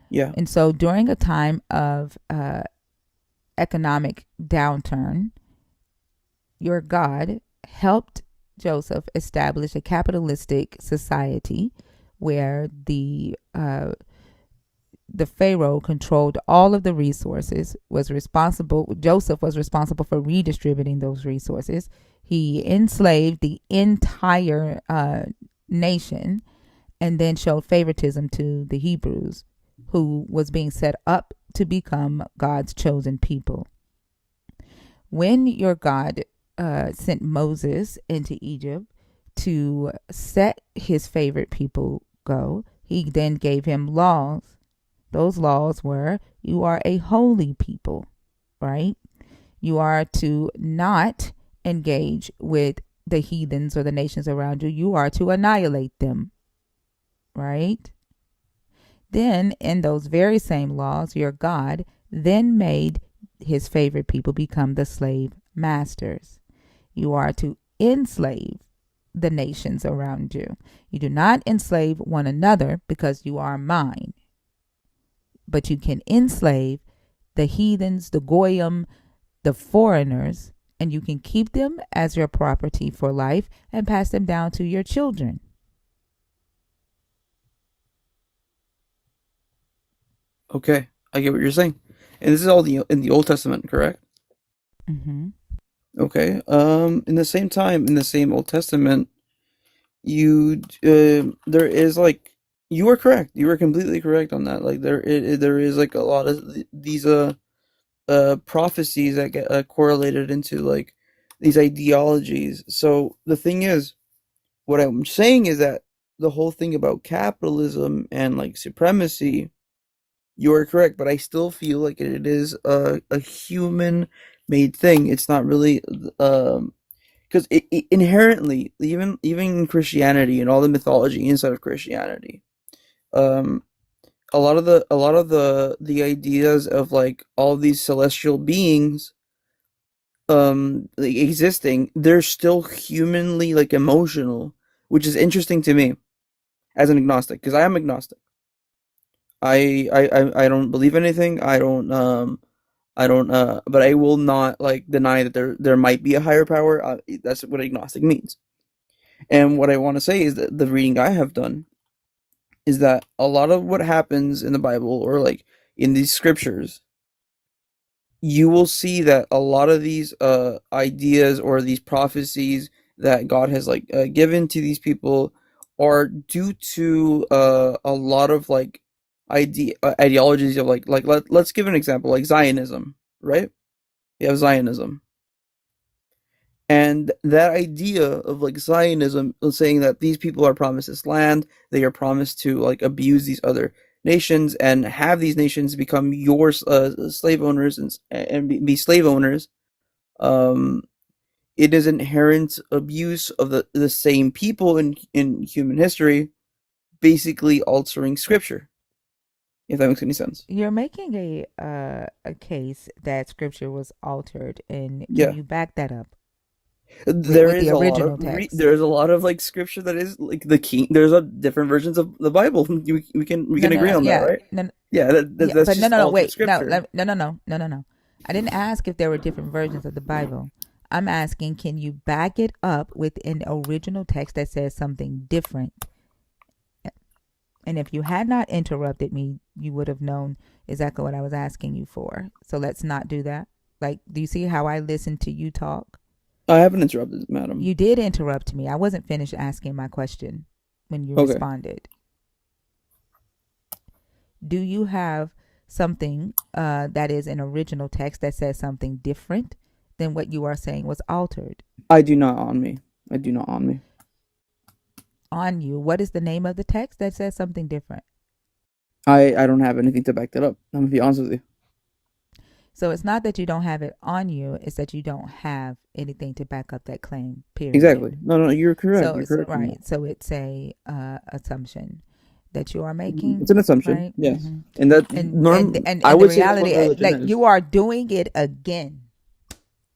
Yeah. And so during a time of economic downturn, your God helped Joseph establish a capitalistic society where the Pharaoh controlled all of the resources, Joseph was responsible for redistributing those resources. He enslaved the entire nation and then showed favoritism to the Hebrews, who was being set up to become God's chosen people. When your God sent Moses into Egypt to set his favorite people go, he then gave him laws. Those laws were, you are a holy people, right? You are to not engage with the heathens or the nations around you. You are to annihilate them, right? Then, in those very same laws, your God then made his favorite people become the slave masters. You are to enslave the nations around you. You do not enslave one another because you are mine. But you can enslave the heathens, the goyim, the foreigners, and you can keep them as your property for life and pass them down to your children. Okay, I get what you're saying, and this is all in the Old Testament, correct? Mm-hmm. Okay. In the same time, in the same Old Testament, there is like you are correct. You are completely correct on that. Like there is like a lot of these prophecies that get correlated into like these ideologies. So the thing is, what I'm saying is that the whole thing about capitalism and like supremacy, you are correct, but I still feel like it is a human made thing. It's not really because it inherently, even in Christianity and all the mythology inside of Christianity, um a lot of the ideas of like all these celestial beings like, existing, they're still humanly like emotional, which is interesting to me as an agnostic, because I am agnostic. I don't believe anything. I don't but I will not like deny that there might be a higher power. That's what agnostic means. And what I want to say is that the reading I have done is that a lot of what happens in the Bible or like in these scriptures, you will see that a lot of these ideas or these prophecies that God has like given to these people are due to a lot of like ideologies of like let's give an example, like Zionism, right? You have Zionism. And that idea of like Zionism saying that these people are promised this land, they are promised to like abuse these other nations and have these nations become your slave owners and be slave owners. Um, it is inherent abuse of the same people in human history, basically altering scripture. If that makes any sense. You're making a case that scripture was altered, and can Yeah. you back that up There with the is a lot of original text? there's a lot of like scripture that is like the king. There's a different versions of the Bible. We No, can no, agree no. on that, Yeah, right? no, Yeah, yeah, that's but no, just no, no. altered Wait, scripture. no, no, no, no, no, no. I didn't ask if there were different versions of the Bible. I'm asking, can you back it up with an original text that says something different? And if you had not interrupted me, you would have known exactly what I was asking you for. So let's not do that. Like, do you see how I listen to you talk? I haven't interrupted, madam. You did interrupt me. I wasn't finished asking my question when you Okay. responded. Do you have something that is an original text that says something different then what you are saying was altered I do not on me. I do not on me. on you. What is the name of the text that says something different? I don't have anything to back that up. I'm gonna be honest with you. So it's not that you don't have it on you, it's that you don't have anything to back up that claim, period. Exactly. No, no, you're correct. So You're it's correct on that. right. So it's a assumption that you are making, It's an assumption, right? yes, and that I And the would say that's what reality, religion like is. you are doing it again.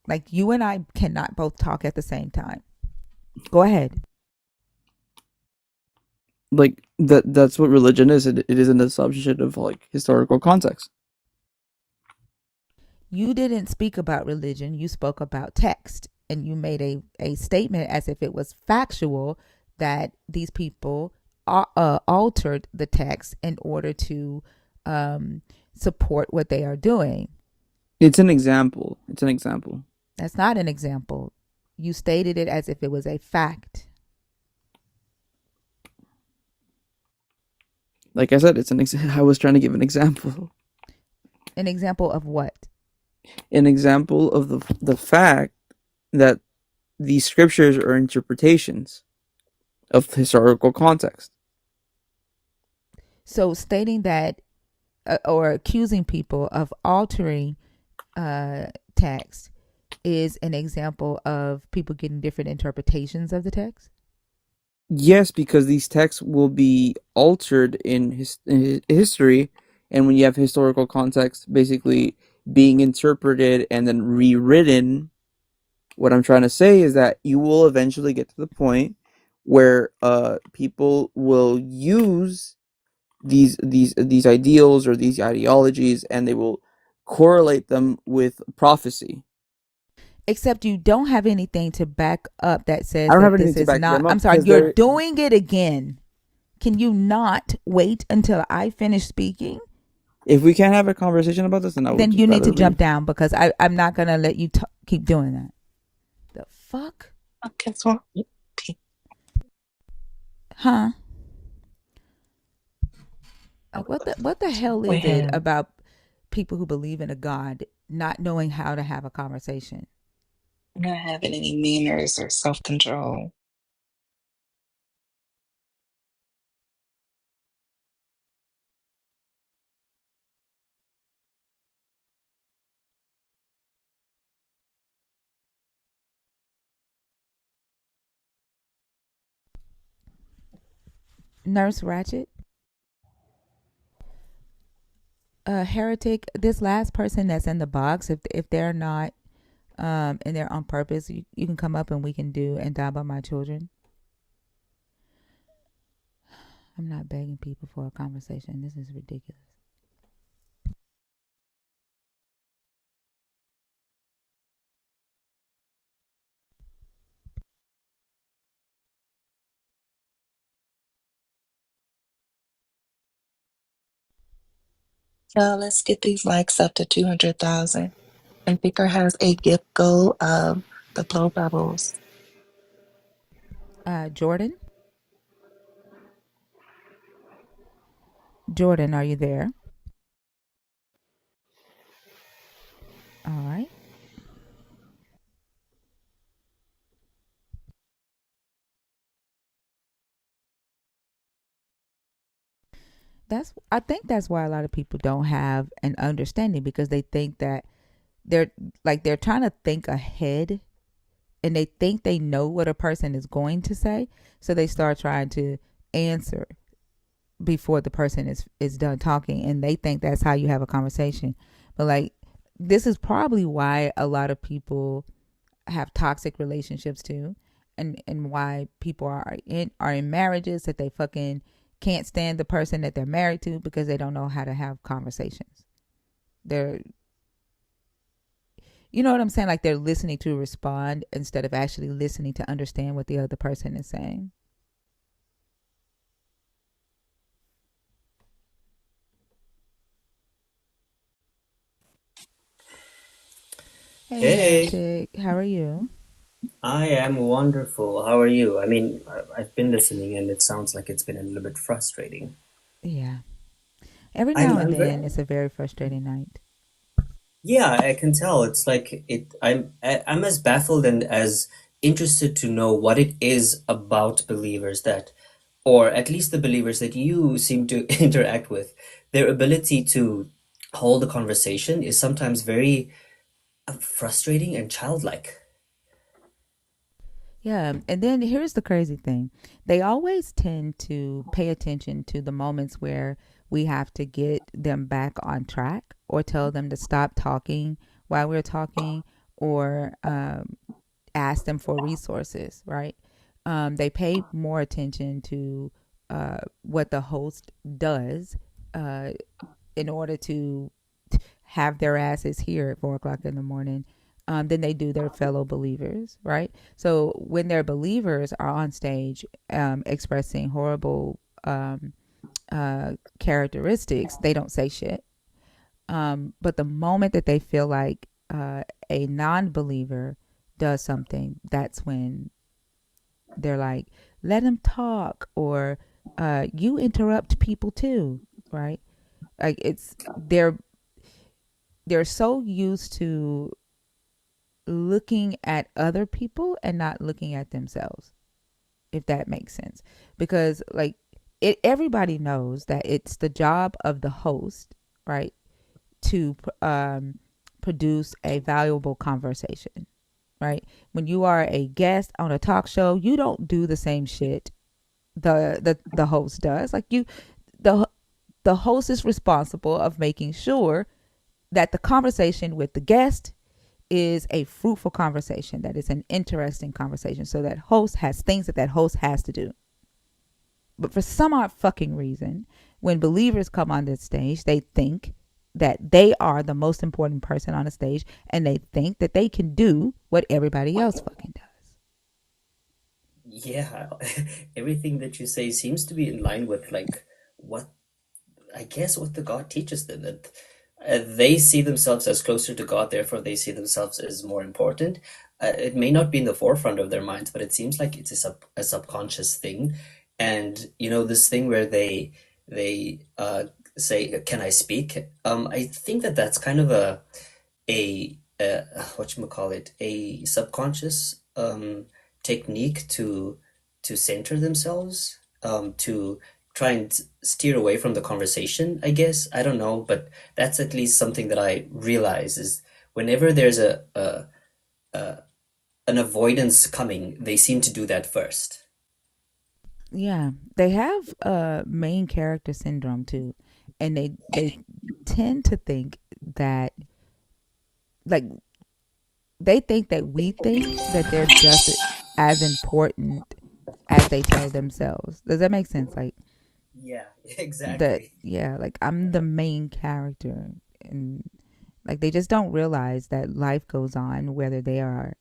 Like you and I cannot both talk at the same time. Go ahead. Like that's what religion is. It is an assumption of like historical context. You didn't speak about religion. You spoke about text, and you made a statement as if it was factual that these people altered the text in order to support what they are doing. It's an example. It's an example. That's not an example. You stated it as if it was a fact. Like I said, I was trying to give an example. An example of what? An example of the fact that these scriptures are interpretations of historical context. So stating that or accusing people of altering text is an example of people getting different interpretations of the text. Yes, because these texts will be altered in history, and when you have historical context, basically being interpreted and then rewritten. What I'm trying to say is that you will eventually get to the point where people will use these ideals or these ideologies, and they will correlate them with prophecy. Except you don't have anything to back up that I says don't have that anything this to is back not. them I'm up sorry, because you're they're. doing it again. Can you not wait until I finish speaking? If we can't have a conversation about this, then I would Then just you need rather to jump leave. down because I'm not going to let you keep doing that. The fuck? Okay, so Huh? Like what the hell we is it have about people who believe in a God not knowing how to have a conversation? not having any manners or self control. Nurse Ratchet, heretic. This last person that's in the box, if they're not in there on purpose, you can come up and we can do and die by my children. I'm not begging people for a conversation. This is ridiculous. So let's get these likes up to 200,000. And Picker has a gift goal of the blow bubbles. Jordan, Jordan, are you there? All right. I think that's why a lot of people don't have an understanding because they think that they're they're trying to think ahead and they think they know what a person is going to say, so they start trying to answer before the person is done talking, and they think that's how you have a conversation. But like this is probably why a lot of people have toxic relationships too, and why people are in marriages that they fucking can't stand the person that they're married to because they don't know how to have conversations. They're You know what I'm saying? Like they're listening to respond instead of actually listening to understand what the other person is saying. Hey, Hey, Heretic, how are you? I am wonderful. How are you? I mean, I've been listening and it sounds like it's been a little bit frustrating. Yeah. Every I'm, now and I'm very, then, it's a very frustrating night. Yeah, I can tell. It's like I'm as baffled and as interested to know what it is about believers that, or at least the believers that you seem to interact with, their ability to hold a conversation is sometimes very frustrating and childlike. Yeah, and then here's the crazy thing. They always tend to pay attention to the moments where we have to get them back on track or tell them to stop talking while we're talking or ask them for resources, right? They pay more attention to what the host does uh, in order to have their asses here at 4 o'clock in the morning than they do their fellow believers, right? So when their believers are on stage expressing horrible characteristics, they don't say shit. But the moment that they feel like a non believer does something, that's when they're like, let him talk, or you interrupt people too, right? Like they're so used to looking at other people and not looking at themselves, if that makes sense. Because like everybody knows that it's the job of the host, right, to produce a valuable conversation, right? When you are a guest on a talk show, you don't do the same shit the host does. Like the the host is responsible of making sure that the conversation with the guest is a fruitful conversation, that is an interesting conversation, so that host has things that host has to do. But for some odd fucking reason, when believers come on this stage, they think that they are the most important person on the stage, and they think that they can do what everybody else fucking does. Yeah, everything that you say seems to be in line with like what I guess what the God teaches them, that they see themselves as closer to God, therefore they see themselves as more important. It may not be in the forefront of their minds, but it seems like it's a subconscious thing. And you know, this thing where they say, "Can I speak?" I think that that's kind of a whatchamacallit, a subconscious technique to center themselves, to try and steer away from the conversation, I guess. I don't know, but that's at least something that I realize is whenever there's a an avoidance coming, they seem to do that first. Yeah, they have main character syndrome too, and they tend to think that, like, they think that we think that they're just as important as they tell themselves. Does that make sense? Like Yeah, that, exactly. yeah, like I'm the main character, and like they just don't realize that life goes on whether they are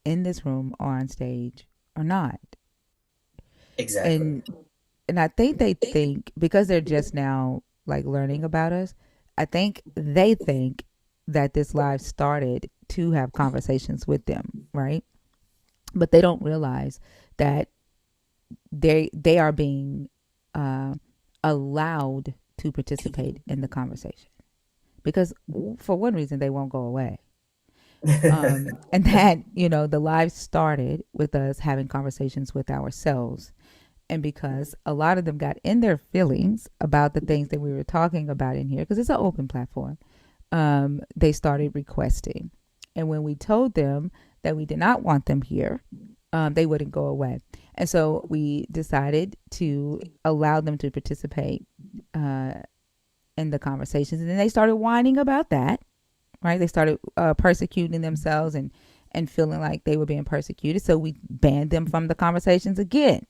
in this room or on stage or not. Exactly. And I think they think because they're just now like learning about us, I think they think that this live started to have conversations with them, right? But they don't realize that they are being uh, allowed to participate in the conversation because for one reason they won't go away. And that, you know, the live started with us having conversations with ourselves, and because a lot of them got in their feelings about the things that we were talking about in here, because it's an open platform, they started requesting. And when we told them that we did not want them here, they wouldn't go away. And so we decided to allow them to participate uh, in the conversations. And then they started whining about that, right? They started persecuting themselves and feeling like they were being persecuted. So we banned them from the conversations again.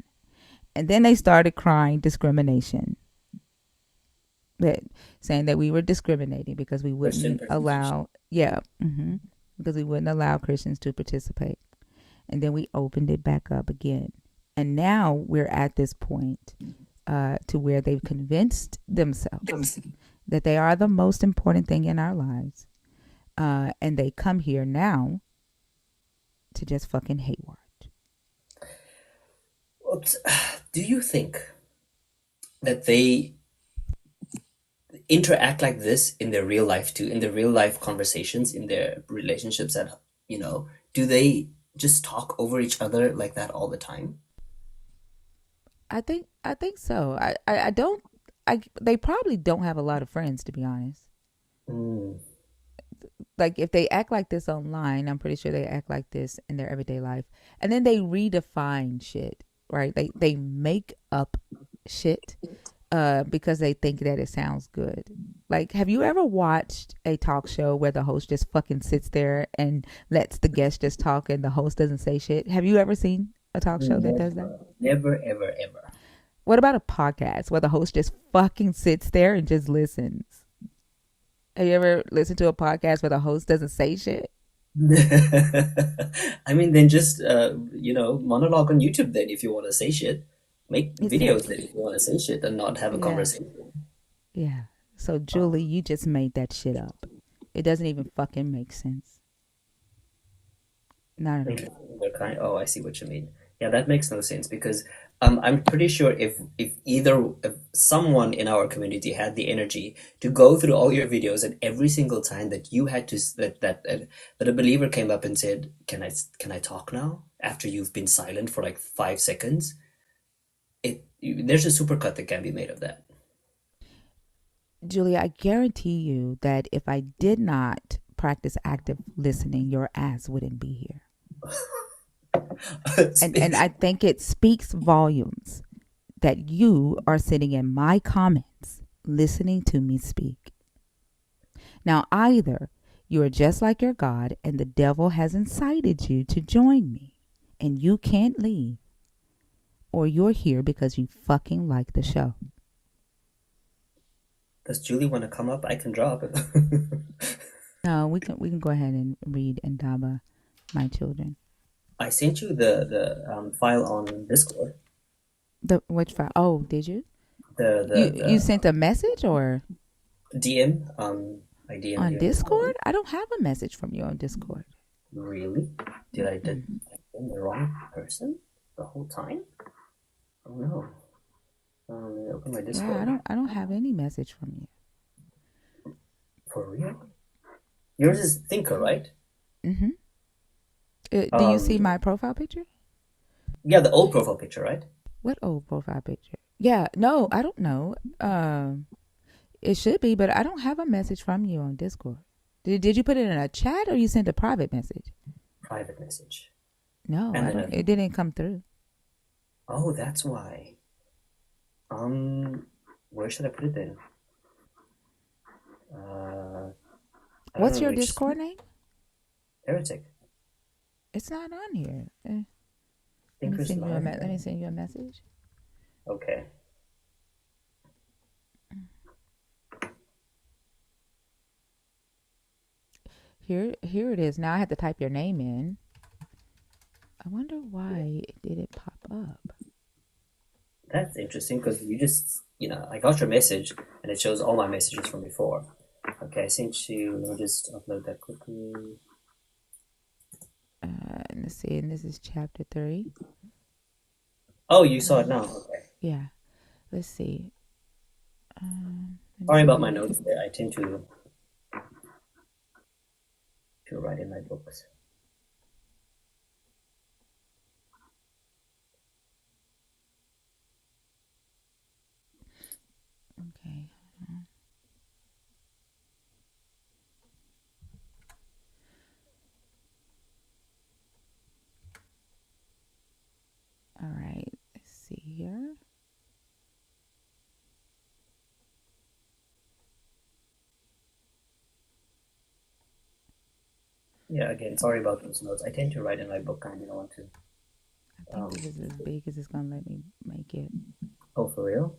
And then they started crying discrimination, that saying that we were discriminating because we Christian wouldn't persecution. allow, yeah, because we wouldn't allow Christians to participate. And then we opened it back up again. And now we're at this point to where they've convinced themselves that they are the most important thing in our lives. And they come here now to just fucking hayward. Oops. Do you think that they interact like this in their real life too, in their real life conversations, in their relationships at, do they just talk over each other like that all the time? I think so. I don't. They probably don't have a lot of friends, to be honest. Mm. Like if they act like this online, I'm pretty sure they act like this in their everyday life. And then they redefine shit, right? They make up shit because they think that it sounds good. Like, have you ever watched a talk show where the host just fucking sits there and lets the guest just talk and the host doesn't say shit? Have you ever seen a talk show that does that? Never, never, ever, ever. What about a podcast where the host just fucking sits there and just listens? Have you ever listened to a podcast where the host doesn't say shit? I mean, then just monologue on YouTube then if you want to say shit. Make videos then Exactly. if you want to say shit and not have a Yeah. conversation. Yeah. So, Julie, you just made that shit up. It doesn't even fucking make sense. Not at all. Interesting. Oh, I see what you mean. Yeah, that makes no sense because I'm pretty sure if someone in our community had the energy to go through all your videos and every single time that you had to that a believer came up and said, "Can I talk now?" after you've been silent for like 5 seconds, there's a supercut that can be made of that. Julie, I guarantee you that if I did not practice active listening, your ass wouldn't be here. And I think it speaks volumes that you are sitting in my comments listening to me speak. Now, either you are just like your God and the devil has incited you to join me and you can't leave, or you're here because you fucking like the show. Does Julie want to come up? I can drop. No, we can go ahead and read Indaba, my children. I sent you the file on Discord. The which file? Oh, did you? You The sent a message or DM. I DM'd on you. Discord? I don't have a message from you on Discord. Really? Did I DM the wrong person the whole time? Oh no. Let me open my Discord. Yeah, I don't have any message from you. For real? Yours is Thinker, right? Mm-hmm. Do you see my profile picture? Yeah, the old profile picture, right? What old profile picture? Yeah, no, I don't know. It should be, but I don't have a message from you on Discord. Did you put it in a chat or you sent a private message? Private message. No, And I don't. It didn't come through. Oh, that's why. Where should I put it then? What's your Discord name? Heretic. It's not on here. Let me Thinkers send you a Live. let me send you a message. Okay. Here it is. Now I have to type your name in. I wonder why it didn't pop up. That's interesting because I got your message and it shows all my messages from before. Okay, I sent you. Let me just upload that quickly. Let's see. And this is chapter 3. Oh, you saw it now. Okay. Yeah. Let's see. Sorry about my notes there. I tend to write in my books. Okay. All right. Let's see here. Yeah, again, sorry about those notes. I tend to write in my book. I didn't want to. I think this is as big as it's gonna let me make it. Oh, for real?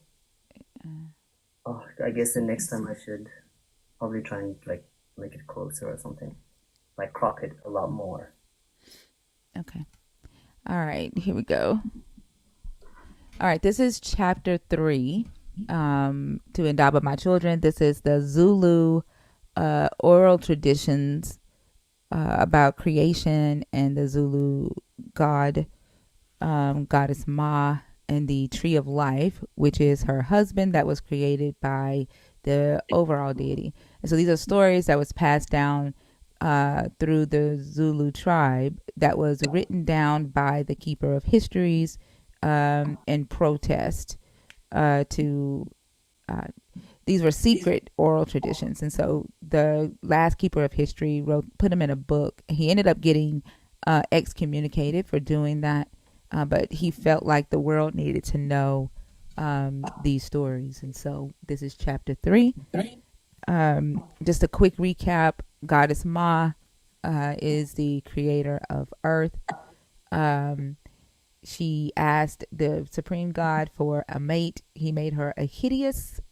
I guess the next time I should probably try and make it closer or something. Like crop it a lot more. Okay. All right. Here we go. All right. This is chapter 3. To Indaba my children. This is the Zulu oral traditions about creation and the Zulu god, goddess Ma, and the tree of life, which is her husband that was created by the overall deity. And so these are stories that was passed down through the Zulu tribe that was written down by the keeper of histories in protest to uh, these were secret oral traditions. And so the last keeper of history put them in a book. He ended up getting excommunicated for doing that, but he felt like the world needed to know these stories. And so this is chapter 3. Just a quick recap: Goddess Ma is the creator of Earth. Um, she asked the supreme god for a mate. He made her a hideous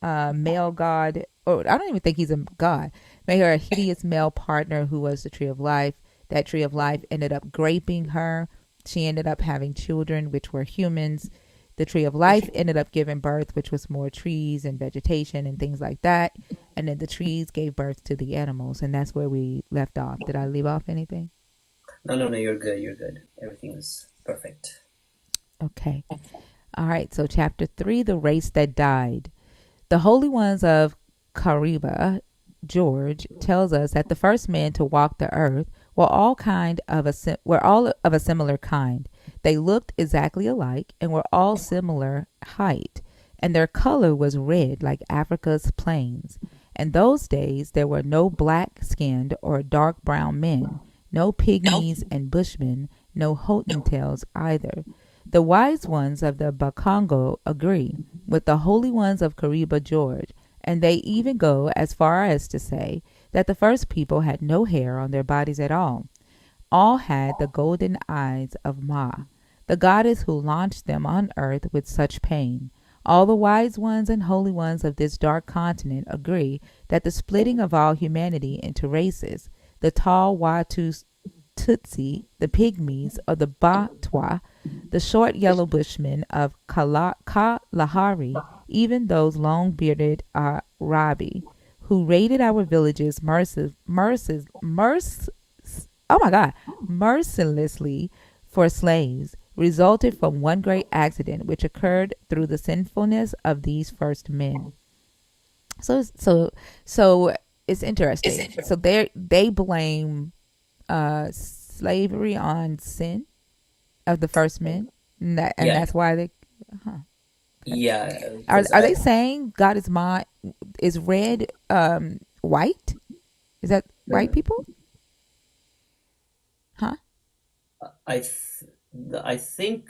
male god, or I don't even think he's a god. Made her a hideous male partner who was the tree of life. That tree of life ended up graping her. She ended up having children, which were humans. The tree of life ended up giving birth, which was more trees and vegetation and things like that. And then the trees gave birth to the animals, and that's where we left off. Did I leave off anything? No, you're good. You're good. Everything is perfect. Okay. All right. So chapter 3, the race that died. The Holy Ones of Kariba, George, tells us that the first men to walk the earth were all of a similar kind. They looked exactly alike and were all similar height, and their color was red like Africa's plains. In those days there were no black-skinned or dark brown men, no pygmies and bushmen, no Hottentots either. The wise ones of the Bakongo agree with the holy ones of Kariba George, and they even go as far as to say that the first people had no hair on their bodies at all. All had the golden eyes of Ma, the goddess who launched them on earth with such pain. All the wise ones and holy ones of this dark continent agree that the splitting of all humanity into races, the tall Watu Tutsi, the pygmies of the Batwa, the short yellow bushmen of Kalahari, even those long bearded Arabi, who raided our villages oh my God, mercilessly for slaves, resulted from one great accident which occurred through the sinfulness of these first men. So it's interesting. So they blame slavery on sin of the first men, and Yeah, that's why they. Huh. yeah. Are Because are they saying God is red, white? Is that white people? Huh? I th- I think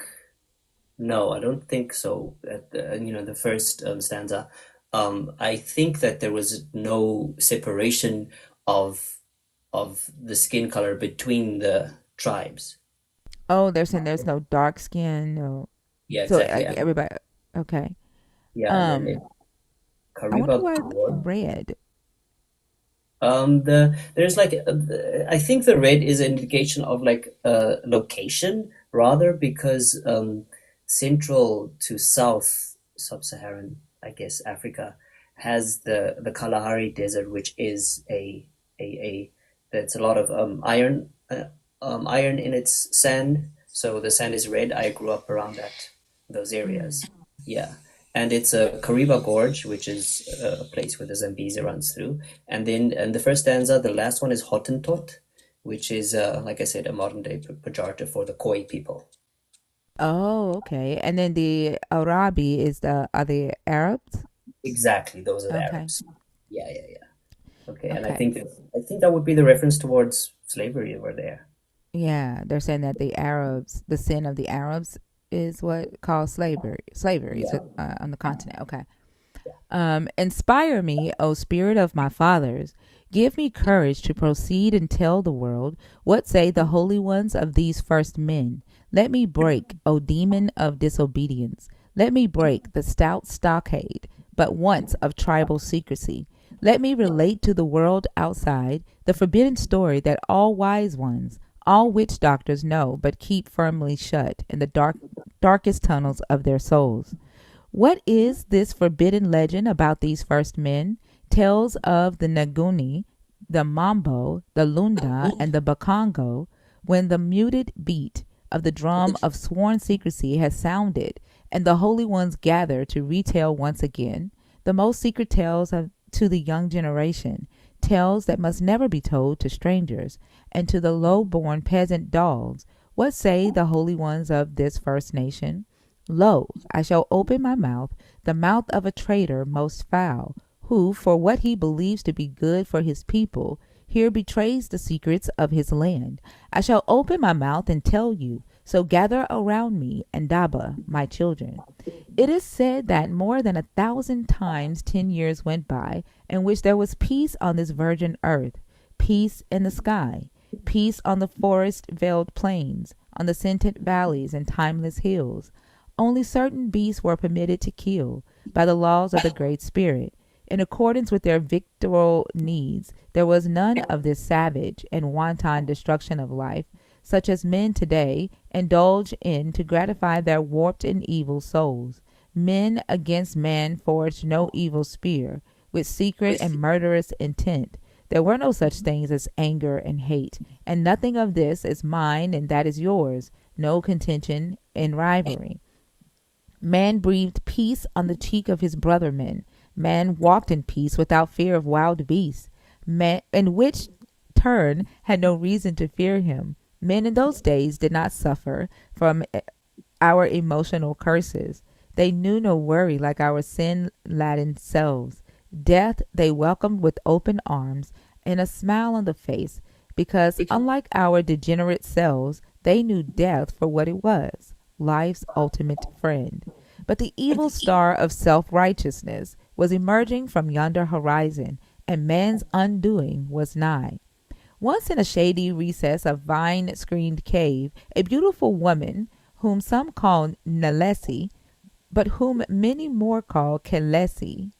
no, I don't think so. At the first stanza, I think that there was no separation of the skin color between the tribes. Oh, they're saying there's no dark skin. No, Yeah, so exactly. like everybody. Okay. And then I wonder Kariba why Gore. red. There's like I think the red is an indication of like location rather because central to south sub-Saharan, I guess, Africa has the Kalahari Desert, which is a there's a lot of iron in its sand, so the sand is red. I grew up around those areas. Yeah, and it's a Kariba Gorge, which is a place where the Zambezi runs through. And then, and the first stanza, the last one is Hottentot, which is, like I said, a modern day pejorative for the Khoi people. Oh, okay. And then the Arabi is the are the Arabs? Exactly, those are the Okay. Arabs. Yeah. Okay, and Okay. I think that would be the reference towards slavery over there. Yeah, they're saying that the Arabs, the sin of the Arabs, is what caused slavery. Slavery Yeah, to, on the continent. Okay. Inspire me, O Spirit of my fathers. Give me courage to proceed and tell the world what say the holy ones of these first men. Let me break, O demon of disobedience. Let me break the stout stockade, but once of tribal secrecy. Let me relate to the world outside the forbidden story that all wise ones, all witch doctors know but keep firmly shut in the darkest tunnels of their souls. What is this forbidden legend about these first men? Tells of the Nguni, the Mambo, the Lunda, and the Bakongo, when the muted beat of the drum of sworn secrecy has sounded, and the holy ones gather to retell once again. the most secret tales to the young generation, tales that must never be told to strangers, and to the low-born peasant dogs. What say the holy ones of this first nation? Lo, I shall open my mouth, the mouth of a traitor most foul, who, for what he believes to be good for his people, here betrays the secrets of his land. I shall open my mouth and tell you, so gather around me, and Daba, my children. It is said that more than 1,000 times 10 years went by, in which there was peace on this virgin earth, peace in the sky, peace on the forest-veiled plains, on the scented valleys and timeless hills. Only certain beasts were permitted to kill, by the laws of the Great Spirit. In accordance with their victoral needs, there was none of this savage and wanton destruction of life, such as men today indulge in to gratify their warped and evil souls. Men against man forged no evil spear, with secret and murderous intent. There were no such things as anger and hate, and nothing of this is mine and that is yours, no contention and rivalry. Man breathed peace on the cheek of his brother men. Man walked in peace without fear of wild beasts, man, in which turn had no reason to fear him. Men in those days did not suffer from our emotional curses. They knew no worry like our sin-laden selves. Death they welcomed with open arms and a smile on the face, because unlike our degenerate selves, they knew death for what it was, life's ultimate friend. But the evil star of self-righteousness was emerging from yonder horizon, and man's undoing was nigh. Once in a shady recess of vine-screened cave, a beautiful woman, whom some call Nelesi, but whom many more call Kelesi,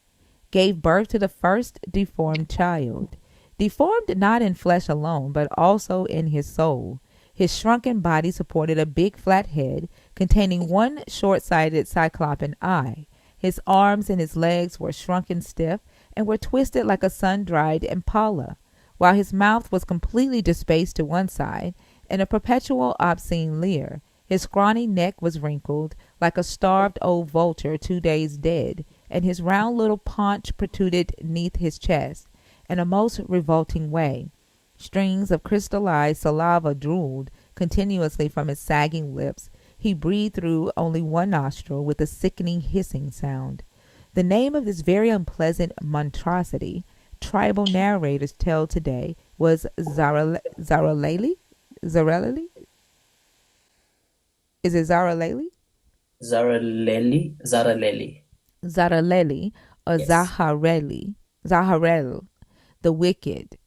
gave birth to the first deformed child. Deformed not in flesh alone, but also in his soul. His shrunken body supported a big flat head containing one short-sighted cyclopean eye. His arms and his legs were shrunken stiff and were twisted like a sun-dried impala, while his mouth was completely despaced to one side in a perpetual obscene leer. His scrawny neck was wrinkled like a starved old vulture 2 days dead, and his round little paunch protruded neath his chest in a most revolting way. Strings of crystallized saliva drooled continuously from his sagging lips. He breathed through only one nostril with a sickening hissing sound. The name of this very unpleasant monstrosity, tribal narrators tell today, was Zaraleli? Zarelli? Is it Zaraleli? Zaraleli. Zaraleli or Yes. Zaharel, the wicked.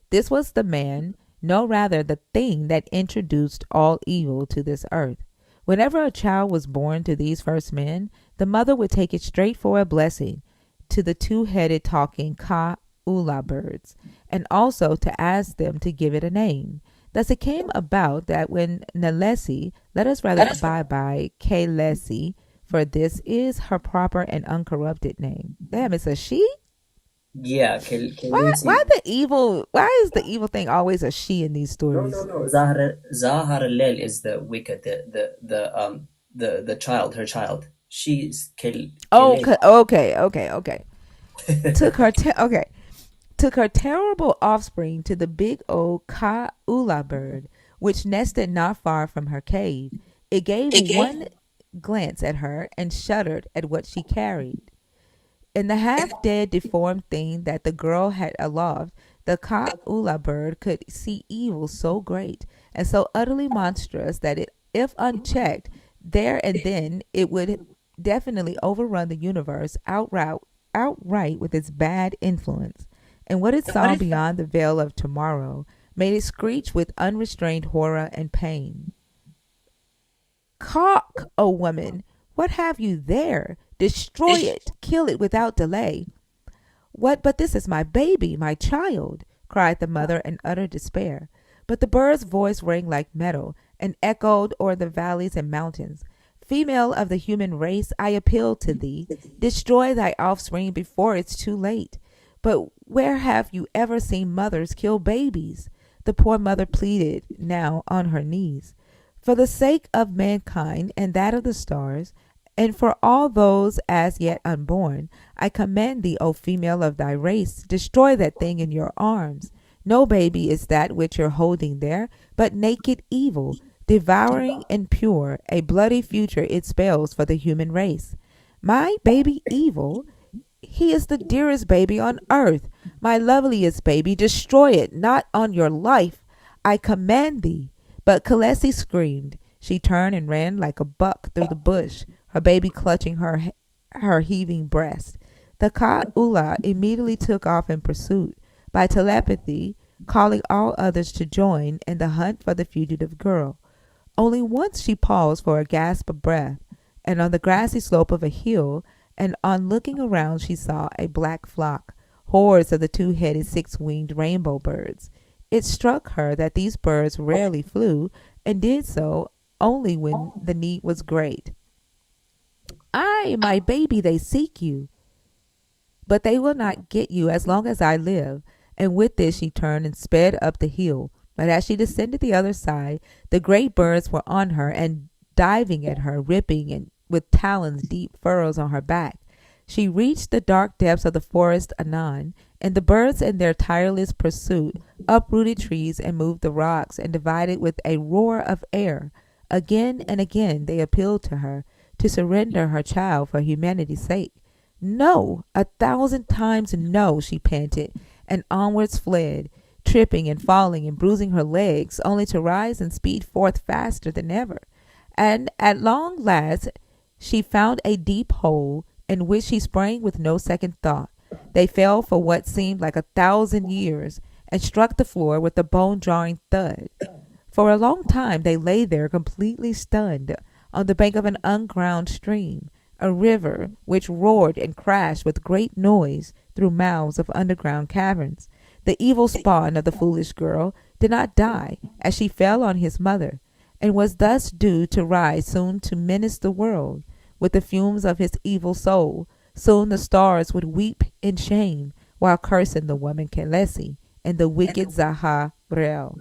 This was the man, no rather the thing that introduced all evil to this earth. Whenever a child was born to these first men, the mother would take it straight for a blessing to the two-headed talking Ka-Ula birds, and also to ask them to give it a name. Thus it came about that when Nalesi, let us rather abide by Kalesi, for this is her proper and uncorrupted name. Damn, it's a she? Yeah, Why Khaleesi. the evil? Why is the evil thing always a she in these No, no, stories? no. Zaharalel is the wicked, the child, her child. She's Oh, Khaleesi. okay. Took her okay. Took her terrible offspring to the big old Ka-Ula bird, which nested not far from her cave. It gave one glance at her and shuddered at what she carried. In the half-dead, deformed thing that the girl had aloft, the Ka-Ula bird could see evil so great and so utterly monstrous that if unchecked, there and then it would definitely overrun the universe outright with its bad influence. And what it saw beyond the veil of tomorrow made it screech with unrestrained horror and pain. Cock, O woman, what have you there? Destroy it, kill it without delay. What, but this is my baby, my child, cried the mother in utter despair. But the bird's voice rang like metal and echoed o'er the valleys and mountains. Female of the human race, I appeal to thee. Destroy thy offspring before it's too late. But where have you ever seen mothers kill babies? The poor mother pleaded, now on her knees. For the sake of mankind and that of the stars, And for all those as yet unborn, I command thee, O female of thy race, destroy that thing in your arms. No baby is that which you're holding there, but naked evil, devouring impure, a bloody future it spells for the human race. My baby evil, he is the dearest baby on earth, my loveliest baby. Destroy it, not on your life. I command thee. But Kalesi screamed. She turned and ran like a buck through the bush, her baby clutching her heaving breast. The Ka'ula immediately took off in pursuit, by telepathy, calling all others to join in the hunt for the fugitive girl. Only once she paused for a gasp of breath, and on the grassy slope of a hill, and on looking around she saw a black flock, hordes of the two-headed six-winged rainbow birds. It struck her that these birds rarely flew, and did so only when the need was great. "Ay, my baby, they seek you, but they will not get you as long as I live." And with this she turned and sped up the hill. But as she descended the other side, the great birds were on her and diving at her, ripping and with talons deep furrows on her back. She reached the dark depths of the forest anon, and the birds in their tireless pursuit uprooted trees and moved the rocks and divided with a roar of air. Again and again they appealed to her to surrender her child for humanity's sake. "No, 1,000 times no," she panted, and onwards fled, tripping and falling and bruising her legs, only to rise and speed forth faster than ever. And at long last she found a deep hole, in which she sprang with no second thought. They fell for what seemed like 1,000 years, and struck the floor with a bone-jarring thud. For a long time they lay there completely stunned, on the bank of an unground stream, a river which roared and crashed with great noise through mouths of underground caverns. The evil spawn of the foolish girl did not die as she fell on his mother, and was thus due to rise soon to menace the world with the fumes of his evil soul. Soon the stars would weep in shame while cursing the woman Kelesi and the wicked Zaha-Rel.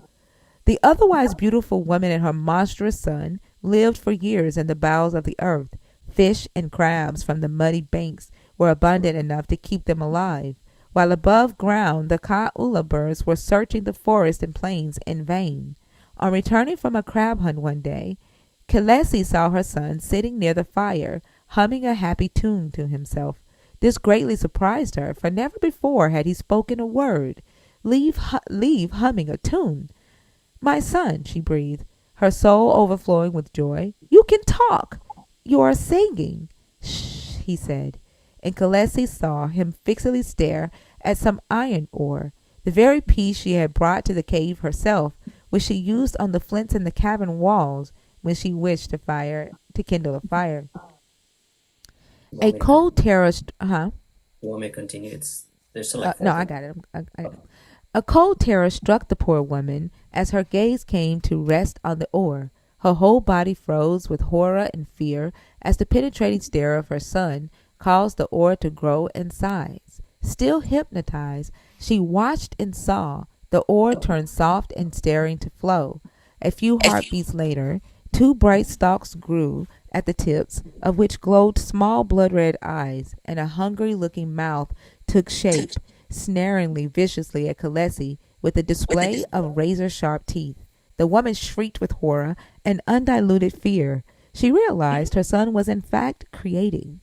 The otherwise beautiful woman and her monstrous son lived for years in the bowels of the earth. Fish and crabs from the muddy banks were abundant enough to keep them alive, while above ground the Ka'ula birds were searching the forest and plains in vain. On returning from a crab hunt one day, Kelesi saw her son sitting near the fire, humming a happy tune to himself. This greatly surprised her, for never before had he spoken a word. Leave humming a tune. "My son," she breathed, her soul overflowing with joy. "You can talk. You are singing." "Shh," he said, and Kelesi saw him fixedly stare at some iron ore, the very piece she had brought to the cave herself, which she used on the flints in the cavern walls when she wished to kindle a fire. A cold terror, You want me to continue? There's still like no, four I things. got it. A cold terror struck the poor woman as her gaze came to rest on the ore. Her whole body froze with horror and fear as the penetrating stare of her son caused the ore to grow in size. Still hypnotized, she watched and saw the ore turn soft and staring to flow. A few heartbeats later, two bright stalks grew at the tips of which glowed small blood-red eyes, and a hungry-looking mouth took shape, snaringly viciously at Kelesi with a display of razor-sharp teeth. The woman shrieked with horror and undiluted fear. She realized her son was in fact creating,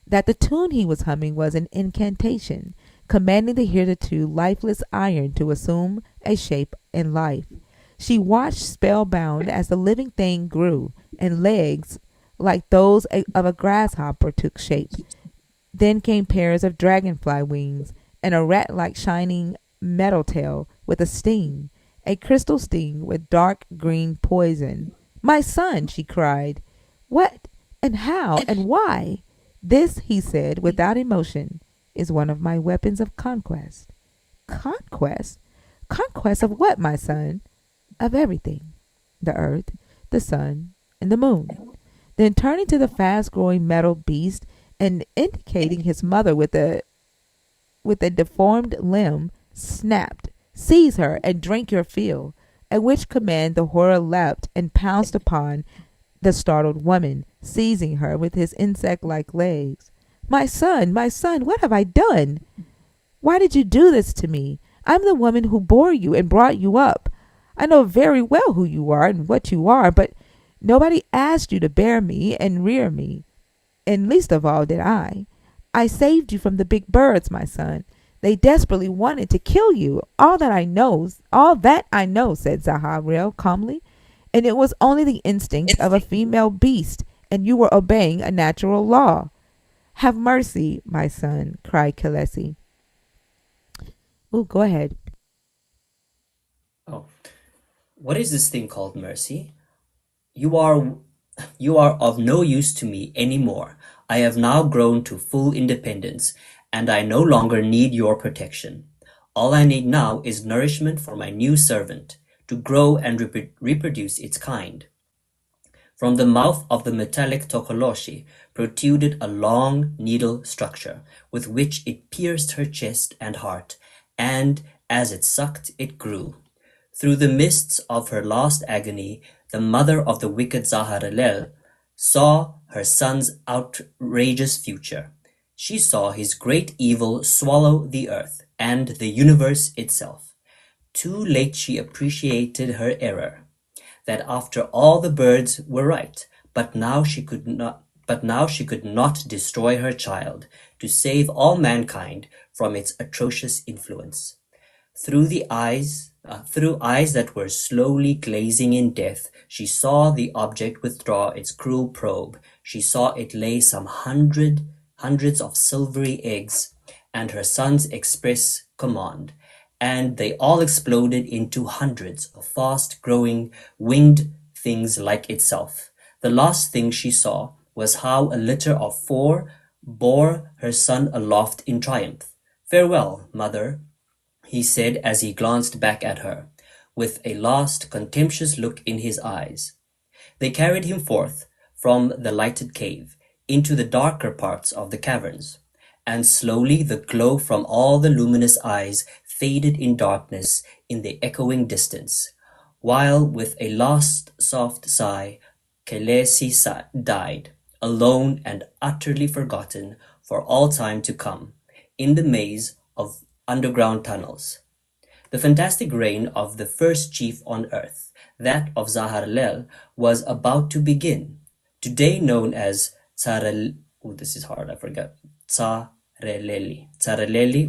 that the tune he was humming was an incantation, commanding the hitherto lifeless iron to assume a shape in life. She watched spellbound as the living thing grew, and legs like those of a grasshopper took shape. Then came pairs of dragonfly wings, and a rat-like shining metal tail with a sting, a crystal sting with dark green poison. "My son!" she cried. "What and how and why?" "This," he said without emotion, "is one of my weapons of conquest." "Conquest? Conquest of what, my son?" "Of everything. The earth, the sun, and the moon." Then turning to the fast-growing metal beast and indicating his mother with a deformed limb, snapped, "Seize her and drink your fill." At which command the horror leapt and pounced upon The startled woman, seizing her with his insect like legs. My son, what have I done? Why did you do this to me? I'm the woman who bore you and brought you up. I know very well who you are and what you are, but nobody asked you to bear me and rear me, and least of all did I. I saved you from the big birds, my son. They desperately wanted to kill you. All that I know, said Zahariel calmly, and it was only the instinct of a female beast, and you were obeying a natural law. Have mercy, my son, cried Khaleesi. Oh, go ahead. Oh, what is this thing called mercy? You are you are of no use to me any more. I have now grown to full independence, and I no longer need your protection. All I need now is nourishment for my new servant, to grow and reproduce its kind. From the mouth of the metallic Tokoloshi protruded a long needle structure, with which it pierced her chest and heart, and as it sucked it grew. Through the mists of her last agony, the mother of the wicked Zaharalel saw her son's outrageous future. She saw his great evil swallow the earth and the universe itself. Too late she appreciated her error, that after all the birds were right, but now she could not destroy her child, to save all mankind from its atrocious influence. Through eyes that were slowly glazing in death, she saw the object withdraw its cruel probe. She saw it lay some hundreds of silvery eggs, and her son's express command, and they all exploded into hundreds of fast-growing winged things like itself. The last thing she saw was how a litter of four bore her son aloft in triumph. Farewell, mother, he said as he glanced back at her, with a last contemptuous look in his eyes. They carried him forth from the lighted cave into the darker parts of the caverns, and slowly the glow from all the luminous eyes faded in darkness in the echoing distance, while with a last soft sigh, Kelesi died, alone and utterly forgotten for all time to come, in the maze of underground tunnels. The fantastic reign of the first chief on earth, that of Zaharlel, was about to begin, today known as Tsarel. Oh, this is hard, I forgot. Tsareleli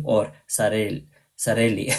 or Sareli.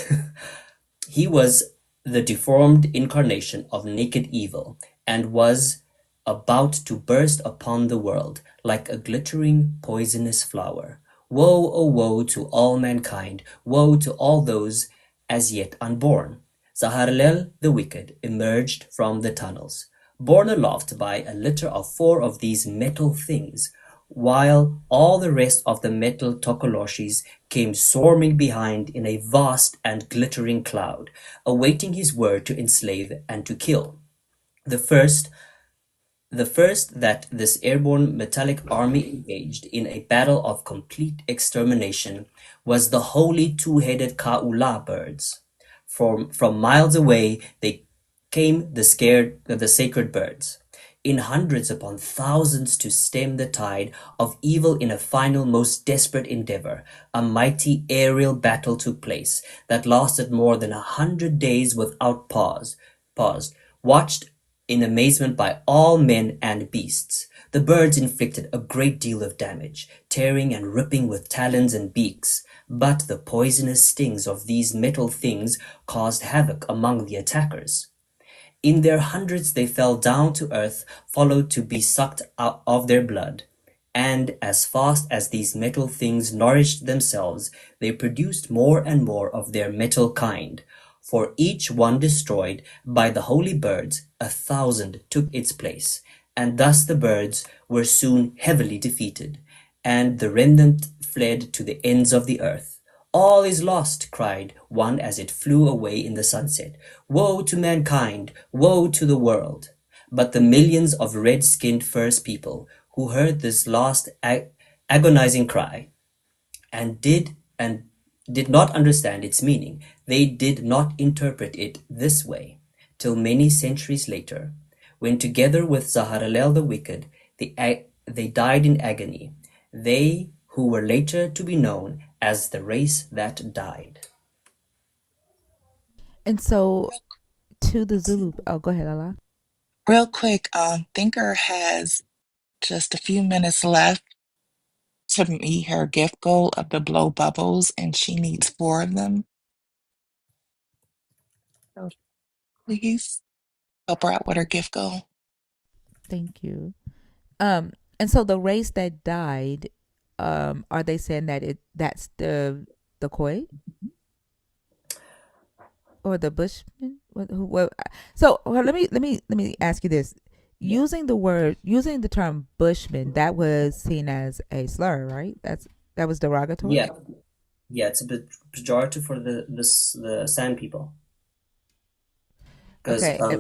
He was the deformed incarnation of naked evil, and was about to burst upon the world like a glittering poisonous flower. Woe, oh woe to all mankind, woe to all those as yet unborn. Zaharlel the wicked emerged from the tunnels, borne aloft by a litter of four of these metal things, while all the rest of the metal Tokoloshis came swarming behind in a vast and glittering cloud, awaiting his word to enslave and to kill. The first the first that this airborne metallic army engaged in a battle of complete extermination was the holy two-headed Ka'ula birds. From miles away they came the sacred birds, in hundreds upon thousands to stem the tide of evil in a final most desperate endeavor. A mighty aerial battle took place that lasted more than 100 days without pause, watched in amazement by all men and beasts. The birds inflicted a great deal of damage, tearing and ripping with talons and beaks, but the poisonous stings of these metal things caused havoc among the attackers. In their hundreds they fell down to earth, followed to be sucked out of their blood. And as fast as these metal things nourished themselves, they produced more and more of their metal kind. For each one destroyed by the holy birds, 1,000 took its place, and thus the birds were soon heavily defeated, and the remnant fled to the ends of the earth. All is lost, cried one as it flew away in the sunset. Woe to mankind, woe to the world. But the millions of red-skinned first people who heard this last agonizing cry and did not understand its meaning, they did not interpret it this way till many centuries later, when together with Zaharalel the wicked, they died in agony, they who were later to be known as the race that died. And so to the Zulu. Oh, go ahead, Allah. Real quick, Thinker has just a few minutes left to meet her gift goal of the blow bubbles, and she needs 4 of them. So please help her out with her gift goal. Thank you. And so the race that died, are they saying that that's the Khoi or the Bushmen? So well, let me ask you this: Yeah. using the term Bushman, that was seen as a slur, right? That was derogatory. Yeah, yeah, it's a bit pejorative for the San people because Okay. yeah.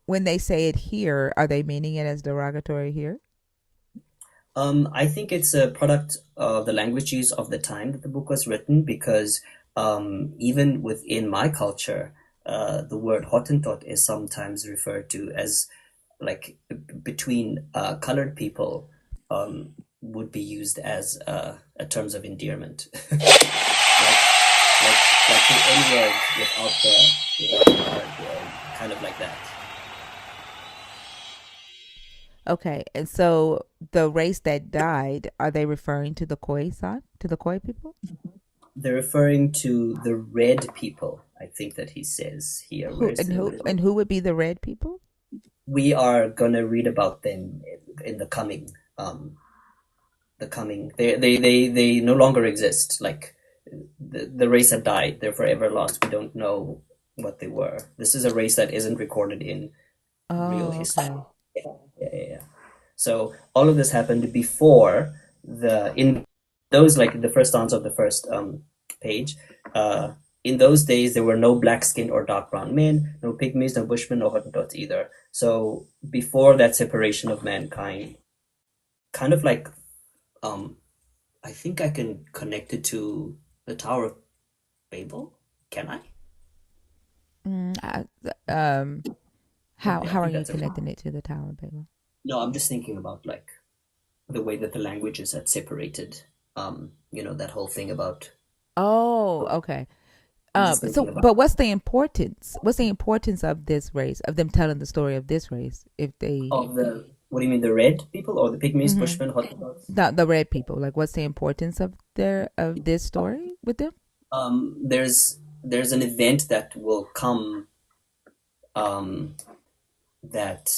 When they say it here, are they meaning it as derogatory here? I think it's a product of the language use of the time that the book was written because even within my culture, the word Hottentot is sometimes referred to as like between colored people would be used as a terms of endearment. like like the N word without the R, kind of like that. Okay, and so the race that died, are they referring to the Khoisan, to the Khoi people? They're referring to the red people. I think that he says here. Who Where's and the who and who would be the red people? we are gonna read about them in the coming they no longer exist, like the race had died, they're forever lost, we don't know what they were. This is a race that isn't recorded in real Oh, history. okay. Yeah. So all of this happened before the in those like the first stanza of the first page. In those days, there were no black skinned or dark brown men, no pygmies, no bushmen, no Hottentots either. So before that separation of mankind, kind of like um, I think I can connect it to the Tower of Babel. Can I? Mm, how Okay, I how are think you that's okay. connecting it to the Tower of Babel? No, I'm just thinking about like the way that the languages had separated. That whole thing about. Oh, okay. I'm just thinking So, about. but what's the importance? What's the importance of this race? Of them telling the story of this race? If they, Of the what do you mean, the red people or the pygmies, mm-hmm. bushmen, Hottentots? the red people, like, what's the importance of this story with them? There's an event that will come um that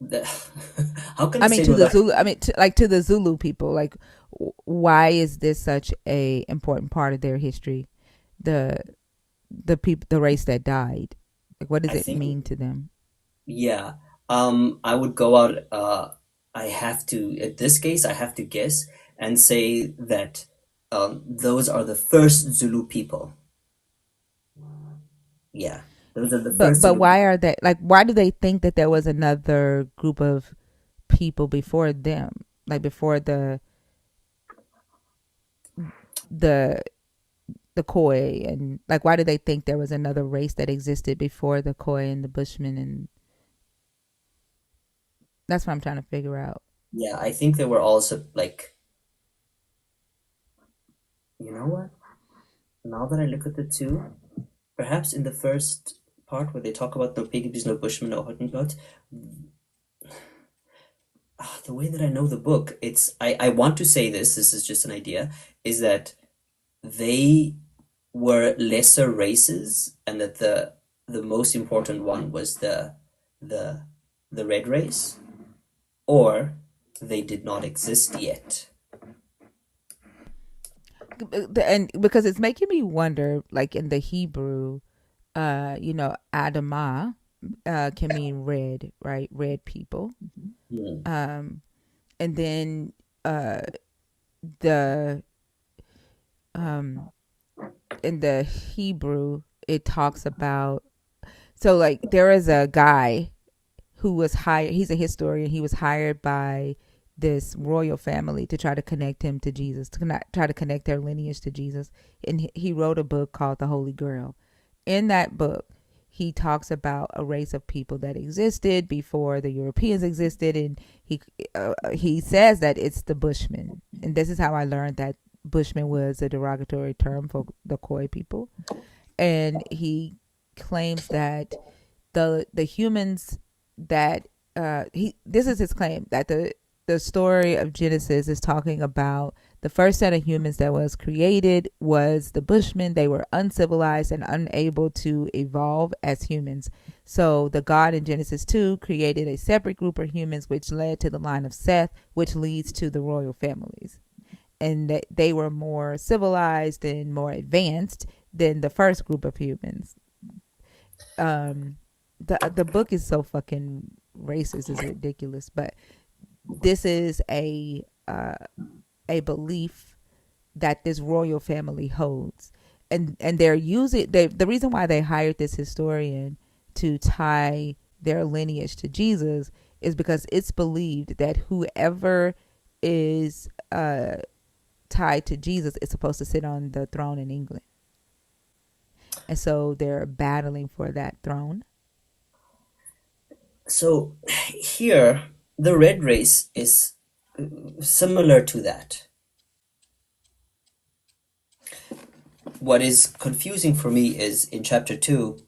that how can I I mean, say it to the without. Zulu. I mean, to the Zulu people, like, why is this such a important part of their history? The the people, the race that died. Like, what does I it think mean to them? yeah. I would go out I have to in this case I have to guess and say that those are the first Zulu people. Yeah. Those are the But first Zulu why people. are they, like, why do they think that there was another group of people before them, like before the the Khoi, and like, why do they think there was another race that existed before the Khoi and the Bushmen? And that's what I'm trying to figure out. Yeah, I think they were also like, you know what? Now that I look at the two, perhaps in the first part where they talk about no pygmies, no bushmen, no Hottentots, the way that I know the book, I want to say this is just an idea, is that they were lesser races and that the most important one was the the red race, or they did not exist yet. And because it's making me wonder, like in the Hebrew, Adamah can mean red, right? Red people. Hmm. And then the in the Hebrew it talks about, so like there is a guy who was hired, he's a historian, he was hired by this royal family to try to connect him to Jesus, to try to connect their lineage to Jesus. And he wrote a book called The Holy Grail. In that book, he talks about a race of people that existed before the Europeans existed, and he says that it's the Bushmen, and this is how I learned that Bushman was a derogatory term for the Khoi people, and he claims that the humans that he this is his claim that the story of Genesis is talking about the first set of humans that was created was the Bushmen. They were uncivilized and unable to evolve as humans. So the God in Genesis 2 created a separate group of humans, which led to the line of Seth, which leads to the royal families. And that they were more civilized and more advanced than the first group of humans. The book is so fucking racist, it's ridiculous. But this is a belief that this royal family holds, and they're using the reason why they hired this historian to tie their lineage to Jesus is because it's believed that whoever is tied to Jesus is supposed to sit on the throne in England, and so they're battling for that throne. So here, the red race is similar to that. What is confusing for me is in chapter 2,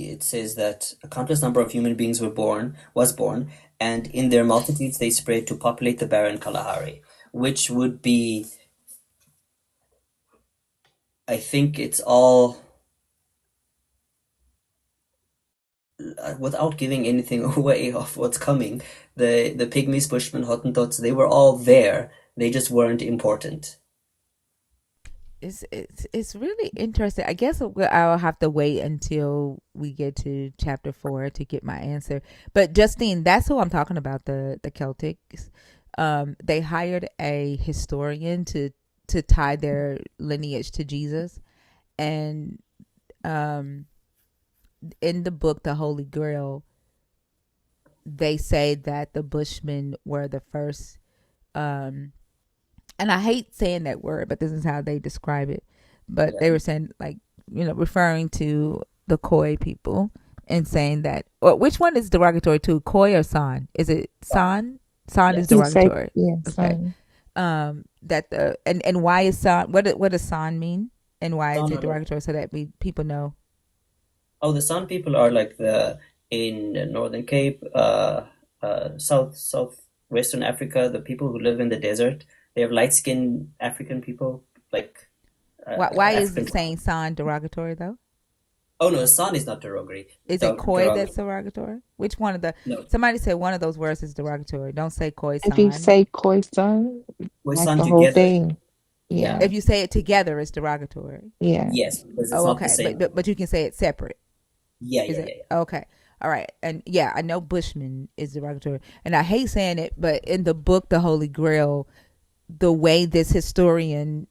it says that a countless number of human beings was born, and in their multitudes they spread to populate the barren Kalahari, which would be, I think it's all, without giving anything away of what's coming, the pygmies, bushmen, Hottentots, they were all there. They just weren't important. It's really interesting. I guess I'll have to wait until we get to chapter 4 to get my answer. But Justine, that's who I'm talking about, the Celtics. They hired a historian to tie their lineage to Jesus, and in the book The Holy Grail, they say that the Bushmen were the first, and I hate saying that word, but this is how they describe it. But Yeah. they were saying, like, referring to the Khoi people and saying that, or which one is derogatory to, Khoi or San? Is it San? San is Yes. You say derogatory. yes. Okay. That and why is San? What does San mean? And why is it Son derogatory? So that people know. Oh, the San people are like in the Northern Cape, southwestern Africa, the people who live in the desert. They have light-skinned African people, like Why is African. it saying San derogatory though? Oh no, San is not derogatory. Is it Khoi that's derogatory? Which one of the? No, Somebody said one of those words is derogatory. Don't say Khoi If you San. say Khoisan, we're like San the whole together. thing. Yeah. Yeah, If you say it together, it's derogatory. yeah. Yes, because it's Oh, not the okay. same. But you can say it separate. Yeah, Is yeah, it yeah, yeah. okay? All right. And yeah, I know Bushman is derogatory, and I hate saying it, but in the book The Holy Grail, the way this historian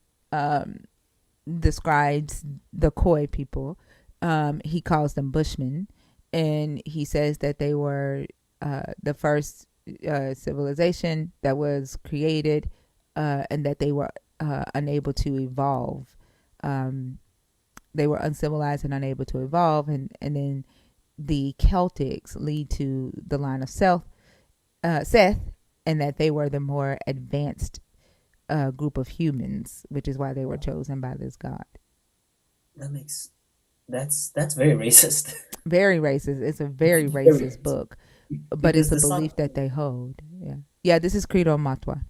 describes the Khoi people, he calls them Bushmen, and he says that they were the first civilization that was created, and that they were unable to evolve. They were uncivilized and unable to evolve, and then the Celtics lead to the line of Seth, and that they were the more advanced group of humans, which is why they were chosen by this god. That makes that's very racist. Very racist. It's a It's very very racist racist book, but because it's a the San, belief that they hold. Yeah, yeah. This is Credo Matwa.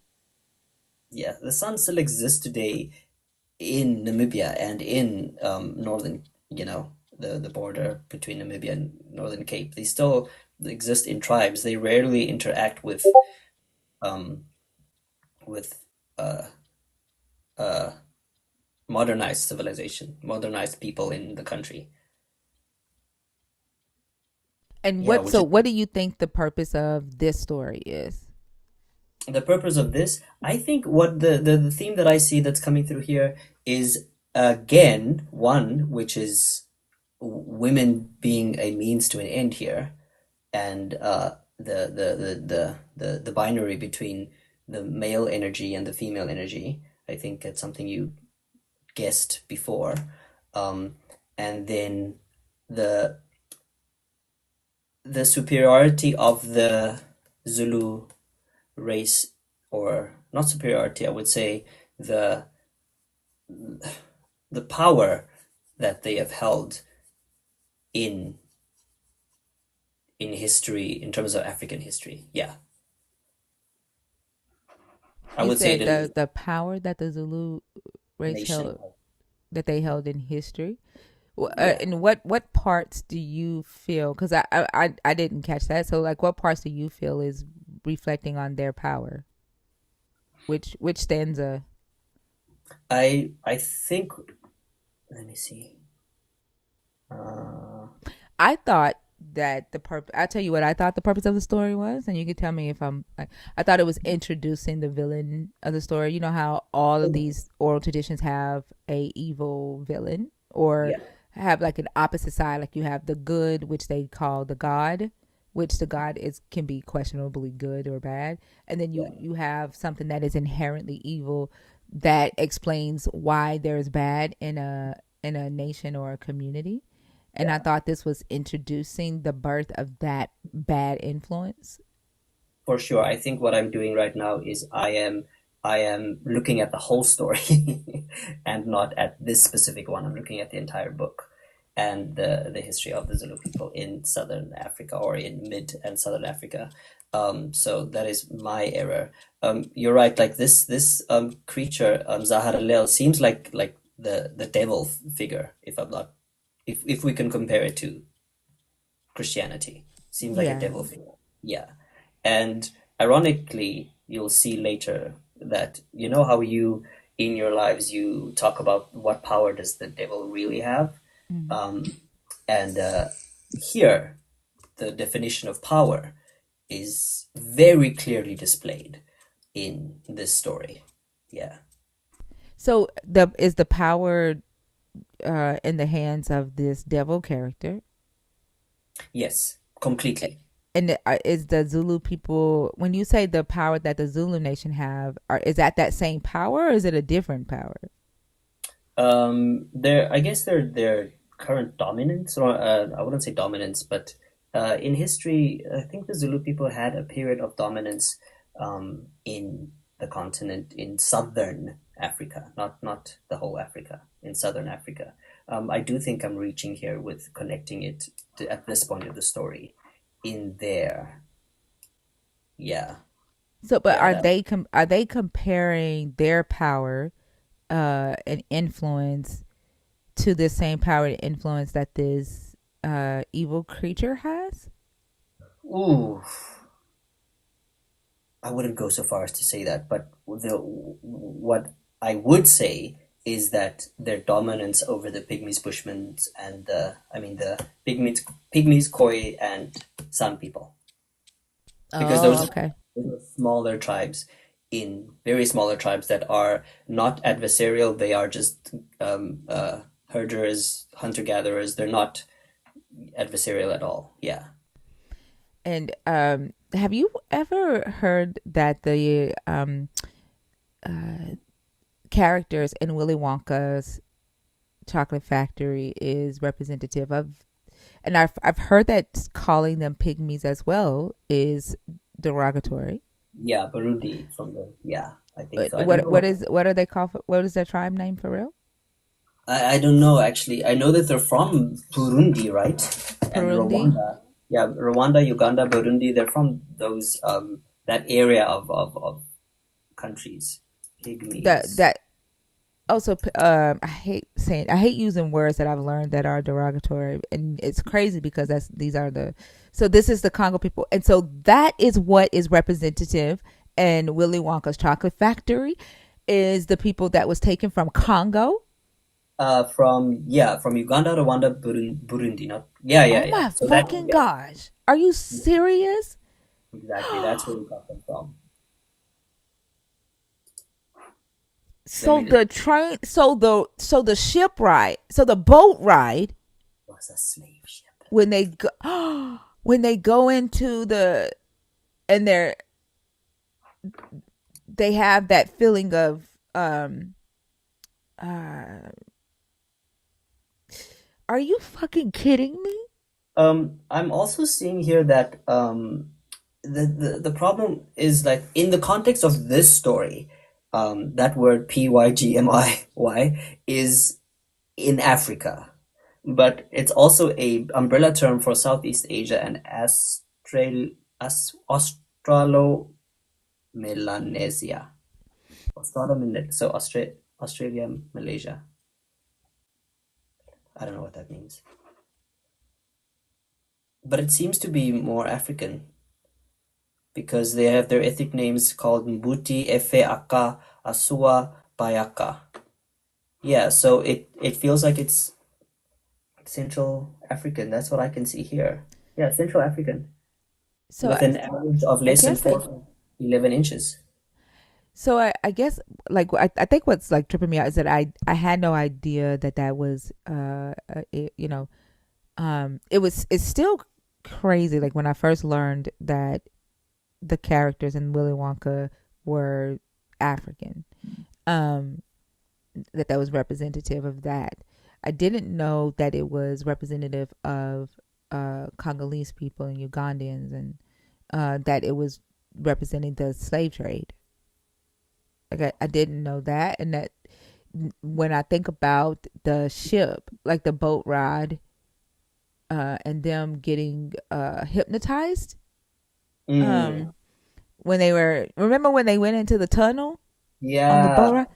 yeah, the San still exists today in Namibia and in northern, the border between Namibia and Northern Cape. They still exist in tribes. They rarely interact um, with uh, uh, modernized civilization, modernized people in the country. And Yeah, what? which So, is what do you think the purpose of this story is? the purpose of this. I think what the theme that I see that's coming through here is again one which is women being a means to an end here, and the binary between the male energy and the female energy. I think that's something you guessed before. Um, and then the the superiority of the Zulu race, or not superiority, I would say the the power that they have held in history, in terms of African history. Yeah, I You would say said it is the power that the Zulu race nation. held, that they held in history. Yeah, And what parts do you feel? Because I didn't catch that. So like, what parts do you feel is reflecting on their power? Which stanza? I think. Let me see. Uh, I thought that the purpose. I tell you what I thought the purpose of the story was, and you can tell me if I'm. I thought it was introducing the villain of the story. You know how all of these oral traditions have a evil villain, or yeah, have like an opposite side. Like you have the good, which they call the god, which the god is can be questionably good or bad, and then yeah, you have something that is inherently evil that explains why there's bad in a nation or a community. And I yeah. thought this was introducing the birth of that bad influence. For sure. I think what I'm doing right now is I am looking at the whole story and not at this specific one. I'm looking at the entire book and the history of the Zulu people in southern Africa, or in mid and southern Africa. So that is my error. You're right. Like this creature, Zaharalel, seems like the devil figure. If I'm not, if we can compare it to Christianity, seems like a Yeah. devil figure. Yeah. And ironically, you'll see later that, you know how you, in your lives, you talk about what power does the devil really have? Mm. Um, and here, the definition of power is very clearly displayed in this story. Yeah. So the power in the hands of this devil character, Yes, completely. and is the Zulu people. When you say the power that the Zulu nation have, is that same power, or is it a different power? I guess their current dominance, or I wouldn't say dominance, but in history, I think the Zulu people had a period of dominance in the continent, in southern Africa, not the whole Africa, in southern Africa. I do think I'm reaching here with connecting it to, at this point of the story, in there. Yeah, So, but yeah, that. are they comparing their power and influence to the same power and influence that this evil creature has? Ooh, I wouldn't go so far as to say that, but what I would say is that their dominance over the Pygmies, Bushmen, and the Pygmies, Khoi, and San people, because Oh, okay. those are smaller tribes, in very smaller tribes that are not adversarial. They are just herders, hunter gatherers. They're not adversarial at all. Yeah. And have you ever heard that the characters in Willy Wonka's chocolate factory is representative of? And I've heard that calling them pygmies as well is derogatory. Yeah, Burundi from the, yeah, I think so. I don't What know. is what are they called? What is their tribe name for real? I don't know actually. I know that they're from Burundi, right? And Burundi. Rwanda. Yeah, Rwanda, Uganda, Burundi, they're from those that area of countries. That Pygmies. that also I hate using words that I've learned that are derogatory, and it's crazy because these are the so this is the Congo people, and so that is what is representative. And Willy Wonka's chocolate factory is the people that was taken from Congo. From Uganda, Rwanda, Burundi. Not, yeah, yeah, Oh yeah. my So that, fucking yeah, gosh, are you serious? exactly. That's where we got them from. Let So me just. the train, so the ship ride, so the boat ride Was a slave ship. when they go, when they go into the and they have that feeling of uh Are you fucking kidding me? I'm also seeing here that the problem is like in the context of this story, that word PYGMIY is in Africa, but it's also a umbrella term for Southeast Asia and Australo Melanesia. So Australia, Malaysia. I don't know what that means, but it seems to be more African because they have their ethnic names called Mbuti, Efe, Aka, Asua, Bayaka. Yeah, so it feels like it's Central African. That's what I can see here. Yeah, Central African So with an average of I less than guess I 4 11 inches. so I guess like I think what's like tripping me out is that I had no idea that that was you know it's still crazy like when I first learned that the characters in Willy Wonka were African. Um, that was representative of that. I didn't know that it was representative of Congolese people and Ugandans, and that it was representing the slave trade. Like I didn't know that, and that when I think about the ship, like the boat ride, and them getting hypnotized, Mm, um, when they were remember when they went into the tunnel on the yeah, boat ride,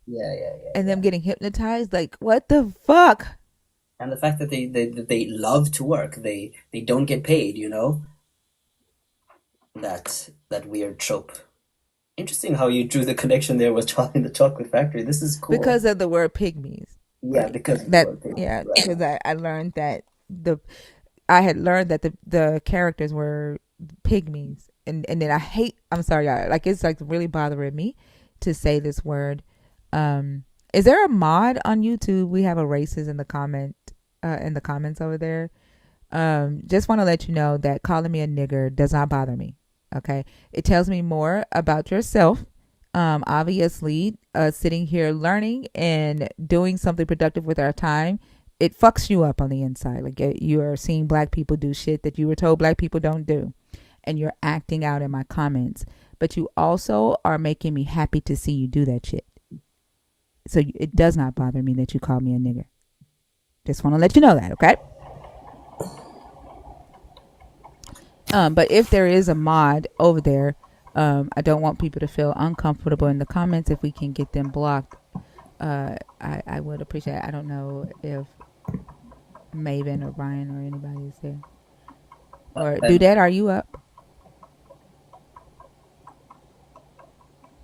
yeah, yeah, yeah, and them yeah. getting hypnotized, like what the fuck? And the fact that they love to work, they don't get paid, that weird trope. Interesting how you drew the connection there with Charlie and the Chocolate Factory. This is cool. Because of the word pygmies. Yeah, Like because of the that, word pig. yeah. Right. Because I learned that I had learned that the characters were pygmies, and then I'm sorry, y'all. Like it's like really bothering me to say this word. Is there a mod on YouTube? We have a racist in the comments over there. Just want to let you know that calling me a nigger does not bother me. Okay, it tells me more about yourself. Obviously, sitting here learning and doing something productive with our time, it fucks you up on the inside. Like you are seeing black people do shit that you were told black people don't do, and you're acting out in my comments. But you also are making me happy to see you do that shit. So it does not bother me that you call me a nigger. Just want to let you know that, okay? But if there is a mod over there, I don't want people to feel uncomfortable in the comments. If we can get them blocked, I would appreciate it. I don't know if Maven or Ryan or anybody is there. Or And Dudette, are you up?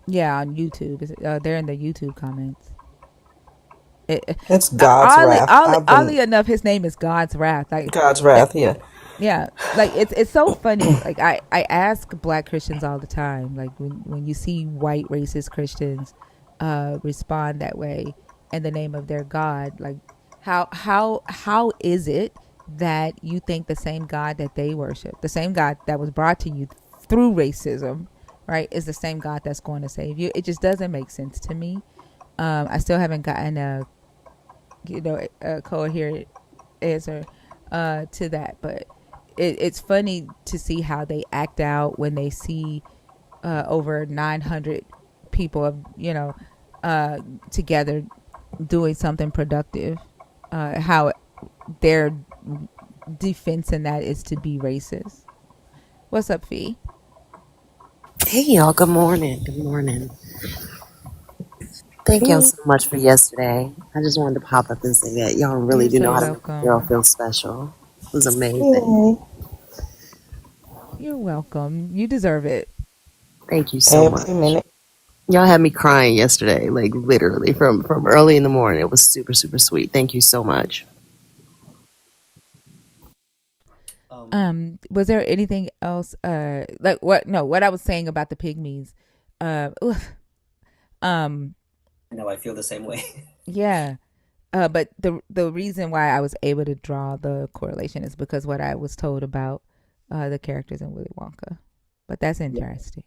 Yeah, on YouTube. They're in the YouTube comments. It, It's God's wrath. I've oddly been enough, his name is God's Wrath. Like God's that. wrath. Yeah. Yeah, like it's so funny. Like I ask black Christians all the time, like when you see white racist Christians respond that way in the name of their God, like how is it that you think the same God that they worship, the same God that was brought to you through racism, right, is the same God that's going to save you? It just doesn't make sense to me. I still haven't gotten a coherent answer to that, but it's funny to see how they act out when they see over 900 people of uh, together doing something productive. How their defense in that is to be racist. What's up, Fee? Hey y'all, good morning. Good morning. Thank y'all Hey, so much for yesterday. I just wanted to pop up and say that y'all really you're do know so how to make a girl welcome. feel special. It was amazing. Yay. You're welcome. You deserve it. Thank you so Every much. minute. Y'all had me crying yesterday, like literally from early in the morning. It was super, super sweet. Thank you so much. Was there anything else? Like what? No, what I was saying about the pygmies. Oof. Um, I know I feel the same way. yeah. But the reason why I was able to draw the correlation is because what I was told about the characters in Willy Wonka. But that's Yeah. interesting.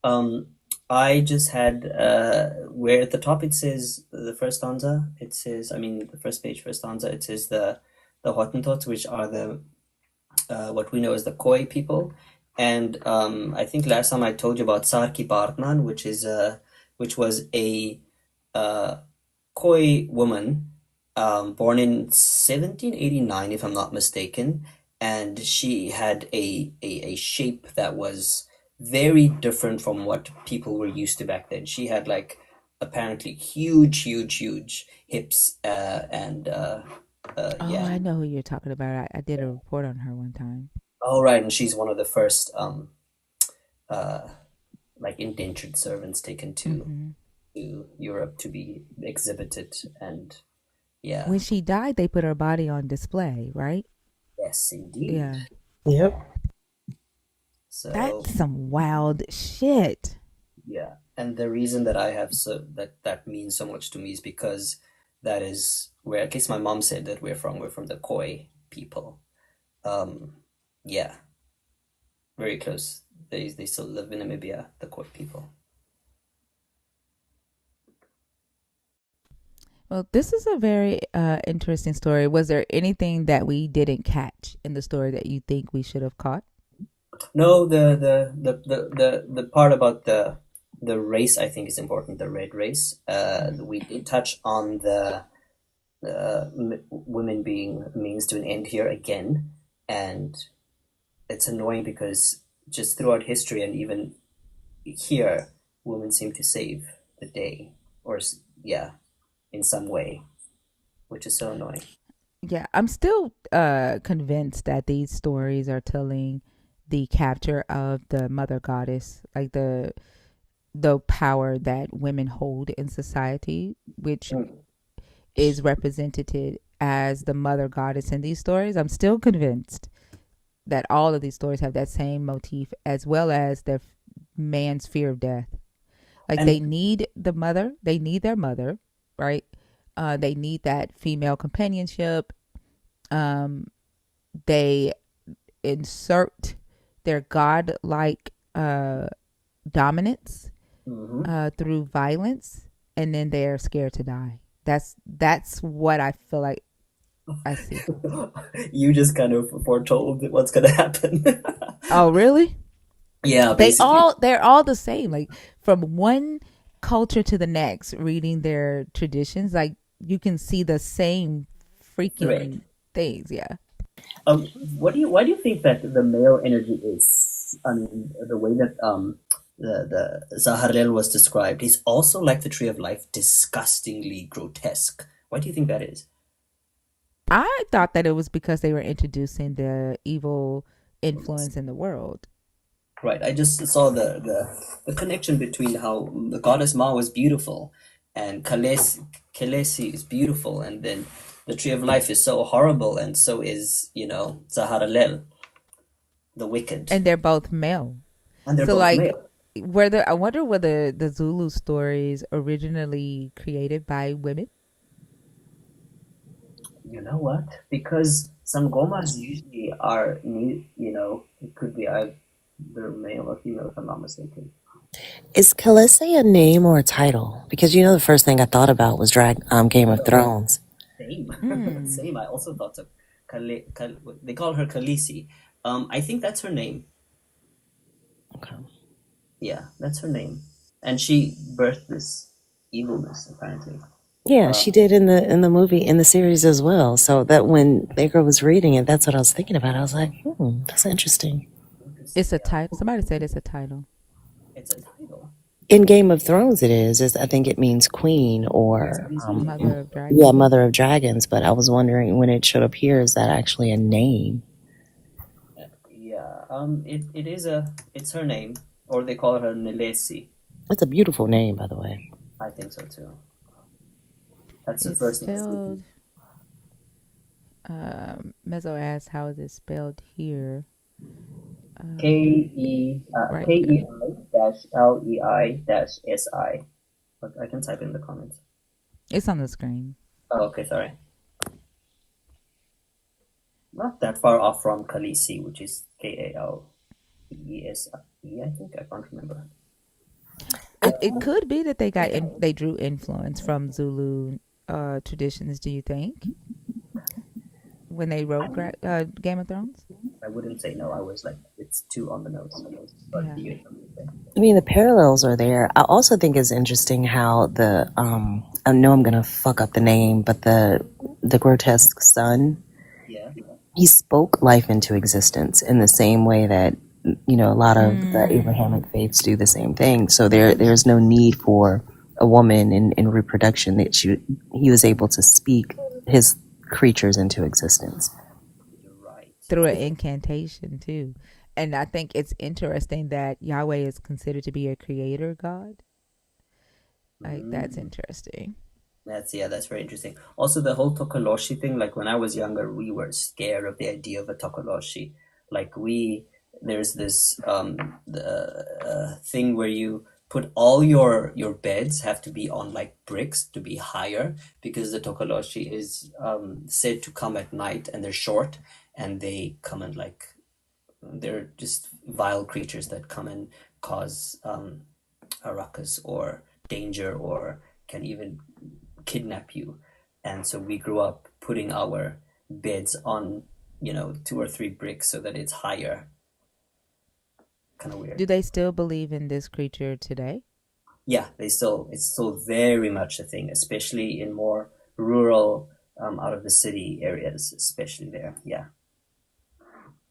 Um, I just had where at the top it says the first stanza. It says, I mean, the first page, first stanza. It says the Hottentots, which are the what we know as the Khoi people, and I think last time I told you about Sarki Bartman, which was a uh, Khoi woman, born in 1789, if I'm not mistaken, and she had a shape that was very different from what people were used to back then. She had like apparently huge hips, and Oh, yeah. I know who you're talking about. I did a report on her one time. Oh, right, and she's one of the first uh, like indentured servants taken Hmm. to Europe to be exhibited, and yeah, When she died, they put her body on display, right? yes, indeed. Yeah. Yep. So That's some wild shit. yeah, and the reason that I have that means so much to me is because that is where, at least my mom said that we're from. We're from the Khoi people. Um, yeah, very close. They still live in Namibia, the Khoi people. Well, this is a very interesting story. Was there anything that we didn't catch in the story that you think we should have caught? No, the part about the race I think is important. The red race. We did touch on the women being a means to an end here again, and it's annoying because just throughout history and even here, women seem to save the day, or yeah, in some way, which is so annoying. Yeah, I'm still convinced that these stories are telling the capture of the mother goddess, like the power that women hold in society, which Mm. is represented as the mother goddess in these stories. I'm still convinced that all of these stories have that same motif, as well as their man's fear of death. Like they And need the mother, they need their mother, right? They need that female companionship. Um, they insert their godlike dominance mhm. through violence, and then they're scared to die. That's what I feel like I see. You just kind of foretold what's gonna happen. Oh, really? Yeah, They basically. all they're all the same. Like from one culture to the next, reading their traditions, like you can see the same Right. freaking things. Yeah. What do you? Why do you think that the male energy is? I mean, the way that the Zaharel was described, he's also like the tree of life, disgustingly grotesque. Why do you think that is? I thought that it was because they were introducing the evil influence in the world. Right. I just saw the connection between how the goddess Ma was beautiful, and Khaleesi is beautiful, and then the tree of life is so horrible, and so is Zaharalel, the wicked, And they're both male. and they're So both like male. whether I wonder whether the Zulu stories originally created by women. You know what? Because some gomas usually are, it could be either male or female, if I'm not mistaken. Is Khaleesi a name or a title? Because you know the first thing I thought about was Game of Thrones. Same. Mm. Same. I also thought of they call her Khaleesi. I think that's her name. Okay. Yeah, that's her name. And she birthed this evilness, apparently. Yeah, Uh, she did in the movie in the series as well. So that when Baker was reading it, that's what I was thinking about. I was like, that's interesting. It's a yeah, title. Somebody said it's a title. it's a title. In Game of Thrones, it is. I think it means queen Yes, or it is her name. Mother of yeah, Dragons. mother of dragons. But I was wondering when it should appear, is that actually a name? Yeah. It is it's her name, or they call her Nilesi. It's a beautiful name, by the way. I think so too. That's the It's first name. spelled. Mezzo asked, "How is it spelled here?" K E Right K here. E I dash L E I dash S I. But I can type in the comments. It's on the screen. Oh, okay, sorry. Not that far off from Khaleesi, which is Kaleesi. I think I can't remember. It could be that they drew influence from Zulu traditions. Do you think when they wrote Game of Thrones? I wouldn't say no. I was like, it's too on the nose. But Yeah. do you? I mean, the parallels are there. I also think it's interesting how I know I'm gonna fuck up the name, but the grotesque son, Yeah. he spoke life into existence in the same way that a lot of the Abrahamic faiths do the same thing. So there's no need for a woman in reproduction that he was able to speak his creatures into existence. You're right. Through an incantation too. And I think it's interesting that Yahweh is considered to be a creator God. Like that's Mm. interesting. That's very interesting. Also, the whole Tokoloshi thing. Like when I was younger, we were scared of the idea of a Tokoloshi. Like there's this thing where you put all your beds have to be on like bricks to be higher because the Tokoloshi is said to come at night and they're short and they come and like they're just vile creatures that come and cause a ruckus or danger or can even kidnap you. And so we grew up putting our beds on, two or three bricks so that it's higher. Kind of weird. Do they still believe in this creature today? Yeah, it's still very much a thing, especially in more rural, out of the city areas, especially there. Yeah.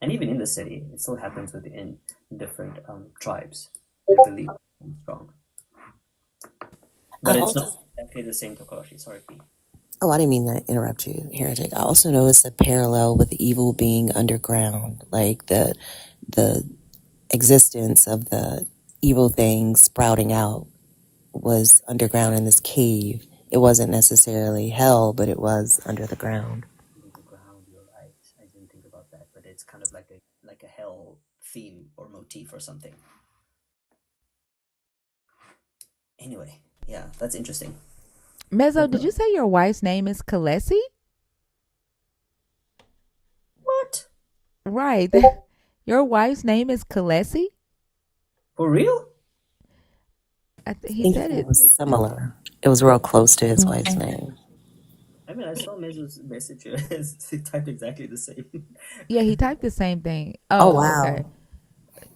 And even in the city, it still happens within different tribes. They believe strong. I But it's also, not exactly the same Tokoshi. Sorry, Pete. oh, I didn't mean to interrupt you, Heretic. I also noticed a parallel with evil being underground, like the existence of the evil thing sprouting out was underground in this cave. It wasn't necessarily hell, but it was under the ground. Under the ground, you're right. I didn't think about that, but it's kind of like a hell theme or motif or something. Anyway, yeah, that's interesting. Mezzo, did you say your wife's name is Kalesi? What? Right. Your wife's name is Kalesi? For real? I He think said it it. was similar. It was real close to his wife's name. I mean, I saw Mezu's message. He typed exactly the same. Yeah, he typed the same thing. Oh, Oh, okay. wow.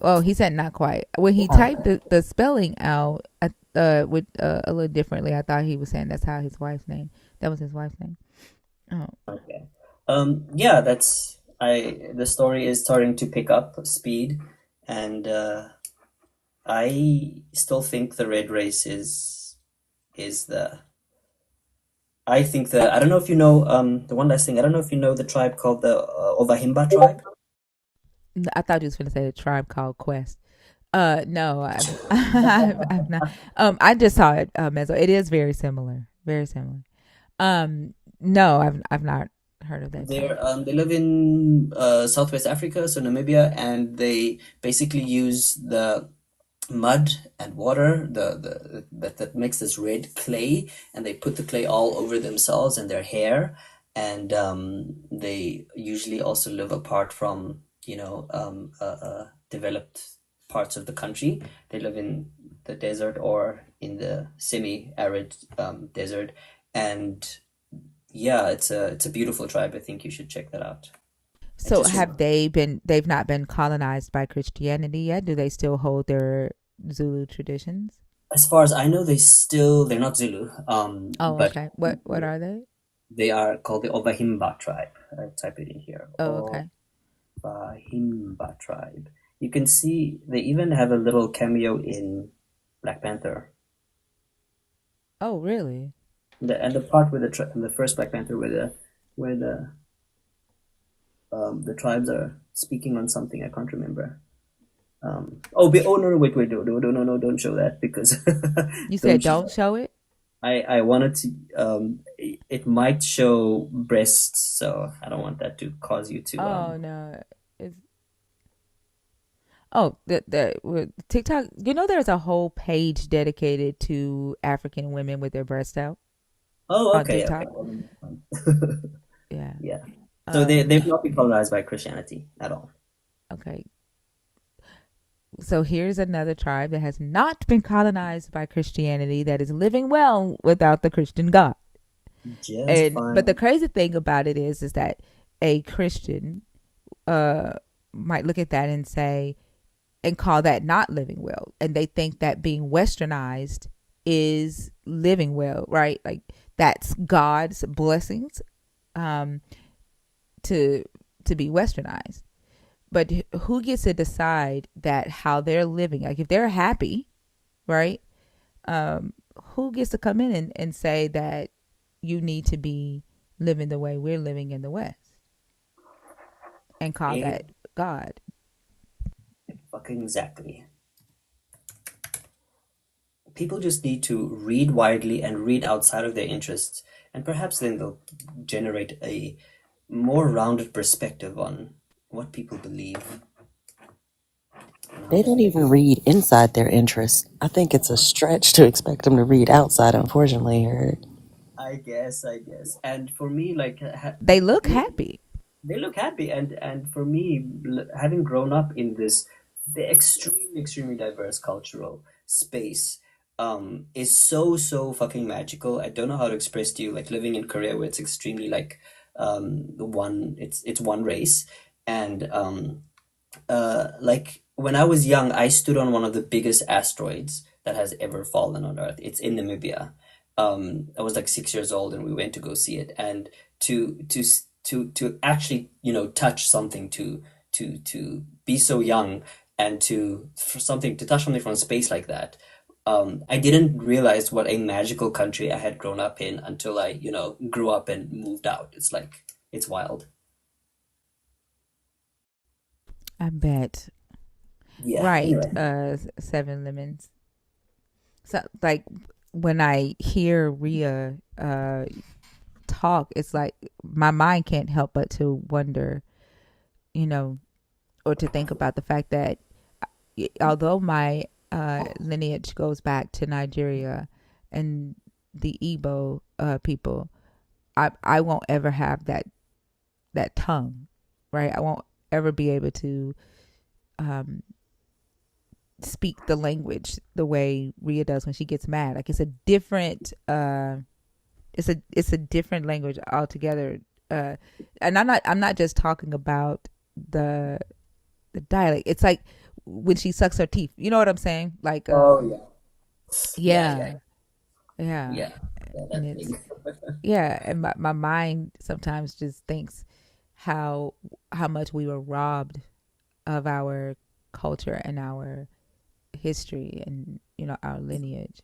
Well, he said not quite. When he typed the spelling out, with a little differently, I thought he was saying that's how his wife's name. That was his wife's name. Oh, Okay. Yeah, the story is starting to pick up speed, and I still think the red race is the. I think I don't know if you know the one last thing. I don't know if you know the tribe called the Ovahimba tribe. I thought you was going to say a tribe called Quest. No, I've not. I just saw it, Mezzo. It is very similar. Very similar. No, I've not heard of that tribe. They live in Southwest Africa, so Namibia, and they basically use the mud and water that makes this red clay, and they put the clay all over themselves and their hair, and they usually also live apart from developed parts of the country. They live in the desert or in the semi-arid desert, and yeah, it's a beautiful tribe. I think you should check that out. I So just have they been? They've not been colonized by Christianity yet. Do they still hold their Zulu traditions? As far as I know, they're not Zulu, Oh, but okay. What are they? they are called the Ovahimba tribe. I'll type it in here. Oh, okay. Ovahimba tribe. You can see they even have a little cameo in Black Panther. Oh, really? And the part with the first Black Panther where the tribes are speaking on something I can't remember. No, wait, no, don't show that because You don't said don't show it. I wanted to it might show breasts, so I don't want that to cause you to Oh no. It's, oh, the with TikTok. You know, there's a whole page dedicated to African women with their breasts out Oh, on okay, TikTok. okay. Yeah. Yeah. So they've not been colonized by Christianity at all. Okay. So here's another tribe that has not been colonized by Christianity that is living well without the Christian God. Just And but the fine. crazy thing about it is that a Christian uh might look at that and say and call that not living well, and they think that being westernized is living well, right? Like that's God's blessings um to be westernized. But who gets to decide that how they're living? Like if they're happy, right? Who gets to come in and say that you need to be living the way we're living in the West and call Eh, that God? fucking exactly. People just need to read widely and read outside of their interests, and perhaps then they'll generate a more rounded perspective on what people believe. You They know? don't even read inside their interests. I think it's a stretch to expect them to read outside, unfortunately. Eric. I guess. And for me, like, They look happy. they look happy, and for me, having grown up in this the extremely diverse cultural space, is so fucking magical. I don't know how to express to you, like living in Korea where it's extremely like the one it's one race, and like when I was young, I stood on one of the biggest asteroids that has ever fallen on Earth. It's in Namibia. I was like 6 years old, and we went to go see it. And to actually, touch something, to be so young, and to touch something from space like that. I didn't realize what a magical country I had grown up in until I, grew up and moved out. It's like it's wild. I bet. Yeah. Right. Anyway. Seven Lemons. So like when I hear Rhea talk, it's like my mind can't help but to wonder, you know, or to think about the fact that although my lineage goes back to Nigeria and the Igbo people, I won't ever have that tongue, right? I won't ever be able to um, speak the language the way Rhea does when she gets mad. Like it's a different it's a different language altogether. And I'm not just talking about the the dialect. It's like when she sucks her teeth. You know what I'm saying? Like Oh yeah. Yeah, yeah, yeah, yeah. yeah. Yeah, And that it's thing. yeah, and my mind sometimes just thinks how how much we were robbed of our culture and our history and our lineage.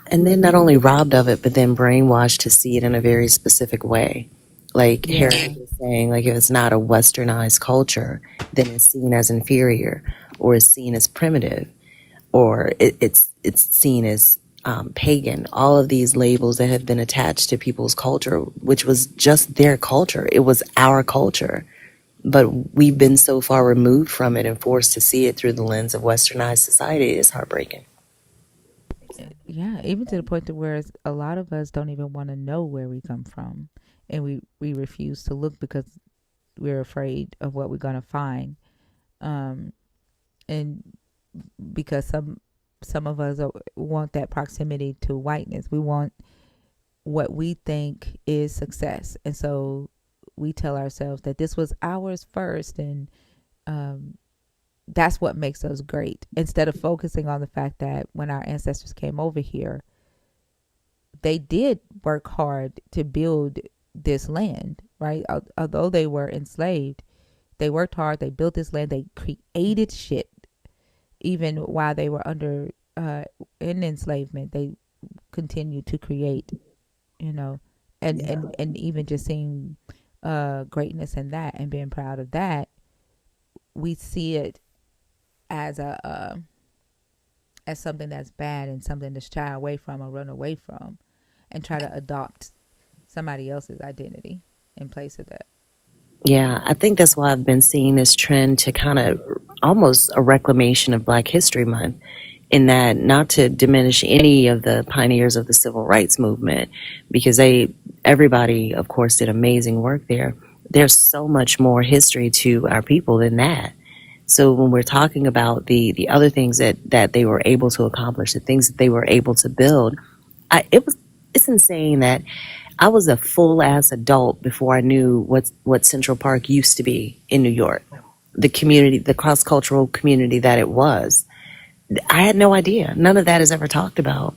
And then not only robbed of it, but then brainwashed to see it in a very specific way. Like Yeah. Harriet was saying, like if it's not a westernized culture, then it's seen as inferior or it's seen as primitive or it's seen as pagan. All of these labels that have been attached to people's culture, which was just their culture. It was our culture. But we've been so far removed from it and forced to see it through the lens of westernized society. It's heartbreaking. Yeah, even to the point to where a lot of us don't even want to know where we come from, and we refuse to look because we're afraid of what we're gonna find. Um, and because some of us want that proximity to whiteness, we want what we think is success, and so we tell ourselves that this was ours first, and um, that's what makes us great. Instead of focusing on the fact that when our ancestors came over here, they did work hard to build this land, right? Although they were enslaved, they worked hard. They built this land. They created shit, even while they were under in enslavement. They continued to create, you know, Yeah. and even just seeing greatness in that and being proud of that. We see it as a as something that's bad and something to shy away from or run away from, and try to adopt somebody else's identity in place of that. Yeah, I think that's why I've been seeing this trend to kind of almost a reclamation of Black History Month, in that not to diminish any of the pioneers of the civil rights movement, because everybody, of course, did amazing work there. There's so much more history to our people than that. So when we're talking about the other things that they were able to accomplish, the things that they were able to build, it's insane that I was a full ass adult before I knew what Central Park used to be in New York. The community, the cross cultural community that it was. I had no idea. None of that is ever talked about.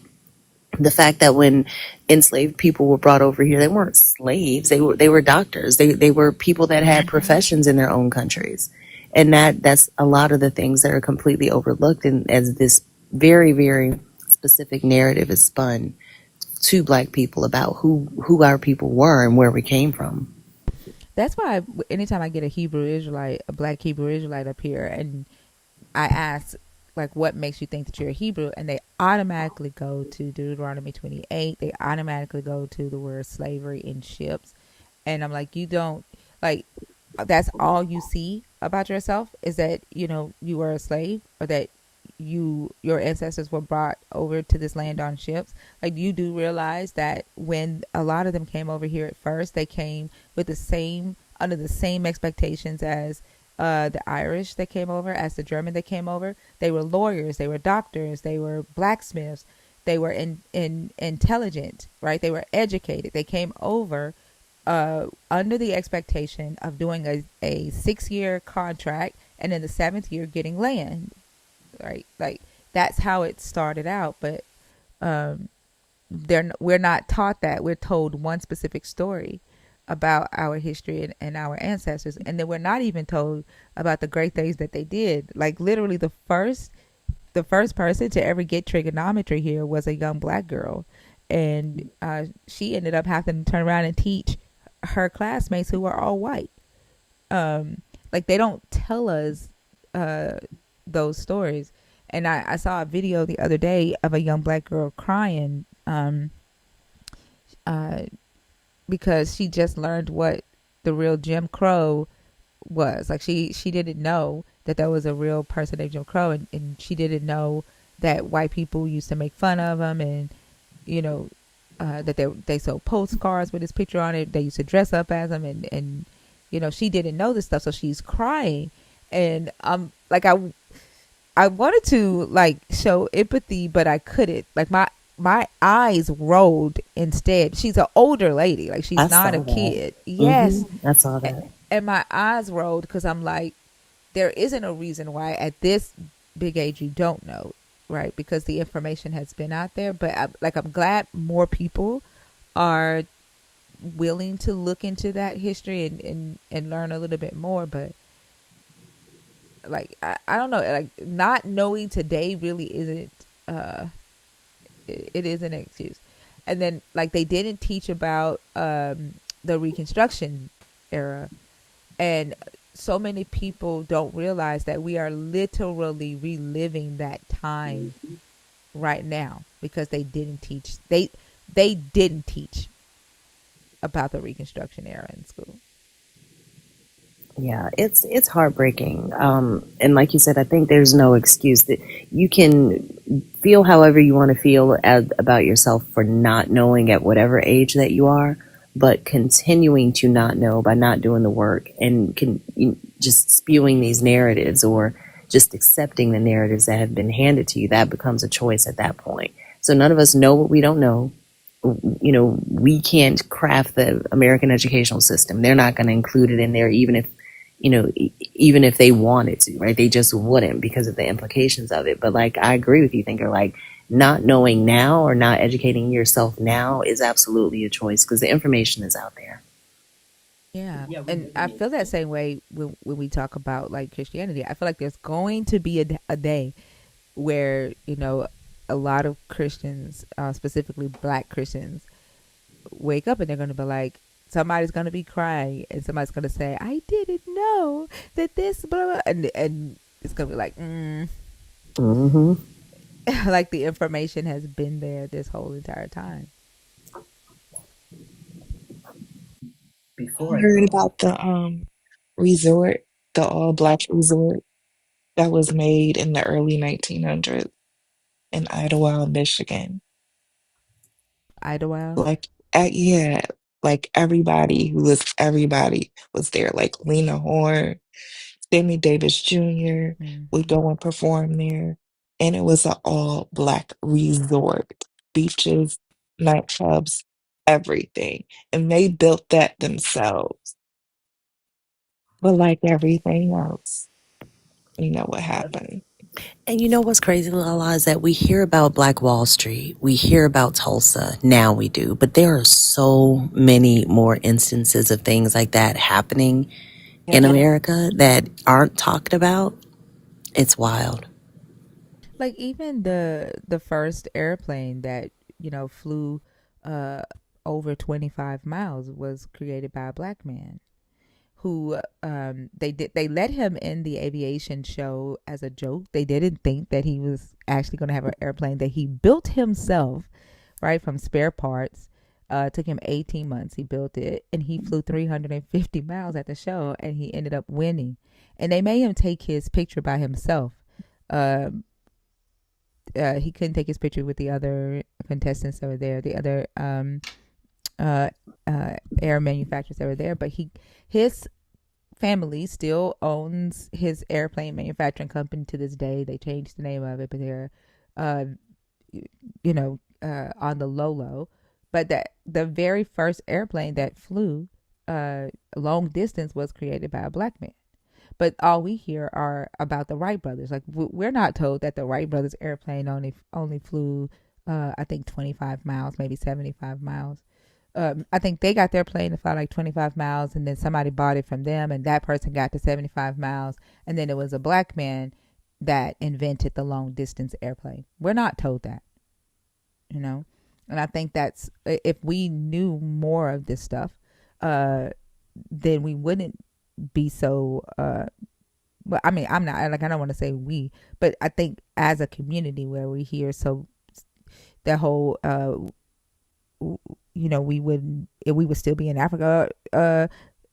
The fact that when enslaved people were brought over here, they weren't slaves. They were doctors. They were people that had professions in their own countries, and that's a lot of the things that are completely overlooked. And as this very specific narrative is spun to Black people about who our people were and where we came from. That's why anytime I get a Hebrew Israelite, a Black Hebrew Israelite up here, and I ask, like, what makes you think that you're a Hebrew? And they automatically go to Deuteronomy 28. They automatically go to the word slavery in ships. And I'm like, you don't, like, that's all you see about yourself is that, you were a slave, or that your ancestors were brought over to this land on ships. Like, you do realize that when a lot of them came over here at first, they came with under the same expectations as the Irish that came over, as the German that came over. They were lawyers, they were doctors, they were blacksmiths, they were intelligent, right? They were educated. They came over under the expectation of doing a 6-year contract, and in the 7th year getting land, right? Like, that's how it started out. But um, we're not taught that. We're told one specific story about our history and our ancestors, and then we're not even told about the great things that they did. Like, literally, the first person to ever get trigonometry here was a young Black girl, and she ended up having to turn around and teach her classmates who were all white. Like, they don't tell us uh, those stories. And I saw a video the other day of a young Black girl crying uh, because she just learned what the real Jim Crow was. Like, she didn't know that there was a real person named Jim Crow, and she didn't know that white people used to make fun of him, and you know that they sold postcards with his picture on it. They used to dress up as him, and she didn't know this stuff, so she's crying, and like, I wanted to, like, show empathy, but I couldn't. Like, my eyes rolled instead. She's an older lady, like, she's I not saw a that. kid. Yes. I saw that. And my eyes rolled because I'm like, there isn't a reason why at this big age you don't know, right? Because the information has been out there. But I'm glad more people are willing to look into that history and learn a little bit more. But like, I don't know, like, not knowing today really isn't it isn't an excuse. And then, like, they didn't teach about the Reconstruction era, and so many people don't realize that we are literally reliving that time right now because they didn't teach about the Reconstruction era in school. Yeah, it's heartbreaking. And like you said, I think there's no excuse that you can feel however you want to feel about yourself for not knowing at whatever age that you are, but continuing to not know by not doing the work and just spewing these narratives or just accepting the narratives that have been handed to you. That becomes a choice at that point. So none of us know what we don't know. We can't craft the American educational system. They're not going to include it in there, even if they wanted to, right? They just wouldn't because of the implications of it. But like, I agree with you, Thinker. Like, not knowing now or not educating yourself now is absolutely a choice because the information is out there. Yeah, and I feel that same way when we talk about, like, Christianity. I feel like there's going to be a day where a lot of Christians, specifically Black Christians, wake up and they're going to be like, somebody's going to be crying, and somebody's going to say, "I didn't know that this blah blah," and it's going to be like, Mm-hmm. like, the information has been there this whole entire time. I heard about the resort, the all black resort that was made in the early 1900s in Idlewild, Michigan. Idlewild. Like, yeah, like everybody was there. Like Lena Horne, Sammy Davis Jr. would Hmm. go and perform there. And it was an all black resort, beaches, nightclubs, everything. And they built that themselves. But like everything else, you know what happened. And you know what's crazy, Lala, is that we hear about Black Wall Street, we hear about Tulsa, now we do, but there are so many more instances of things like that happening in Yeah. America that aren't talked about. It's wild. Like even the first airplane that flew uh over 25 miles was created by a black man who they let him in the aviation show as a joke. They didn't think that he was actually going to have an airplane that he built himself, right, from spare parts. Took him 18 months. He built it and he flew 350 miles at the show and he ended up winning. And they made him take his picture by himself. Um, he couldn't take his picture with the other contestants that were there, the other uh, air manufacturers that were there. But his family still owns his airplane manufacturing company to this day. They changed the name of it, but they're, uh, on the low. But that the very first airplane that flew long distance was created by a black man. But all we hear are about the Wright brothers. Like we're not told that the Wright brothers airplane only flew, I think 25 miles, maybe 75 miles. I think they got their plane to fly like 25 miles, and then somebody bought it from them, and that person got to 75 miles, and then it was a black man that invented the long distance airplane. We're not told that, you know, and I think that's if we knew more of this stuff, uh, then we wouldn't be so. Well, I mean, I'm not like I don't want to say we, but I think as a community where we hear so the whole we would still be in Africa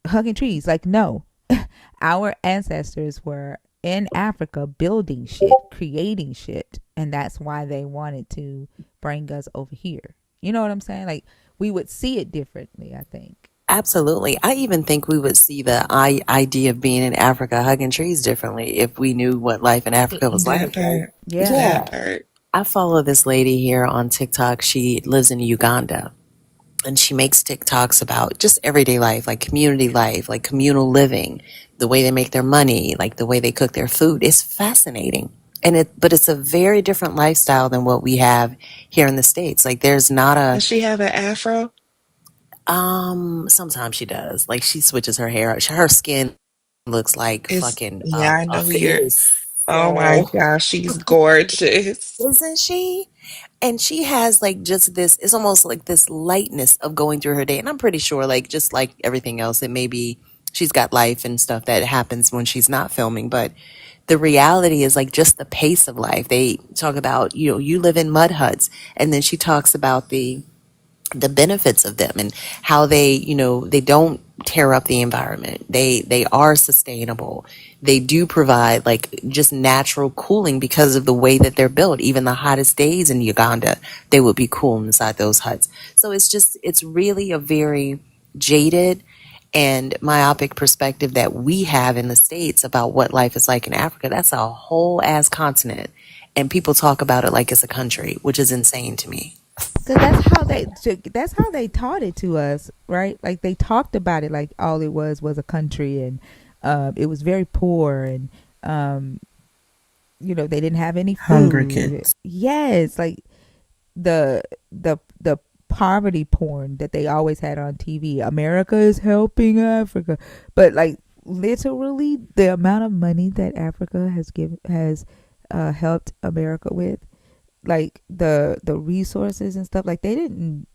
hugging trees. Like no, our ancestors were in Africa building shit, creating shit, and that's why they wanted to bring us over here. You know what I'm saying? Like we would see it differently, I think. Absolutely. I even think we would see the idea of being in Africa hugging trees differently if we knew what life in Africa was That like. part. Yeah. Yeah. That part. I follow this lady here on TikTok. She lives in Uganda and she makes TikToks about just everyday life, like community life, like communal living, the way they make their money, like the way they cook their food. It's fascinating. But it's a very different lifestyle than what we have here in the States. Like there's not Does she have an afro? sometimes she does. Like she switches her hair. Her skin looks like It's fucking yeah, I a know who it you're. is Oh my so, gosh, she's gorgeous. isn't she? And she has like just this, it's almost like this lightness of going through her day. And I'm pretty sure, like, just like everything else, it may be she's got life and stuff that happens when she's not filming. But the reality is like just the pace of life. They talk about, you live in mud huts. And then she talks about the benefits of them and how they don't tear up the environment. They are sustainable. They do provide like just natural cooling because of the way that they're built. Even the hottest days in Uganda, they would be cool inside those huts. So it's really a very jaded and myopic perspective that we have in the States about what life is like in Africa. That's a whole ass continent. And people talk about it like it's a country, which is insane to me. Cause that's how they taught it to us, right? Like they talked about it like all it was a country, and it was very poor, and um, they didn't have any Hunger food. kids. Yes, like the poverty porn that they always had on TV. America is helping Africa, but like literally the amount of money that Africa has helped America with, like the resources and stuff, like they didn't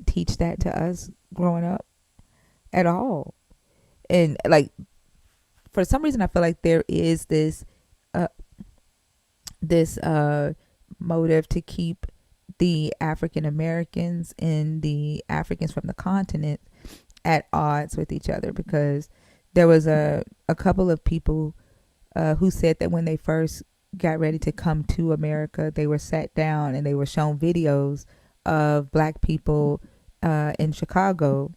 teach that to us growing up at all. And like for some reason I feel like there is uh this motive to keep the African Americans and the Africans from the continent at odds with each other, because there was a couple of people who said that when they first got ready to come to America, they were sat down and they were shown videos of black people in Chicago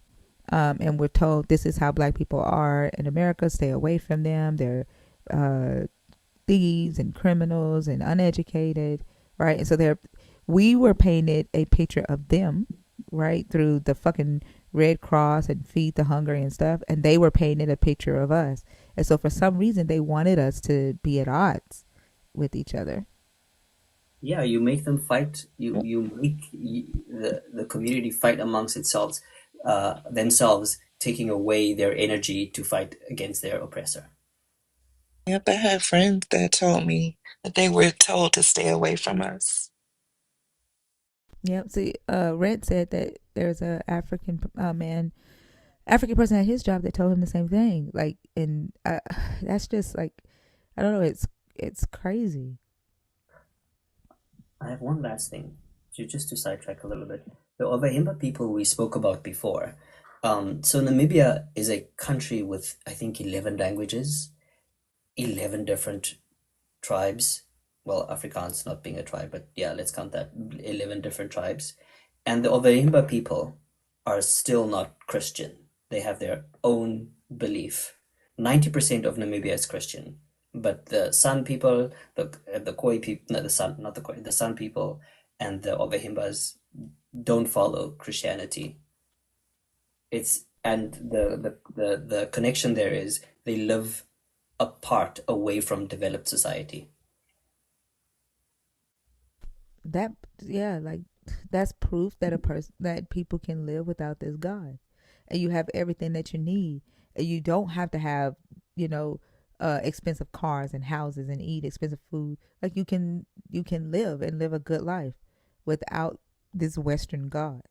and we're told this is how black people are in America. Stay away from them. They're uh, thieves and criminals and uneducated, right? And so we were painted a picture of them, right, through the fucking Red Cross and Feed the Hungry and stuff, and they were painted a picture of us. And so for some reason they wanted us to be at odds with each other. Yeah, you make them fight. You make the community fight amongst itself, themselves, taking away their energy to fight against their oppressor. Yep, I had friends that told me that they were told to stay away from us. Yep. See, Red said that there's a African person at his job that told him the same thing. Like, and that's just like, I don't know. It's crazy. I have one last thing, just to sidetrack a little bit. The Ovahimba people we spoke about before. So Namibia is a country with, I think, 11 languages, 11 different tribes. Well, Afrikaans not being a tribe, but yeah, let's count that. 11 different tribes. And the Ovahimba people are still not Christian. They have their own belief. 90% of Namibia is Christian, but the San people, the Khoi people, no, the San, not the Khoi, the San people, and the Ovahimbas don't follow Christianity. It's and the connection there is they live apart, away from developed society. That, yeah, like that's proof that a person that people can live without this God, and you have everything that you need, and you don't have to have, you know, expensive cars and houses and eat expensive food. Like you can live a good life without this Western God.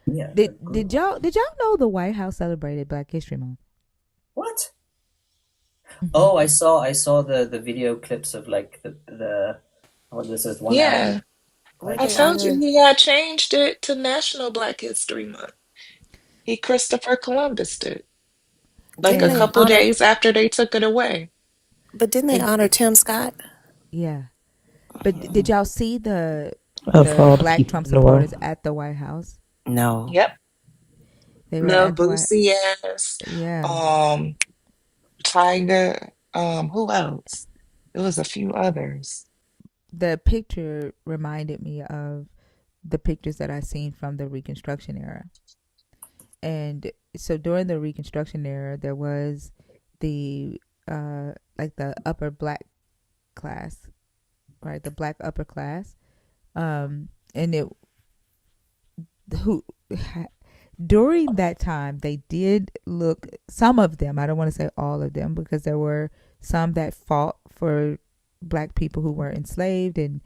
Yeah. Did y'all know the White House celebrated Black History Month? What? Mm-hmm. Oh, I saw the video clips of like the oh, this is one actor. Yeah, What I they told you honor? he had changed it to National Black History Month. He Christopher Columbus did, like Didn't a they Yeah, couple honor? days after they took it away. But didn't they and honor Tim Scott? yeah. But did y'all see the Of all the Black people Trump in the world. supporters at the White House? No. Yep. They were Lil at the White. Boosie ass, Yeah. um, Tiger, who else? There was a few others. The picture reminded me of the pictures that I seen from the Reconstruction era. And so during the Reconstruction era, there was the like the upper black class, right? The black upper class, and it who during that time they did look, some of them, I don't want to say all of them, because there were some that fought for black people who were enslaved, and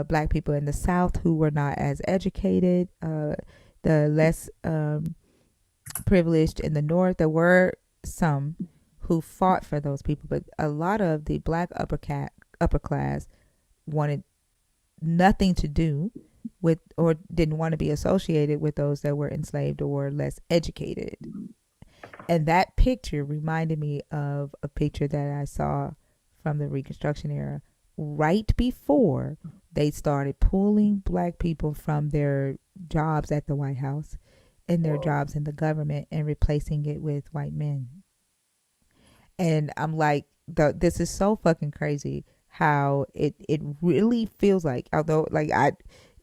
black people in the South who were not as educated, the less privileged in the North. There were some who fought for those people, but a lot of the black upper class wanted nothing to do with, or didn't want to be associated with, those that were enslaved or less educated. And that picture reminded me of a picture that I saw from the Reconstruction era, right before they started pulling black people from their jobs at the White House and their jobs in the government and replacing it with white men. And I'm like, this is so fucking crazy how it really feels like, although like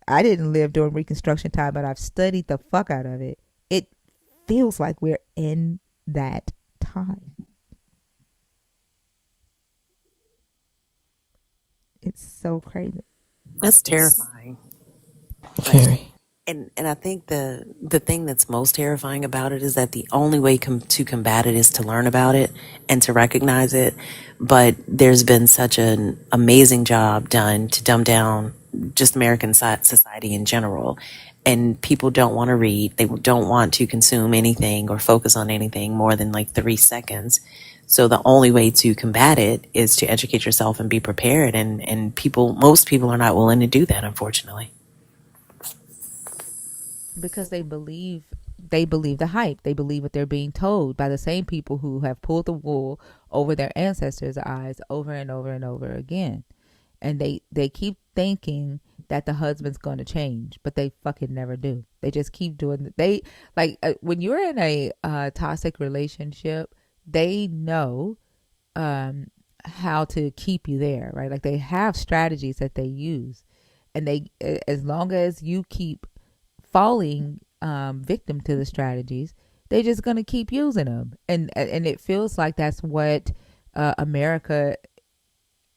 I didn't live during Reconstruction time, but I've studied the fuck out of it. It feels like we're in that time. It's so crazy. That's It's terrifying. Like, Very. and I think the thing that's most terrifying about it is that the only way to combat it is to learn about it and to recognize it. But there's been such an amazing job done to dumb down just American society in general. And people don't want to read. They don't want to consume anything or focus on anything more than like 3 seconds. So the only way to combat it is to educate yourself and be prepared. And most people are not willing to do that, unfortunately. Because they believe the hype. They believe what they're being told by the same people who have pulled the wool over their ancestors' eyes over and over and over again. And they keep thinking that the husband's going to change, but they fucking never do. They just keep doing. When you're in a toxic relationship, they know how to keep you there, right? Like they have strategies that they use, and as long as you keep falling victim to the strategies, they're just gonna keep using them, and it feels like that's what America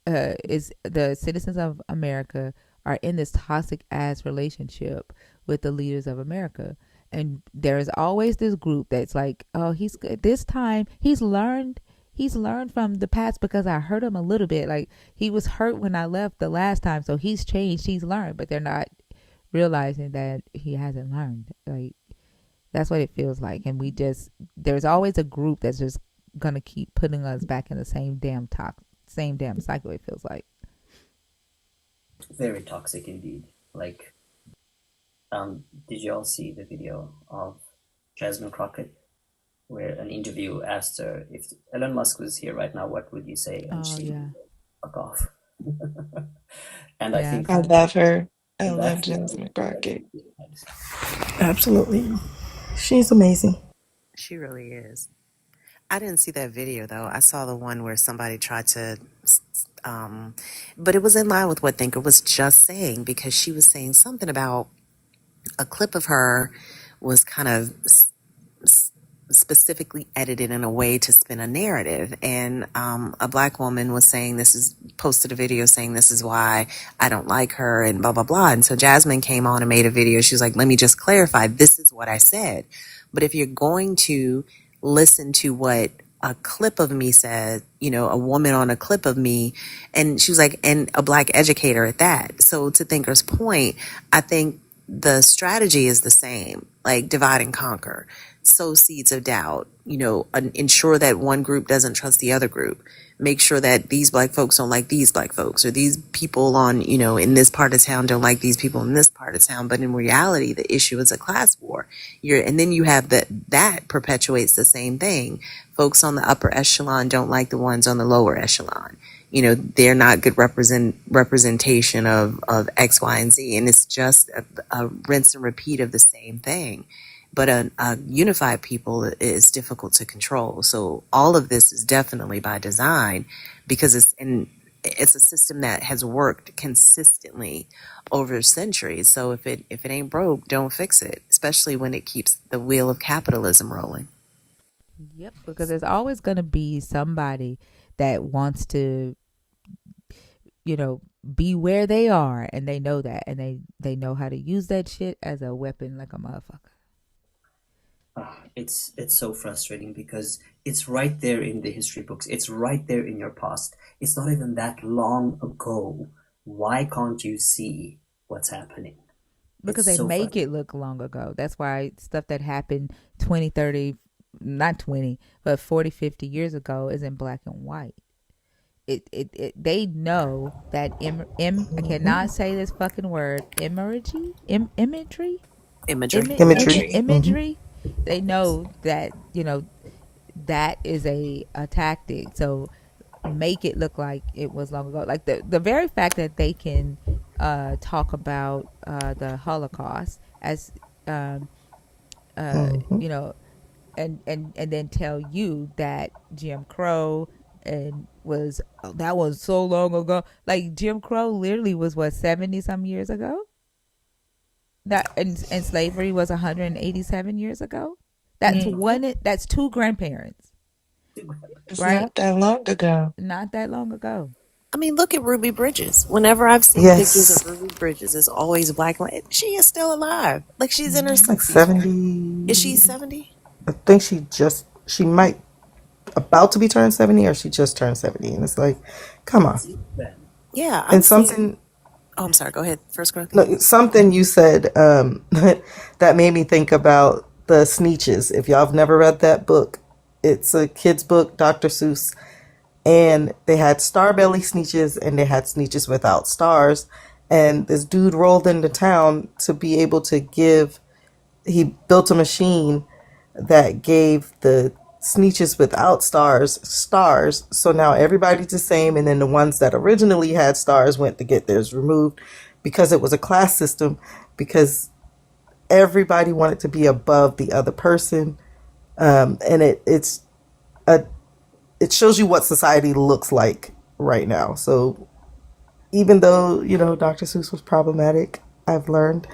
is. The citizens of America are in this toxic ass relationship with the leaders of America. And there's always this group that's like, oh, he's good this time. He's learned from the past because I hurt him a little bit. Like he was hurt when I left the last time, so he's changed, he's learned. But they're not realizing that he hasn't learned. Like that's what it feels like. And there's always a group that's just gonna keep putting us back in the same damn cycle. It feels like. Very toxic indeed. Like, did you all see the video of Jasmine Crockett, where an interview asked her, if Elon Musk was here right now, what would you say? And Oh she, yeah, fuck off. And I yeah. I think I saw that. love her. I love that's Jasmine Crockett. Absolutely. She's amazing. She really is. I didn't see that video though. I saw the one where somebody tried to, but it was in line with what Thinker was just saying because she was saying something about a clip of her was kind of specifically edited in a way to spin a narrative. And a black woman was saying posted a video saying this is why I don't like her and blah, blah, blah. And so Jasmine came on and made a video. She was like, let me just clarify. This is what I said. But if you're going to listen to what a clip of me said, a woman on a clip of me, and she was like, and a black educator at that. So to Thinker's point, I think the strategy is the same, like divide and conquer, sow seeds of doubt, ensure that one group doesn't trust the other group, make sure that these black folks don't like these black folks, or these people in this part of town don't like these people in this part of town. But in reality, the issue is a class war. And then you have that perpetuates the same thing. Folks on the upper echelon don't like the ones on the lower echelon. They're not good representation of X, Y, and Z. And it's just a rinse and repeat of the same thing. But a unified people is difficult to control. So all of this is definitely by design because it's a system that has worked consistently over centuries. So if it ain't broke, don't fix it, especially when it keeps the wheel of capitalism rolling. Yep, because there's always going to be somebody that wants to, be where they are, and they know that, and they know how to use that shit as a weapon like a motherfucker. It's so frustrating because it's right there in the history books. It's right there in your past. It's not even that long ago. Why can't you see what's happening? Because they make it look long ago. That's why stuff that happened 20, 30, not 20, but 40, 50 years ago is in black and white. They know that I cannot say this fucking word, imagery. They know that that is a tactic. So make it look like it was long ago. Like the very fact that they can talk about the Holocaust as Mm-hmm. and then tell you that Jim Crow that was so long ago. Like Jim Crow literally was what 70 some years ago. That and slavery was 187 years ago. That's Mhm. That's two grandparents, It's right? not that long ago. Not that long ago. I mean, look at Ruby Bridges. Whenever I've seen pictures of Yes. Ruby Bridges, it's always black and white. She is still alive. Like she's in her Mm-hmm. Like 60s, right? Is 70. she 70? I think she might about to be turned 70 or she just turned 70. And it's like, come on. It's even. Yeah, I'm And seeing. something, Oh, I'm sorry. Go ahead. First, Dorothy. no, something you said that made me think about the Sneetches. If y'all have never read that book, it's a kid's book, Dr. Seuss. And they had starbelly Sneetches and they had Sneetches without stars. And this dude rolled into town to be able to he built a machine that gave the Sneetches without stars. So now everybody's the same. And then the ones that originally had stars went to get theirs removed because it was a class system, because everybody wanted to be above the other person. And a, it shows you what society looks like right now. So even though, Dr. Seuss was problematic, I've learned,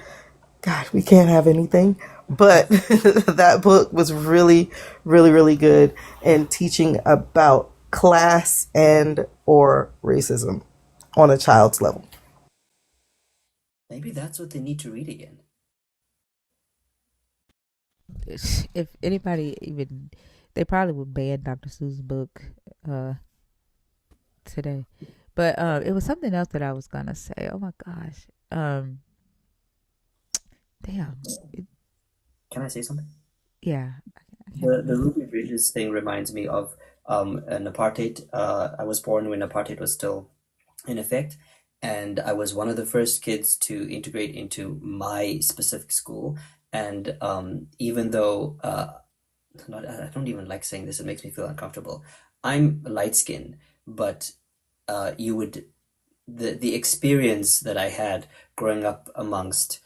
God, we can't have anything. But that book was really, really, really good in teaching about class and or racism on a child's level. Maybe that's what they need to read again. If anybody even, they probably would ban Dr. Seuss' book uh, today. But it was something else that I was gonna say. Oh my gosh. Damn. Can I say something? Yeah. I can't The remember. Ruby Bridges thing reminds me of an apartheid. I was born when apartheid was still in effect, and I was one of the first kids to integrate into my specific school. And even though not, I don't even like saying this, it makes me feel uncomfortable. I'm light skinned, but you would the experience that I had growing up amongst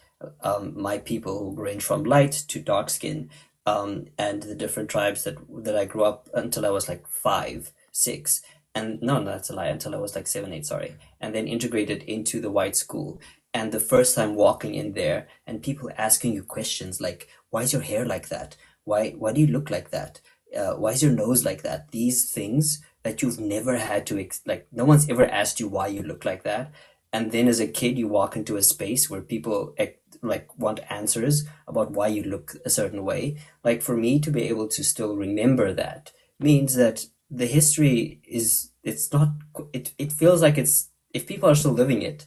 my people who range from light to dark skin, and the different tribes that I grew up until I was like 5, 6, and no, that's a lie, until I was like 7, 8, sorry, and then integrated into the white school. And the first time walking in there, and people asking you questions like, "Why is your hair like that? Why do you look like that? Why is your nose like that?" These things that you've never had to like, no one's ever asked you why you look like that. And then as a kid you walk into a space where people like want answers about why you look a certain way. Like, for me to be able to still remember that means that the history is, it's not, it feels like it's, if people are still living it,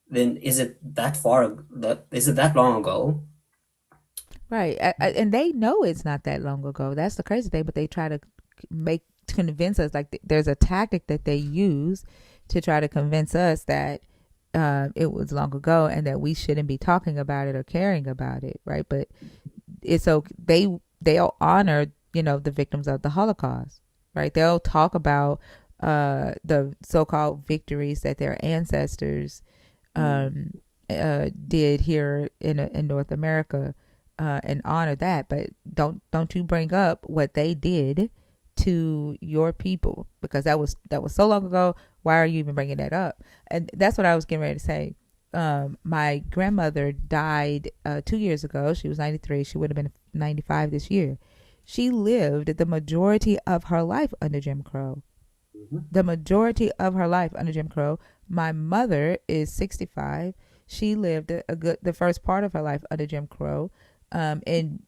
then is it that far, that is it that long ago? Right. And they know it's not that long ago. That's the crazy thing. But they try to make convince us, like there's a tactic that they use to try to convince us that it was long ago and that we shouldn't be talking about it or caring about it. Right. But it's okay. They'll honor, the victims of the Holocaust. Right. They'll talk about the so-called victories that their ancestors um, did here in North America, and honor that. But don't you bring up what they did to your people, because that was so long ago. Why are you even bringing that up? And that's what I was getting ready to say. My grandmother died 2 years ago. She was 93. She would have been 95 this year. She lived the majority of her life under Jim Crow. The majority of her life under Jim Crow. My mother is 65. She lived the first part of her life under Jim Crow. And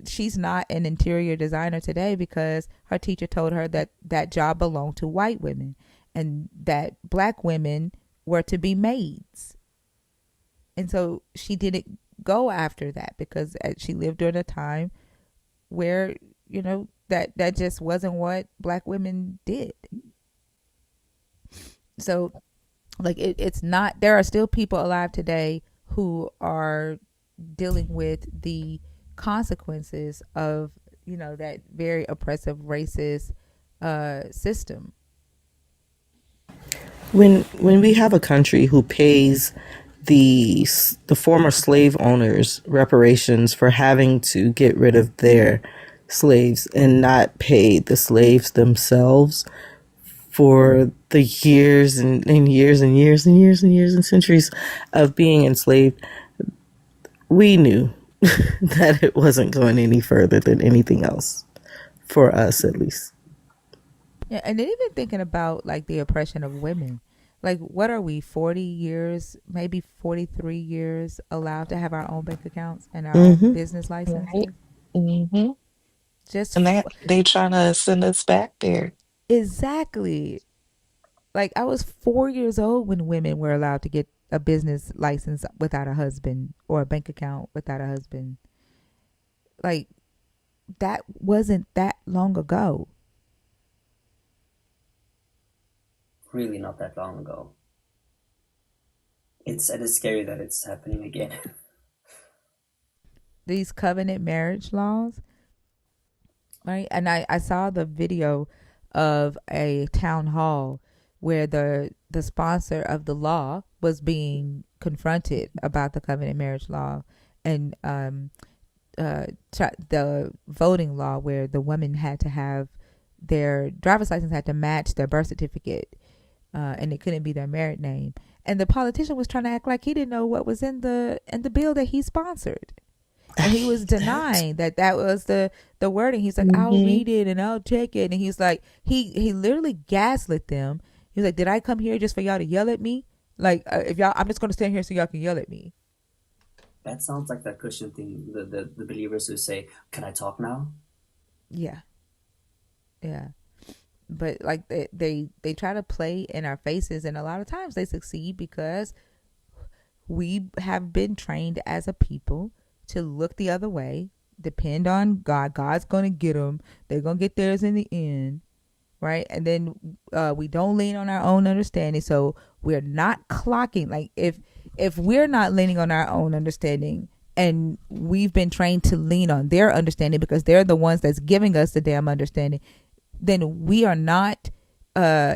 she's not an interior designer today because her teacher told her that that job belonged to white women and that black women were to be maids. And so she didn't go after that because she lived during a time where, that just wasn't what black women did. So, like, it's not, there are still people alive today who are dealing with the consequences of, that very oppressive racist system. When we have a country who pays the former slave owners reparations for having to get rid of their slaves and not pay the slaves themselves for the years and years and years and years and years and centuries of being enslaved, we knew that it wasn't going any further than anything else, for us at least. Yeah, and then even thinking about like the oppression of women. Like, what are we, 40 years, maybe 43 years allowed to have our own bank accounts and our own Mm-hmm. business Right. licenses? Mm-hmm. Just And that they trying to send us back there. exactly. Like, I was 4 years old when women were allowed to get a business license without a husband or a bank account without a husband. Like, that wasn't that long ago. Really not that long ago. It is scary that it's happening again. These covenant marriage laws, right? And I saw the video of a town hall where the sponsor of the law was being confronted about the covenant marriage law, and the voting law where the women had to have their driver's license had to match their birth certificate, and it couldn't be their married name. And the politician was trying to act like he didn't know what was in the bill that he sponsored, and he was denying that was the wording. He's like, I'll Mm-hmm. read it and I'll check it. And he's like, he literally gaslit them. He was like, did I come here just for y'all to yell at me? Like, if y'all, I'm just going to stand here so y'all can yell at me. That sounds like that Christian thing, the believers who say, "Can I talk now?" Yeah, yeah. But like they try to play in our faces, and a lot of times they succeed because we have been trained as a people to look the other way, depend on God. God's going to get them. They're going to get theirs in the end, right? And then we don't lean on our own understanding, so we're not clocking. Like if we're not leaning on our own understanding, and we've been trained to lean on their understanding because they're the ones that's giving us the damn understanding, then we are not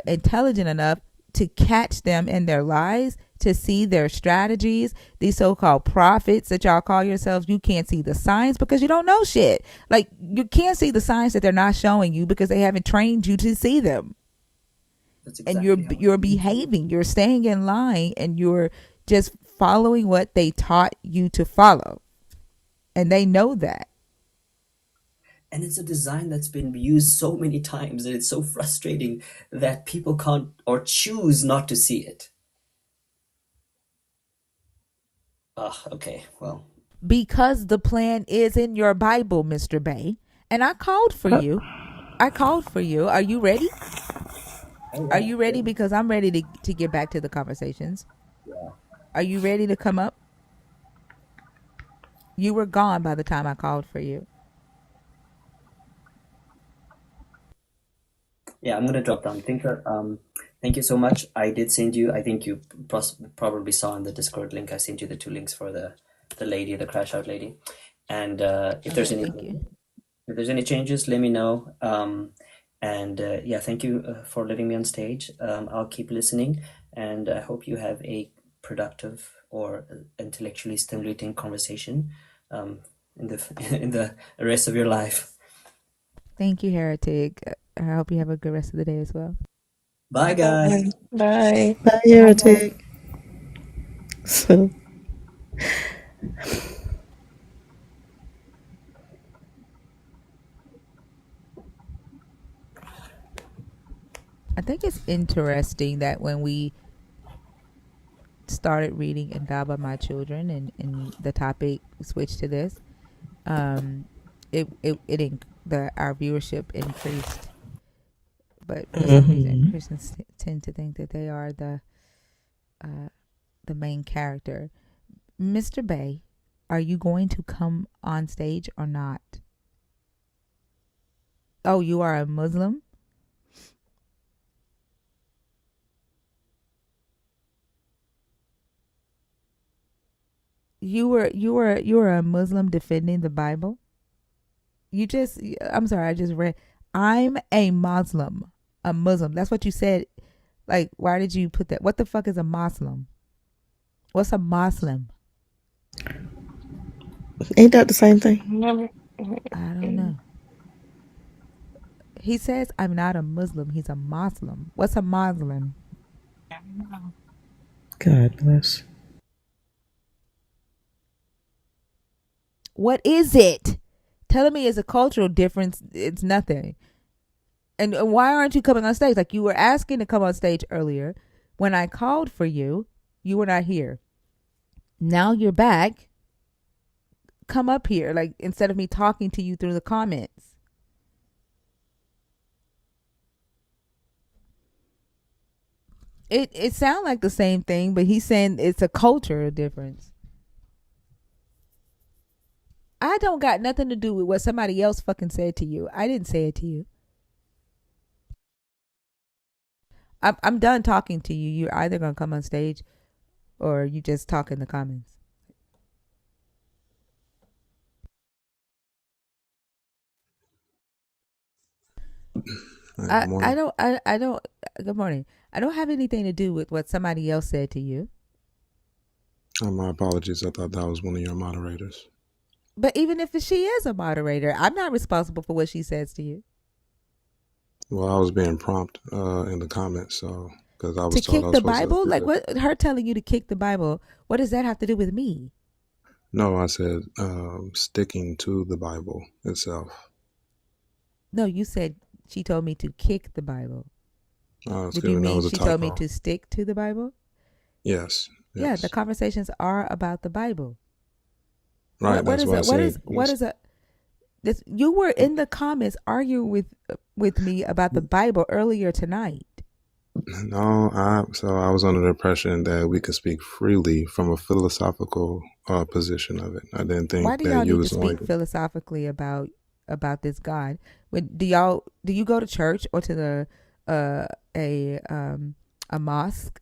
intelligent enough to catch them in their lies, to see their strategies. These so-called prophets that y'all call yourselves, you can't see the signs because you don't know shit. Like, you can't see the signs that they're not showing you because they haven't trained you to see them. That's And exactly how you're it is. behaving, you're staying in line, and you're just following what they taught you to follow, and they know that. And it's a design that's been used so many times, and it's so frustrating that people can't or choose not to see it. Ah, okay, well, Because the plan is in your Bible, Mr. Bay. And I called for you. I called for you. Are you ready? oh Are yeah, you ready? yeah, Because I'm ready to get back to the conversations. yeah. Are you ready to come up? You were gone by the time I called for you. Yeah, I'm gonna drop down. Thank you so much. I did send you. I think you probably saw in the Discord link. I sent you the two links for the lady, the crash out lady. And Okay, thank you. if there's any changes, let me know. And yeah, thank you for letting me on stage. I'll keep listening, and I hope you have a productive or intellectually stimulating conversation in the in the rest of your life. Thank you, Heretic. I hope you have a good rest of the day as well. Bye, guys. Bye. Bye. Bye, heretic. So, I think it's interesting that when we started reading Endowed by My Children, and the topic switched to this, um, our viewership increased. But for some reason, mhm. Christians tend to think that they are uh, the main character. Mr. Bay, are you going to come on stage or not? Oh, you are a Muslim? You were a Muslim defending the Bible? I'm sorry, I just read I'm a Muslim. A Muslim. That's what you said. Like, why did you put that? What the fuck is a Muslim? What's a Muslim? Ain't that the same thing? Never. I don't know. He says I'm not a Muslim. He's a Muslim. What's a Muslim? God bless. What is it? Telling me it's a cultural difference, it's nothing. And why aren't you coming on stage? Like, you were asking to come on stage earlier. When I called for you, you were not here. Now you're back. Come up here, like, instead of me talking to you through the comments. It sounds like the same thing, but he's saying it's a cultural difference. I don't got nothing to do with what somebody else fucking said to you. I didn't say it to you. I'm done talking to you. You're either gonna come on stage or you just talk in the comments. Hi, good I morning. don't I don't. Good morning. I don't have anything to do with what somebody else said to you. My apologies. I thought that was one of your moderators. But even if she is a moderator, I'm not responsible for what she says to you. Well, I was being prompt in the comments, so because I To was told I kick was the supposed to Bible? do Like that. what her telling you to kick the Bible, what does that have to do with me? No, I said sticking to the Bible itself. No, you said she told me to kick the Bible. Did Excuse you me, that mean was a she told me typo. to stick to the Bible? Yes, Yeah, the yes. conversations are about the Bible. Right, What that's is why I it? said What is a this? You were in the comments arguing with me about the Bible earlier tonight. no. So I was under the impression that we could speak freely from a philosophical position of it. I didn't Why think do that y'all you need to was only. speak philosophically about this God? Do you go to church or to the uh a mosque?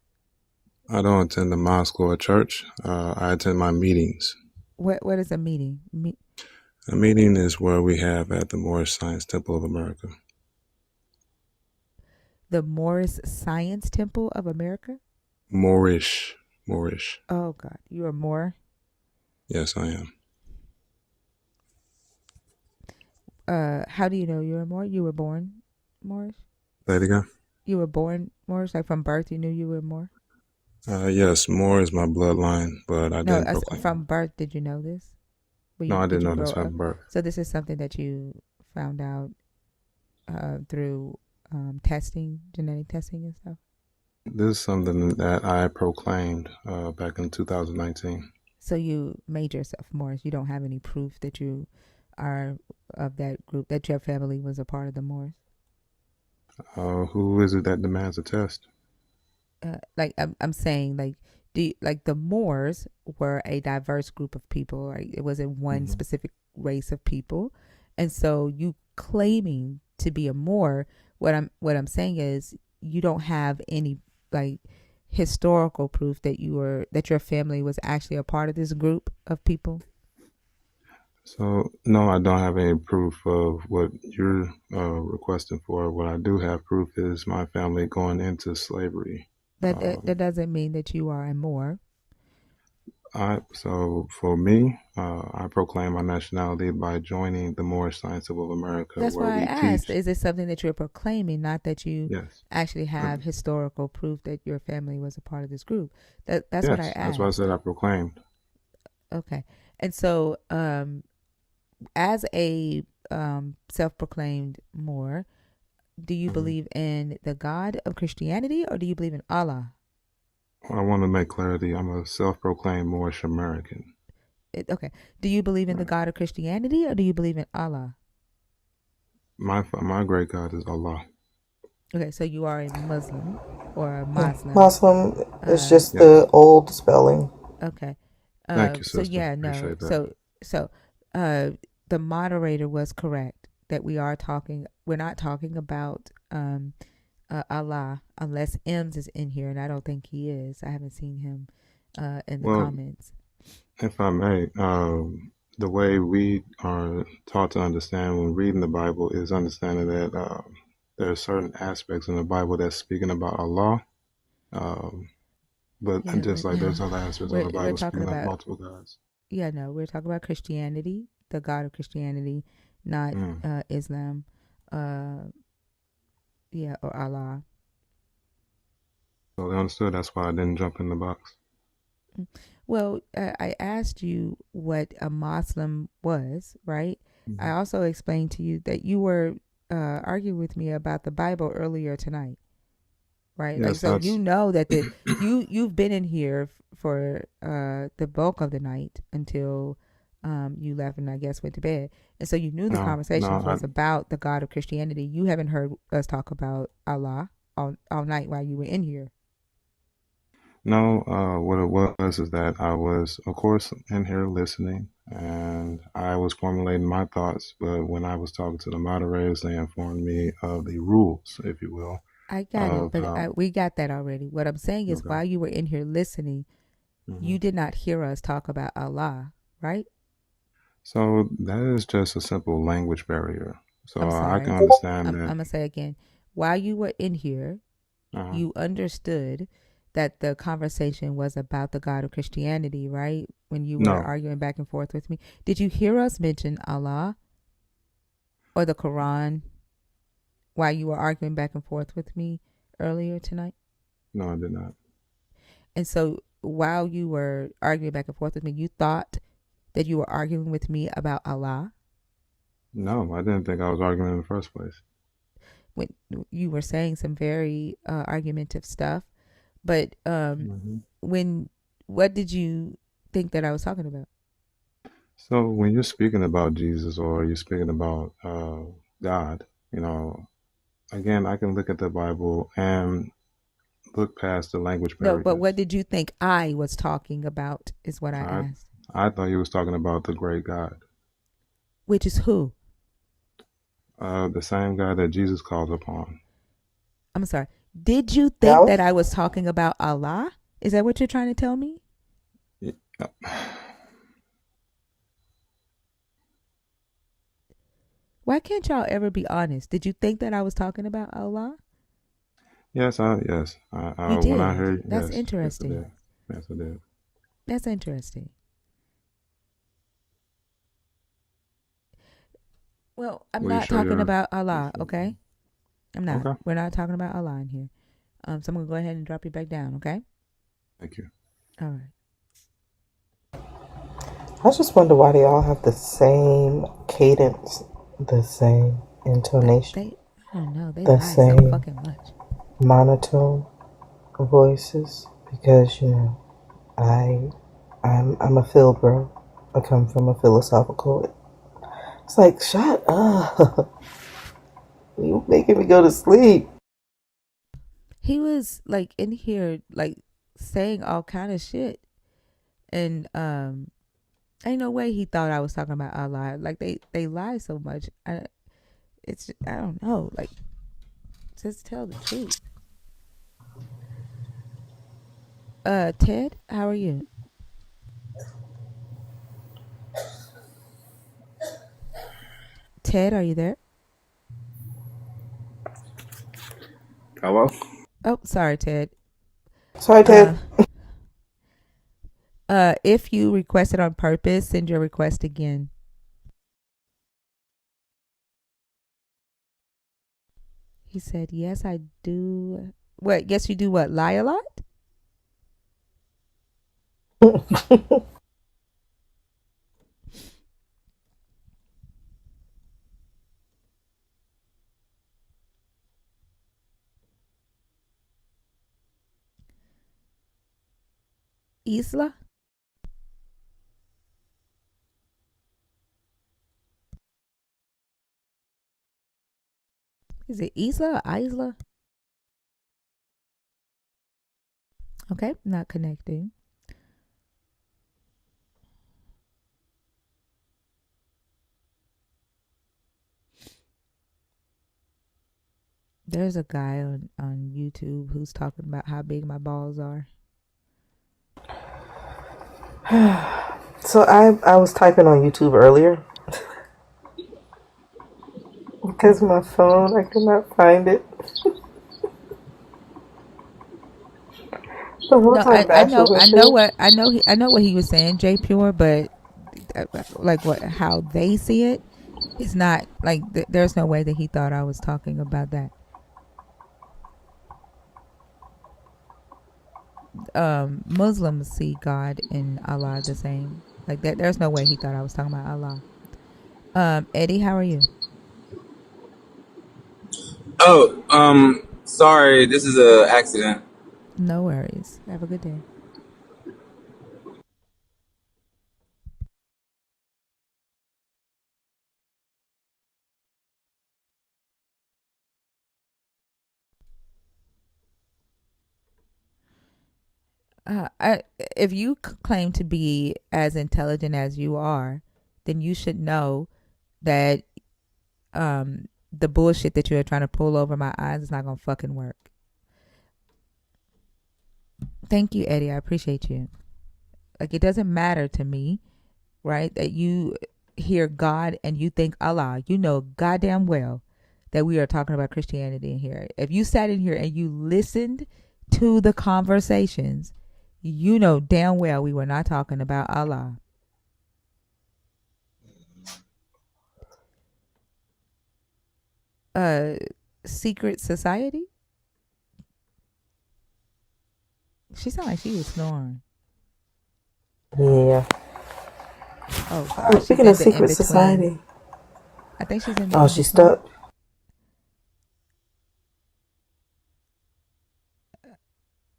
I don't attend a mosque or a church. I attend my meetings. What is a meeting? A meeting is where we have at the Moorish Science Temple of America. The Moorish Science Temple of America? Moorish. Oh God, you are Moor. Yes, I am. How do you know you're a Moor? You were born Moorish? Say it again. You were born Moorish, like from birth you knew you were Moor? Yes, Moor is my bloodline, but I No, didn't proclaim from it. birth did you know this? No, I Did didn't you know grow this up? from birth. So this is something that you found out through testing, genetic testing and stuff? This is something that I proclaimed back in 2019. So you made yourself Moorish. You don't have any proof that you are of that group, that your family was a part of the Moors? Who is it that demands a test? Like I'm saying, like like the Moors were a diverse group of people. Right? It wasn't one Hmm. specific race of people, and so you claiming to be a Moor, what I'm saying is you don't have any like historical proof that that your family was actually a part of this group of people. So, no, I don't have any proof of what you're requesting for. What I do have proof is my family going into slavery. That doesn't mean that you are a Moor. So for me, I proclaim my nationality by joining the Moorish Science of America, That's where why I we asked, teach. is it something that you're proclaiming, not that you Yes, actually have historical proof that your family was a part of this group? That's what I yes, that's why I asked. said I proclaimed. Okay. And so as a self-proclaimed Moor, do you Hmm. believe in the God of Christianity or do you believe in Allah? I want to make clarity. I'm a self-proclaimed Moorish American. Okay. Do you believe in the Right. God of Christianity or do you believe in Allah? My great God is Allah. Okay, so you are a Muslim or a Muslim. Muslim is Uh, just Yes. the old spelling. okay. Thank you, So sister. yeah, no. Appreciate that. So the moderator was correct that we're not talking about Allah unless M's is in here, and I don't think he is. I haven't seen him in the Well, comments. if I may, the way we are taught to understand when reading the Bible is understanding that there are certain aspects in the Bible that's speaking about Allah, um, but Yeah, just like there's other aspects of the we're Bible talking speaking of about multiple gods. we're talking about Christianity, the God of Christianity, not Mm. Islam, uh, or Allah. So they understood. That's why I didn't jump in the box. Well, I asked you what a Muslim was, right? I Hmm. also explained to you that you were arguing with me about the Bible earlier tonight, right? Like, Yes, so you that's know that you've been in here for the bulk of the night until you left and I guess went to bed, and so you knew the no, no. conversations was about the God of Christianity. You haven't heard us talk about Allah all night while you were in here. No, what it was is that I was, of course, in here listening and I was formulating my thoughts. But when I was talking to the moderators, they informed me of the rules, if you will, I got it, of but how. we got that already. What I'm saying is, Okay. while you were in here listening, Hmm. you did not hear us talk about Allah, right? So that is just a simple language barrier. So I'm I can sorry. understand I'm that. gonna say again. While you were in here, You understood that the conversation was about the God of Christianity, right? When you were No, arguing back and forth with me. Did you hear us mention Allah or the Quran while you were arguing back and forth with me earlier tonight? no, I did not. And so while you were arguing back and forth with me, you thought that you were arguing with me about Allah No, I didn't think I was arguing in the first place. when you were saying some very argumentative stuff. But Hmm. when what did you think that I was talking about? So when you're speaking about Jesus or you're speaking about God, again, I can look at the Bible and look past the language No, but what barriers. did you think I was talking about is what I I asked. I thought you was talking about the great God, Which is who? the same God that Jesus calls upon. I'm sorry. Did you think Yelp. that I was talking about Allah? Is that what you're trying to tell me? Y- Why can't y'all ever be honest? Did you think that I was talking about Allah? Yes. You When I did. heard, That's yes, I interesting. did. Yes, I did. That's interesting. Well, I'm Will you not show talking your? about Allah, okay? I'm not. Okay, We're not talking about Allah in here. So I'm gonna go ahead and drop you back down, okay? thank you. All right. I just wonder why they all have the same cadence, the same intonation, I don't know. They the lie so same fucking much. monotone voices. Because I'm a Phil bro. I come from a philosophical. It's like, shut up. You making me go to sleep. He was like in here, like saying all kind of shit, and ain't no way he thought I was talking about Allah. Like they lie so much. I don't know. Like, just tell the truth. Ted, how are you? Ted, are you there? Hello? Oh, sorry, Ted. Sorry, Uh, Ted. if you requested on purpose, send your request again. He said, "Yes, I do." What? Yes, you do. What? Lie a lot? Isla? Is it Isla or Isla? Okay, not connecting. There's a guy on YouTube who's talking about how big my balls are. So I was typing on YouTube earlier because my phone, I could not find it. The whole No, time I Bashful know was saying, I know what he was saying, J Pure, but like what how they see it is not like there's no way that he thought I was talking about that. Muslims see God and Allah the same. Like that, there's no way he thought I was talking about Allah. Eddie, how are you? Oh, sorry, this is a accident. No worries. Have a good day. If you claim to be as intelligent as you are, then you should know that the bullshit that you're trying to pull over my eyes is not gonna fucking work. Thank you, Eddie. I appreciate you. Like it doesn't matter to me, right? That you hear God and you think Allah. You know goddamn well that we are talking about Christianity in here. If you sat in here and you listened to the conversations, you know damn well we were not talking about Allah. Uh, Secret society? She sounded like she was snoring. Yeah. Oh Oh, gosh, she's speaking of in the in secret between. society. I think she's in the Oh, in she's between. stuck.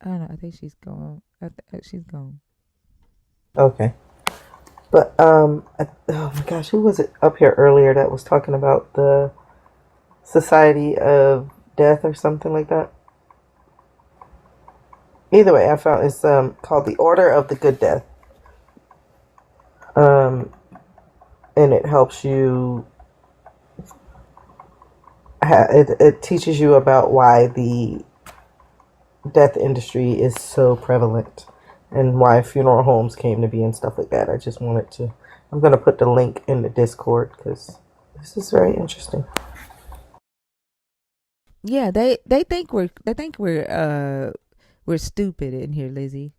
I don't know. I think she's gone. She's gone. Okay. But oh my gosh, who was it up here earlier that was talking about the Society of Death or something like that? Either way, I found it's called the Order of the Good Death. Um, and it helps you. It teaches you about why the death industry is so prevalent and why funeral homes came to be and stuff like that. I just wanted to. I'm gonna put the link in the Discord because this is very interesting. Yeah, they think we're stupid in here, Lizzie.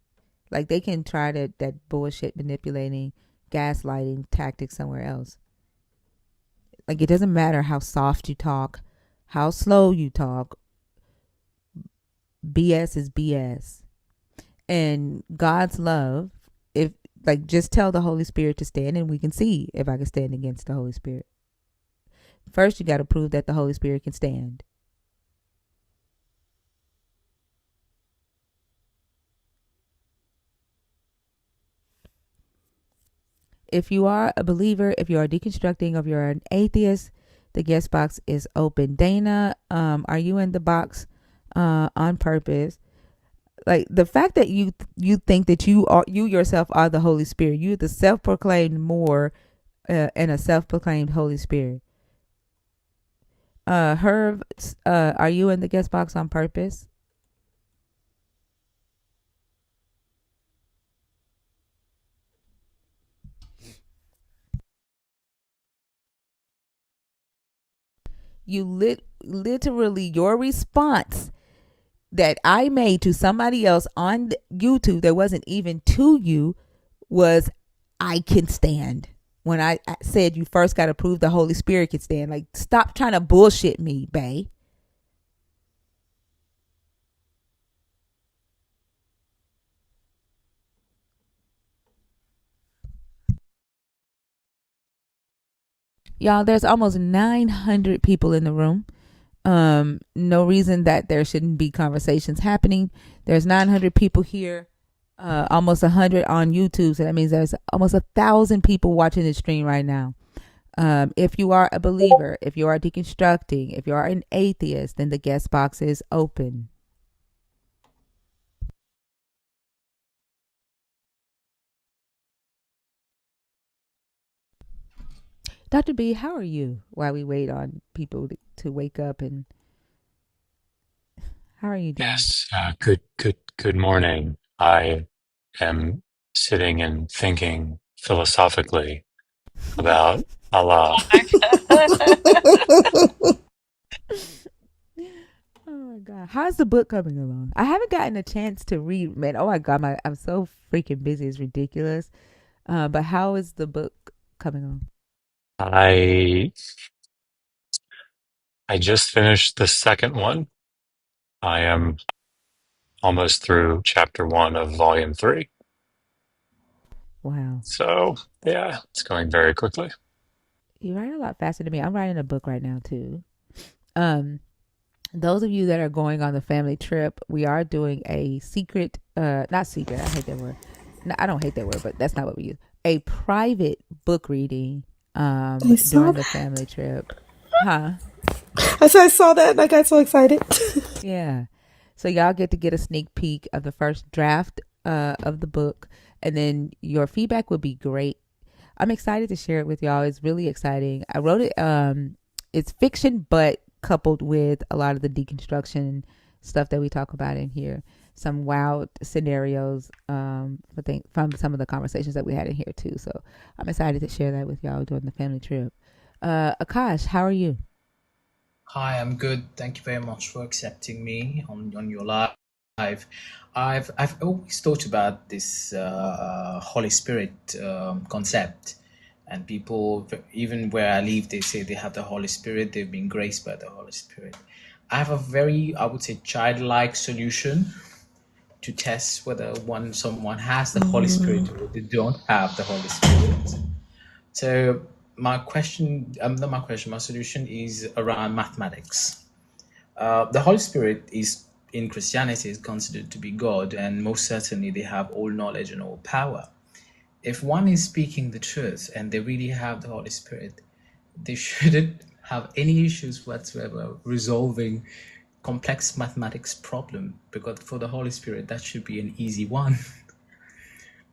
Like they can try that bullshit manipulating, gaslighting tactic somewhere else. Like it doesn't matter how soft you talk, how slow you talk. BS is BS. And God's love, if like just tell the Holy Spirit to stand and we can see if I can stand against the Holy Spirit. First you got to prove that the Holy Spirit can stand. If you are a believer, if you are deconstructing, or if you're an atheist, the guest box is open. Dana, are you in the box on purpose? Like the fact that you think that you yourself are the Holy Spirit, you're the self-proclaimed more and a self-proclaimed Holy Spirit. Herb, are you in the guest box on purpose? Literally your response that I made to somebody else on YouTube that wasn't even to you was I can stand. When I said you first got to prove the Holy Spirit can stand. Like, stop trying to bullshit me, bae. Y'all, there's almost 900 people in the room. No reason that there shouldn't be conversations happening. There's 900 people here, almost 100 on YouTube. So that means there's almost 1,000 people watching the stream right now. If you are a believer, if you are deconstructing, if you are an atheist, then the guest box is open. Dr. B, how are you? While we wait on people to wake up, and how are you doing? Yes, good morning. I am sitting and thinking philosophically about Allah. Oh my god, how's the book coming along? I haven't gotten a chance to read, man. Oh my god, I'm so freaking busy. It's ridiculous. But how is the book coming on? I I just finished the second one. I am almost through chapter one of volume three. Wow, So yeah, it's going very quickly. you write a lot faster than me. I'm writing a book right now too. Um, those of you that are going on the family trip, we are doing a secret, not secret, I hate that word. No, I don't hate that word, but that's not what we use. A private book reading I saw during the that. family trip. Huh? I saw that and I got so excited. Yeah. So y'all get a sneak peek of the first draft of the book, and then your feedback would be great. I'm excited to share it with y'all. It's really exciting. I wrote it. It's fiction, but coupled with a lot of the deconstruction stuff that we talk about in here. Some wild scenarios from some of the conversations that we had in here too. So I'm excited to share that with y'all during the family trip. Akash, how are you? Hi, I'm good. Thank you very much for accepting me on your live. I've always thought about this Holy Spirit concept, and people, even where I live, they say they have the Holy Spirit. They've been graced by the Holy Spirit. I have a very, I would say, childlike solution to test whether someone has the Holy Spirit or they don't have the Holy Spirit. So not my question, my solution is around mathematics. The Holy Spirit is in Christianity is considered to be God, and most certainly they have all knowledge and all power. If one is speaking the truth and they really have the Holy Spirit, they shouldn't have any issues whatsoever resolving complex mathematics problem, because for the Holy Spirit that should be an easy one.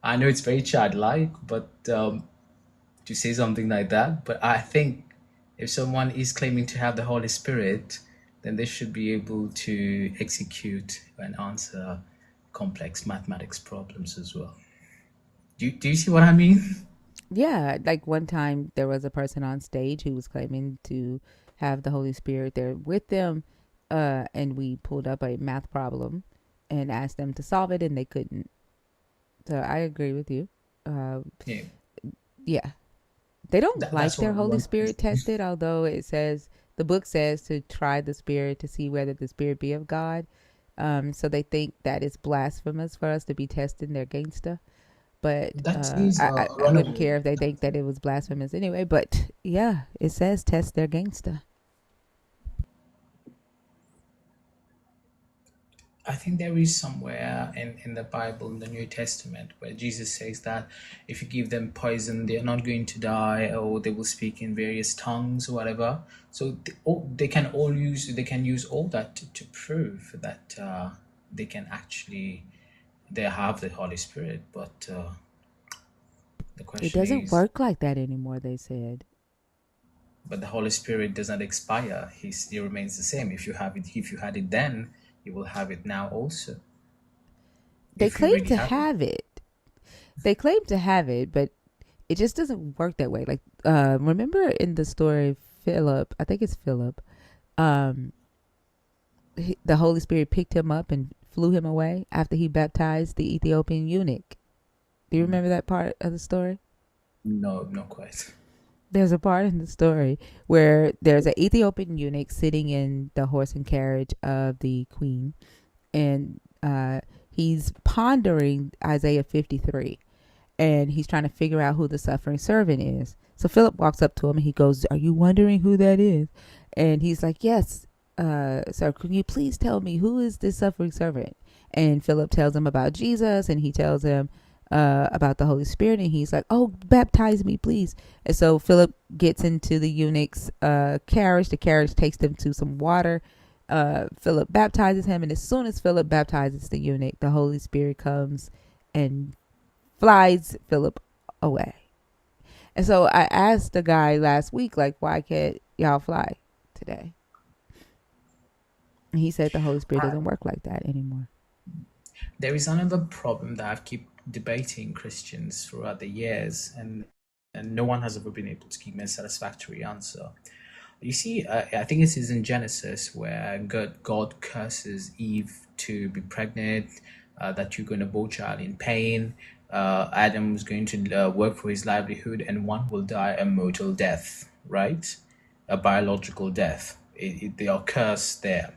I know it's very childlike, but to say something like that. But I think if someone is claiming to have the Holy Spirit, then they should be able to execute and answer complex mathematics problems as well. Do you see what I mean? Yeah, like one time there was a person on stage who was claiming to have the Holy Spirit there with them, and we pulled up a math problem and asked them to solve it, and they couldn't. So I agree with you. Uh, Yeah, yeah, they don't like that's what their I Holy want. Spirit tested, although it says the book says to try the Spirit to see whether the Spirit be of God. So they think that it's blasphemous for us to be testing their gangster. But That is I wouldn't runaway. care if they think that it was blasphemous anyway. But yeah, it says test their gangster. I think there is somewhere in the Bible, in the New Testament, where Jesus says that if you give them poison, they are not going to die, or they will speak in various tongues or whatever. So they can use all that to prove that they can actually they have the Holy Spirit. But the It question doesn't is, work like that anymore, they said. but the Holy Spirit does not expire. He remains the same. If you had it then, you will have it now also. They If you claim really to have it. have it. They claim to have it, but it just doesn't work that way. Like, remember in the story, Philip, I think it's Philip, um, the Holy Spirit picked him up and flew him away after he baptized the Ethiopian eunuch. Do you remember that part of the story? No, not quite. There's a part in the story where there's an Ethiopian eunuch sitting in the horse and carriage of the queen, and he's pondering Isaiah 53, and he's trying to figure out who the suffering servant is. So Philip walks up to him and he goes, "Are you wondering who that is?" And he's like, "Yes, sir. Can you please tell me who is this suffering servant?" And Philip tells him about Jesus, and he tells him about the Holy Spirit, and he's like, "Oh, baptize me, please." And so Philip gets into the eunuch's carriage. The carriage takes them to some water. Philip baptizes him, and as soon as Philip baptizes the eunuch, the Holy Spirit comes and flies Philip away. And so I asked the guy last week, like, why can't y'all fly today? And he said the Holy Spirit doesn't work like that anymore. There is another problem that I've keep debating Christians throughout the years, and no one has ever been able to give me a satisfactory answer. You see, I think it is in Genesis where God curses Eve to be pregnant, that you're going to bear child in pain. Adam was going to work for his livelihood, and one will die a mortal death, right? A biological death. They are cursed there.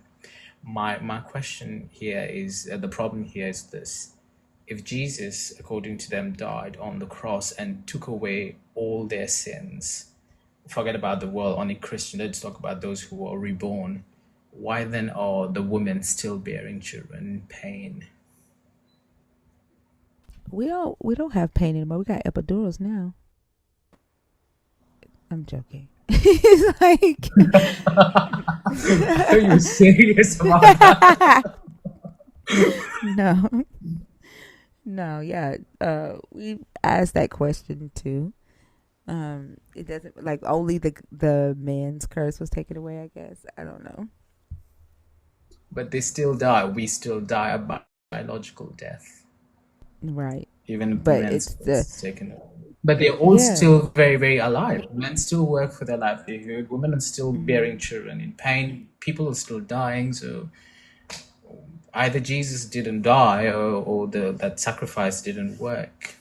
My question here is the problem here is this: if Jesus, according to them, died on the cross and took away all their sins, forget about the world, only Christian, let's talk about those who are reborn. Why then are the women still bearing children in pain? We don't have pain anymore. We got epidurals now. I'm joking. It's like Are you serious about that? no, no, yeah. We asked that question too. It doesn't like only the man's curse was taken away. I guess I don't know. But they still die. We still die a biological death, Right, even if but men's it's was taken away. But they're all Yeah. still very, very alive. Men still work for their livelihood. Women are still bearing Mm. children in pain. People are still dying. So either Jesus didn't die, or that sacrifice didn't work.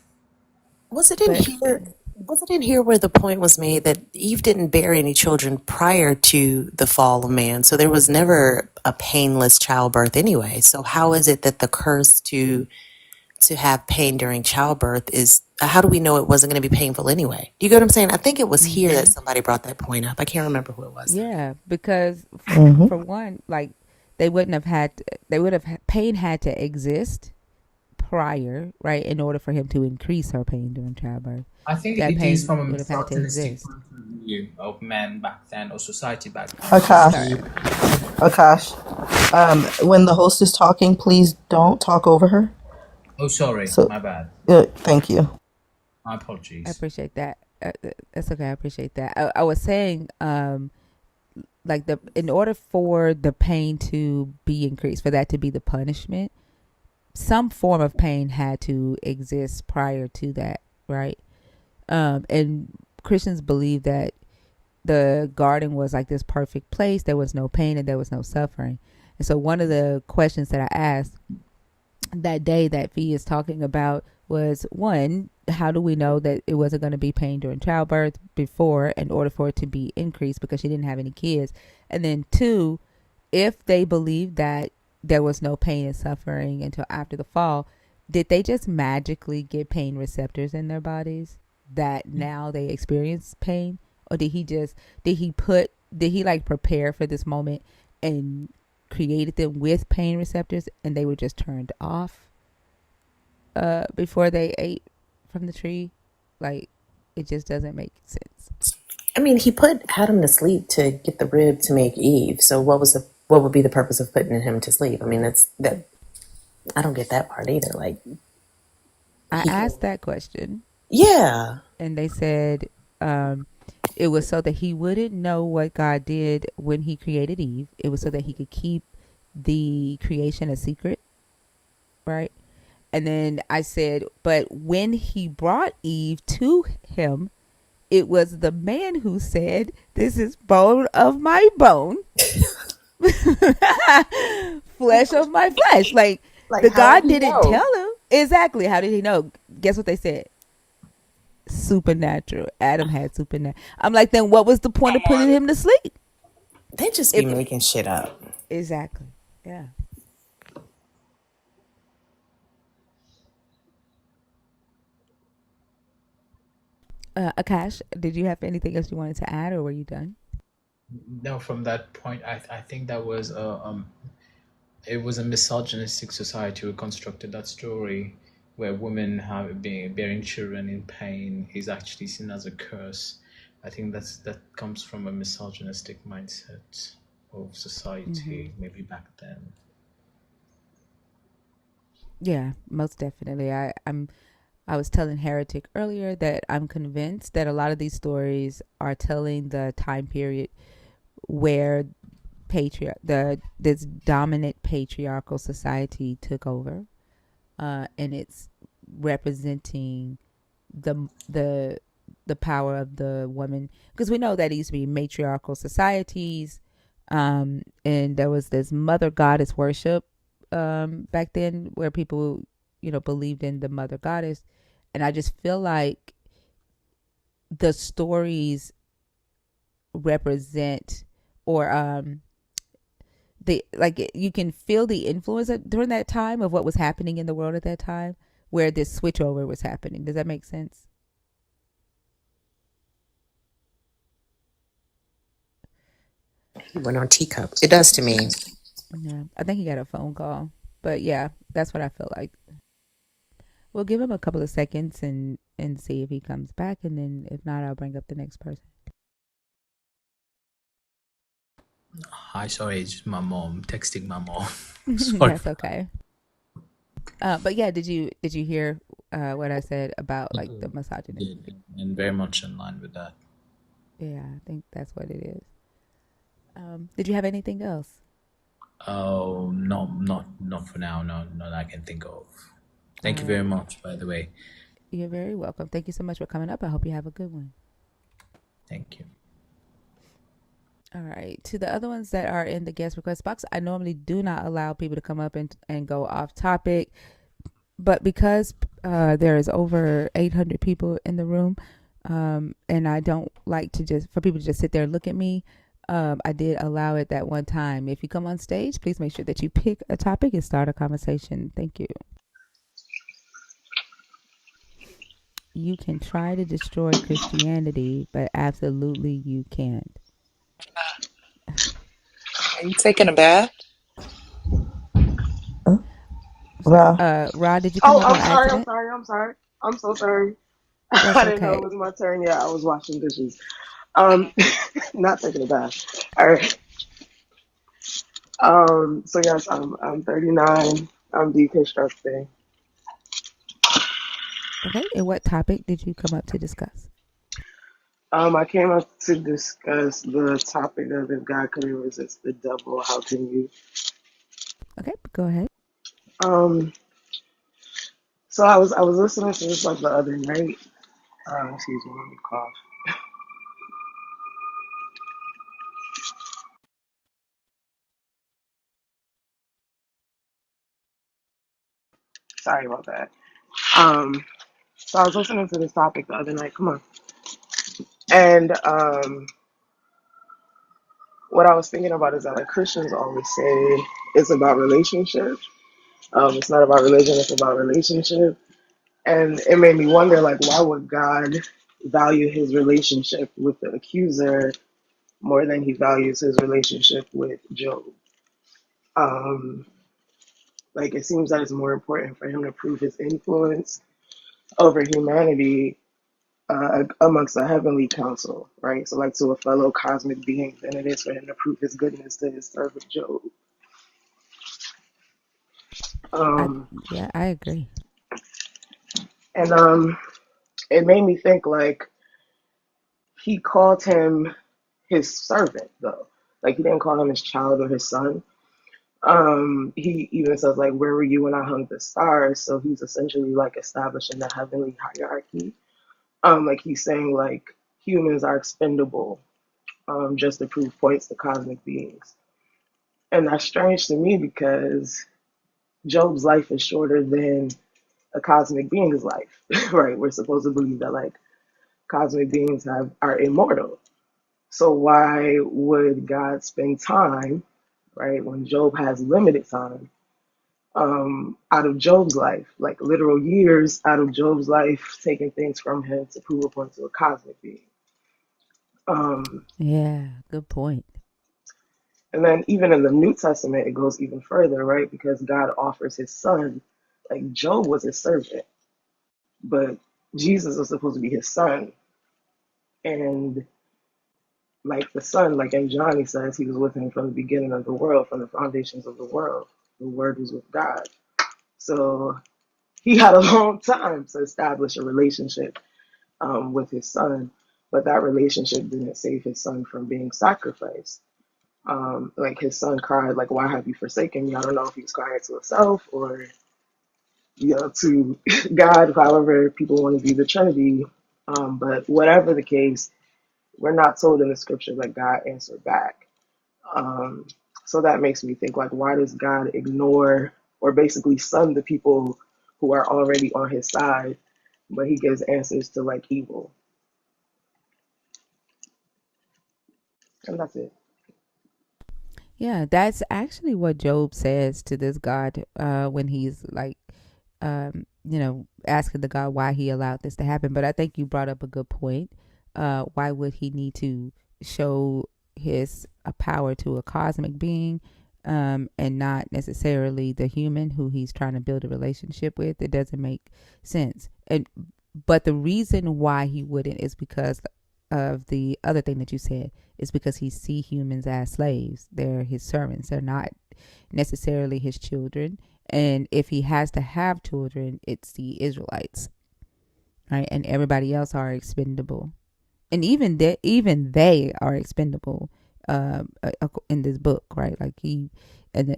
Was it in But here? Was it in here where the point was made that Eve didn't bear any children prior to the fall of man? So there was never a painless childbirth anyway. So how is it that the curse to have pain during childbirth is? How do we know it wasn't going to be painful anyway? Do you get what I'm saying? I think it was here that hmm somebody brought that point up. I can't remember who it was. yeah, because Hmm. for one, like they would have pain had to exist prior, right, in order for him to increase her pain during childbirth. I think That it is pain from a would have had to misogynistic exist. point of view of men back then, or society back then. Akash, Sorry. Akash, when the host is talking, please don't talk over her. Oh, sorry, So, my bad. thank you. My I apologies. appreciate that. That's okay. I appreciate that. I was saying, like in order for the pain to be increased, for that to be the punishment, some form of pain had to exist prior to that, right? And Christians believe that the garden was like this perfect place. There was no pain and there was no suffering. And so one of the questions that I asked that day that Fee is talking about was, one, how do we know that it wasn't going to be pain during childbirth before in order for it to be increased because she didn't have any kids? And then two, if they believed that there was no pain and suffering until after the fall, did they just magically get pain receptors in their bodies that now they experience pain? Or did he like prepare for this moment and created them with pain receptors and they were just turned off before they ate from the tree? Like, it just doesn't make sense. I mean, he put Adam to sleep to get the rib to make Eve. So what would be the purpose of putting him to sleep? I mean, that's that. I don't get that part either. Like I he, asked that question yeah. and they said it was so that he wouldn't know what God did when he created Eve. It was so that he could keep the creation a secret, right? And then I said, but when he brought Eve to him, it was the man who said, "This is bone of my bone, flesh of my flesh." Like, Like the how did God he didn't know? tell him. Exactly. How did he know? Guess what they said? Supernatural. Adam had supernatural. I'm like, then what was the point of putting him to sleep? They just be If making shit up. exactly. Yeah. Akash, did you have anything else you wanted to add, or were you done? No, from that point, I think that was it was a misogynistic society who constructed that story, where women have been bearing children in pain is actually seen as a curse. I think that comes from a misogynistic mindset of Mm-hmm. society, maybe back then. Yeah, most definitely. I was telling Heretic earlier that I'm convinced that a lot of these stories are telling the time period where this dominant patriarchal society took over, and it's representing the the power of the woman, because we know that it used to be matriarchal societies, and there was this mother goddess worship back then where people believed in the mother goddess. And I just feel like the stories represent, or the like you can feel the influence during that time of what was happening in the world at that time, where this switchover was happening. Does that make sense? He went on teacup. It does to me. Yeah, I think he got a phone call, but yeah, that's what I feel like. We'll give him a couple of seconds and see if he comes back, and then if not, I'll bring up the next person. Hi, sorry, it's just my mom texting my mom. Sorry. That's okay. But yeah, did you hear what I said about like the misogyny? And very much in line with that. Yeah, I think that's what it is. Did you have anything else? Oh, no, not for now. No, not that I can think of. Thank All you very right. much, by the way. You're very welcome. Thank you so much for coming up. I hope you have a good one. Thank you. All right. To the other ones that are in the guest request box, I normally do not allow people to come up and go off topic. But because there is over 800 people in the room, and I don't like to just for people to just sit there and look at me, I did allow it that one time. If you come on stage, please make sure that you pick a topic and start a conversation. Thank you. You can try to destroy Christianity, but absolutely you can't. Are you taking a bath? Well, Rod, did you come Oh, up I'm on sorry. I'm accident? sorry. I'm sorry. I'm so sorry. That's I didn't know it okay. was my turn. Yeah, I was washing dishes. Not taking a bath. All right. So yes, I'm 39. I'm deconstructing. Okay. And what topic did you come up to discuss? I came up to discuss the topic of if God couldn't resist the devil, how can you? Okay, go ahead. Um, so I was listening to this like the other night. Excuse me, let me cough. Sorry about that. So I was listening to this topic the other night. Come on, and what I was thinking about is that like Christians always say it's about relationship. It's not about religion. It's about relationship. And it made me wonder, like, why would God value his relationship with the accuser more than he values his relationship with Job? Um, like, it seems that it's more important for him to prove his influence over humanity amongst the heavenly council, right? So, like, to a fellow cosmic being than it is for him to prove his goodness to his servant Job. I Um, Yeah, I agree. and it made me think, like, he called him his servant, though. Like, he didn't call him his child or his son. He even says like, "Where were you when I hung the stars?" So he's essentially like establishing the heavenly hierarchy. Like he's saying like humans are expendable, just to prove points to cosmic beings, and that's strange to me because Job's life is shorter than a cosmic being's life, right? We're supposed to believe that like cosmic beings are immortal. So why would God spend time, right, when Job has limited time? Out of Job's life, like literal years out of Job's life, taking things from him to prove a point to a cosmic being. Um, Yeah, good point. and then even in the New Testament, it goes even further, right? Because God offers his son, like Job was his servant, but Jesus was supposed to be his son. And like the son, like in John, he says he was with him from the beginning of the world, from the foundations of the world. The word was with God. So he had a long time to establish a relationship with his son, but that relationship didn't save his son from being sacrificed. Like his son cried, like, "Why have you forsaken me?" I don't know if he was crying to himself or to God, however people want to view the Trinity. But whatever the case, we're not told in the scripture that God answered back. Um, so that makes me think, like, why does God ignore or basically sun the people who are already on his side, but he gives answers to like evil? And that's it. Yeah, that's actually what Job says to this God when he's like, asking the God why he allowed this to happen. But I think you brought up a good point. Why would he need to show his power to a cosmic being and not necessarily the human who he's trying to build a relationship with? It doesn't make sense. But the reason why he wouldn't is because of the other thing that you said is because he see humans as slaves. They're his servants. They're not necessarily his children. And if he has to have children, it's the Israelites, right? And everybody else are expendable. And even they are expendable in this book, right? Like he in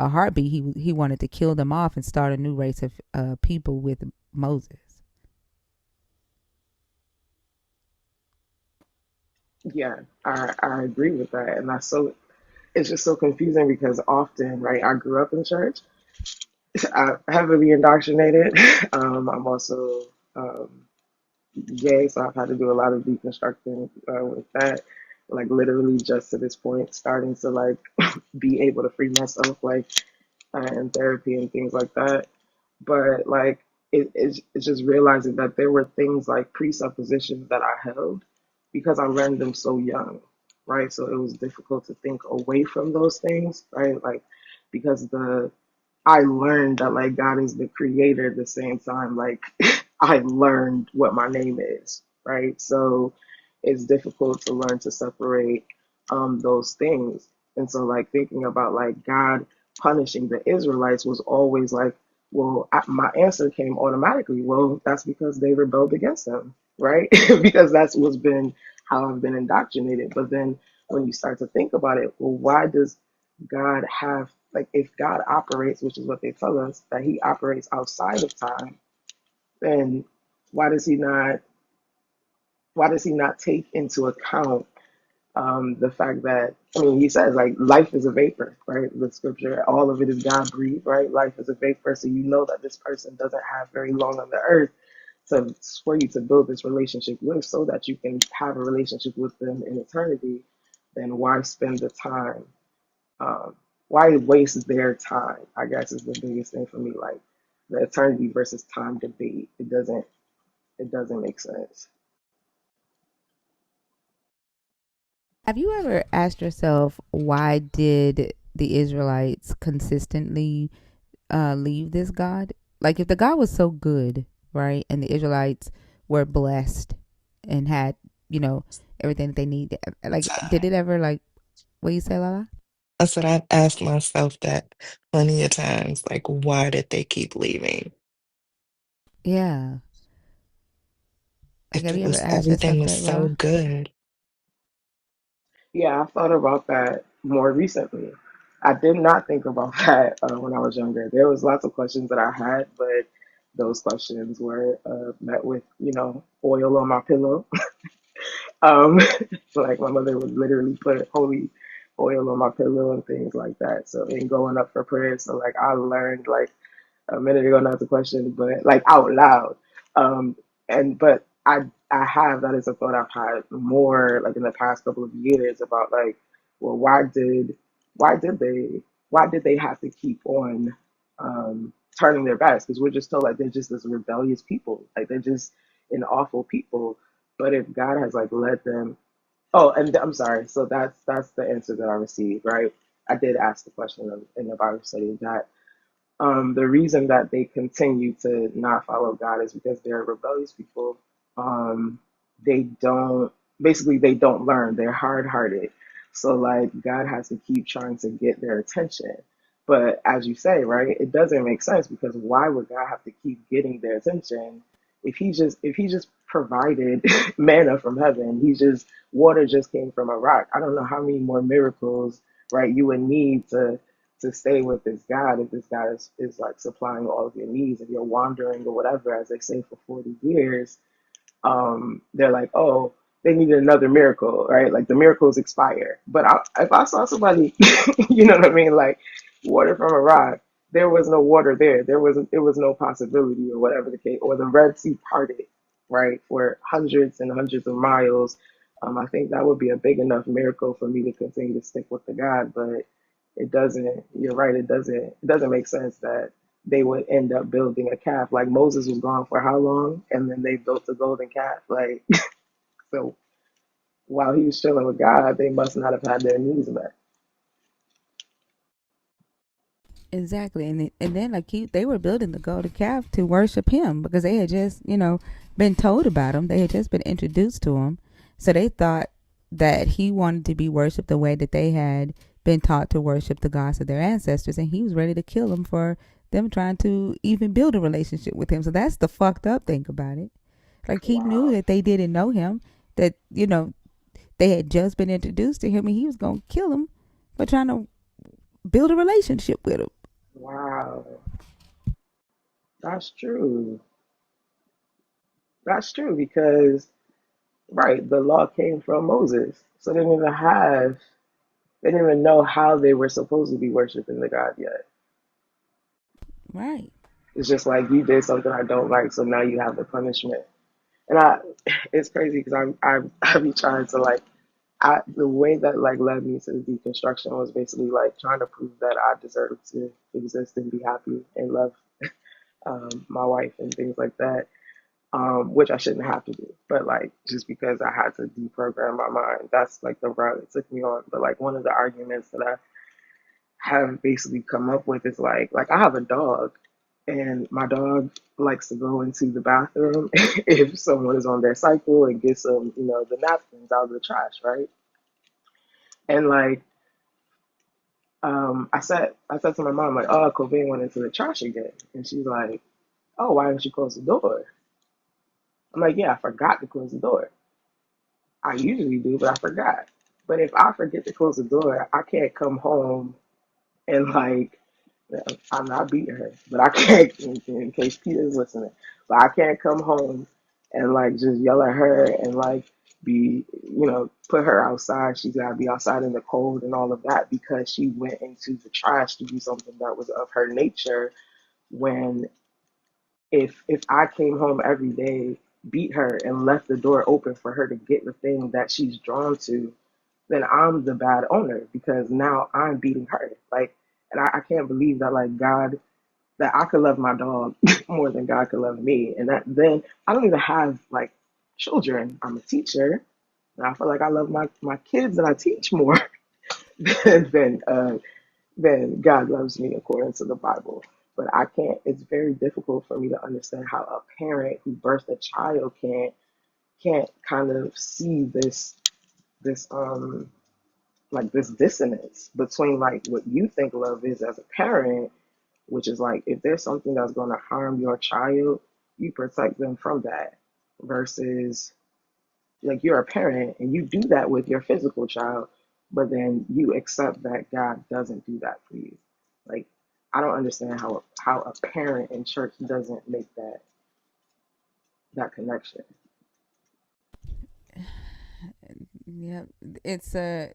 a heartbeat he wanted to kill them off and start a new race of people with Moses. Yeah, I agree with that, and that's so it's just so confusing because often, right? I grew up in church, I heavily indoctrinated. I'm also gay, so I've had to do a lot of deconstructing with that, like literally just to this point, starting to like be able to free myself, like in therapy and things like that. But like it's just realizing that there were things like presuppositions that I held because I learned them so young, right? So it was difficult to think away from those things, right? Like because the I learned that like God is the creator at the same time. Like I learned what my name is, right? So it's difficult to learn to separate those things. And so like thinking about like God punishing the Israelites was always like, well, my answer came automatically. Well, that's because they rebelled against him, right? Because that's what's been how I've been indoctrinated. But then when you start to think about it, well, why does God have like if God operates, which is what they tell us, that he operates outside of time, then why does he not why does he not take into account the fact that I mean he says like life is a vapor, right? The scripture, all of it is God breathed, right? Life is a vapor, so you know that this person doesn't have very long on the earth to for you to build this relationship with so that you can have a relationship with them in eternity, then why spend the time um, why waste their time? I guess is the biggest thing for me. Like the eternity versus time debate. It doesn't make sense. Have you ever asked yourself why did the Israelites consistently leave this God? Like if the God was so good, right, and the Israelites were blessed and had, you know, everything that they need, like did it ever like what you say, Lala? I said I've asked myself that plenty of times. Like, why did they keep leaving? Yeah. Like If have it you ever was asked everything yourself was that, so Lala? good. Yeah, I thought about that more recently. I did not think about that when I was younger. There was lots of questions that I had, but those questions were met with, oil on my pillow. Um, so like my mother would literally put holy oil on my pillow and things like that. So in going up for prayer, so like I learned like a minute ago, not the question, but like out loud. Um, and but I have that is a thought I've had more like in the past couple of years about like, well, why did they why did they have to keep on turning their backs? Because we're just told like they're just this rebellious people, like they're just an awful people. But if God has like led them, oh, and I'm sorry, so that's the answer that I received, right? I did ask the question in the Bible study that the reason that they continue to not follow God is because they're rebellious people. Um, they don't, basically, they don't learn. They're hard hearted. So, like, God has to keep trying to get their attention. But as you say, right, it doesn't make sense because why would God have to keep getting their attention if he just provided manna from heaven? Water just came from a rock. I don't know how many more miracles, right, you would need to stay with this God if this God is like supplying all of your needs. If you're wandering or whatever, as they say, for 40 years, they're like, oh, they needed another miracle, right? Like the miracles expire. But if I saw somebody, you know what I mean, like water from a rock, there was no water there. It was no possibility or whatever the case, or the Red Sea parted, right, for hundreds and hundreds of miles. I think that would be a big enough miracle for me to continue to stick with the God, but it doesn't. You're right. It doesn't make sense that they would end up building a calf. Like Moses was gone for how long? And then they built a golden calf. Like, so while he was chilling with God, they must not have had their needs met. Exactly, and then like they were building the golden calf to worship him because they had just been told about him. They had just been introduced to him, so they thought that he wanted to be worshipped the way that they had been taught to worship the gods of their ancestors, and he was ready to kill them for them trying to even build a relationship with him. So that's the fucked up thing about it. Like he knew Wow. that they didn't know him, that they had just been introduced to him, and he was gonna kill them for trying to build a relationship with him. Wow. That's true. That's true because Right, the law came from Moses, so they didn't even know how they were supposed to be worshiping the God yet. Right. It's just like you did something I don't like, so now you have the punishment. And it's crazy because I be trying to like, the way that like led me to the deconstruction was basically like trying to prove that I deserve to exist and be happy and love my wife and things like that, which I shouldn't have to do. But like just because I had to deprogram my mind, that's like the route it took me on. But like one of the arguments that I have basically come up with is like I have a dog, and my dog likes to go into the bathroom if someone is on their cycle and get some, the napkins out of the trash, right? And like I said to my mom, like, oh, Cobain went into the trash again. And she's like, oh, why didn't you close the door? I'm like, yeah, I forgot to close the door. I usually do, but I forgot. But if I forget to close the door, I can't come home and like, I'm not beating her, but I can't, in case Peter's listening, but I can't come home and like just yell at her and like put her outside. She's got to be outside in the cold and all of that because she went into the trash to do something that was of her nature. When if I came home every day, beat her, and left the door open for her to get the thing that she's drawn to, then I'm the bad owner because now I'm beating her. Like, and I can't believe that like God, that I could love my dog more than God could love me, and that then I don't even have like children. I'm a teacher, and I feel like I love my kids that I teach more than than God loves me according to the Bible. But I can't. It's very difficult for me to understand how a parent who birthed a child can't kind of see this like this dissonance between like what you think love is as a parent, which is like if there's something that's going to harm your child, you protect them from that, versus like you're a parent and you do that with your physical child, but then you accept that God doesn't do that for you. Like I don't understand how a parent in church doesn't make that connection. Yeah, it's a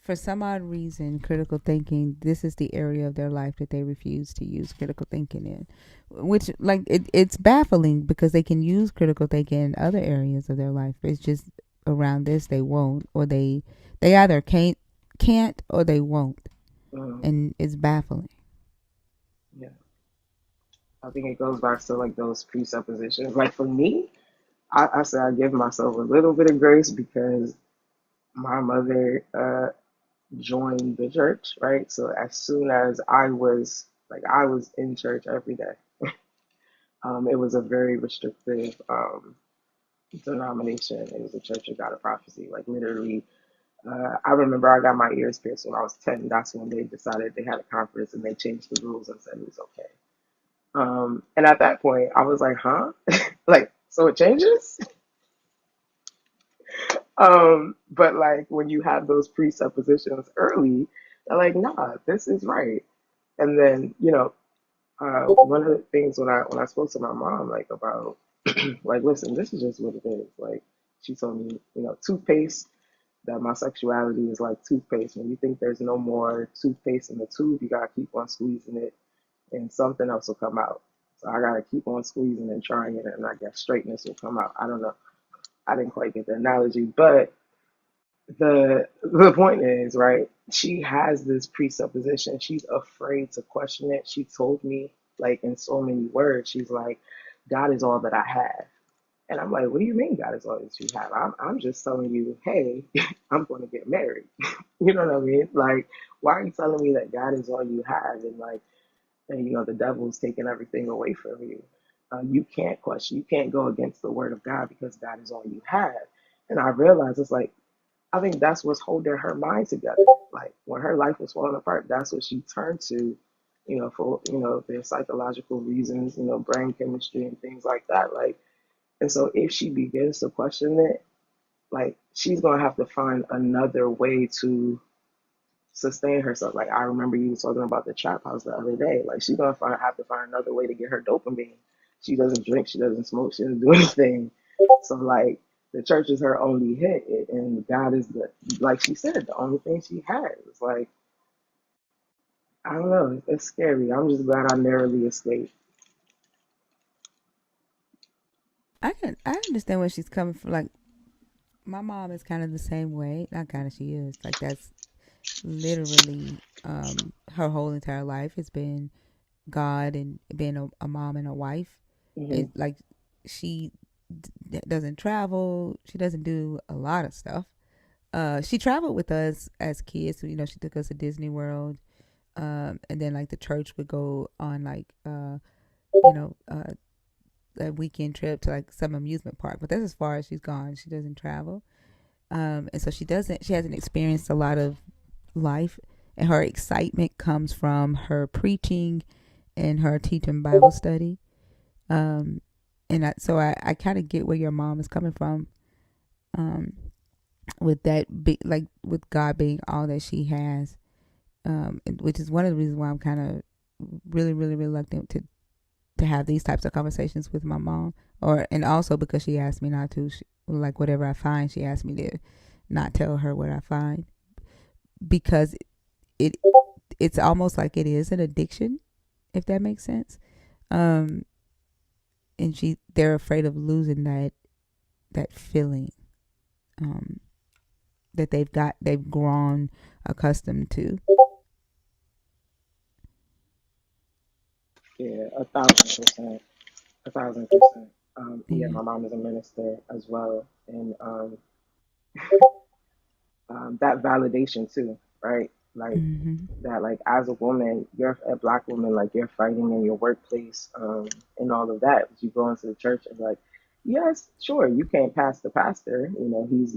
for some odd reason, critical thinking, this is the area of their life that they refuse to use critical thinking in. Which, like, it's baffling because they can use critical thinking in other areas of their life. It's just around this, they won't, or they either can't, or they won't. Mm, And it's baffling. yeah, I think it goes back to like those presuppositions. Like for me, I say I give myself a little bit of grace because my mother joined the church, right? So as soon as I was in church every day. It was a very restrictive denomination. It was a Church of God of Prophecy. Like literally, I remember I got my ears pierced when I was 10. That's when they decided they had a conference and they changed the rules and said it was okay. And at that point, I was like, huh? Like, so it changes? But like when you have those presuppositions early, they're like, nah, this is right. And then, one of the things when I spoke to my mom like about like listen, this is just what it is. Like she told me, toothpaste, that my sexuality is like toothpaste. When you think there's no more toothpaste in the tube, you gotta keep on squeezing it and something else will come out. So I gotta keep on squeezing and trying it and I guess straightness will come out. I don't know. I didn't quite get the analogy, but the point is, right, she has this presupposition. She's afraid to question it. She told me, like in so many words, she's like, God is all that I have. And I'm like, what do you mean God is all that you have? I'm just telling you, hey, I'm going to get married. You know what I mean? Like, why are you telling me that God is all you have? And like, and the devil's taking everything away from you. You can't question, you can't go against the word of God because God is all you have. And I realized it's like, I think that's what's holding her mind together. Like when her life was falling apart, that's what she turned to, for their psychological reasons, brain chemistry and things like that. Like, and so if she begins to question it, like she's gonna have to find another way to sustain herself. Like I remember you talking about the trap house the other day. Like she's gonna have to find another way to get her dopamine. She doesn't drink, she doesn't smoke, she doesn't do anything. So like The church is her only hit, and God is the, like she said, the only thing she has. Like, I don't know, it's scary. I'm just glad I narrowly escaped. I understand where she's coming from. Like my mom is kind of the same way. Not kind of, she is. Like that's literally her whole entire life has been God and being a mom and a wife. Hmm. It like she doesn't travel. She doesn't do a lot of stuff. She traveled with us as kids. So, you know, she took us to Disney World. And then like the church would go on like you know a weekend trip to like some amusement park. But that's as far as she's gone. She doesn't travel. And so she doesn't. She hasn't experienced a lot of life, and her excitement comes from her preaching and her teaching Bible study. Um, and I kind of get where your mom is coming from. Um, with that big, like with God being all that she has, which is one of the reasons why I'm kind of really reluctant to have these types of conversations with my mom, or and also because she asked me not to. Like whatever I find, she asked me to not tell her what I find because it it's almost like it is an addiction, if that makes sense. Um, and they're afraid of losing that feeling um, that they've grown accustomed to. Yeah, 1,000%, 1,000%. Yeah, Yeah. my mom is a minister as well, and that validation too, right? Like Mm-hmm. that, like as a woman, you're a black woman, like you're fighting in your workplace, and all of that. But you go into the church and like, yes, sure, you can't pass the pastor. You know, he's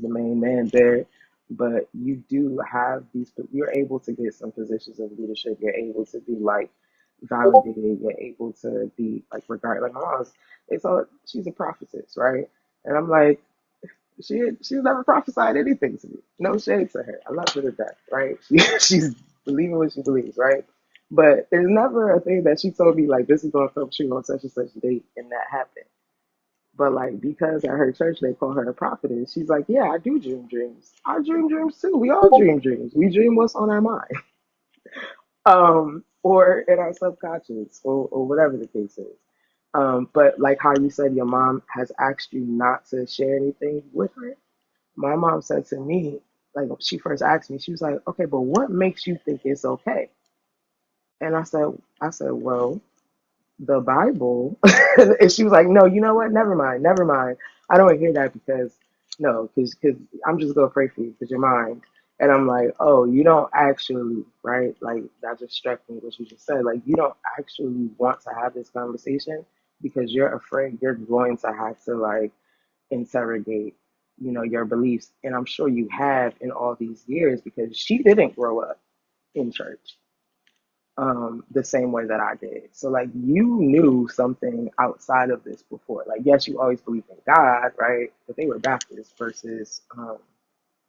the main man there, but you do have these. You're able to get some positions of leadership. You're able to be like validated. You're able to be like regarded. Like my mom's, it's all she's a prophetess, right? And I'm like, she's never prophesied anything to me. No shade to her. I love her to death, right? She's believing what she believes, right? But there's never a thing that she told me like this is gonna come true on such and such date, and that happened. But like because at her church they call her a prophetess, she's like, yeah, I do dream dreams. I dream dreams too. We all dream dreams. We dream what's on our mind, or in our subconscious, or whatever the case is. But like how you said, your mom has asked you not to share anything with her. My mom said to me, like she first asked me, she was like, okay, but what makes you think it's okay? And I said, well, the Bible. And she was like, no, you know what? Never mind, never mind. I don't hear that because no, because I'm just gonna pray for you because you're mine. And I'm like, oh, you don't actually, right? Like that just struck me what you just said. Like you don't actually want to have this conversation because you're afraid you're going to have to like interrogate, your beliefs. And I'm sure you have in all these years because she didn't grow up in church the same way that I did. So like you knew something outside of this before. Like yes, you always believed in God, right? But they were Baptists versus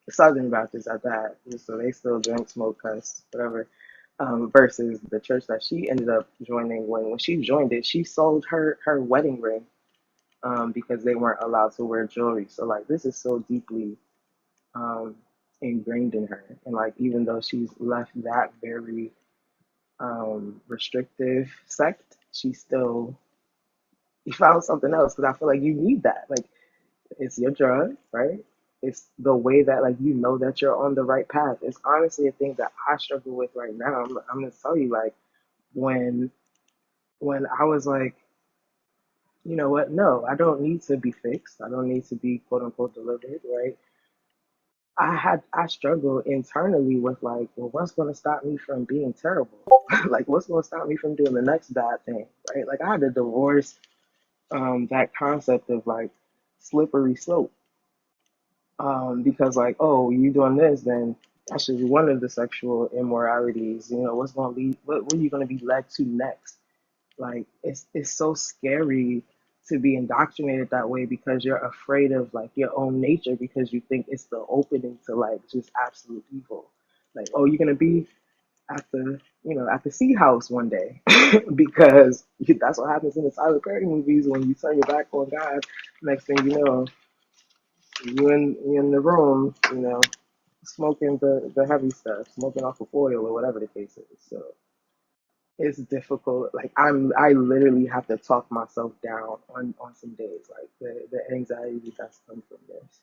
Southern Baptists at that. So they still drink, smoke, cuss, whatever. Versus the church that she ended up joining. When she joined it, she sold her wedding ring because they weren't allowed to wear jewelry. So like this is so deeply um, ingrained in her, and like even though she's left that very restrictive sect, she still found something else because I feel like you need that. Like it's your drug, right? It's the way that like that you're on the right path. It's honestly a thing that I struggle with right now. I'm gonna tell you like when I was like, you know what? No, I don't need to be fixed. I don't need to be quote unquote delivered, right? I struggle internally with like, well, what's going to stop me from being terrible? Like, what's going to stop me from doing the next bad thing, right? Like, I had to divorce that concept of like slippery slope because like, oh, you doing this, then that should be one of the sexual immoralities. What's going to lead? What are you going to be led to next? Like it's so scary to be indoctrinated that way because you're afraid of like your own nature because you think it's the opening to like just absolute evil. Like, oh, you're gonna be at the at the sea house one day because that's what happens in the Tyler Perry movies when you turn your back on God. Next thing you know. you in the room, smoking the heavy stuff, smoking off of oil or whatever the case is. So it's difficult. Like I literally have to talk myself down on some days. Like the anxiety that's come from this.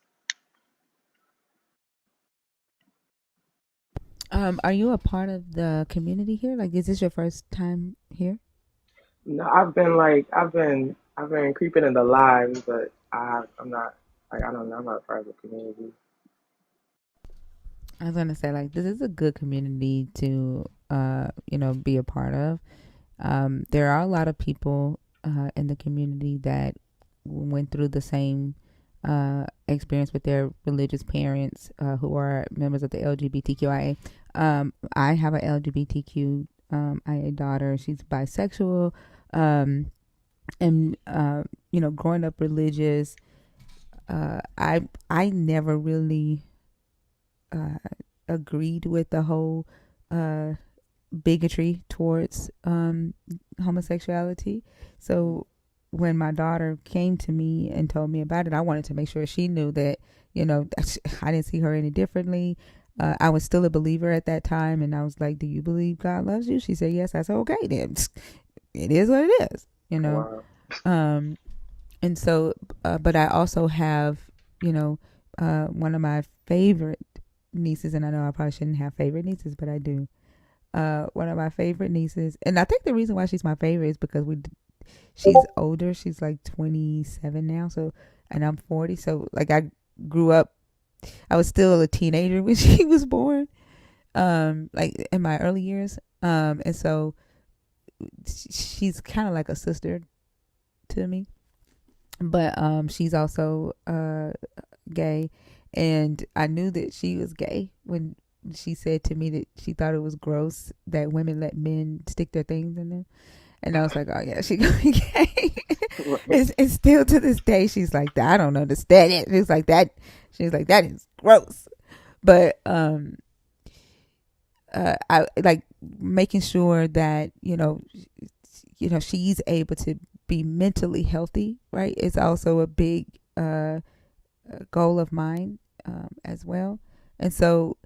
Are you a part of the community here? Like, is this your first time here? No, I've been creeping in the lives, but I'm not like I don't know. I'm not a part of the community. I was gonna say, like, this is a good community to be a part of. There are a lot of people in the community that went through the same experience with their religious parents who are members of the LGBTQIA. I have an LGBTQ IA daughter. She's bisexual, and growing up religious, I never really uh, agreed with the whole uh, bigotry towards homosexuality. So when my daughter came to me and told me about it, I wanted to make sure she knew that, I didn't see her any differently. I was still a believer at that time. And I was like, do you believe God loves you? She said, yes. I said, okay, then it is what it is. Wow. Um, and so, but I also have, one of my favorite nieces, and I know I probably shouldn't have favorite nieces, but I do. One of my favorite nieces, and I think the reason why she's my favorite is because she's older. She's like 27 now, so, and I'm 40. So like I grew up, I was still a teenager when she was born, like in my early years. And so she's kind of like a sister to me, but she's also gay, and I knew that she was gay when she said to me that she thought it was gross that women let men stick their things in them. And I was like, oh yeah, she gonna be gay. Right. And still to this day, she's like that. I don't understand it. She's like that. She's like that is gross. But I like making sure that she's able to be mentally healthy. Right, it's also a big goal of mine as well. And so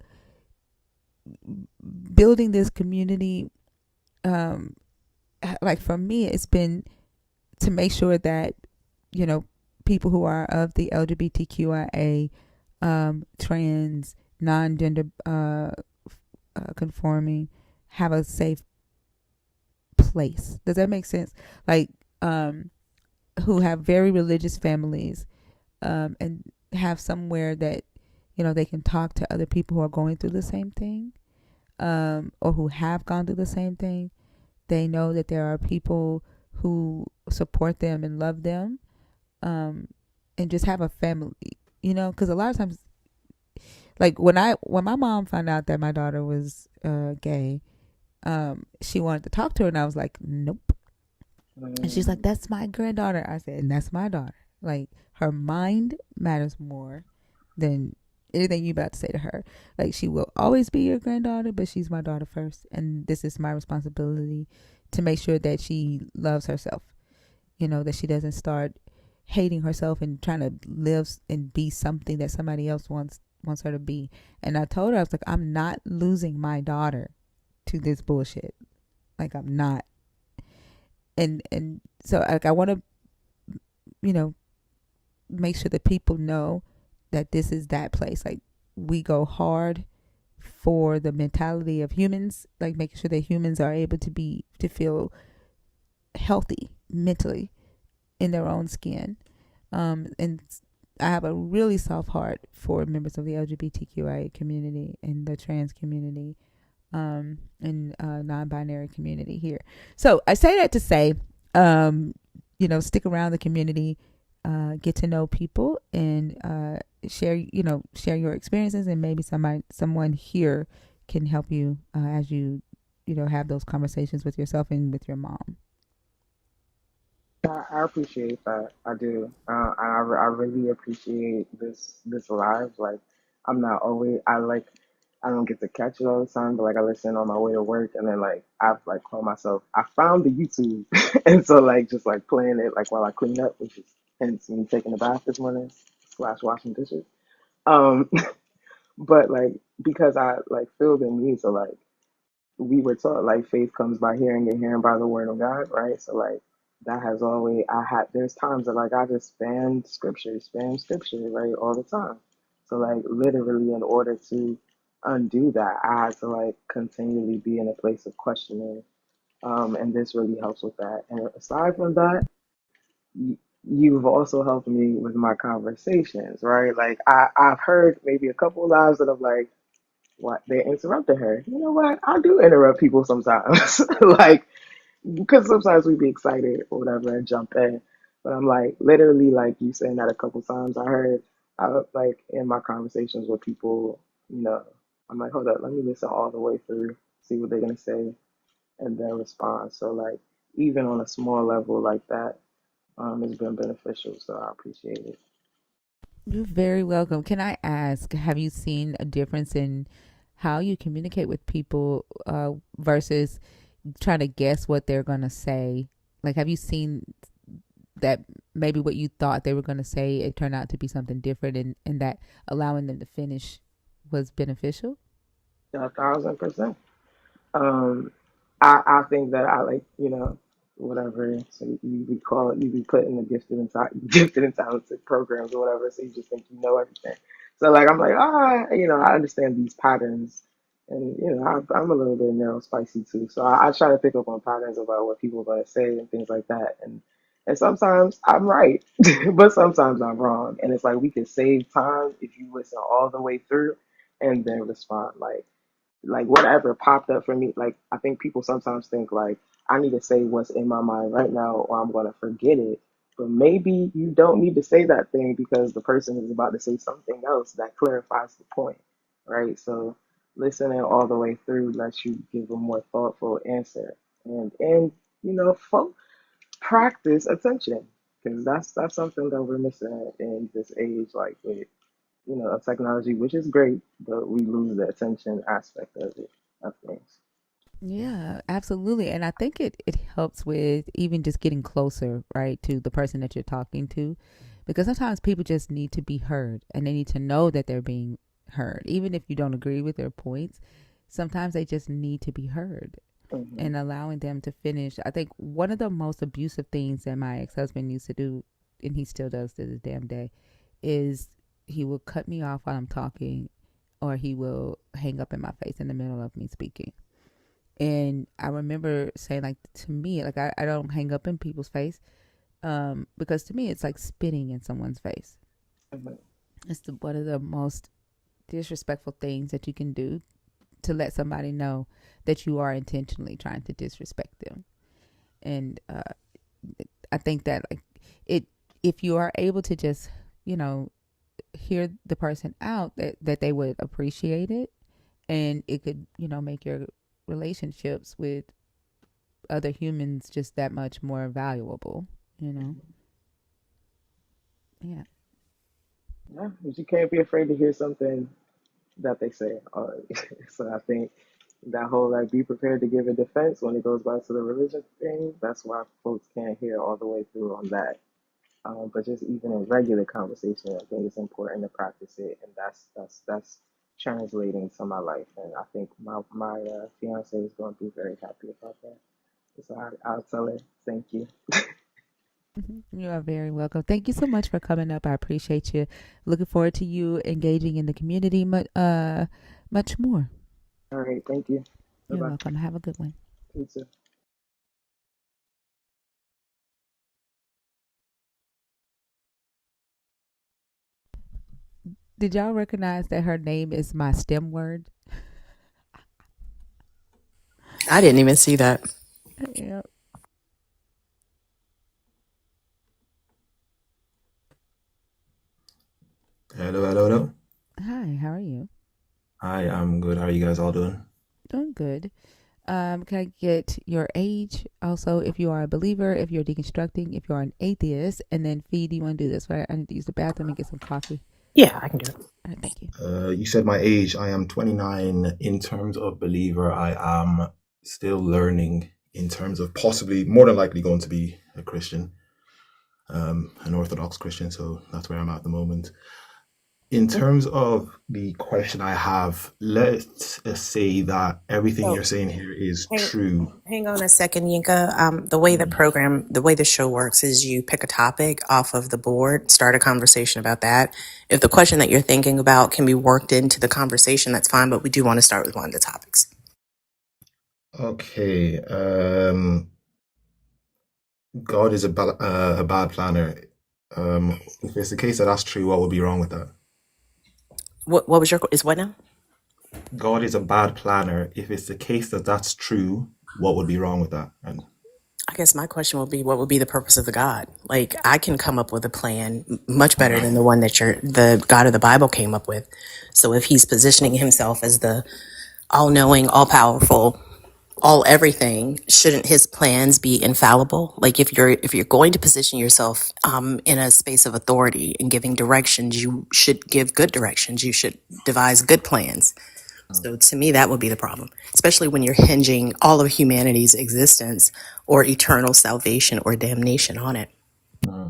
building this community, um, like for me, it's been to make sure that you know people who are of the LGBTQIA, trans, non-gender conforming, have a safe place. Does that make sense? Like, who have very religious families, and have somewhere that they can talk to other people who are going through the same thing, or who have gone through the same thing. They know that there are people who support them and love them, and just have a family. Because a lot of times, like when my mom found out that my daughter was gay, she wanted to talk to her, and I was like, nope. And she's like, Mm, that's my granddaughter. I said, and that's my daughter. Like, her mind matters more than anything you about to say to her. Like, she will always be your granddaughter, but she's my daughter first, and this is my responsibility to make sure that she loves herself. That she doesn't start hating herself and trying to live and be something that somebody else wants her to be. And I told her, I was like, I'm not losing my daughter to this bullshit. Like, I'm not. And so, like, I want to you know make sure that people know that this is that place. Like, we go hard for the mentality of humans, like making sure that humans are able to feel healthy mentally in their own skin. And I have a really soft heart for members of the LGBTQIA community and the trans community, and non-binary community here. So I say that to say, stick around the community, get to know people, and share your experiences, and maybe someone here can help you as you have those conversations with yourself and with your mom. I appreciate that. I do. I really appreciate this live. Like, I'm not always. I don't get to catch it all the time, but like I listen on my way to work, and then like I've like called myself. I found the YouTube, and so like just like playing it like while I clean up, which is hence me taking a bath this morning. slash washing dishes. Um, but like because I like feel the need, so like we were taught like faith comes by hearing and hearing by the word of God, right? So like that has always I had there's times that like I just spam scripture, right, all the time. So like literally in order to undo that, I had to like continually be in a place of questioning. And this really helps with that. And aside from that, you've also helped me with my conversations, right? Like I've heard maybe a couple of lives that I'm like, what they interrupted her. You know what? I do interrupt people sometimes. Like because sometimes we be excited or whatever and jump in. But I'm like literally like you saying that a couple times. I heard like in my conversations with people, you know, I'm like, hold up, let me listen all the way through, see what they're gonna say, and then respond. So like even on a small level like that, it's been beneficial. So I appreciate it. You're very welcome. Can I ask, have you seen a difference in how you communicate with people versus trying to guess what they're going to say? Like, have you seen that maybe what you thought they were going to say, it turned out to be something different, and that allowing them to finish was beneficial? 1,000%. Um, I think that I like, you know, whatever. So you be called, you be put in the gifted and talented programs or whatever. So you just think you know everything. So like, I'm like, you know, I understand these patterns, and you know, I'm a little bit narrow spicy too. So I try to pick up on patterns about what people are going to say and things like that. And sometimes I'm right, but sometimes I'm wrong. And it's like we can save time if you listen all the way through and then respond. Like whatever popped up for me. Like I think people sometimes think like I need to say what's in my mind right now or I'm gonna forget it. But maybe you don't need to say that thing because the person is about to say something else that clarifies the point, right? So listening all the way through lets you give a more thoughtful answer and you know practice attention because that's something that we're missing in this age, like with you know, of technology, which is great, but we lose the attention aspect of it, of things. Yeah, absolutely. And I think it helps with even just getting closer, right, to the person that you're talking to. Because sometimes people just need to be heard and they need to know that they're being heard. Even if you don't agree with their points, sometimes they just need to be heard Hmm. and allowing them to finish. I think one of the most abusive things that my ex husband used to do, and he still does to this damn day, is he will cut me off while I'm talking or he will hang up in my face in the middle of me speaking. And I remember saying, like, to me, like, I don't hang up in people's face because to me, it's like spitting in someone's face. Hmm. It's one of the most disrespectful things that you can do to let somebody know that you are intentionally trying to disrespect them. And I think that, like, it, if you are able to just, you know, hear the person out, that they would appreciate it. And it could, you know, make your relationships with other humans just that much more valuable, you know? Yeah. Yeah, but you can't be afraid to hear something that they say. So I think that whole like be prepared to give a defense when it goes back to the religion thing. That's why folks can't hear all the way through on that. But just even in regular conversation, I think it's important to practice it, and that's translating to my life. And I think my fiance is going to be very happy about that. So I'll tell her thank you. You are very welcome. Thank you so much for coming up. I appreciate you. Looking forward to you engaging in the community much more. All right, thank you. Bye You're bye. welcome. Have a good one. You too. Did y'all recognize that her name is my STEM word? I didn't even see that. Yeah. Hello, hello, hello. Hi, how are you? Hi, I'm good. How are you guys all doing? Doing good. Can I get your age? Also, if you are a believer, if you're deconstructing, if you're an atheist, and then Fee, do you want to do this? Right? I need to use the bathroom and get some coffee. Yeah, I can do it. All right, thank you. You said my age. I am 29. In terms of believer, I am still learning in terms of possibly, more than likely, going to be a Christian. an Orthodox Christian, so that's where I'm at the moment. In terms of the question I have, let's say that everything So you're saying here is hang, true. hang on a second, Yinka. The way the show works is you pick a topic off of the board, start a conversation about that. If the question that you're thinking about can be worked into the conversation, that's fine, but we do want to start with one of the topics. Okay. God is a bad planner. If it's the case that that's true, what would be wrong with that? What was is what now? God is a bad planner. If it's the case that that's true, what would be wrong with that? And I guess my question would be, what would be the purpose of the God? Like, I can come up with a plan much better than the one that the God of the Bible came up with. So if he's positioning himself as the all-knowing, all-powerful, all everything, shouldn't his plans be infallible? Like, if you're going to position yourself in a space of authority and giving directions, you should give good directions. You should devise good plans. So to me, that would be the problem, especially when you're hinging all of humanity's existence or eternal salvation or damnation on it. uh,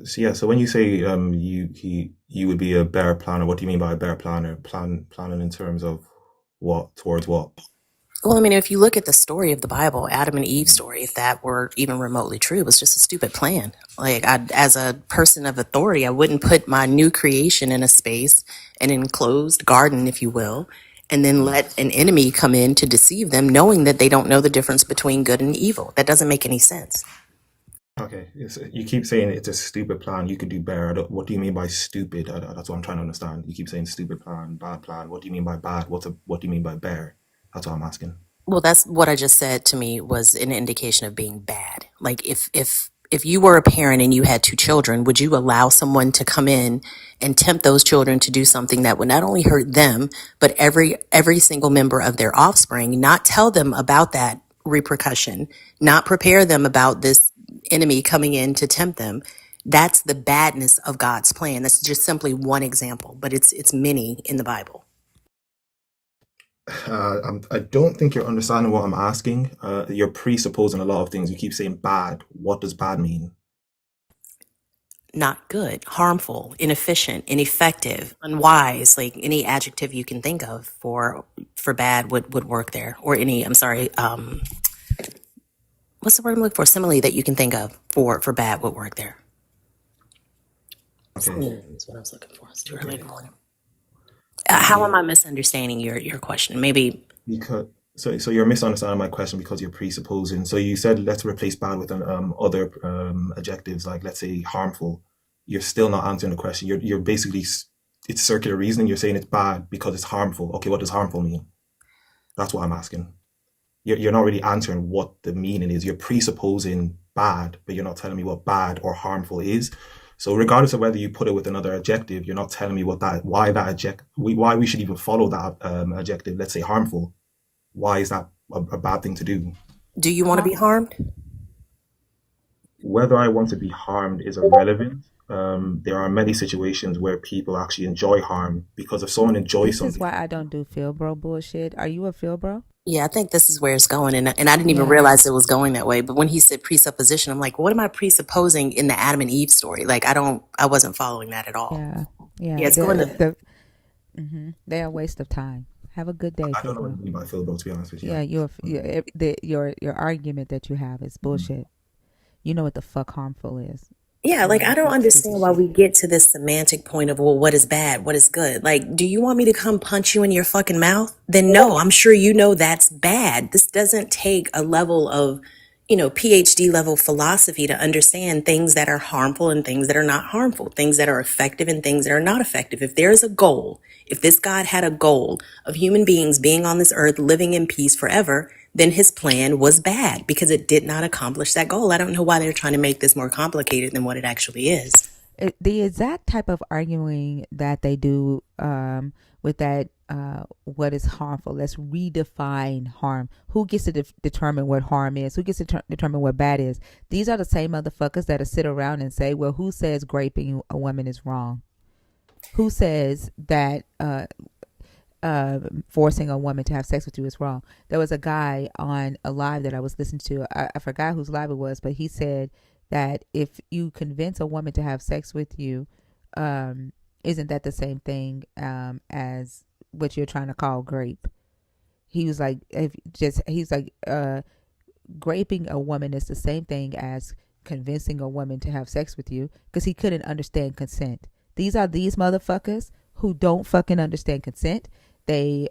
so yeah, so when you say you would be a better planner, what do you mean by a better planner? Planning in terms of what, towards what? Well, I mean, if you look at the story of the Bible, Adam and Eve's story, if that were even remotely true, it was just a stupid plan. Like, as a person of authority, I wouldn't put my new creation in a space, an enclosed garden, if you will, and then let an enemy come in to deceive them, knowing that they don't know the difference between good and evil. That doesn't make any sense. Okay, you keep saying it's a stupid plan. You could do better. What do you mean by stupid? That's what I'm trying to understand. You keep saying stupid plan, bad plan. What do you mean by bad? What do you mean by bear? That's what I'm asking. Well, that's what I just said to me was an indication of being bad. Like, if you were a parent and you had two children, would you allow someone to come in and tempt those children to do something that would not only hurt them, but every single member of their offspring, not tell them about that repercussion, not prepare them about this enemy coming in to tempt them? That's the badness of God's plan. That's just simply one example, but it's many in the Bible. I don't think you're understanding what I'm asking. You're presupposing a lot of things. You keep saying bad. What does bad mean? Not good, harmful, inefficient, ineffective, unwise, like any adjective you can think of for bad would work there. Or any, I'm sorry, what's the word I'm looking for? Simile that you can think of for bad would work there. Okay. Simile is what I was looking for. It's too early in Okay. the morning. How am I misunderstanding your question? Maybe Because so you're misunderstanding my question because you're presupposing. So you said let's replace bad with other adjectives like let's say harmful. You're still not answering the question. You're basically it's circular reasoning. You're saying it's bad because it's harmful. Okay, what does harmful mean? That's what I'm asking. You're not really answering what the meaning is. You're presupposing bad, but you're not telling me what bad or harmful is. So regardless of whether you put it with another adjective, you're not telling me why we should even follow that adjective. Let's say harmful. Why is that a bad thing to do? do you want to be harmed? Whether I want to be harmed is irrelevant. There are many situations where people actually enjoy harm because if someone enjoys This is something, why I don't do Phil bro bullshit. Are you a Phil bro? Yeah, I think this is where it's going, and I didn't even Yeah. realize it was going that way. But when he said presupposition, I'm like, what am I presupposing in the Adam and Eve story? Like, I wasn't following that at all. Yeah. Yeah, Yeah. it's going to. They're a waste of time. Have a good day, I don't know what Philbro. you mean by Philbro, to be honest with you. Yeah, your argument that you have is bullshit. You know what the fuck harmful is. Yeah, like, I You don't stupid understand why shit. we get to this semantic point of, well, what is bad? What is good? Like, do you want me to come punch you in your fucking mouth? Then no, I'm sure you know that's bad. This doesn't take a level of, PhD level philosophy to understand things that are harmful and things that are not harmful, things that are effective and things that are not effective. If there's a goal, if this God had a goal of human beings being on this earth living in peace forever, then his plan was bad because it did not accomplish that goal. I don't know why they're trying to make this more complicated than what it actually is. The exact type of arguing that they do with that, what is harmful. Let's redefine harm. Who gets to determine what harm is? Who gets to determine what bad is? These are the same motherfuckers that sit around and say, well, who says raping a woman is wrong? Who says that forcing a woman to have sex with you is wrong? There was a guy on a live that I was listening to. I forgot whose live it was, but he said that if you convince a woman to have sex with you, isn't that the same thing as what you're trying to call grape? He was like, if just he's like, raping a woman is the same thing as convincing a woman to have sex with you, because he couldn't understand consent. These are these motherfuckers who don't fucking understand consent. They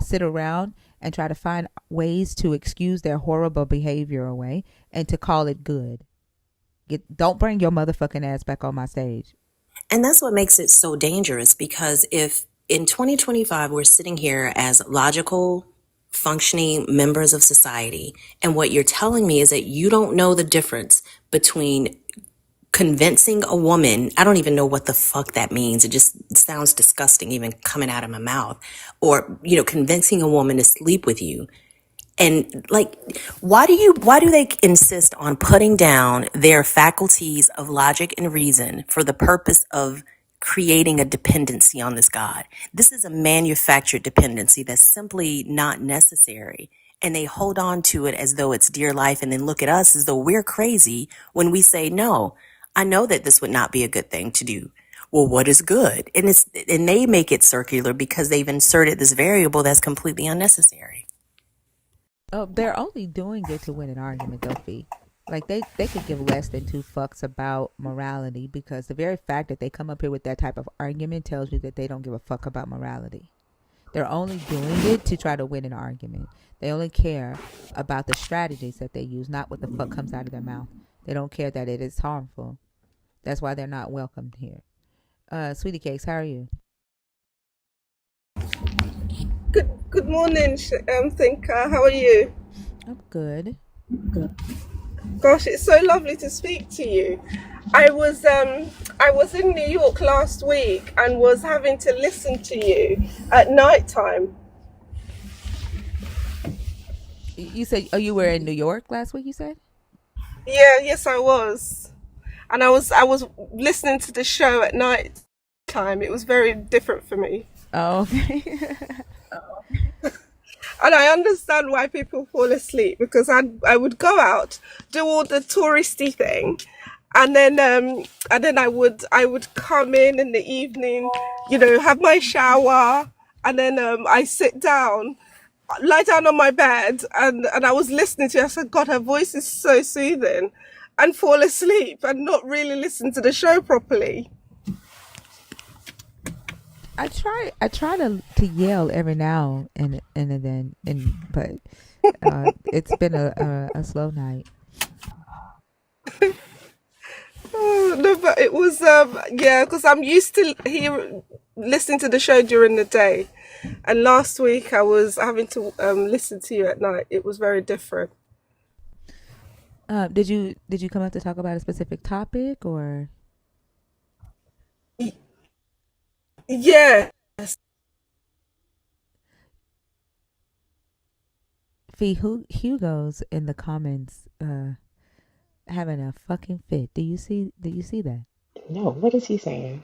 sit around and try to find ways to excuse their horrible behavior away and to call it good. Don't bring your motherfucking ass back on my stage. And that's what makes it so dangerous, because if in 2025 we're sitting here as logical, functioning members of society, and what you're telling me is that you don't know the difference between convincing a woman, I don't even know what the fuck that means. It just sounds disgusting even coming out of my mouth. Or, convincing a woman to sleep with you. And like, why do they insist on putting down their faculties of logic and reason for the purpose of creating a dependency on this God? This is a manufactured dependency that's simply not necessary. And they hold on to it as though it's dear life, and then look at us as though we're crazy when we say, no, I know that this would not be a good thing to do. Well, what is good? And they make it circular because they've inserted this variable that's completely unnecessary. Oh, they're only doing it to win an argument, though, Fee. Like they could give less than two fucks about morality, because the very fact that they come up here with that type of argument tells you that they don't give a fuck about morality. They're only doing it to try to win an argument. They only care about the strategies that they use, not what the fuck comes out of their mouth. They don't care that it is harmful. That's why they're not welcomed here. Sweetie Cakes, how are you? Good morning, Thinker. How are you? I'm good. Gosh, it's so lovely to speak to you. I was in New York last week and was having to listen to you at night time. You said, oh, you were in New York last week, you said? Yeah, yes, I was, and I was listening to the show at night time. It was very different for me. Oh, okay. And I understand why people fall asleep, because I would go out, do all the touristy thing, and then I would come in the evening, have my shower, and then I sit down, lie down on my bed, and I was listening to it. I said, God, her voice is so soothing, and fall asleep and not really listen to the show properly. I try to yell every now and then, but it's been a slow night. Oh, no, but it was yeah, because I'm used to listening to the show during the day, and last week I was having to listen to you at night. It was very different. Did you come up to talk about a specific topic, or Yeah. Fee? Hugo's in the comments having a fucking fit? Do you see that? No, what is he saying?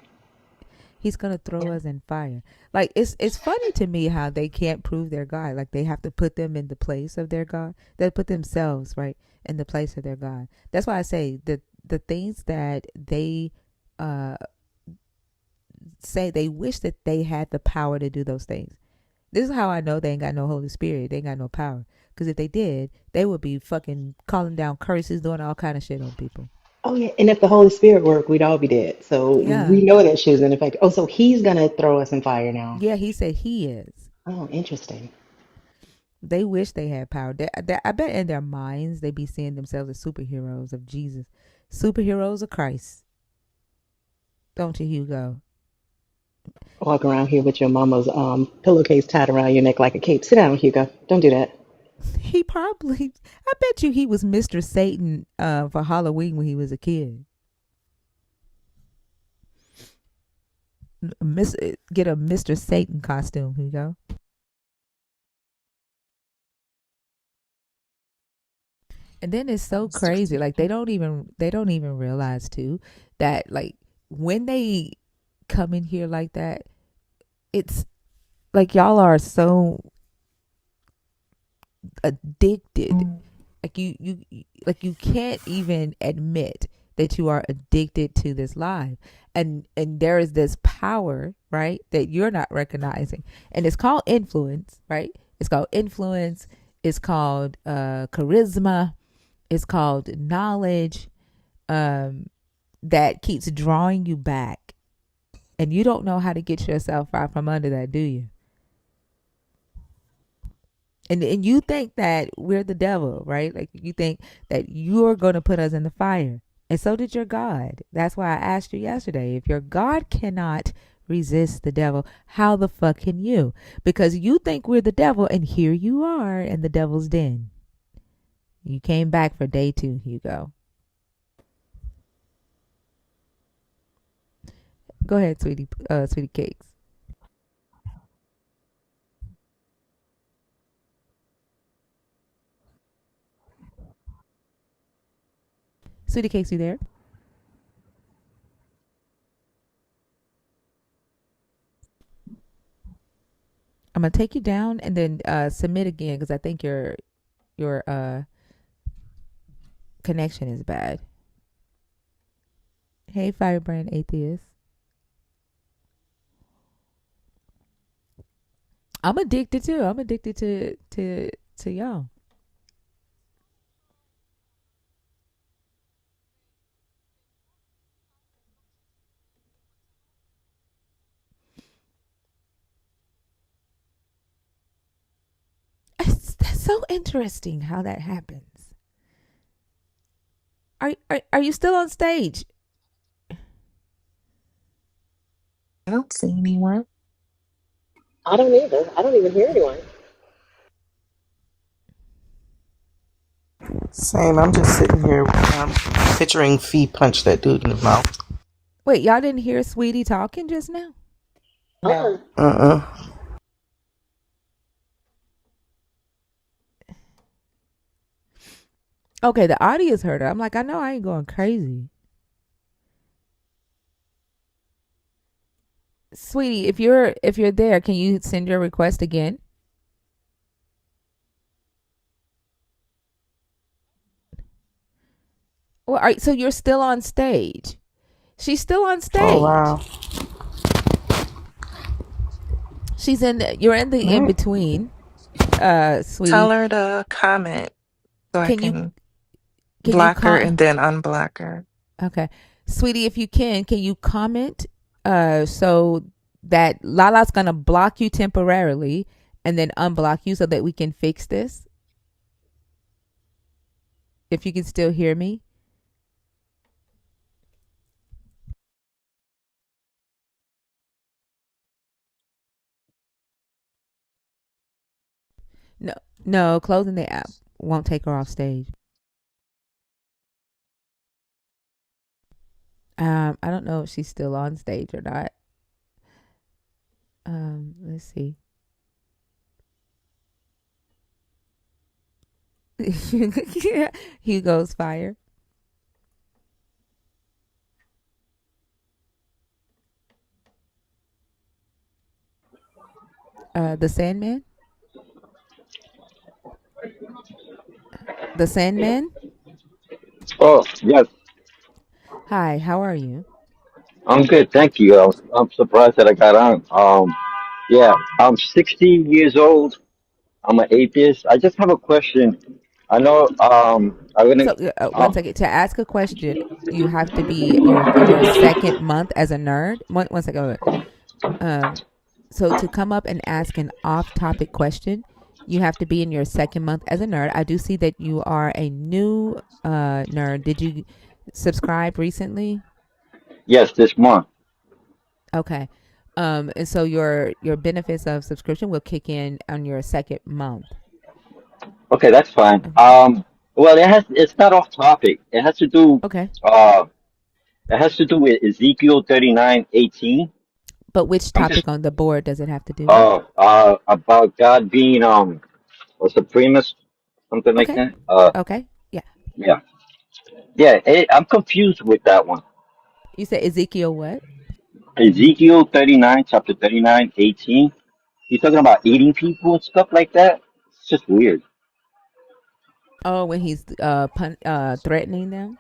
He's gonna throw us in fire. Like, it's funny to me how they can't prove their God. Like, they have to put them in the place of their God. They put themselves right in the place of their God. That's why I say the things that they uh say, they wish that they had the power to do those things. This is how I know they ain't got no Holy Spirit. They ain't got no power. Because if they did, they would be fucking calling down curses, doing all kind of shit on people. Oh yeah, and if the Holy Spirit worked, we'd all be dead. So we Yeah. know that she was in effect. Oh, so he's gonna throw us in fire now. Yeah, he said he is. Oh, interesting. They wish they had power. I bet in their minds they be seeing themselves as superheroes of Jesus, superheroes of Christ. Don't you, Hugo? Walk around here with your mama's pillowcase tied around your neck like a cape. Sit down, Hugo. Don't do that. He probably. I bet you he was Mr. Satan for Halloween when he was a kid. Get a Mr. Satan costume, Hugo. And then it's so crazy. Like, they don't even realize too that, like, when they come in here like that, it's like y'all are so addicted Like like you can't even admit that you are addicted to this life. And there is this power, right, that you're not recognizing. And it's called influence, right? It's called influence. It's called charisma. It's called knowledge. Um, that keeps drawing you back. And you don't know how to get yourself out from under that, do you? And you think that we're the devil, right? Like you think that you're going to put us in the fire. And so did your God. That's why I asked you yesterday, if your God cannot resist the devil, how the fuck can you? Because you think we're the devil, and here you are in the devil's den. You came back for day 2, Hugo. Go ahead, sweetie cakes. Sweetie cakes, you there? I'm gonna take you down and then submit again because I think your connection is bad. Hey, Firebrand Atheist. I'm addicted too. I'm addicted to y'all. That's so interesting how that happens. Are you still on stage? I don't see anyone. I don't either. I don't even hear anyone. Same. I'm just sitting here picturing Fee punch that dude in the mouth. Wait, y'all didn't hear Sweetie talking just now? No. Uh-uh. Okay, the audience heard her. I'm like, I know I ain't going crazy. Sweetie, if you're there, can you send your request again? Well, so you're still on stage. She's still on Oh stage. wow. You're in the in All right. between, Tell sweetie. her to comment so I Can you can can you block her and then unblock her. okay. Sweetie, if you can you comment so that Lala's gonna block you temporarily and then unblock you so that we can fix this? If you can still hear me. No, no, closing the app won't take her off stage. I don't know if she's still on stage or not. Let's see. Hugo's fire. The Sandman. The Sandman. Oh, yes. Hi, how are you? I'm good. Thank you. I'm surprised that I got on. Yeah, I'm 60 years old. I'm an atheist. I just have a question. I know, I'm gonna, So, one um, second. To ask a question, you have to be in your second month as a nerd. One second. Wait. So to come up and ask an off-topic question, you have to be in your second month as a nerd. I do see that you are a new nerd. Did you subscribe recently? yes, this month. Okay. And so your benefits of subscription will kick in on your second month. Okay, that's fine. Okay. Well, it's not off topic. Okay. Uh, it has to do with Ezekiel 39:18. But which I'm just, topic on the board does it have to do with? about God being, a supremacist, something like Okay. that. Okay. Yeah. Yeah. Yeah, I'm confused with that one. You said Ezekiel what? Ezekiel 39, chapter 39:18. He's talking about eating people and stuff like that. It's just weird. Oh, when he's threatening them.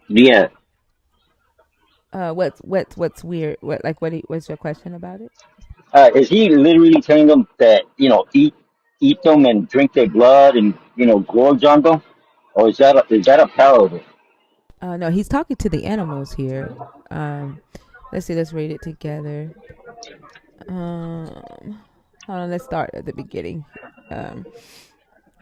Yeah. What's weird? What's your question about it? Is he literally telling them that, eat them and drink their blood and, gorge on them? Or is that a parable? No, he's talking to the animals here. Um, let's see. Let's read it together. Hold on. Let's start at the beginning. Um,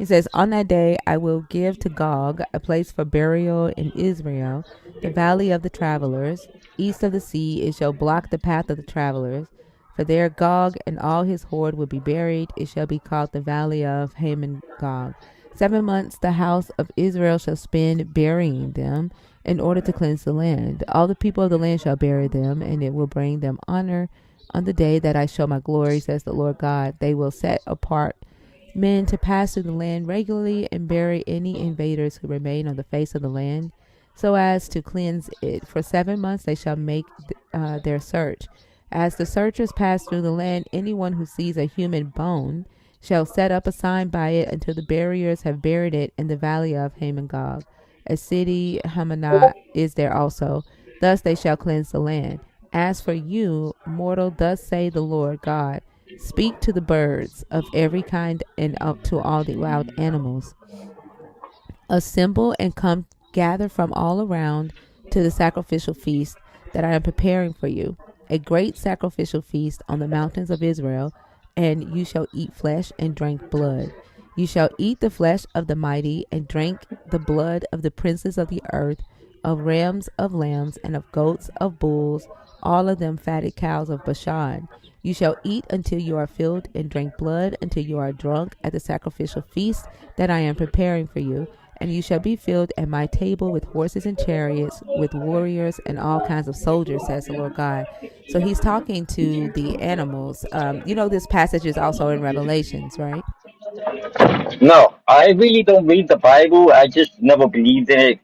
He says, "On that day I will give to Gog a place for burial in Israel, the valley of the travelers. East of the sea it shall block the path of the travelers. For there Gog and all his horde will be buried. It shall be called the valley of Haman Gog. 7 months the house of Israel shall spend burying them in order to cleanse the land. All the people of the land shall bury them, and it will bring them honor. On the day that I show my glory, says the Lord God, they will set apart men to pass through the land regularly and bury any invaders who remain on the face of the land, so as to cleanse it. For 7 months they shall make their search. As the searchers pass through the land, anyone who sees a human bone shall set up a sign by it until the buriers have buried it in the valley of Hamon-Gog. A city, Hamanah, is there also. Thus they shall cleanse the land. As for you, mortal, thus say the Lord God, speak to the birds of every kind and up to all the wild animals. Assemble and come gather from all around to the sacrificial feast that I am preparing for you, a great sacrificial feast on the mountains of Israel, and you shall eat flesh and drink blood. You shall eat the flesh of the mighty and drink the blood of the princes of the earth, of rams, of lambs, and of goats, of bulls, all of them fatted cows of Bashan. You shall eat until you are filled and drink blood until you are drunk at the sacrificial feast that I am preparing for you, and you shall be filled at my table with horses and chariots, with warriors and all kinds of soldiers, says the Lord God. So he's talking to the animals. This passage is also in Revelations, right? No, I really don't read the Bible. I just never believed in it.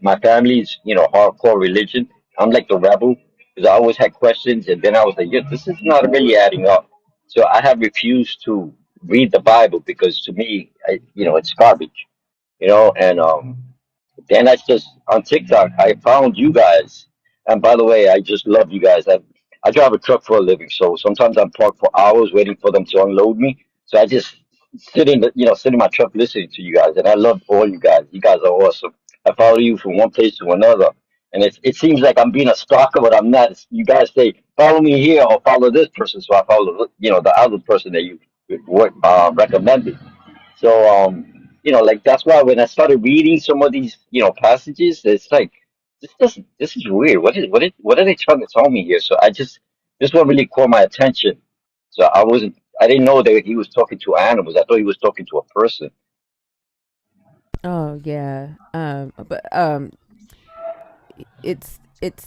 My family's, hardcore religion. I'm like the rebel because I always had questions, and then I was like, yeah, this is not really adding up. So I have refused to read the Bible because to me, it's garbage. And then I just on TikTok I found you guys, and by the way, I just love you guys. I drive a truck for a living, so sometimes I'm parked for hours waiting for them to unload me. So I just sit in my truck listening to you guys, and I love all you guys. You guys are awesome. I follow you from one place to another, and it seems like I'm being a stalker, but I'm not. You guys say follow me here or follow this person, so I follow the other person that you recommended. So like that's why when I started reading some of these, passages, it's like this is weird. What are they trying to tell me here? So this one really caught my attention. So I didn't know that he was talking to animals. I thought he was talking to a person. Oh yeah. But it's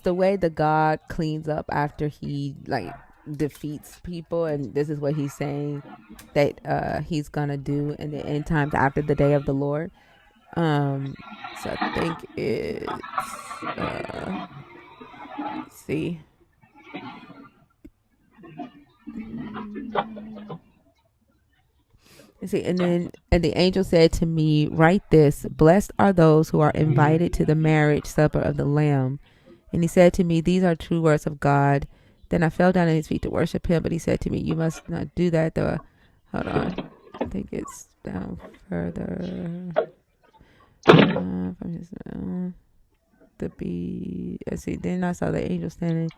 the way the God cleans up after he like defeats people, and this is what he's saying that he's gonna do in the end times after the day of the Lord. So I think it's let's see. Let's see, and the angel said to me, "Write this: Blessed are those who are invited to the marriage supper of the Lamb." And he said to me, "These are true words of God." Then I fell down at his feet to worship him, but he said to me, "You must not do that." Though, hold on, I think it's down further. From his, the be. Let's see. Then I saw the angel standing.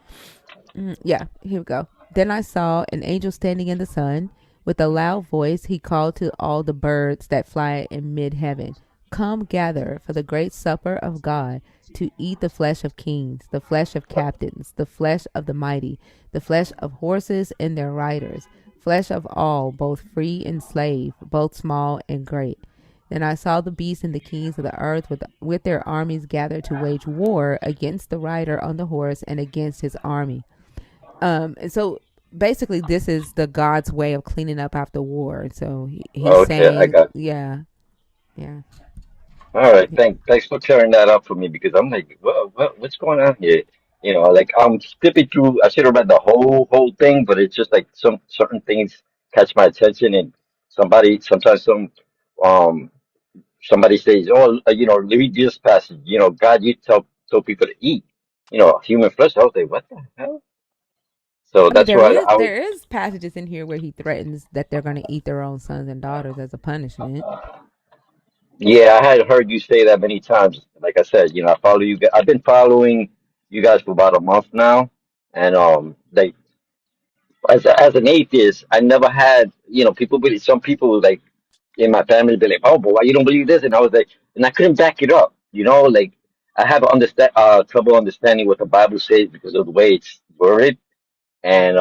Yeah, here we go. Then I saw an angel standing in the sun. With a loud voice, he called to all the birds that fly in mid heaven, "Come gather for the great supper of God, to eat the flesh of kings, the flesh of captains, the flesh of the mighty, the flesh of horses and their riders, flesh of all, both free and slave, both small and great." Then I saw the beasts and the kings of the earth with their armies gathered to wage war against the rider on the horse and against his army. And so basically this is the God's way of cleaning up after war. And so he's Okay, I saying, got. yeah, yeah. All right, thanks for clearing that up for me because I'm like, what's going on here? Like I'm skipping through. I should have read the whole thing, but it's just like some certain things catch my attention, and sometimes some um somebody says, "Oh, read this passage." God, you tell people to eat, human flesh. I was like, "What the hell?" So I mean, that's why I was. there is passages in here where he threatens that they're going to eat their own sons and daughters as a punishment. Yeah, I had heard you say that many times. Like I said, I follow you. I've been following you guys for about a month now, and like as an atheist, I never had people believe. Some people like in my family be like, "Oh, but why you don't believe this?" And I was like, and I couldn't back it up. Like I have trouble understanding what the Bible says because of the way it's worded. And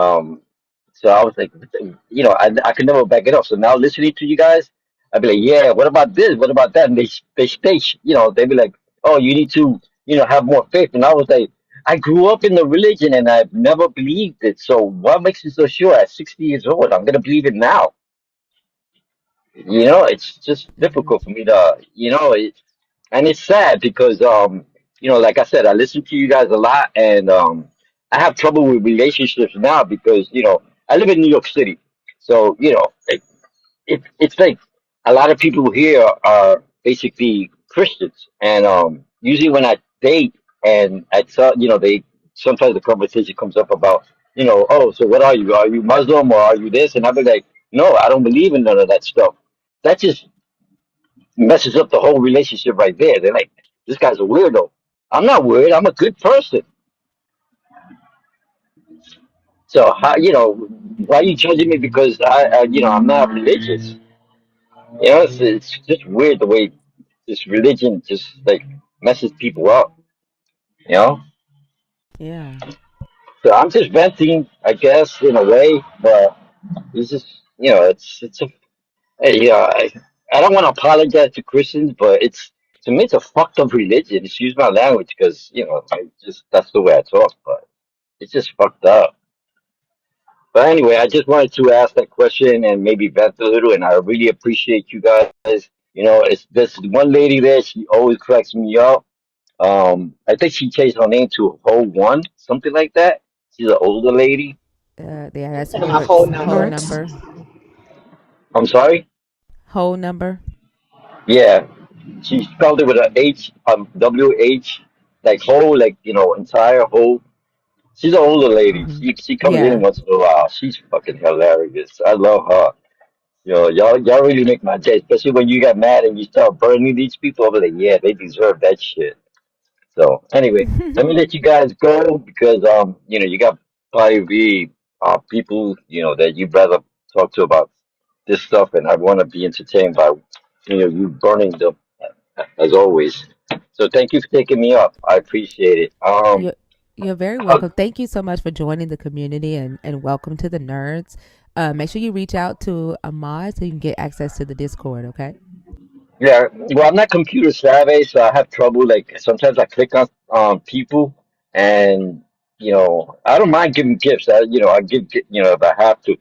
so I was like, I could never back it up. So now listening to you guys, I'd be like, yeah, what about this? What about that? And they stay, they'd be like, oh, you need to, have more faith. And I was like, I grew up in the religion and I've never believed it. So what makes you so sure at 60 years old I'm gonna believe it now? It's just Hmm. difficult for me to, and it's sad because like I said, I listen to you guys a lot, and I have trouble with relationships now because I live in New York City, so it's like a lot of people here are basically Christians, and usually when I date and I tell they sometimes the conversation comes up about oh, so what are you? Are you Muslim or are you this? And I'll be like, no, I don't believe in none of that stuff. That just messes up the whole relationship right there. They're like, this guy's a weirdo. I'm not weird. I'm a good person. So how, why are you judging me because I'm not religious? It's just weird the way this religion just like messes people up. You know. Yeah. So I'm just venting, I guess, in a way, but it's just it's a hey, I don't want to apologize to Christians, but to me it's a fucked up religion. Excuse my language, because I just that's the way I talk, but it's just fucked up. But anyway, I just wanted to ask that question and maybe vent a little, and I really appreciate you guys. It's this one lady there. She always cracks me up. I think she changed her name to Whole One, something like that. She's an older lady. Yeah, that's And my whole Rupert's whole number. number. I'm sorry. Whole number. Yeah, she spelled it with a H, WH, like whole, like entire whole. She's an older lady. Hmm. She comes in Yeah. once in a while. She's fucking hilarious. I love her. Y'all really make my day, especially when you get mad and you start burning these people. I'm like, yeah, they deserve that shit. So anyway, let me let you guys go because you got probably people that you'd rather talk to about this stuff, and I want to be entertained by you burning them as always. So thank you for taking me up. I appreciate it. you're, you're very Uh, welcome. Thank you so much for joining the community and welcome to the nerds. Make sure you reach out to Ahmad so you can get access to the Discord, okay? yeah, well, I'm not computer savvy, so I have trouble. Like sometimes I click on people, and I don't mind giving gifts. I give if I have to.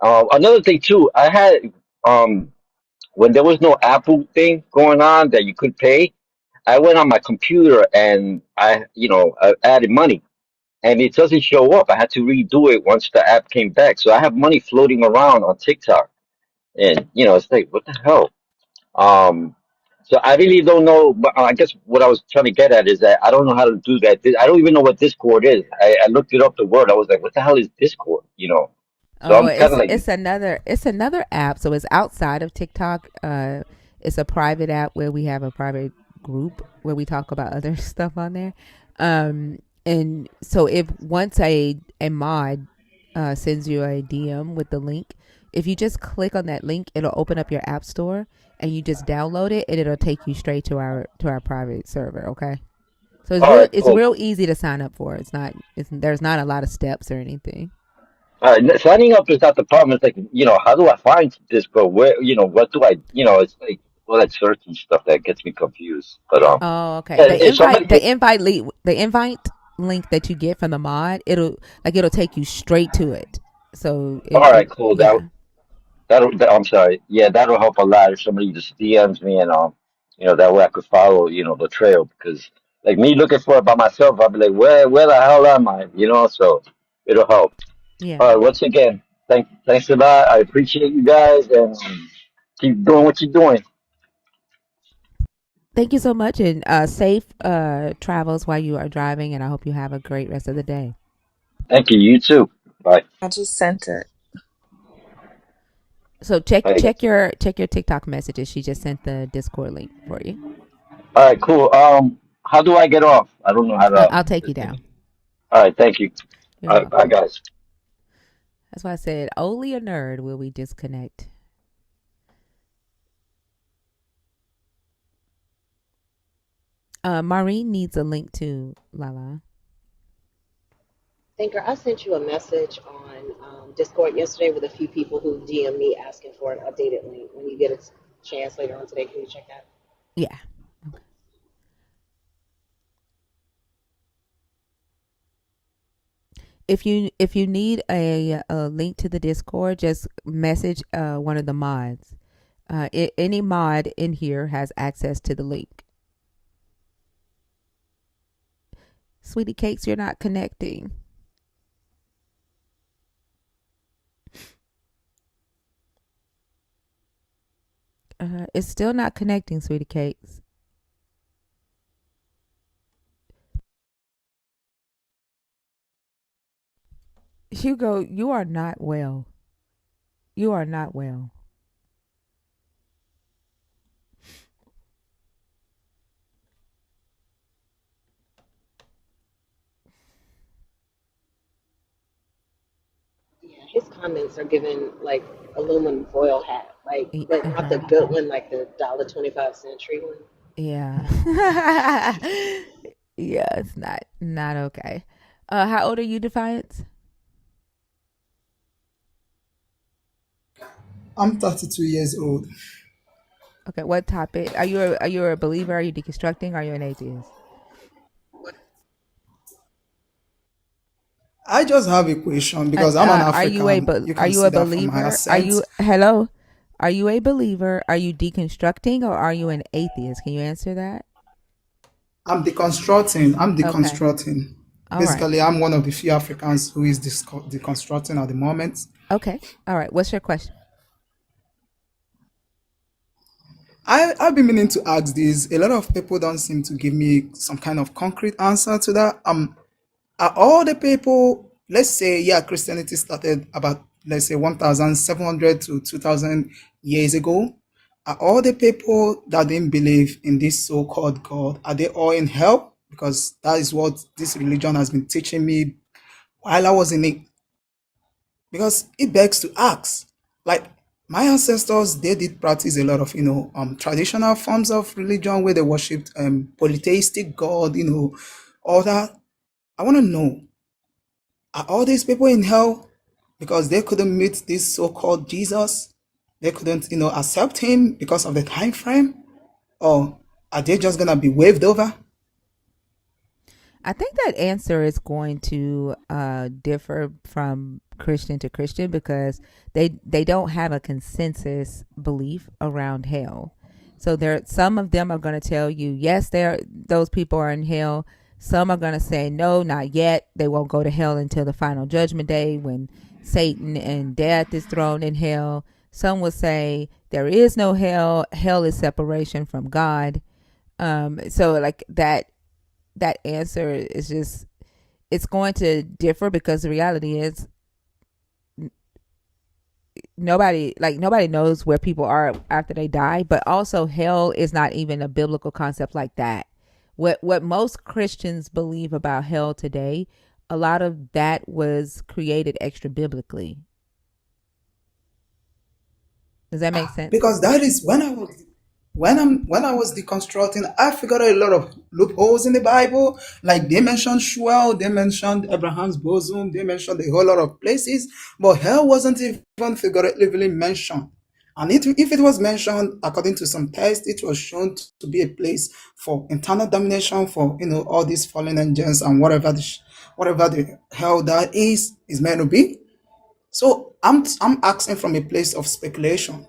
Another thing too, I had when there was no Apple thing going on that you could pay. I went on my computer and I added money, and it doesn't show up. I had to redo it once the app came back. So I have money floating around on TikTok, and it's like, what the hell? Um, so I really don't know. But I guess what I was trying to get at is that I don't know how to do that. I don't even know what Discord is. I looked it up, the word. I was like, what the hell is Discord? So Oh, I'm kind of like, it's another app. So it's outside of TikTok. It's a private app where we have a private group where we talk about other stuff on there. And so if once a mod sends you a DM with the link, if you just click on that link, it'll open up your app store and you just download it and it'll take you straight to our private server. Okay. So all right, it's cool. real easy to sign up for. There's not a lot of steps or anything. Signing up is not the problem. It's like, how do I find Discord? Where, what do I, it's like all that searching stuff that gets me confused. But Oh, okay. yeah, if somebody, The invite link that you get from the mod, it'll take you straight to it. So all right, cool. yeah. I'm sorry. Yeah, that'll help a lot if somebody just DMs me, and that way I could follow, the trail, because like me looking for it by myself, I'll be like, where the hell am I? So it'll help. Yeah. All right, once again, thanks a lot. I appreciate you guys, and keep doing what you're doing. Thank you so much, and safe travels while you are driving. And I hope you have a great rest of the day. Thank you. You too. Bye. I just sent it. So check Bye. check your TikTok messages. She just sent the Discord link for you. All right, cool. How do I get off? I don't know how to. I'll take you down. All right, thank you. You're All right, bye, welcome. guys. That's why I said only a nerd will we disconnect. Maureen needs a link to Lala. Thinker, I sent you a message on Discord yesterday with a few people who DM me asking for an updated link. When you get a chance later on today, can you check that? Yeah. If you need a link to the Discord, just message one of the mods. Any mod in here has access to the link. Sweetie Cakes, you're not connecting. It's still not connecting, Sweetie Cakes. Hugo, you are not well. You are not well. Yeah, his comments are giving like aluminum foil hat, like, but not the Uh-huh. good one, like the $1.25 one. Yeah. Yeah, it's not okay. How old are you, Defiance? I'm 32 years old. Okay, what topic? Are you a believer? Are you deconstructing? Are you an atheist? I just have a question because I'm an African. You Are can you see a that from my believer? Are accent. you hello? Are you a believer? Are you deconstructing, or are you an atheist? Can you answer that? I'm deconstructing. I'm Okay. deconstructing. All right. Basically, I'm one of the few Africans who is deconstructing at the moment. Okay. All right. What's your question? I've been meaning to ask this. A lot of people don't seem to give me some kind of concrete answer to that. Are all the people, let's say, yeah, Christianity started about, let's say, 1,700 to 2,000 years ago. Are all the people that didn't believe in this so-called God, are they all in hell? Because that is what this religion has been teaching me while I was in it. Because it begs to ask, like, my ancestors, they did practice a lot of, traditional forms of religion where they worshipped polytheistic God, all that. I want to know, are all these people in hell because they couldn't meet this so-called Jesus? They couldn't, accept him because of the time frame? Or are they just gonna be waved over? I think that answer is going to differ from Christian to Christian because they don't have a consensus belief around hell. So there, some of them are going to tell you yes, those people are in hell. Some are going to say no, not yet. They won't go to hell until the final judgment day when Satan and death is thrown in hell. Some will say there is no hell. Hell is separation from God. So like that answer is just it's going to differ because the reality is nobody knows where people are after they die, but also hell is not even a biblical concept like that. What most Christians believe about hell today, a lot of that was created extra biblically. Does that make sense? Because that is when I was deconstructing, I figured out a lot of loopholes in the Bible. Like they mentioned Sheol, they mentioned Abraham's bosom, they mentioned a whole lot of places, but hell wasn't even figuratively mentioned. And if it was mentioned, according to some text, it was shown to be a place for internal domination for all these fallen angels and whatever the hell that is meant to be. So I'm asking from a place of speculation.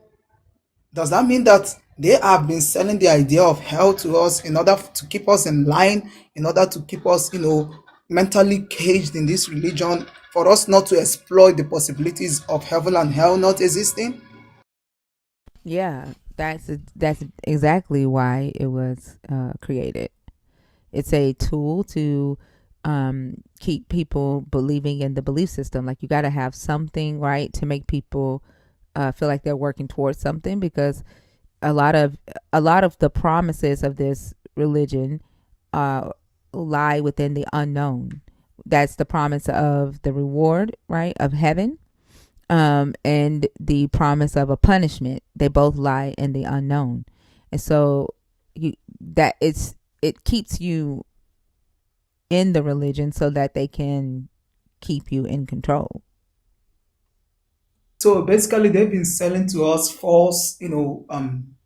Does that mean that they have been selling the idea of hell to us in order to keep us in line, in order to keep us, mentally caged in this religion, for us not to exploit the possibilities of heaven and hell not existing? Yeah, That's exactly why it was created. It's a tool to keep people believing in the belief system. Like you got to have something, right, to make people feel like they're working towards something, because a lot of a lot of the promises of this religion uh, lie within the unknown. That's the promise of the reward, right, of heaven, and the promise of a punishment. They both lie in the unknown, and so you that it keeps you in the religion so that they can keep you in control. So basically, they've been selling to us false,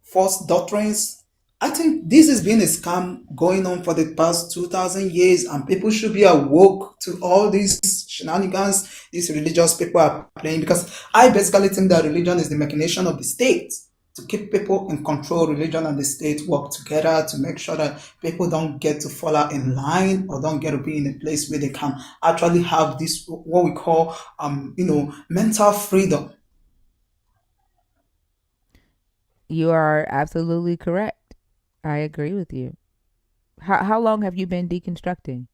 false doctrines. I think this has been a scam going on for the past 2,000 years, and people should be awoke to all these shenanigans these religious people are playing. Because I basically think that religion is the machination of the state to keep people in control. Religion and the state work together to make sure that people don't get to fall out in line or don't get to be in a place where they can actually have this what we call mental freedom. You are absolutely correct. I agree with you. How long have you been deconstructing?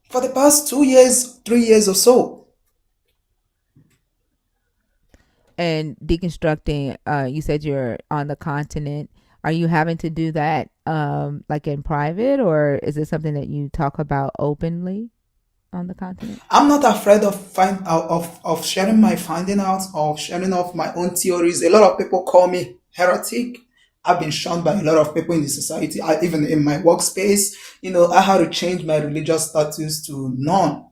For the past 2 years, 3 years or so. And deconstructing, you said you're on the continent. Are you having to do that like in private, or is it something that you talk about openly on the continent? I'm not afraid of of sharing my finding out or sharing of my own theories. A lot of people call me heretic. I've been shunned by a lot of people in the society. Even in my workspace, I had to change my religious status to none.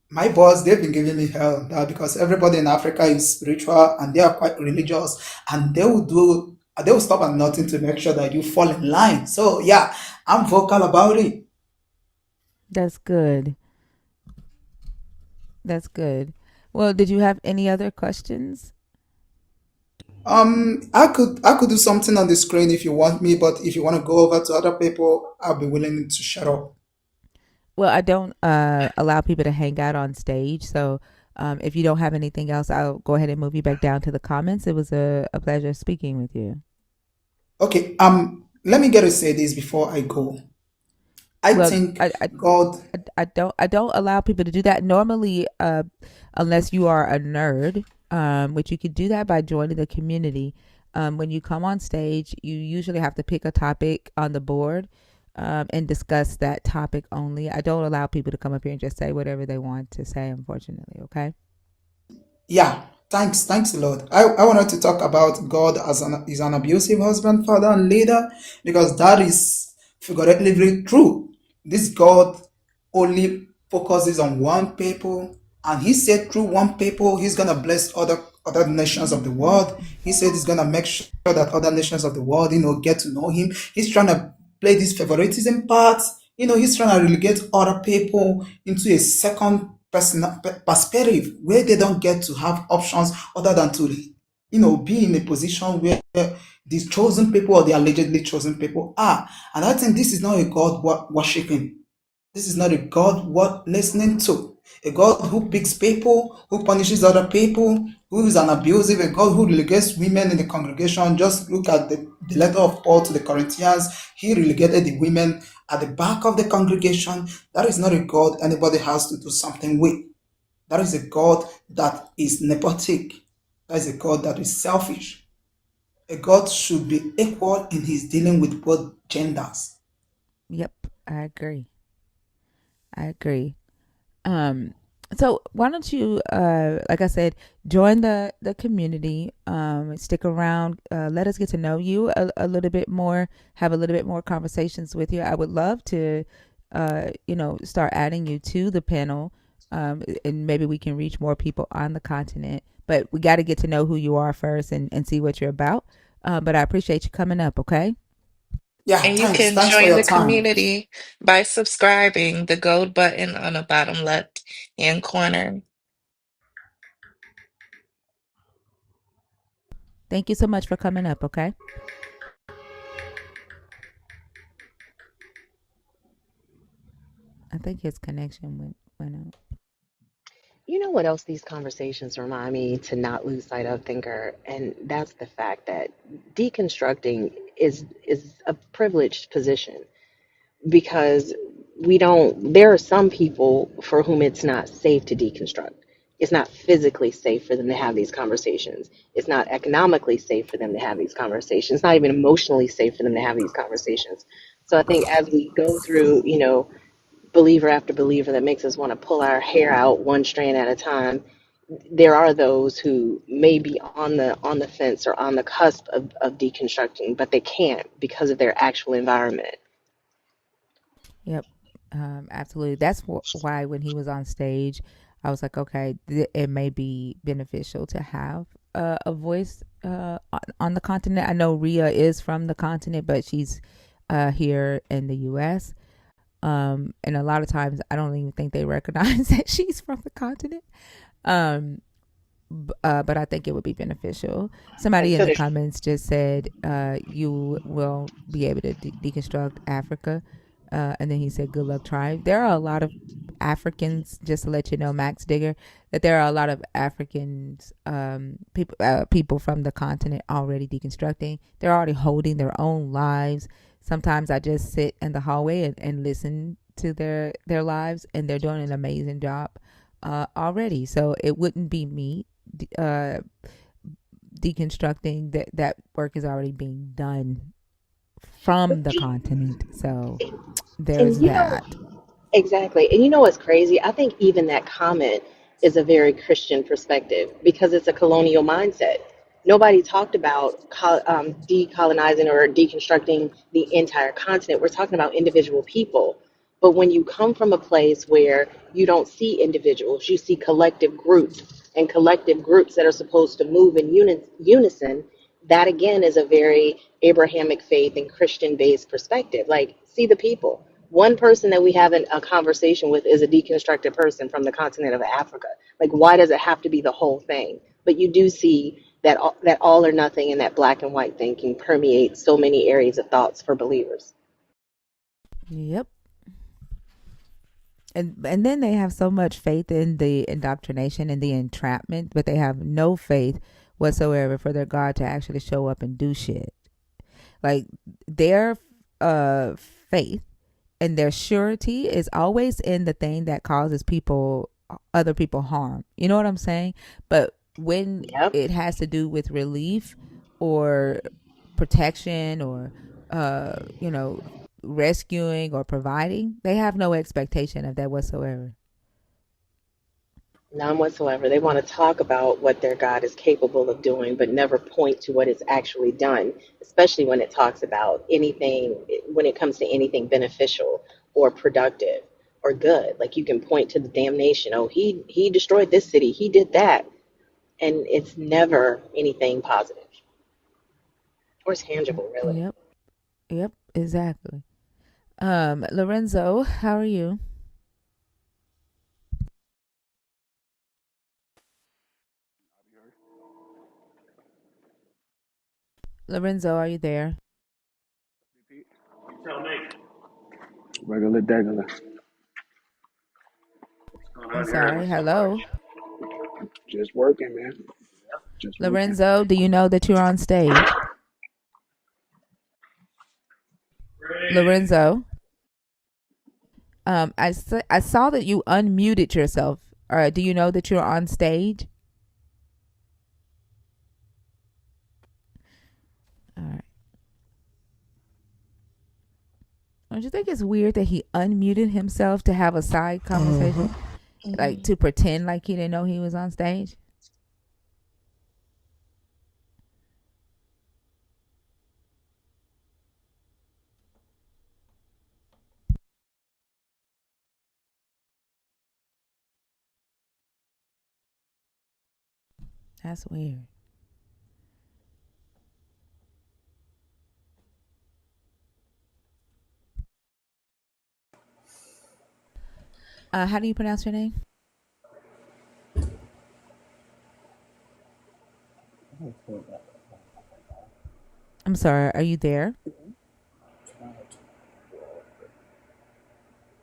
My boss, they've been giving me hell now because everybody in Africa is spiritual and they are quite religious, and they will stop at nothing to make sure that you fall in line. So yeah, I'm vocal about it. That's good. That's good. Well, did you have any other questions? I could do something on the screen if you want me, but if you want to go over to other people, I'll be willing to shut up. Well, I don't allow people to hang out on stage. So if you don't have anything else, I'll go ahead and move you back down to the comments. It was a pleasure speaking with you. Okay, let me get to say this before I go. I Well, think God. I don't allow people to do that normally, unless you are a nerd, which you could do that by joining the community. When you come on stage, you usually have to pick a topic on the board, and discuss that topic only. I don't allow people to come up here and just say whatever they want to say, unfortunately. Okay. Yeah, thanks a lot. I wanted to talk about God as is an abusive husband, father, and leader, because that is figuratively true. This God only focuses on one people, and He said through one people He's gonna bless other nations of the world. He said He's gonna make sure that other nations of the world, get to know Him. He's trying to play this favoritism part. He's trying to relegate other people into a second person perspective where they don't get to have options other than to, be in a position where the chosen people or the allegedly chosen people are. And I think this is not a God worshiping. This is not a God worth listening to. A God who picks people, who punishes other people, who is an abusive, a God who relegates women in the congregation. Just look at the letter of Paul to the Corinthians. He relegated the women at the back of the congregation. That is not a God anybody has to do something with. That is a God that is nepotic. That is a God that is selfish. A God should be equal in his dealing with both genders. Yep, I agree. I agree. Um, so why don't you, like I said, join the community, stick around, let us get to know you a little bit more, have a little bit more conversations with you. I would love to, start adding you to the panel, and maybe we can reach more people on the continent. But we got to get to know who you are first, and see what you're about. But I appreciate you coming up. Okay. And Yeah, you thanks. can Thanks for join your the time. community by subscribing, the gold button on the bottom left hand corner. Thank you so much for coming up. Okay. I think his connection went out. You know what else these conversations remind me to not lose sight of, thinker, and that's the fact that deconstructing is a privileged position because we don't. There are some people for whom it's not safe to deconstruct. It's not physically safe for them to have these conversations. It's not economically safe for them to have these conversations. It's not even emotionally safe for them to have these conversations. So I think as we go through, believer after believer that makes us want to pull our hair out one strand at a time, there are those who may be on the fence or on the cusp of deconstructing, but they can't because of their actual environment. Yep, absolutely. That's why when he was on stage, I was like, okay, it may be beneficial to have a voice on the continent. I know Rhea is from the continent, but she's here in the U.S. And a lot of times, I don't even think they recognize that she's from the continent. Um, but I think it would be beneficial. Somebody in Until the the comments just said you will be able to deconstruct Africa, and then he said, "Good luck, tribe." There are a lot of Africans. Just to let you know, Max Digger, that there are a lot of Africans, people from the continent already deconstructing. They're already holding their own lives. Sometimes I just sit in the hallway and listen to their lives, and they're doing an amazing job already. So it wouldn't be me uh, deconstructing. That work is already being done from the continent. So there's and that. exactly. And you know what's crazy? I think even that comment is a very Christian perspective because it's a colonial mindset. Nobody talked about decolonizing or deconstructing the entire continent. We're talking about individual people. But when you come from a place where you don't see individuals, you see collective groups and collective groups that are supposed to move in unison, that again is a very Abrahamic faith and Christian based perspective. Like, see the people. One person that we have a conversation with is a deconstructed person from the continent of Africa. Like, why does it have to be the whole thing? But you do see that that all or nothing and that black and white thinking permeates so many areas of thoughts for believers. Yep. And then they have so much faith in the indoctrination and the entrapment, but they have no faith whatsoever for their God to actually show up and do shit. Like their faith and their surety is always in the thing that causes other people harm. You know what I'm saying? But when Yep. it has to do with relief or protection or you know, rescuing or providing, they have no expectation of that whatsoever. None whatsoever. They want to talk about what their God is capable of doing, but never point to what it's actually done, especially when it talks about anything, when it comes to anything beneficial or productive or good. Like you can point to the damnation. Oh, he destroyed this city. He did that. And it's never anything positive or tangible, really. Yep. Yep, exactly. Lorenzo, how are you? Lorenzo, are you there? Regular degular. I'm sorry. Hello. Just working, man. Just working. Lorenzo, do you know that you're on stage? Lorenzo, I saw that you unmuted yourself. Do you know that you're on stage? All right. Don't you think it's weird that he unmuted himself to have a side conversation? Like to pretend like he didn't know he was on stage? That's weird. How do you pronounce your name? I'm sorry. Are you there?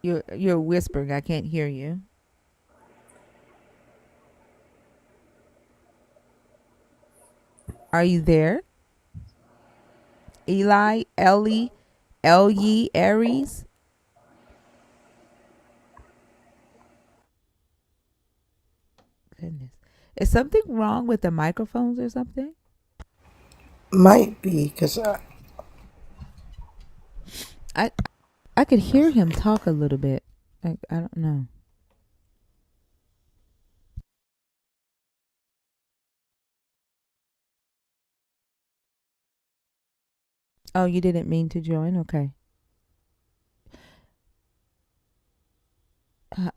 You're whispering. I can't hear you. Are you there? Eli, Ellie, Elye, Aries? Goodness. Is something wrong with the microphones or something? Might be because I I could hear him talk a little bit. I don't know. Oh, you didn't mean to join? Okay.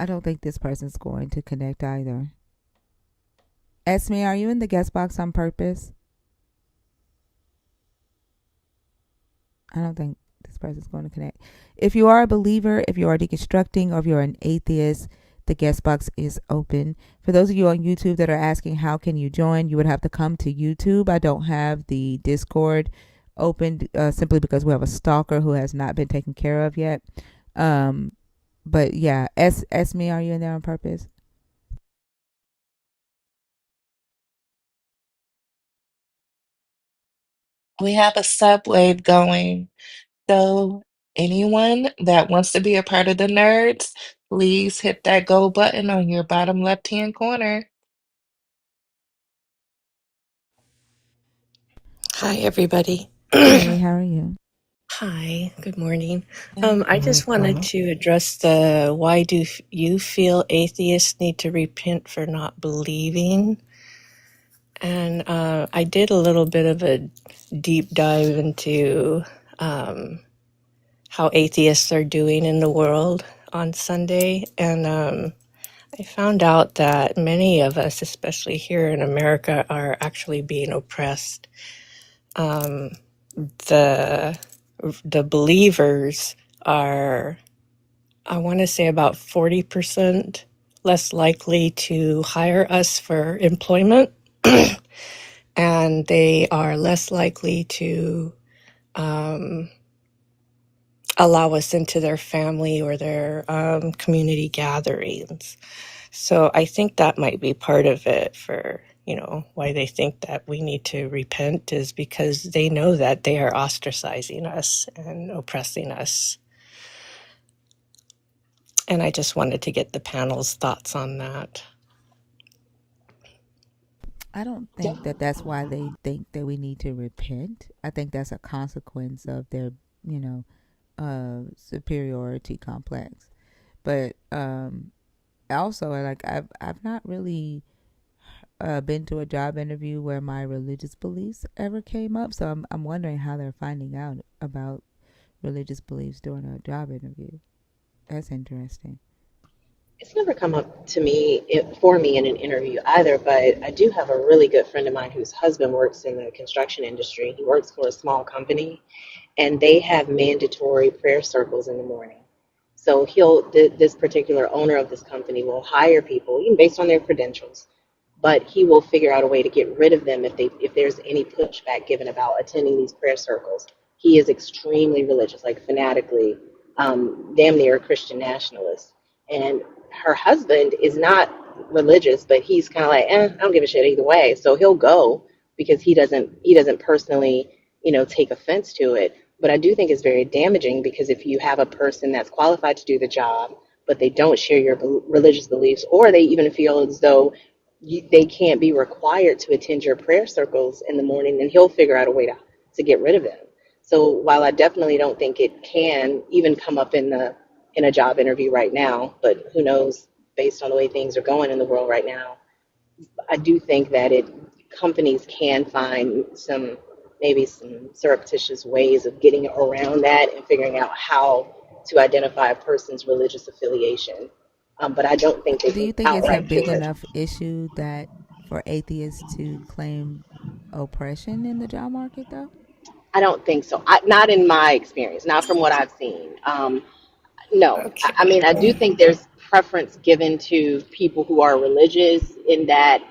I don't think this person's going to connect either. Esme, are you in the guest box on purpose? I don't think this person's going to connect. If you are a believer, if you are deconstructing, or if you're an atheist, the guest box is open. For those of you on YouTube that are asking how can you join, you would have to come to YouTube. I don't have the Discord opened simply because we have a stalker who has not been taken care of yet. But yeah, Esme, are you in there on purpose? We have a subwave going. So anyone that wants to be a part of the nerds, please hit that go button on your bottom left-hand corner. Hi, everybody. Hey, how are you? Hi, good morning. Good I Hey, just wanted Carla. to address the why do you feel atheists need to repent for not believing? And I did a little bit of a deep dive into how atheists are doing in the world on Sunday. And I found out that many of us, especially here in America, are actually being oppressed. Um, the the believers are, I want to say, about 40% less likely to hire us for employment, and they are less likely to um, allow us into their family or their community gatherings. So I think that might be part of it for, why they think that we need to repent is because they know that they are ostracizing us and oppressing us. And I just wanted to get the panel's thoughts on that. I don't think that that's why they think that we need to repent. I think that's a consequence of their, you know, superiority complex. But also, like I've not really been to a job interview where my religious beliefs ever came up. So I'm wondering how they're finding out about religious beliefs during a job interview. That's interesting. It's never come up to me for me in an interview either, but I do have a really good friend of mine whose husband works in the construction industry. He works for a small company, and they have mandatory prayer circles in the morning. So this particular owner of this company will hire people, even based on their credentials, but he will figure out a way to get rid of them if there's any pushback given about attending these prayer circles. He is extremely religious, like fanatically, damn near a Christian nationalist. And her husband is not religious, but he's kind of like, I don't give a shit either way. So he'll go because he doesn't personally, take offense to it. But I do think it's very damaging because if you have a person that's qualified to do the job, but they don't share your religious beliefs, or they even feel as though they can't be required to attend your prayer circles in the morning, then he'll figure out a way to get rid of them. So while I definitely don't think it can even come up in a job interview right now, but who knows based on the way things are going in the world right now, I do think that companies can find some surreptitious ways of getting around that and figuring out how to identify a person's religious affiliation. But I don't think they Do can you think it's a outright big do it. enough issue that for atheists to claim oppression in the job market, though? I don't think so. Not in my experience, not from what I've seen. No, Okay. I mean, I do think there's preference given to people who are religious in that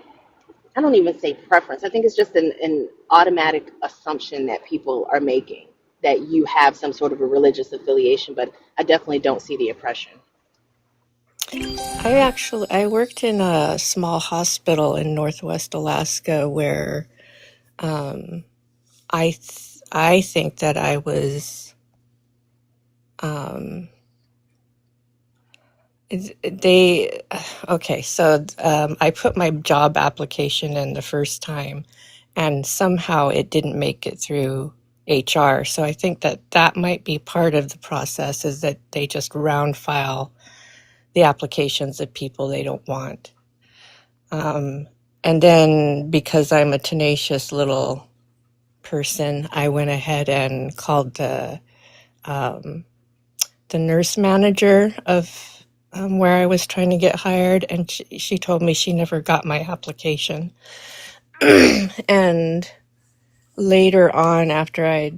I don't even say preference. I think it's just an automatic assumption that people are making that you have some sort of a religious affiliation, but I definitely don't see the oppression. I worked in a small hospital in Northwest Alaska where Um, I think that I was, um, they, okay, so I put my job application in the first time, and somehow it didn't make it through HR. So I think that that might be part of the process, is that they just round file the applications of people they don't want. And then because I'm a tenacious little person, I went ahead and called the nurse manager of where I was trying to get hired, and she told me she never got my application. And later on, after I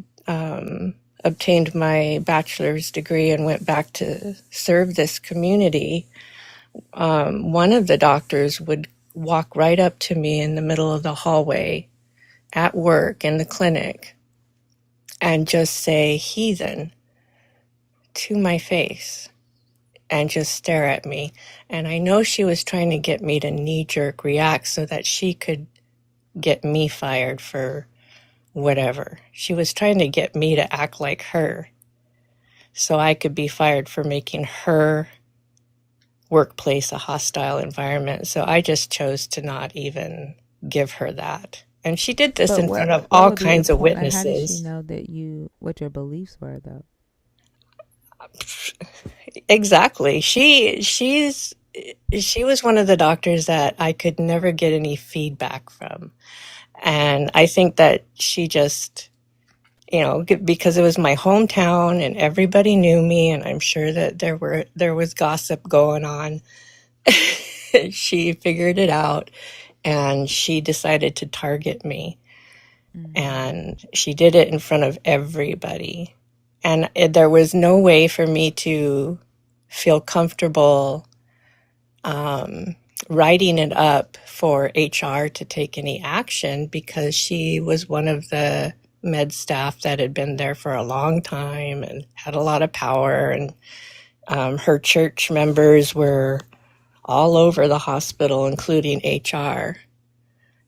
obtained my bachelor's degree and went back to serve this community, one of the doctors would walk right up to me in the middle of the hallway at work in the clinic and just say heathen to my face and just stare at me. And I know she was trying to get me to knee jerk react so that she could get me fired for whatever. She was trying to get me to act like her so I could be fired for making her workplace a hostile environment. So I just chose to not even give her that. And she did this But in front of what all would be the kinds of point? Like, how did she witnesses. know that what your beliefs were, though? Exactly. She was one of the doctors that I could never get any feedback from. And I think that she just, because it was my hometown and everybody knew me, and I'm sure that there was gossip going on. She figured it out, and she decided to target me. And she did it in front of everybody. And there was no way for me to feel comfortable writing it up for HR to take any action, because she was one of the med staff that had been there for a long time and had a lot of power. And her church members were all over the hospital, including HR.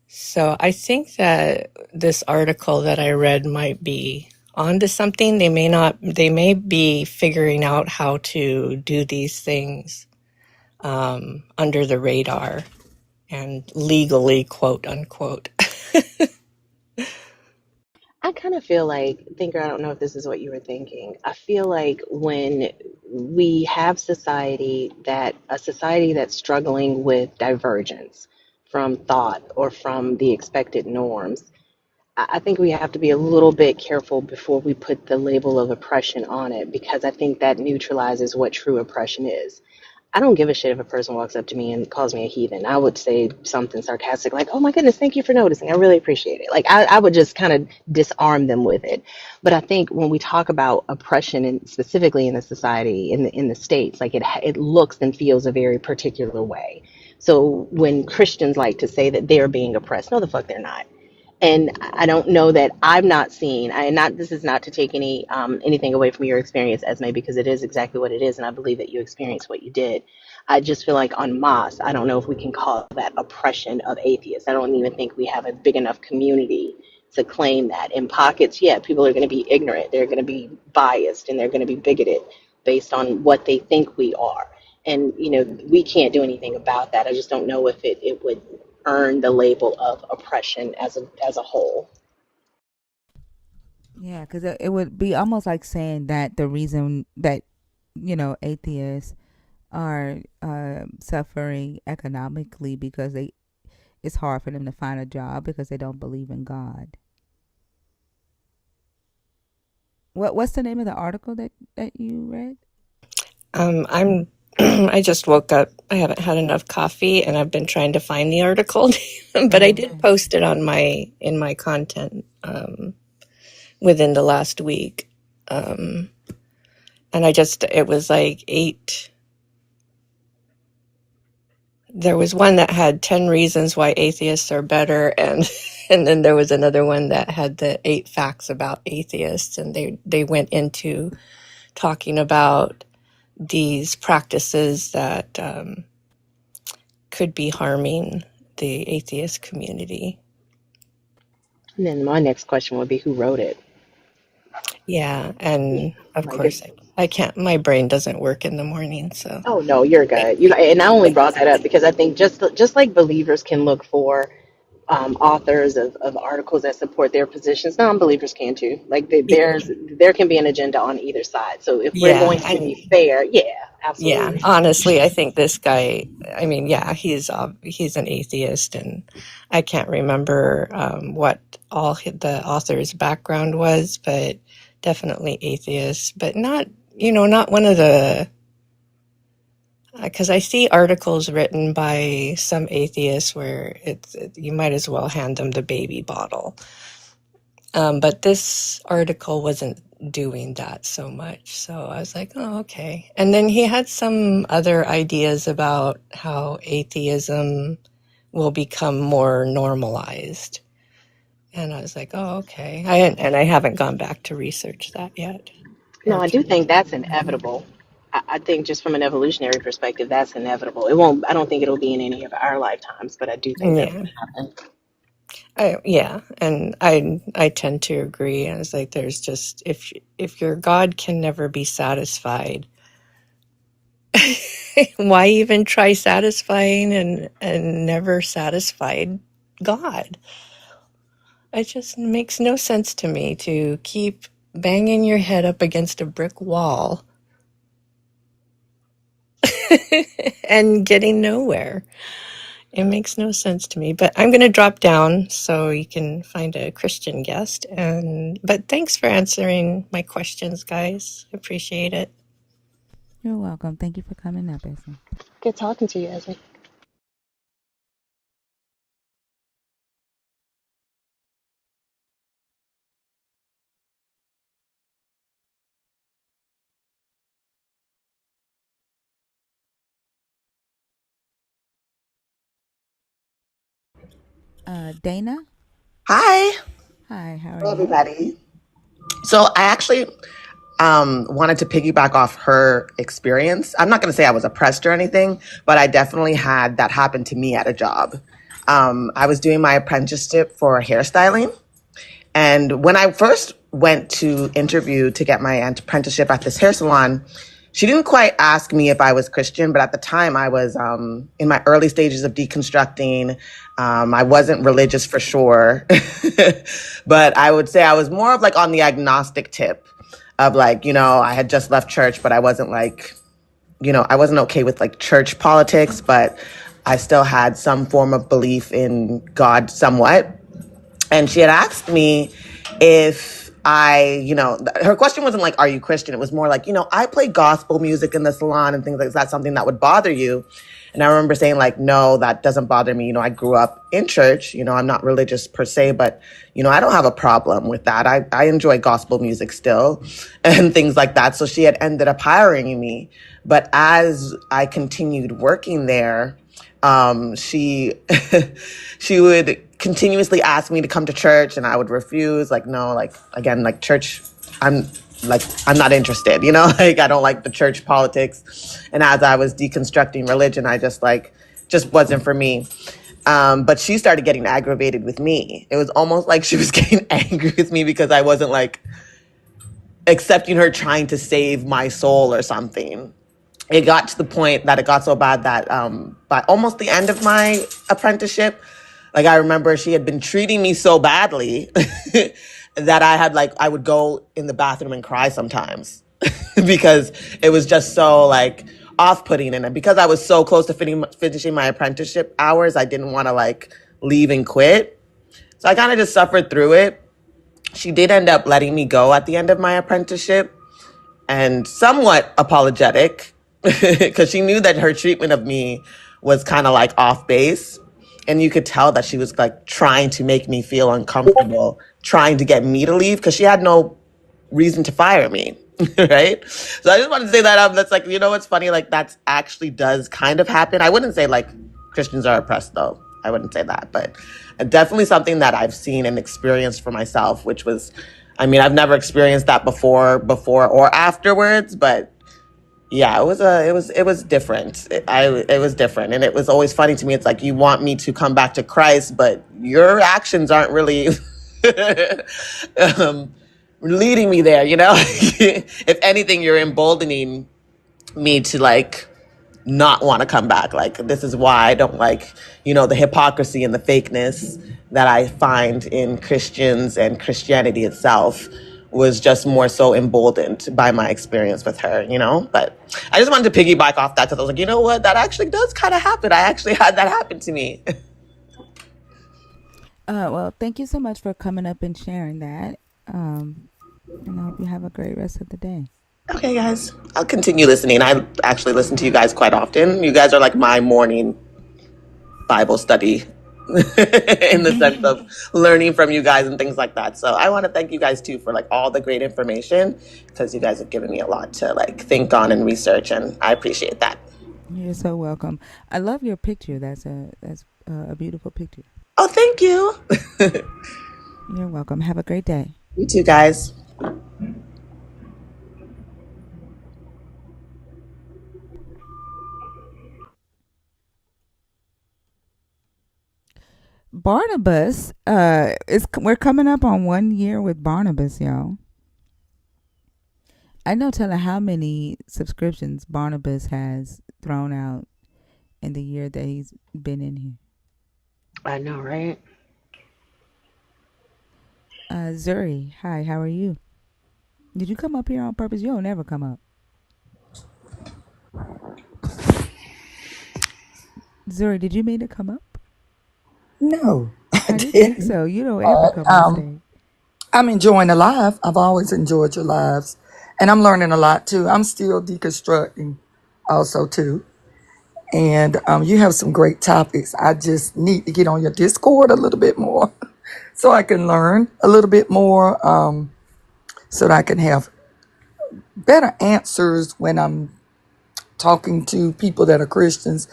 So I think that this article that I read might be onto something. They may be figuring out how to do these things under the radar and legally, quote unquote. I kind of feel like, Thinker, I don't know if this is what you were thinking. I feel like when we have a society that's struggling with divergence from thought or from the expected norms, I think we have to be a little bit careful before we put the label of oppression on it, because I think that neutralizes what true oppression is. I don't give a shit if a person walks up to me and calls me a heathen. I would say something sarcastic like, "Oh my goodness, thank you for noticing. I really appreciate it." Like I would just kind of disarm them with it. But I think when we talk about oppression, and specifically in the society, in the states, like it looks and feels a very particular way. So when Christians like to say that they're being oppressed, no, the fuck they're not. And I don't know that I've not seen. I not This is not to take anything away from your experience, Esme, because it is exactly what it is, and I believe that you experienced what you did. I just feel like en masse, I don't know if we can call that oppression of atheists. I don't even think we have a big enough community to claim that. In pockets, yeah, people are going to be ignorant, they're going to be biased, and they're going to be bigoted based on what they think we are. And we can't do anything about that. I just don't know if it would earn the label of oppression as a whole. Yeah, because it would be almost like saying that the reason that atheists are suffering economically because it's hard for them to find a job because they don't believe in God. What's the name of the article that you read? I'm I just woke up. I haven't had enough coffee, and I've been trying to find the article, but I did post it on in my content within the last week. And it was like 8. There was one that had 10 reasons why atheists are better, and and then there was another one that had the 8 facts about atheists, and they went into talking about these practices that could be harming the atheist community. And then my next question would be, who wrote it? Yeah, and of Like, it's, course I can't. My brain doesn't work in the morning, so. oh no, you're good. You know, and I only brought that up because I think just like believers can look for authors of articles that support their positions, non-believers can too. Like there can be an agenda on either side. So if we're Yeah, going to and be fair, yeah, yeah, absolutely. honestly, I think this guy. I mean, yeah, he's an atheist, and I can't remember what the author's background was, but definitely atheist, but not not one of the. Because I see articles written by some atheists where you might as well hand them the baby bottle. But this article wasn't doing that so much. So I was like, oh, okay. And then he had some other ideas about how atheism will become more normalized. And I was like, oh, okay. I haven't gone back to research that yet. No, Or I do to, think that's inevitable. I think just from an evolutionary perspective, that's inevitable. It won't. I don't think it'll be in any of our lifetimes, but I do think that's yeah. going to happen. Yeah, and I tend to agree. I was like, there's just if your God can never be satisfied, why even try satisfying and never satisfied God? It just makes no sense to me to keep banging your head up against a brick wall and getting nowhere. It makes no sense to me, but I'm going to drop down so you can find a Christian guest. But thanks for answering my questions, guys. Appreciate it. You're welcome. Thank you for coming up, Esme. Good talking to you, Esme. Dana. Hi, Hi. How are hello you? everybody. So I actually wanted to piggyback off her experience. I'm not going to say I was oppressed or anything, but I definitely had that happen to me at a job. I was doing my apprenticeship for hairstyling, and when I first went to interview to get my apprenticeship at this hair salon, she didn't quite ask me if I was Christian, but at the time I was in my early stages of deconstructing. I wasn't religious for sure, but I would say I was more of like on the agnostic tip of like, I had just left church, but I wasn't like, I wasn't okay with like church politics, but I still had some form of belief in God somewhat. And she had asked me if her question wasn't like, are you Christian? It was more like, I play gospel music in the salon and things like, is that something that would bother you? And I remember saying like, no, that doesn't bother me. I grew up in church, I'm not religious per se, but, I don't have a problem with that. I enjoy gospel music still and things like that. So she had ended up hiring me. But as I continued working there, she she would continuously ask me to come to church and I would refuse, like, no, like, again, like church, I'm I'm not interested, like I don't like the church politics. And as I was deconstructing religion, I just wasn't for me. But she started getting aggravated with me. It was almost like she was getting angry with me because I wasn't like accepting her trying to save my soul or something. It got to the point that it got so bad that by almost the end of my apprenticeship, like I remember she had been treating me so badly that I would go in the bathroom and cry sometimes because it was just so like off-putting. And because I was so close to finishing my apprenticeship hours, I didn't want to like leave and quit. So I kind of just suffered through it. She did end up letting me go at the end of my apprenticeship, and somewhat apologetic because she knew that her treatment of me was kind of like off base. And you could tell that she was like trying to make me feel uncomfortable, trying to get me to leave because she had no reason to fire me. Right. So I just wanted to say that up. That's like, what's funny? Like that actually does kind of happen. I wouldn't say like Christians are oppressed though. I wouldn't say that, but definitely something that I've seen and experienced for myself, which was, I mean, I've never experienced that before or afterwards, but yeah, it was different. It was different, and it was always funny to me. It's like you want me to come back to Christ, but your actions aren't really um, leading me there, you know? If anything, you're emboldening me to like not want to come back. Like, this is why I don't like, the hypocrisy and the fakeness that I find in Christians and Christianity itself was just more so emboldened by my experience with her. But I just wanted to piggyback off that because I was like, you know what? That actually does kind of happen. I actually had that happen to me. Well, thank you so much for coming up and sharing that. And I hope you have a great rest of the day. Okay, guys. I'll continue listening. I actually listen to you guys quite often. You guys are like my morning Bible study in the sense of learning from you guys and things like that. So I want to thank you guys too for like all the great information because you guys have given me a lot to like think on and research, and I appreciate that. You're so welcome. I love your picture. That's a beautiful picture. Oh, thank you. You're welcome. Have a great day. You too, guys. Barnabas, we're coming up on 1 year with Barnabas, y'all. I know telling how many subscriptions Barnabas has thrown out in the year that he's been in here. I know, right? Zuri, hi, how are you? Did you come up here on purpose? You don't never come up. Zuri, did you mean to come up? No, I I didn't think didn't. so. You don't ever But come on stage. I'm enjoying the live. I've always enjoyed your lives, and I'm learning a lot too. I'm still deconstructing, also too. And you have some great topics. I just need to get on your Discord a little bit more, so I can learn a little bit more, so that I can have better answers when I'm talking to people that are Christians.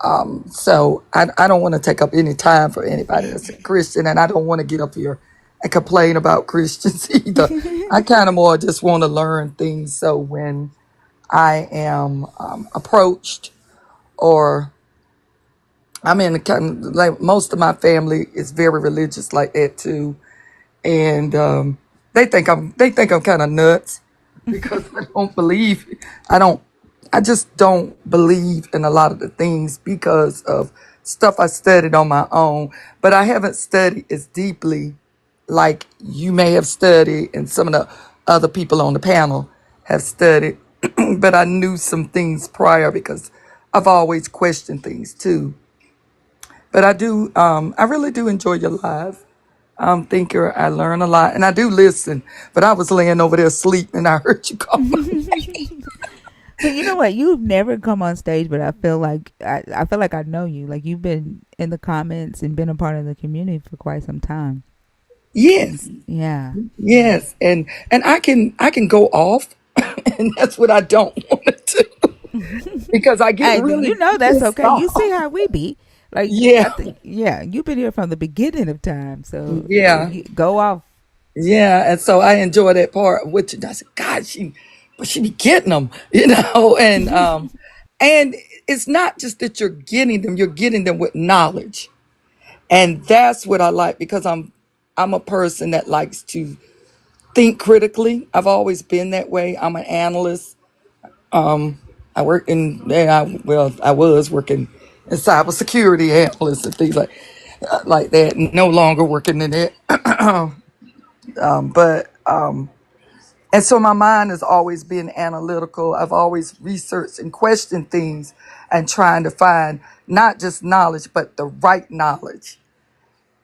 Um, so I don't want to take up any time for anybody that's a Christian, and I don't want to get up here and complain about Christians either. I kind of more just want to learn things so when I am approached, or I'm in the kind of, like most of my family is very religious like that too, and they think I'm kind of nuts because I don't I just don't believe in a lot of the things because of stuff I studied on my own, but I haven't studied as deeply like you may have studied and some of the other people on the panel have studied. But I knew some things prior because I've always questioned things too. But I really do enjoy your live. Thinker, I learn a lot, and I do listen. But I was laying over there asleep, and I heard you call my name. So you know what? You've never come on stage, but I feel like I know you. Like you've been in the comments and been a part of the community for quite some time. Yes, Yeah. yes, and I can go off, and that's what I don't want to do because I get Hey, really you know that's pissed okay. You off. see how we be. Like Yeah, I think, yeah, you've been here from the beginning of time. So yeah, you go off. yeah, and so I enjoy that part. Which I said, God, she be getting them, and it's not just that you're getting them with knowledge. And that's what I like because I'm a person that likes to think critically. I've always been that way. I'm an analyst. I work in I was working in cybersecurity analyst and things like that. No longer working in it. But and so my mind has always been analytical. I've always researched and questioned things and trying to find not just knowledge but the right knowledge.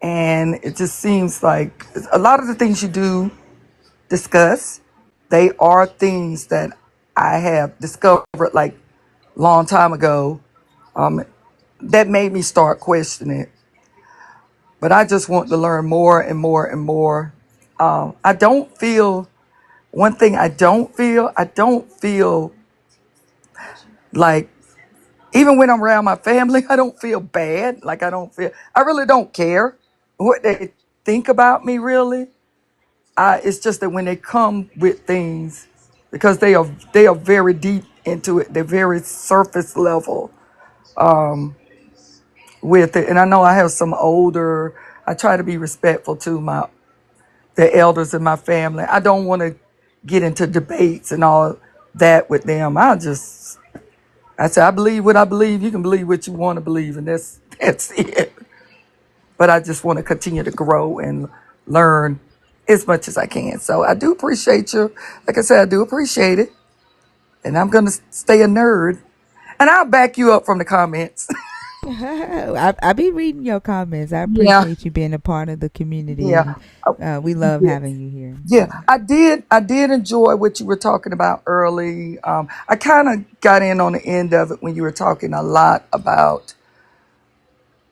And it just seems like a lot of the things you do discuss, they are things that I have discovered like long time ago, that made me start questioning it. But I just want to learn more and more and more. I don't feel one thing. I don't feel like even when I'm around my family, I don't feel bad. Like I really don't care what they think about me. Really, it's just that when they come with things, because they are very deep into it, they're very surface level with it. And I know I have some older I try to be respectful to the elders in my family. I don't want to get into debates and all that with them. I say I believe what I believe. You can believe what you want to believe, and that's it. But I just want to continue to grow and learn as much as I can. So I do appreciate you. Like I said, I do appreciate it, and I'm gonna stay a nerd. And I'll back you up from the comments. I be reading your comments. I Yeah, appreciate you being a part of the community, yeah. and Oh, we love yeah. having you here. Yeah, I did enjoy what you were talking about early. I kind of got in on the end of it when you were talking a lot about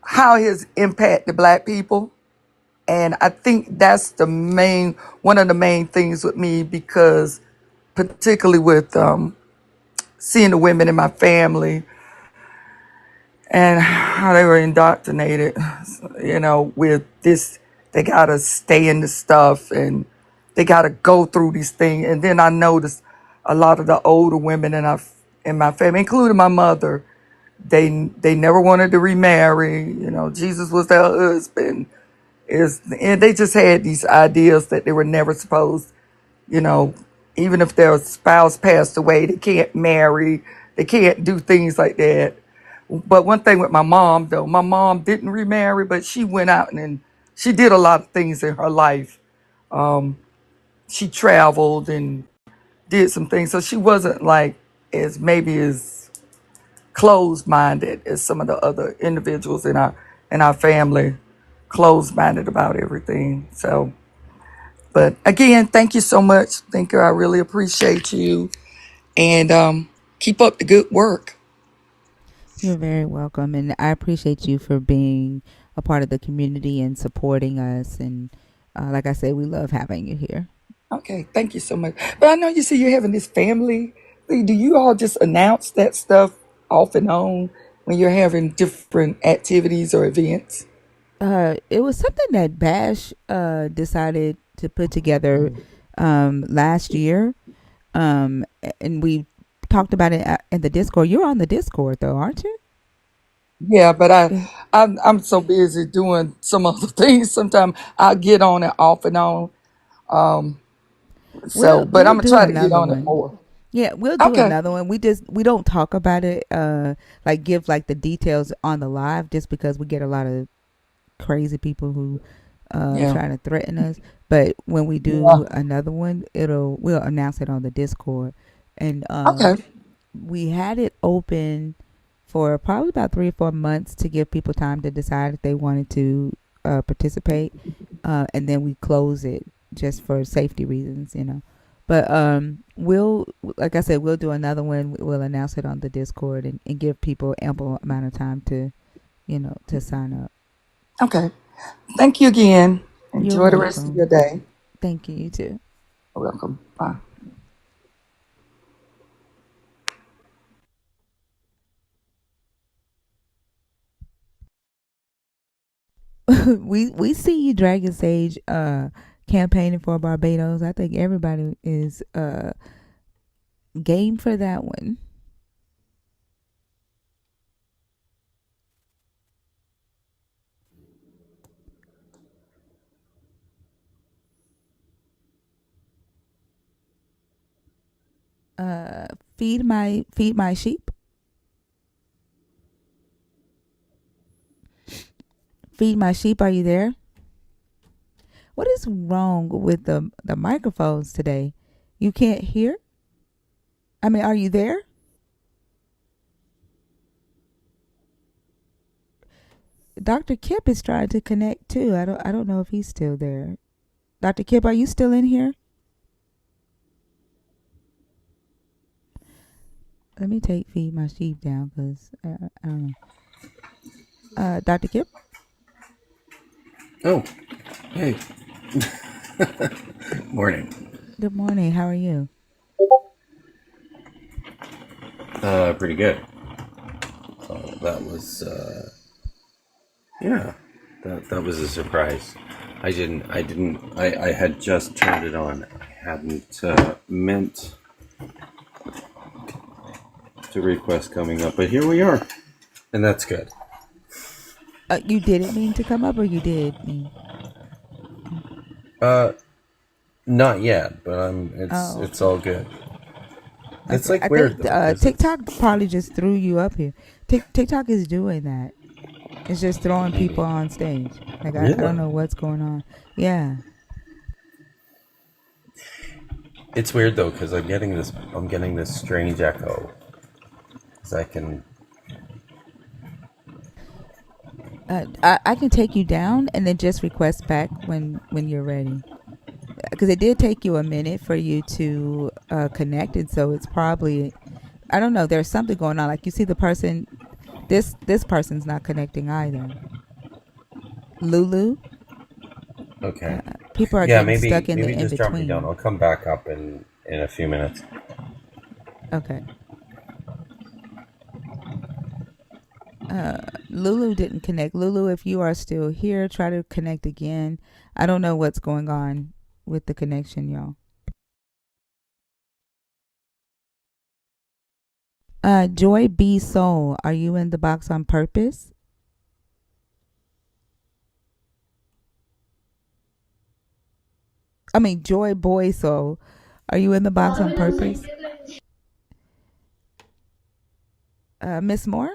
how his impacted Black people, and I think that's one of the main things with me because, particularly with seeing the women in my family and how they were indoctrinated, with this, they gotta stay in the stuff and they gotta go through these things. And then I noticed a lot of the older women in my family, including my mother, they never wanted to remarry. Jesus was their husband. And they just had these ideas that they were never supposed, you know, even if their spouse passed away, they can't marry, they can't do things like that. But one thing with my mom, though, my mom didn't remarry, but she went out and she did a lot of things in her life. She traveled and did some things, so she wasn't like as closed minded as some of the other individuals in our family, closed minded about everything. So, but again, thank you so much. Thank you. I really appreciate you, and keep up the good work. You're very welcome, and I appreciate you for being a part of the community and supporting us. And like I said, we love having you here. Okay, thank you so much. But I know you see you're having this family thing. Do you all just announce that stuff off and on when you're having different activities or events? It was something that Bash decided to put together last year, and we talked about it in the Discord. You're on the Discord, though, aren't you? Yeah, but Yeah. I'm so busy doing some other things. Sometimes I get on it off and on. Um, so, but We'll I'm gonna do try to get another on it one. more. Yeah, we'll do Okay. another one. We don't talk about it, like give like the details on the live, just because we get a lot of crazy people who Yeah. try to threaten us. But when we Yeah. do another one, we'll announce it on the Discord. And Okay. we had it open for probably about 3 or 4 months to give people time to decide if they wanted to participate, and then we close it just for safety reasons. But we'll, like I said, we'll do another one. We'll announce it on the Discord, and give people ample amount of time to sign up. Okay. Thank you again. You're Enjoy the rest of your welcome. day. Thank you. You too. You're welcome. Bye. We see you, Dragon Sage, campaigning for Barbados. I think everybody is game for that one. Uh, feed my sheep. Feed my sheep. Are you there? What is wrong with the microphones today? You can't hear? I mean, are you there? Dr. Kip is trying to connect too. I don't know if he's still there. Dr. Kip, are you still in here? Let me take feed my sheep down because I don't know. Dr. Kip. Oh, hey, morning. Good morning. How are you? Pretty good. So that was, yeah, that was a surprise. I had just turned it on. I hadn't meant to request coming up, but here we are, and that's good. You didn't mean to come up, or you did mean? Uh, Not yet, but Oh, it's okay. all good. It's Okay. I like weird think though, because it's TikTok probably just threw you up here. TikTok is doing that. It's just throwing people on stage. Like I don't really, know what's going on. Yeah. it's weird though, because I'm getting this strange echo. Because I can. I can take you down and then just request back when you're ready. Because it did take you a minute for you to connect, and so it's probably, I don't know. There's something going on. Like you see the person. This person's not connecting either. Lulu. Okay. People are Yeah, getting stuck maybe in the in just drop me down. between. I'll come back up in a few minutes. Okay. Lulu didn't connect. Lulu, if you are still here, try to connect again. I don't know what's going on with the connection, y'all. Joy B Soul, are you in the box on purpose? I mean, Joy Boy Soul, are you in the box on purpose? Miss Moore?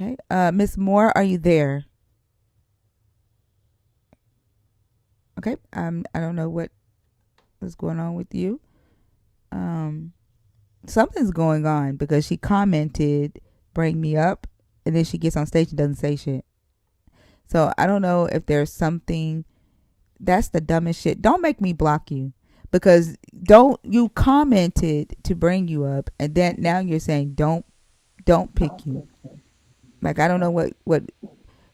Okay. Miss Moore, are you there? Okay. I don't know what is going on with you. Something's going on because she commented, "Bring me up," and then she gets on stage and doesn't say shit. So I don't know if there's something. That's the dumbest shit. Don't make me block you, because don't you commented to bring you up, and then now you're saying don't pick you. Like I don't know what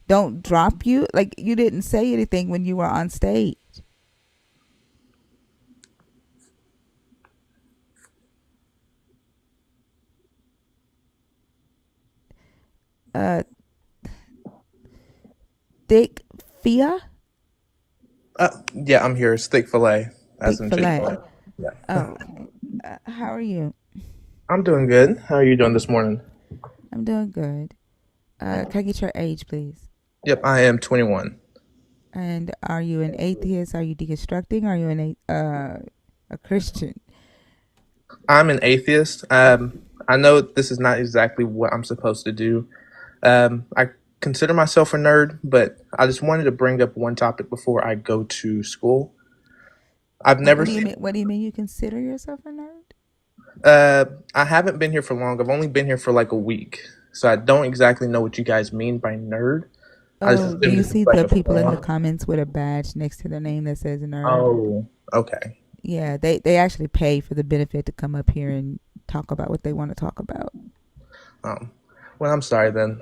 don't drop you. Like you didn't say anything when you were on stage. Uh, Thick Fia, Yeah, I'm here. Steak fillet, as Thick in Chick fil Fillet. A. Yeah. Oh, how are you? I'm doing good. How are you doing this morning? I'm doing good. Can I get your age, please? Yep, I am 21. And are you an atheist? Are you deconstructing? Are you a Christian? I'm an atheist. I know this is not exactly what I'm supposed to do. I consider myself a nerd, but I just wanted to bring up one topic before I go to school. I've never What do you seen. mean? What do you mean? You consider yourself a nerd? Uh, I haven't been here for long. I've only been here for like a week, so I don't exactly know what you guys mean by nerd. I just Oh, do assumed you this see was like the a people in the form. comments with a badge next to their name that says nerd? Oh, okay. Yeah, they actually pay for the benefit to come up here and talk about what they want to talk about. Um, well, I'm sorry then.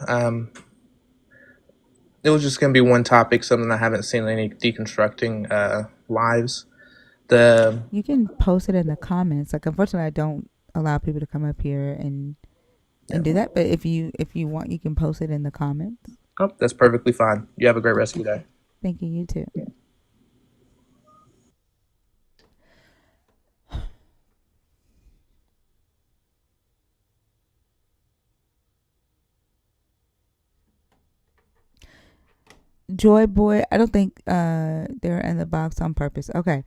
It was just going to be one topic, something I haven't seen any deconstructing lives. The You can post it in the comments. Like, unfortunately, I don't allow people to come up here Yeah. and do that. But if you want, you can post it in the comments. Oh, that's perfectly fine. You have a great rest of your Okay. day. Thank you. You too. Joy Boy, I don't think they're in the box on purpose. Okay.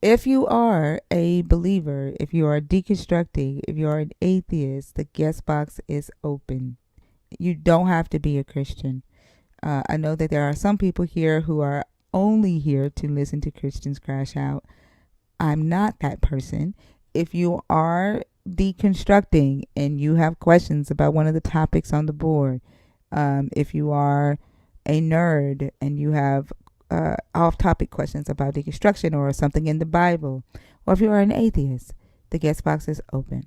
If you are a believer, if you are deconstructing, if you are an atheist, the guest box is open. You don't have to be a Christian. I know that there are some people here who are only here to listen to Christians crash out. I'm not that person. If you are deconstructing and you have questions about one of the topics on the board, if you are a nerd and you have off topic questions about deconstruction or something in the Bible, or if you are an atheist, the guest box is open.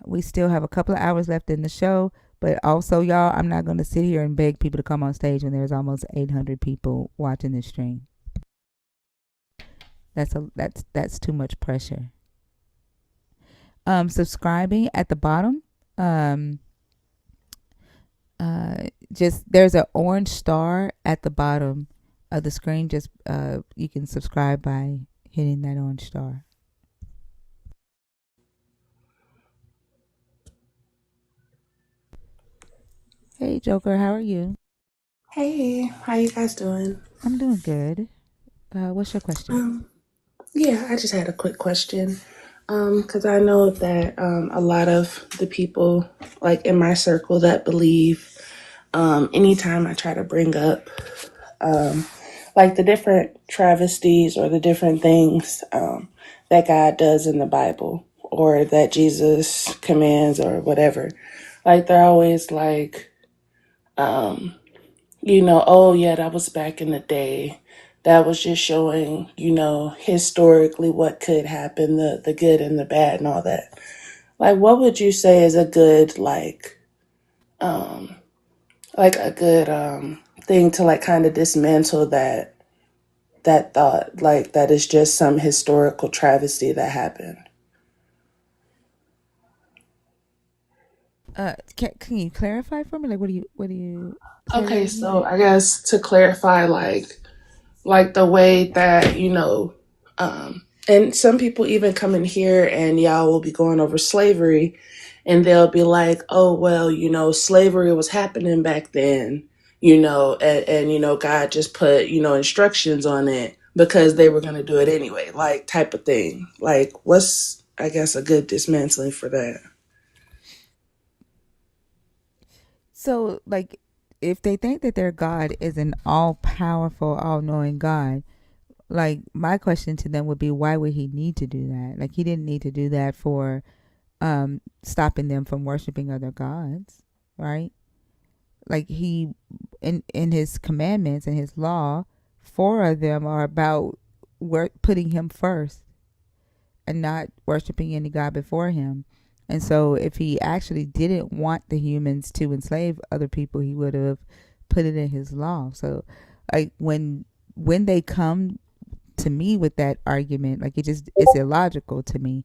We still have a couple of hours left in the show, but also, y'all, I'm not going to sit here and beg people to come on stage when there's almost 800 people watching this stream. That's too much pressure. Subscribing at the bottom. Just there's an orange star at the bottom of the screen. Just you can subscribe by hitting that orange star. Hey, Joker, how are you? Hey, how you guys doing? I'm doing good. What's your question? Um, yeah, I just had a quick question. Because I know that a lot of the people, like in my circle, that believe, anytime I try to bring up, like the different travesties or the different things that God does in the Bible or that Jesus commands or whatever, like they're always like, oh yeah, that was back in the day. That was just showing, historically what could happen, the good and the bad and all that. Like what would you say is a good like a good thing to like kind of dismantle that thought, like that is just some historical travesty that happened? Can you clarify for me? Like, what do you say that Okay, again? so I guess to clarify, like the way that and some people even come in here and y'all will be going over slavery and they'll be like, oh well, slavery was happening back then, and God just put instructions on it because they were going to do it anyway, like type of thing. Like what's, I guess, a good dismantling for that? So, like, if they think that their God is an all powerful, all knowing God, like, my question to them would be, why would he need to do that? Like, he didn't need to do that for stopping them from worshiping other gods, right? Like, he, in his commandments and his law, four of them are about putting him first and not worshiping any god before him. And so if he actually didn't want the humans to enslave other people, he would have put it in his law. So like when they come to me with that argument, like it's illogical to me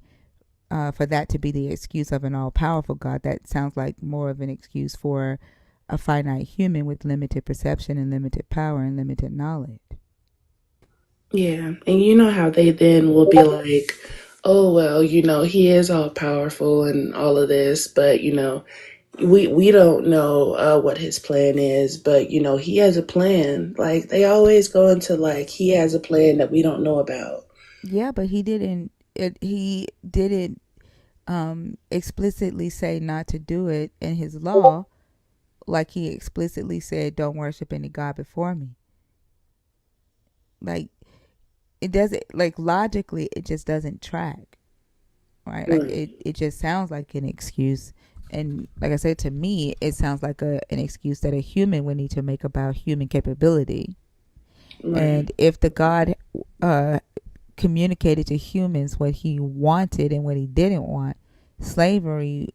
for that to be the excuse of an all-powerful God. That sounds like more of an excuse for a finite human with limited perception and limited power and limited knowledge. Yeah, and you know how they then will be like, oh well, he is all powerful and all of this, but we don't know what his plan is, but he has a plan. Like they always go into like he has a plan that we don't know about. Yeah, but he didn't explicitly say not to do it in his law, like he explicitly said, "Don't worship any god before me." Like it doesn't, like logically, it just doesn't track, right? Like Right, it just sounds like an excuse, and like I said, to me, it sounds like an excuse that a human would need to make about human capability. right. And if the God uh, communicated to humans what he wanted and what he didn't want, slavery,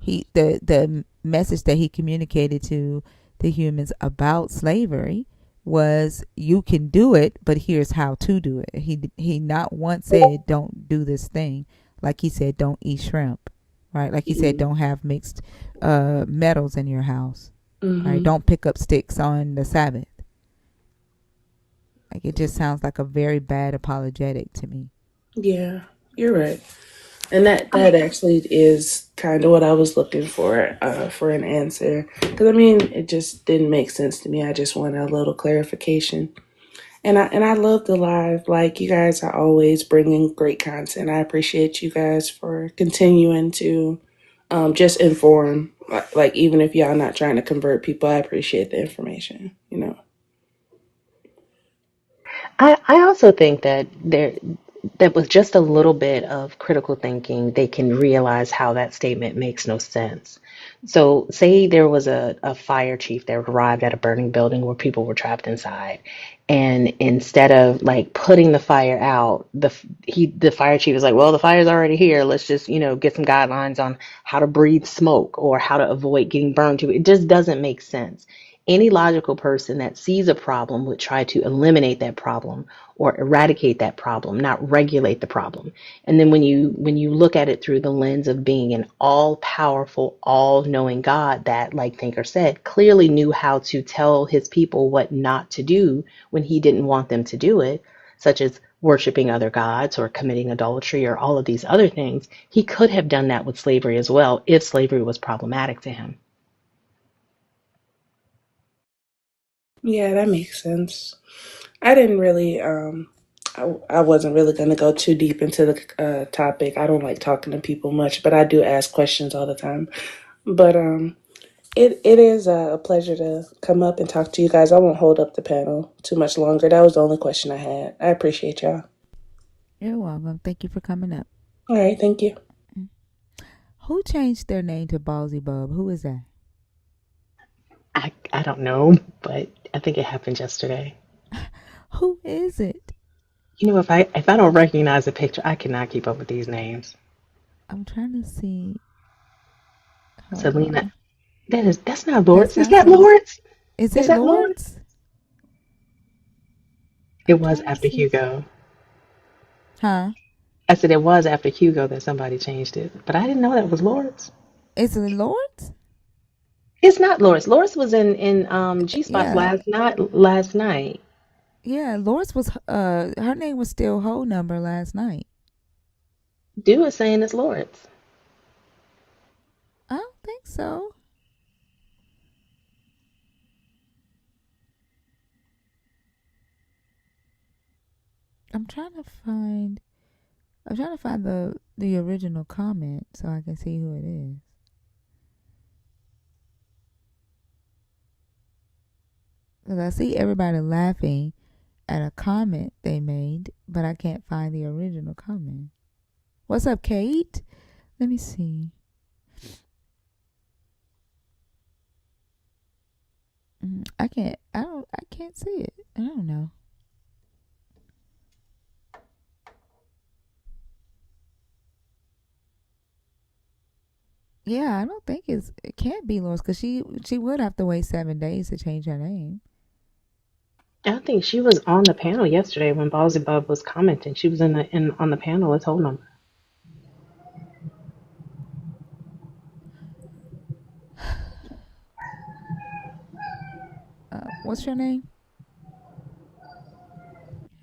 the message that he communicated to the humans about slavery was, you can do it, but here's how to do it. He not once said don't do this thing. Like he said don't eat shrimp, right? Like he said don't have mixed metals in your house, right? Mm-hmm. Don't pick up sticks on the Sabbath. Like it just sounds like a very bad apologetic to me. Yeah, you're right. And that actually is kind of what I was looking for an answer. Because I mean, it just didn't make sense to me. I just wanted a little clarification. And I love the live. Like you guys are always bringing great content. I appreciate you guys for continuing to just inform. Like even if y'all not trying to convert people, I appreciate the information. I also think that that with just a little bit of critical thinking, they can realize how that statement makes no sense. So, say there was a fire chief that arrived at a burning building where people were trapped inside, and instead of like putting the fire out, the fire chief was like, "Well, the fire's already here. Let's just get some guidelines on how to breathe smoke or how to avoid getting burned." To it just doesn't make sense. Any logical person that sees a problem would try to eliminate that problem or eradicate that problem, not regulate the problem. And then when you look at it through the lens of being an all-powerful, all-knowing God that, like Thinker said, clearly knew how to tell his people what not to do when he didn't want them to do it, such as worshiping other gods or committing adultery or all of these other things, he could have done that with slavery as well if slavery was problematic to him. Yeah, that makes sense. I didn't really, I wasn't really going to go too deep into the topic. I don't like talking to people much, but I do ask questions all the time. But it is a pleasure to come up and talk to you guys. I won't hold up the panel too much longer. That was the only question I had. I appreciate y'all. You're welcome. Thank you for coming up. All right, thank you. Who changed their name to Ballsy Bub? Who is that? I don't know, but I think it happened yesterday. Who is it? You know, if I don't recognize a picture, I cannot keep up with these names. I'm trying to see. Hold Selena, on. that's not That's Lawrence. Is not that Selena. Lawrence? Is Is it that Lawrence? Lawrence? It I'm was trying to after see. Hugo. Huh? I said it was after Hugo that somebody changed it, but I didn't know that was Lawrence. Is it Lawrence? It's not Lawrence. Lawrence was in G Spots Yeah. last night. Yeah. Lawrence was, her name was still whole number last night. Dude is saying it's Lawrence. I don't think so. I'm trying to find. I'm trying to find the original comment so I can see who it is. Because I see everybody laughing at a comment they made, but I can't find the original comment. What's up, Kate? Let me see. I can't. I don't. I can't see it. I don't know. Yeah, I don't think it can't be Lois because she would have to wait 7 days to change her name. I think she was on the panel yesterday when Ballsy Bub was commenting. She was in on the panel as whole number. What's your name?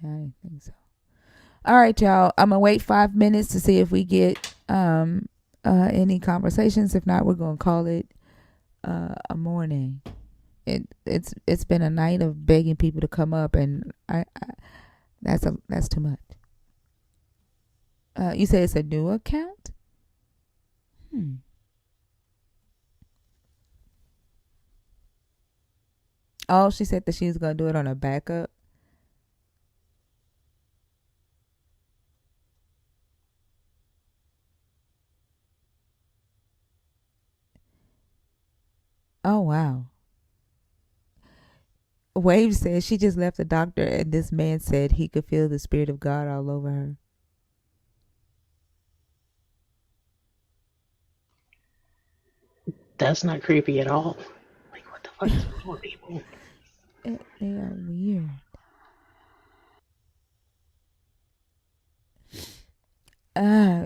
Yeah, I didn't think so. All right, y'all. I'm gonna wait 5 minutes to see if we get any conversations. If not, we're gonna call it a morning. It's been a night of begging people to come up, and that's too much. You say it's a new account? Oh, she said that she was gonna do it on a backup. Oh wow. Wave says she just left the doctor and this man said he could feel the spirit of God all over her. That's not creepy at all. Like, what the fuck is wrong with people? They are weird.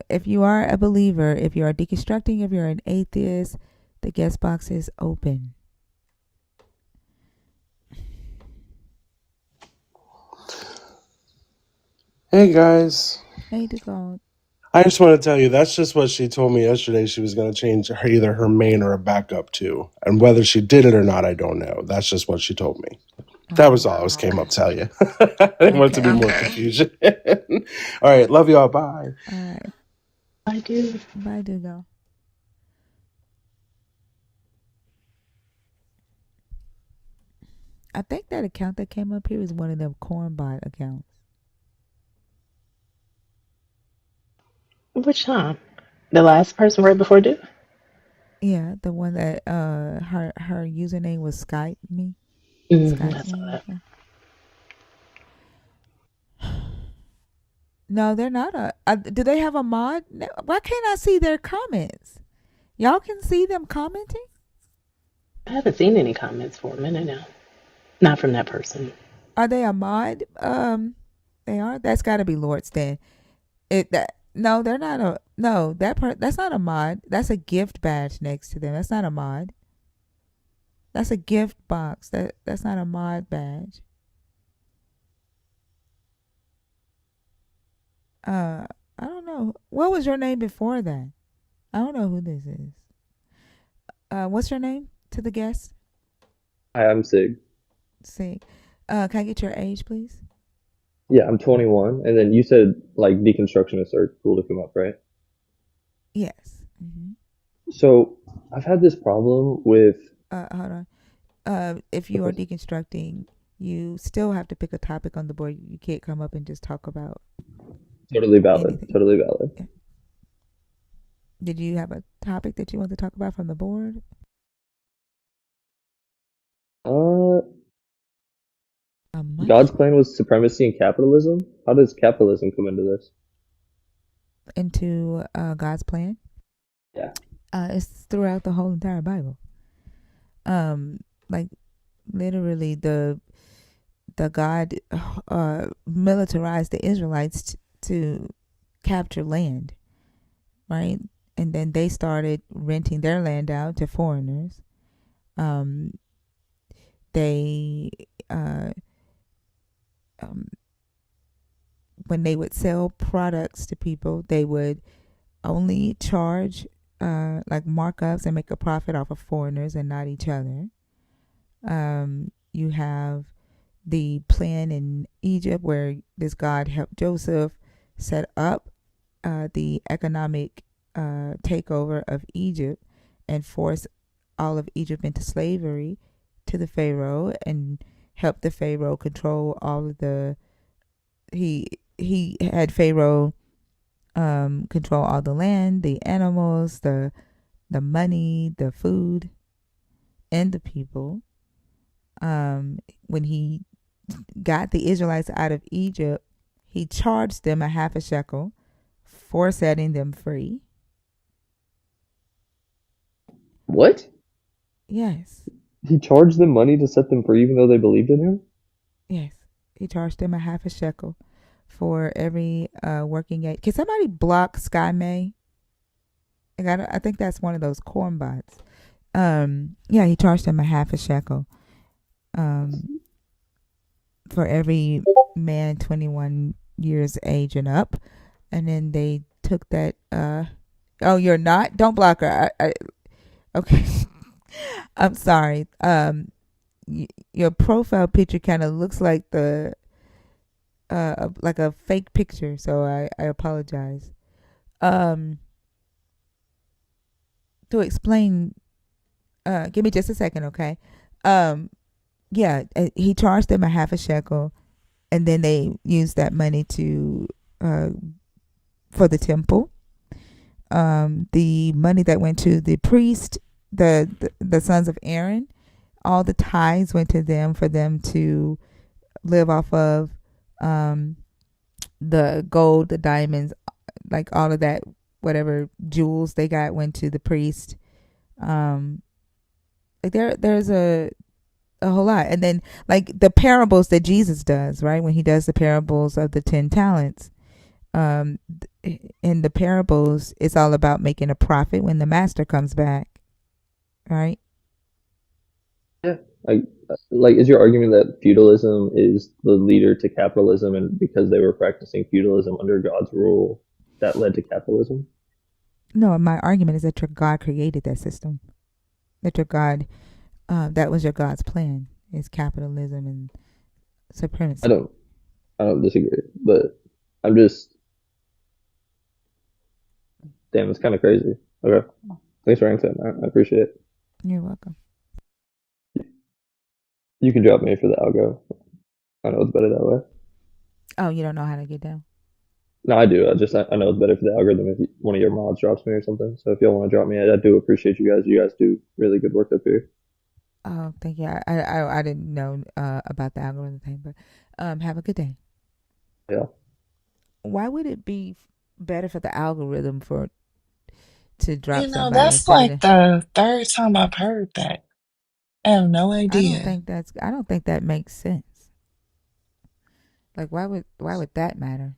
If you are a believer, if you are deconstructing, if you're an atheist, the guest box is open. Hey guys. Hey, Degon. I just want to tell you that's just what she told me yesterday she was going to change either her main or a backup to. And whether she did it or not, I don't know. That's just what she told me. That was all I was came up to tell you. I didn't want it to be more confusion. All right. Love y'all. Bye. All right. I do. Bye, Degon. I think that account that came up here is one of them cornbot accounts. Which time? The last person right before Duke? Yeah, the one that her username was Skype me. Mm-hmm, Skype I saw me. that. No, they're not do they have a mod? Why can't I see their comments? Y'all can see them commenting? I haven't seen any comments for a minute now. Not from that person. Are they a mod? They are. That's got to be Lord's then. No, they're not a no. That's not a mod. That's a gift badge next to them. That's not a mod. That's a gift box. That's not a mod badge. I don't know. What was your name before that? I don't know who this is. What's your name to the guest? Hi, I'm Sig. see. Can I get your age, please? Yeah, I'm 21. And then you said like deconstructionists are cool to come up, right? Yes. Mm-hmm. So I've had this problem with. Hold on. If you are deconstructing, you still have to pick a topic on the board. You can't come up and just talk about Totally valid. anything. Totally valid. Yeah. Did you have a topic that you want to talk about from the board? Uh, A God's munch plan was supremacy and capitalism. How does capitalism come into this? into God's plan. Yeah. It's throughout the whole entire Bible. Like literally the God militarized the Israelites to capture land, right? And then they started renting their land out to foreigners. They when they would sell products to people, they would only charge like markups and make a profit off of foreigners and not each other. You have the plan in Egypt where this God helped Joseph set up the economic takeover of Egypt and force all of Egypt into slavery to the Pharaoh and help the Pharaoh control all of the. He had Pharaoh control all the land, the animals, the money, the food, and the people. When he got the Israelites out of Egypt, he charged them a half a shekel for setting them free. What? Yes. He charged them money to set them free even though they believed in him? Yes. He charged them a half a shekel for every working age. Can somebody block Sky May? I think that's one of those corn bots. Yeah, he charged them a half a shekel for every man 21 years age and up. And then they took that. Oh, you're not? Don't block her. Okay. I'm sorry. Your profile picture kind of looks like like a fake picture, so I apologize. To explain, give me just a second, okay? Yeah, he charged them a half a shekel, and then they used that money to for the temple. The money that went to the priest, the sons of Aaron, all the tithes went to them for them to live off of. The gold, the diamonds, like all of that, whatever jewels they got went to the priest. Like there's a whole lot. And then like the parables that Jesus does, right? When he does the parables of the 10 talents, in the parables, it's all about making a profit when the master comes back, right? Yeah. Like, is your argument that feudalism is the leader to capitalism, and because they were practicing feudalism under God's rule, that led to capitalism? No, my argument is that your God created that system. That your God, that was your God's plan, is capitalism and supremacy. I don't disagree, but I'm just, damn, it's kind of crazy. Okay. Thanks for answering that. I appreciate it. You're welcome. You can drop me for the algo. I know it's better that way. Oh, you don't know how to get down? No, I do. I know it's better for the algorithm if one of your mods drops me or something. So if y'all want to drop me, I do appreciate you guys. You guys do really good work up here. Oh, thank you. I didn't know about the algorithm thing, but have a good day. Yeah. Why would it be better for the algorithm to drop You know, somebody that's instead of like the third time I've heard that. I have no I don't idea. think that makes sense. Like why would that matter?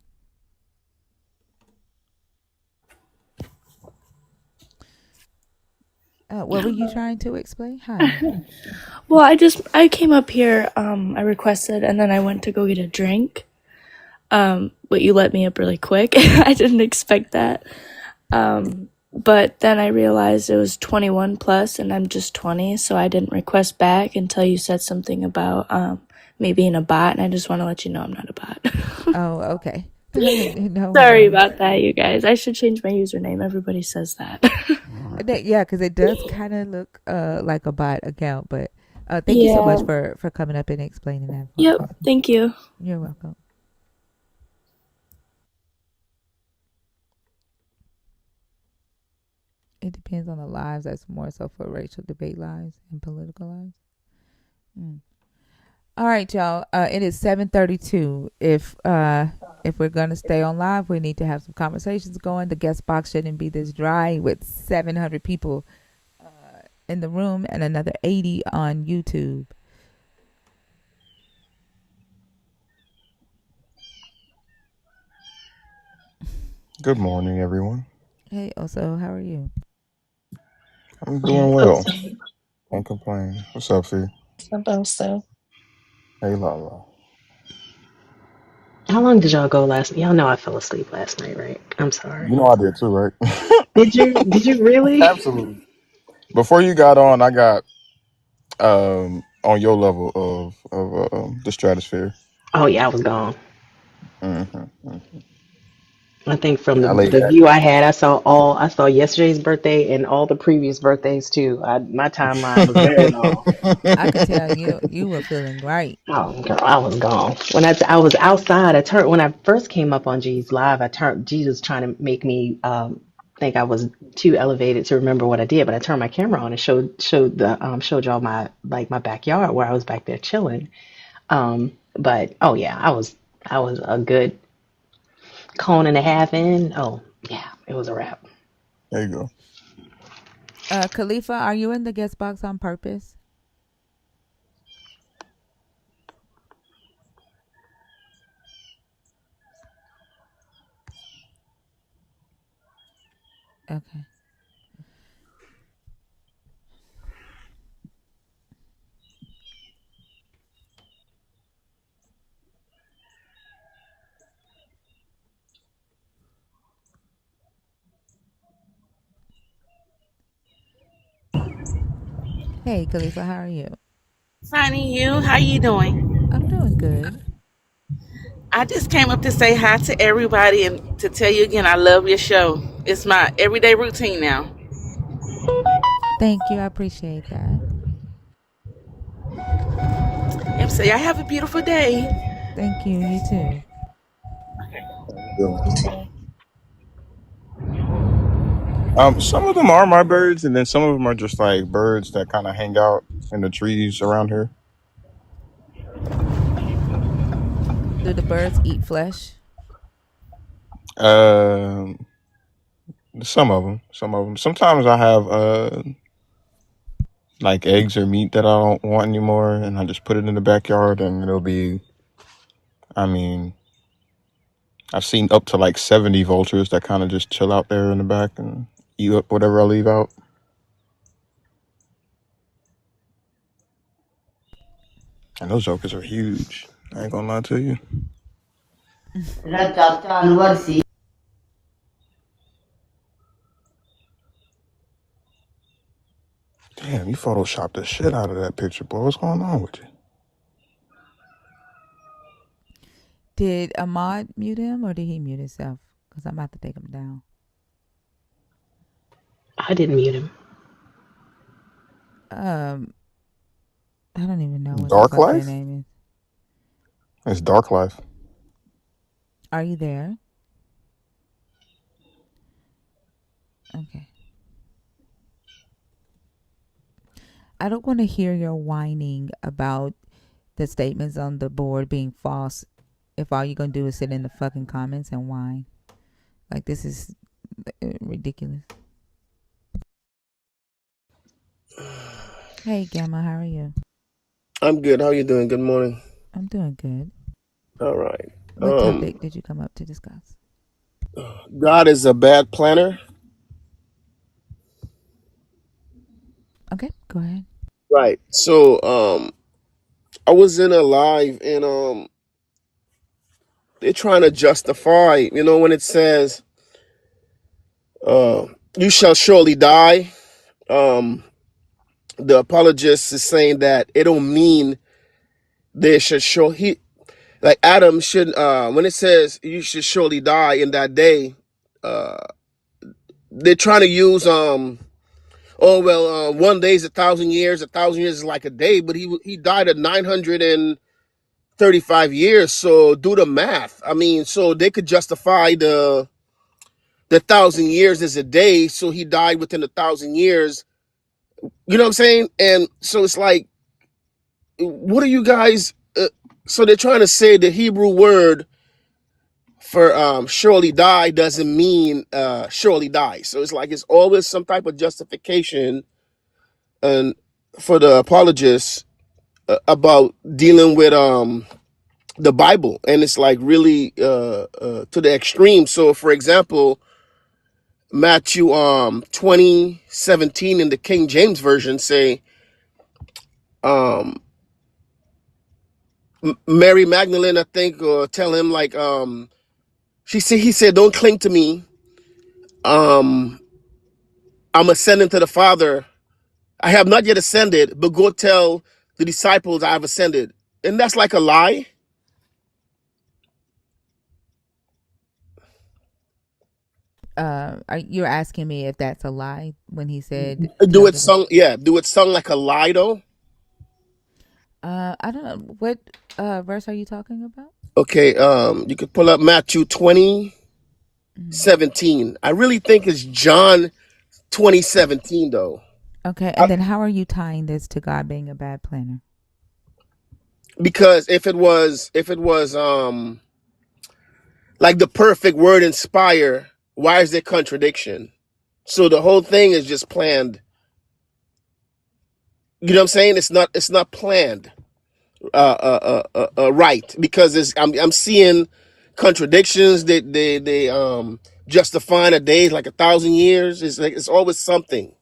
What were you trying to explain? Hi. Well, I came up here, I requested, and then I went to go get a drink. But you let me up really quick. I didn't expect that. But then I realized it was 21 plus and I'm just 20, so I didn't request back until you said something about me being a bot, and I just want to let you know I'm not a bot. Oh, okay. No Sorry worries. about that, you guys. I should change my username. Everybody says that. Yeah, because it does kind of look like a bot account, but thank you so much Yeah. for coming up and explaining that for Yep. us. Thank you. You're welcome. It depends on the lives. That's more so for racial debate lives and political lives. Mm. All right, y'all. It is 7:32. If we're gonna stay on live, we need to have some conversations going. The guest box shouldn't be this dry with 700 people in the room and another 80 on YouTube. Good morning, everyone. Hey, Oso, how are you? I'm doing well. Can't complain. What's up, Fee? About so. Hey, Lala. How long did y'all go last? Y'all know I fell asleep last night, right? I'm sorry. You know I did too, right? Did you? Did you really? Absolutely. Before you got on, I got on your level of the stratosphere. Oh yeah, I was gone. Mm-hmm. I think from Yeah, I laid the back. view I had, I saw yesterday's birthday and all the previous birthdays too. My timeline was very long. I could tell you were feeling great. Oh girl, I was gone. When I was outside, when I first came up on G's live, I turned Jesus trying to make me think I was too elevated to remember what I did, but I turned my camera on and showed y'all my backyard where I was back there chilling. But oh yeah, I was a good cone and a half in. Oh yeah, it was a wrap. There you go. Khalifa, are you in the guest box on purpose? Okay. Hey, Khalifa, how are you? Finding you. How you doing? I'm doing good. I just came up to say hi to everybody and to tell you again I love your show. It's my everyday routine now. Thank you. I appreciate that. Yep, say I have a beautiful day. Thank you. You too. Good. You too. Some of them are my birds, and then some of them are just like birds that kind of hang out in the trees around here. Do the birds eat flesh? Um, some of them. Some of them. Sometimes I have like eggs or meat that I don't want anymore, and I just put it in the backyard, and it'll be. I mean, I've seen up to like 70 vultures that kind of just chill out there in the back and eat up whatever I leave out. And those jokers are huge. I ain't gonna lie to you. Damn, you photoshopped the shit out of that picture, boy. What's going on with you? Did Ahmad mute him or did he mute himself? Because I'm about to take him down. I didn't mute him. I don't even know what the Dark fuck your Life? name is. It's Dark Life. Are you there? Okay. I don't want to hear your whining about the statements on the board being false if all you're going to do is sit in the fucking comments and whine. Like, this is ridiculous. Hey, Gamma, how are you? I'm good. How you doing? Good morning. I'm doing good. All right. What topic did you come up to discuss? God is a bad planner. Okay, go ahead. Right. So, I was in a live and they're trying to justify, when it says you shall surely die. Um, the apologist is saying that it don't mean they should show he like Adam should when it says you should surely die in that day, uh they're trying to use oh well, 1 day is 1,000 years, 1,000 years is like a day, but he died at 935 years, so do the math. I mean, so they could justify the 1,000 years as a day, so he died within 1,000 years. You know what I'm saying? And so it's like, what are you guys? So they're trying to say the Hebrew word for surely die doesn't mean surely die. So it's like it's always some type of justification and for the apologists about dealing with the Bible, and it's like really to the extreme. So for example, Matthew 20:17 in the King James version say um Mary Magdalene, I think, tell him like he said, don't cling to me. Um I'm ascending to the Father. I have not yet ascended, but go tell the disciples I have ascended. And that's like a lie. Are you're asking me if that's a lie when he said Do tell it them? sung, yeah, do it sung like a lie though. I don't know what verse are you talking about. Okay, you could pull up Matthew 20:17. Mm. I really think it's John 20:17 though. Okay, and I, then how are you tying this to God being a bad planner? because if it was like the perfect word inspire, why is there contradiction? So the whole thing is just planned. You know what I'm saying? It's not planned right, because I'm seeing contradictions. They justifying a day like 1,000 years. It's like it's always something.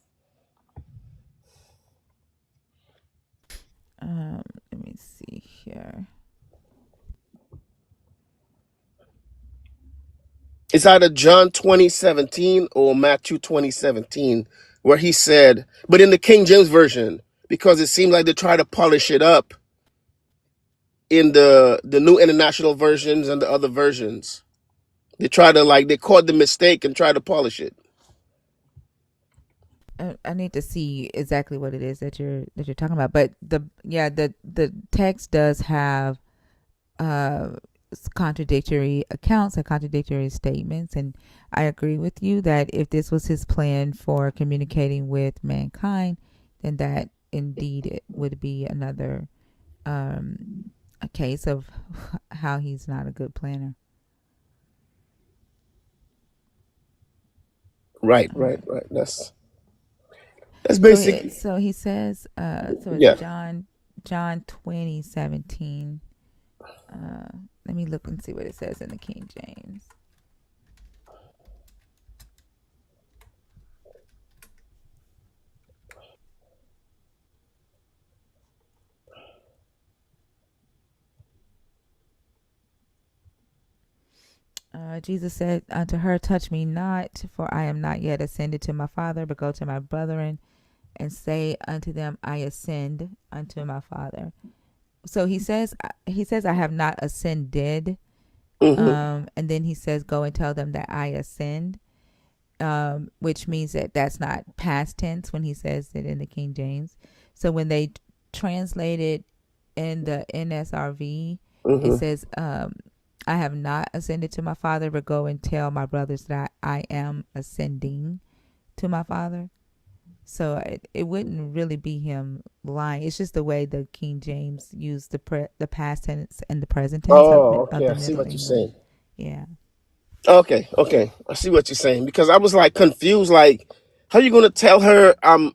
Let me see here. It's either John 20:17 or Matthew 20:17, where he said, but in the King James version, because it seemed like they try to polish it up in the New International versions and the other versions. They try to like they caught the mistake and try to polish it. I need to see exactly what it is that you're talking about, but the text does have uh contradictory accounts and contradictory statements, and I agree with you that if this was his plan for communicating with mankind, then that indeed it would be another um a case of how he's not a good planner. Right, right, Um, right. That's basically, so he says so it's yeah. John 20:17. Let me look and see what it says in the King James. Jesus said unto her, touch me not, for I am not yet ascended to my Father, but go to my brethren and say unto them, I ascend unto my Father. So he says I have not ascended. Hmm. And then he says, go and tell them that I ascend. Which means that that's not past tense when he says it in the King James. So when they translate it in the NSRV, it Hmm. says, I have not ascended to my Father, but go and tell my brothers that I am ascending to my Father. So it wouldn't really be him lying. It's just the way the King James used the past tense and the present tense Oh, of okay. the I see Middle what you're English. saying. Yeah. Okay, okay. I see what you're saying, because I was like confused. Like, how you gonna tell her I'm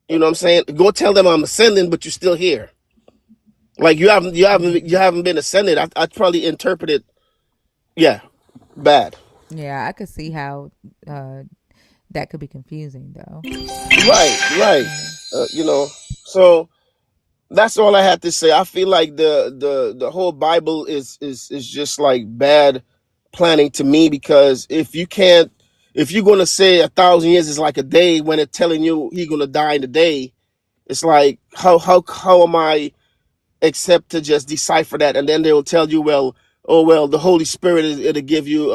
you know what I'm saying? Go tell them I'm ascending, but you're still here. Like you haven't been ascended. I'd probably interpret it, yeah, bad. Yeah, I could see how uh, that could be confusing, though. Right, right. Yeah. So that's all I had to say. I feel like the whole Bible is just like bad planning to me, because if you're gonna say 1,000 years is like a day when it's telling you he's gonna die in a day, it's like how am I except to just decipher that, and then they will tell you, well, oh well, the Holy Spirit it'll give you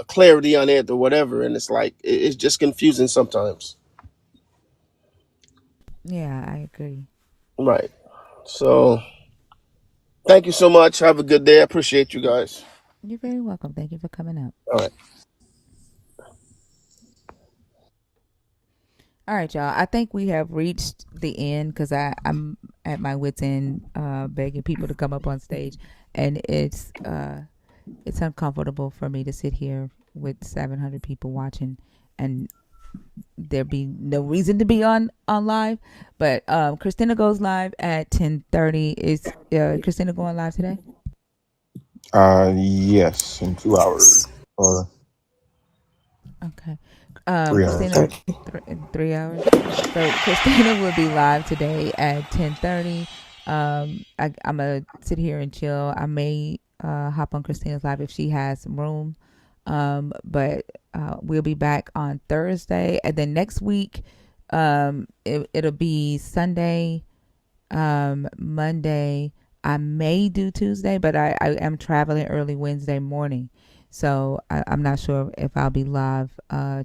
clarity on it or whatever, and it's like it's just confusing sometimes. Yeah, I agree. Right. So thank you so much. Have a good day. I appreciate you guys. You're very welcome. Thank you for coming up. All right. All right, y'all. I think we have reached the end because I'm at my wits' end, begging people to come up on stage, and it's uncomfortable for me to sit here with 700 people watching, and there be no reason to be on live. But Christina goes live at 10:30. Is Christina going live today? Yes, in 2 hours or Okay. 3 hours. Christina, 3 hours. So Christina will be live today at 10:30. I'm gonna sit here and chill. I may hop on Christina's live if she has some room. But we'll be back on Thursday, and then next week, it'll be Sunday, Monday. I may do Tuesday, but I am traveling early Wednesday morning. So I'm not sure if I'll be live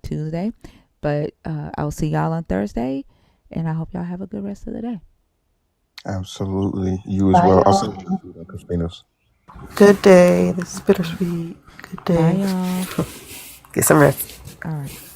Tuesday, but I'll see y'all on Thursday, and I hope y'all have a good rest of the day. Absolutely. You as Bye, well. I'll y'all. send you the food on Christina's. Good day. This is bittersweet. Good Bye, day. y'all. Get some rest. All right.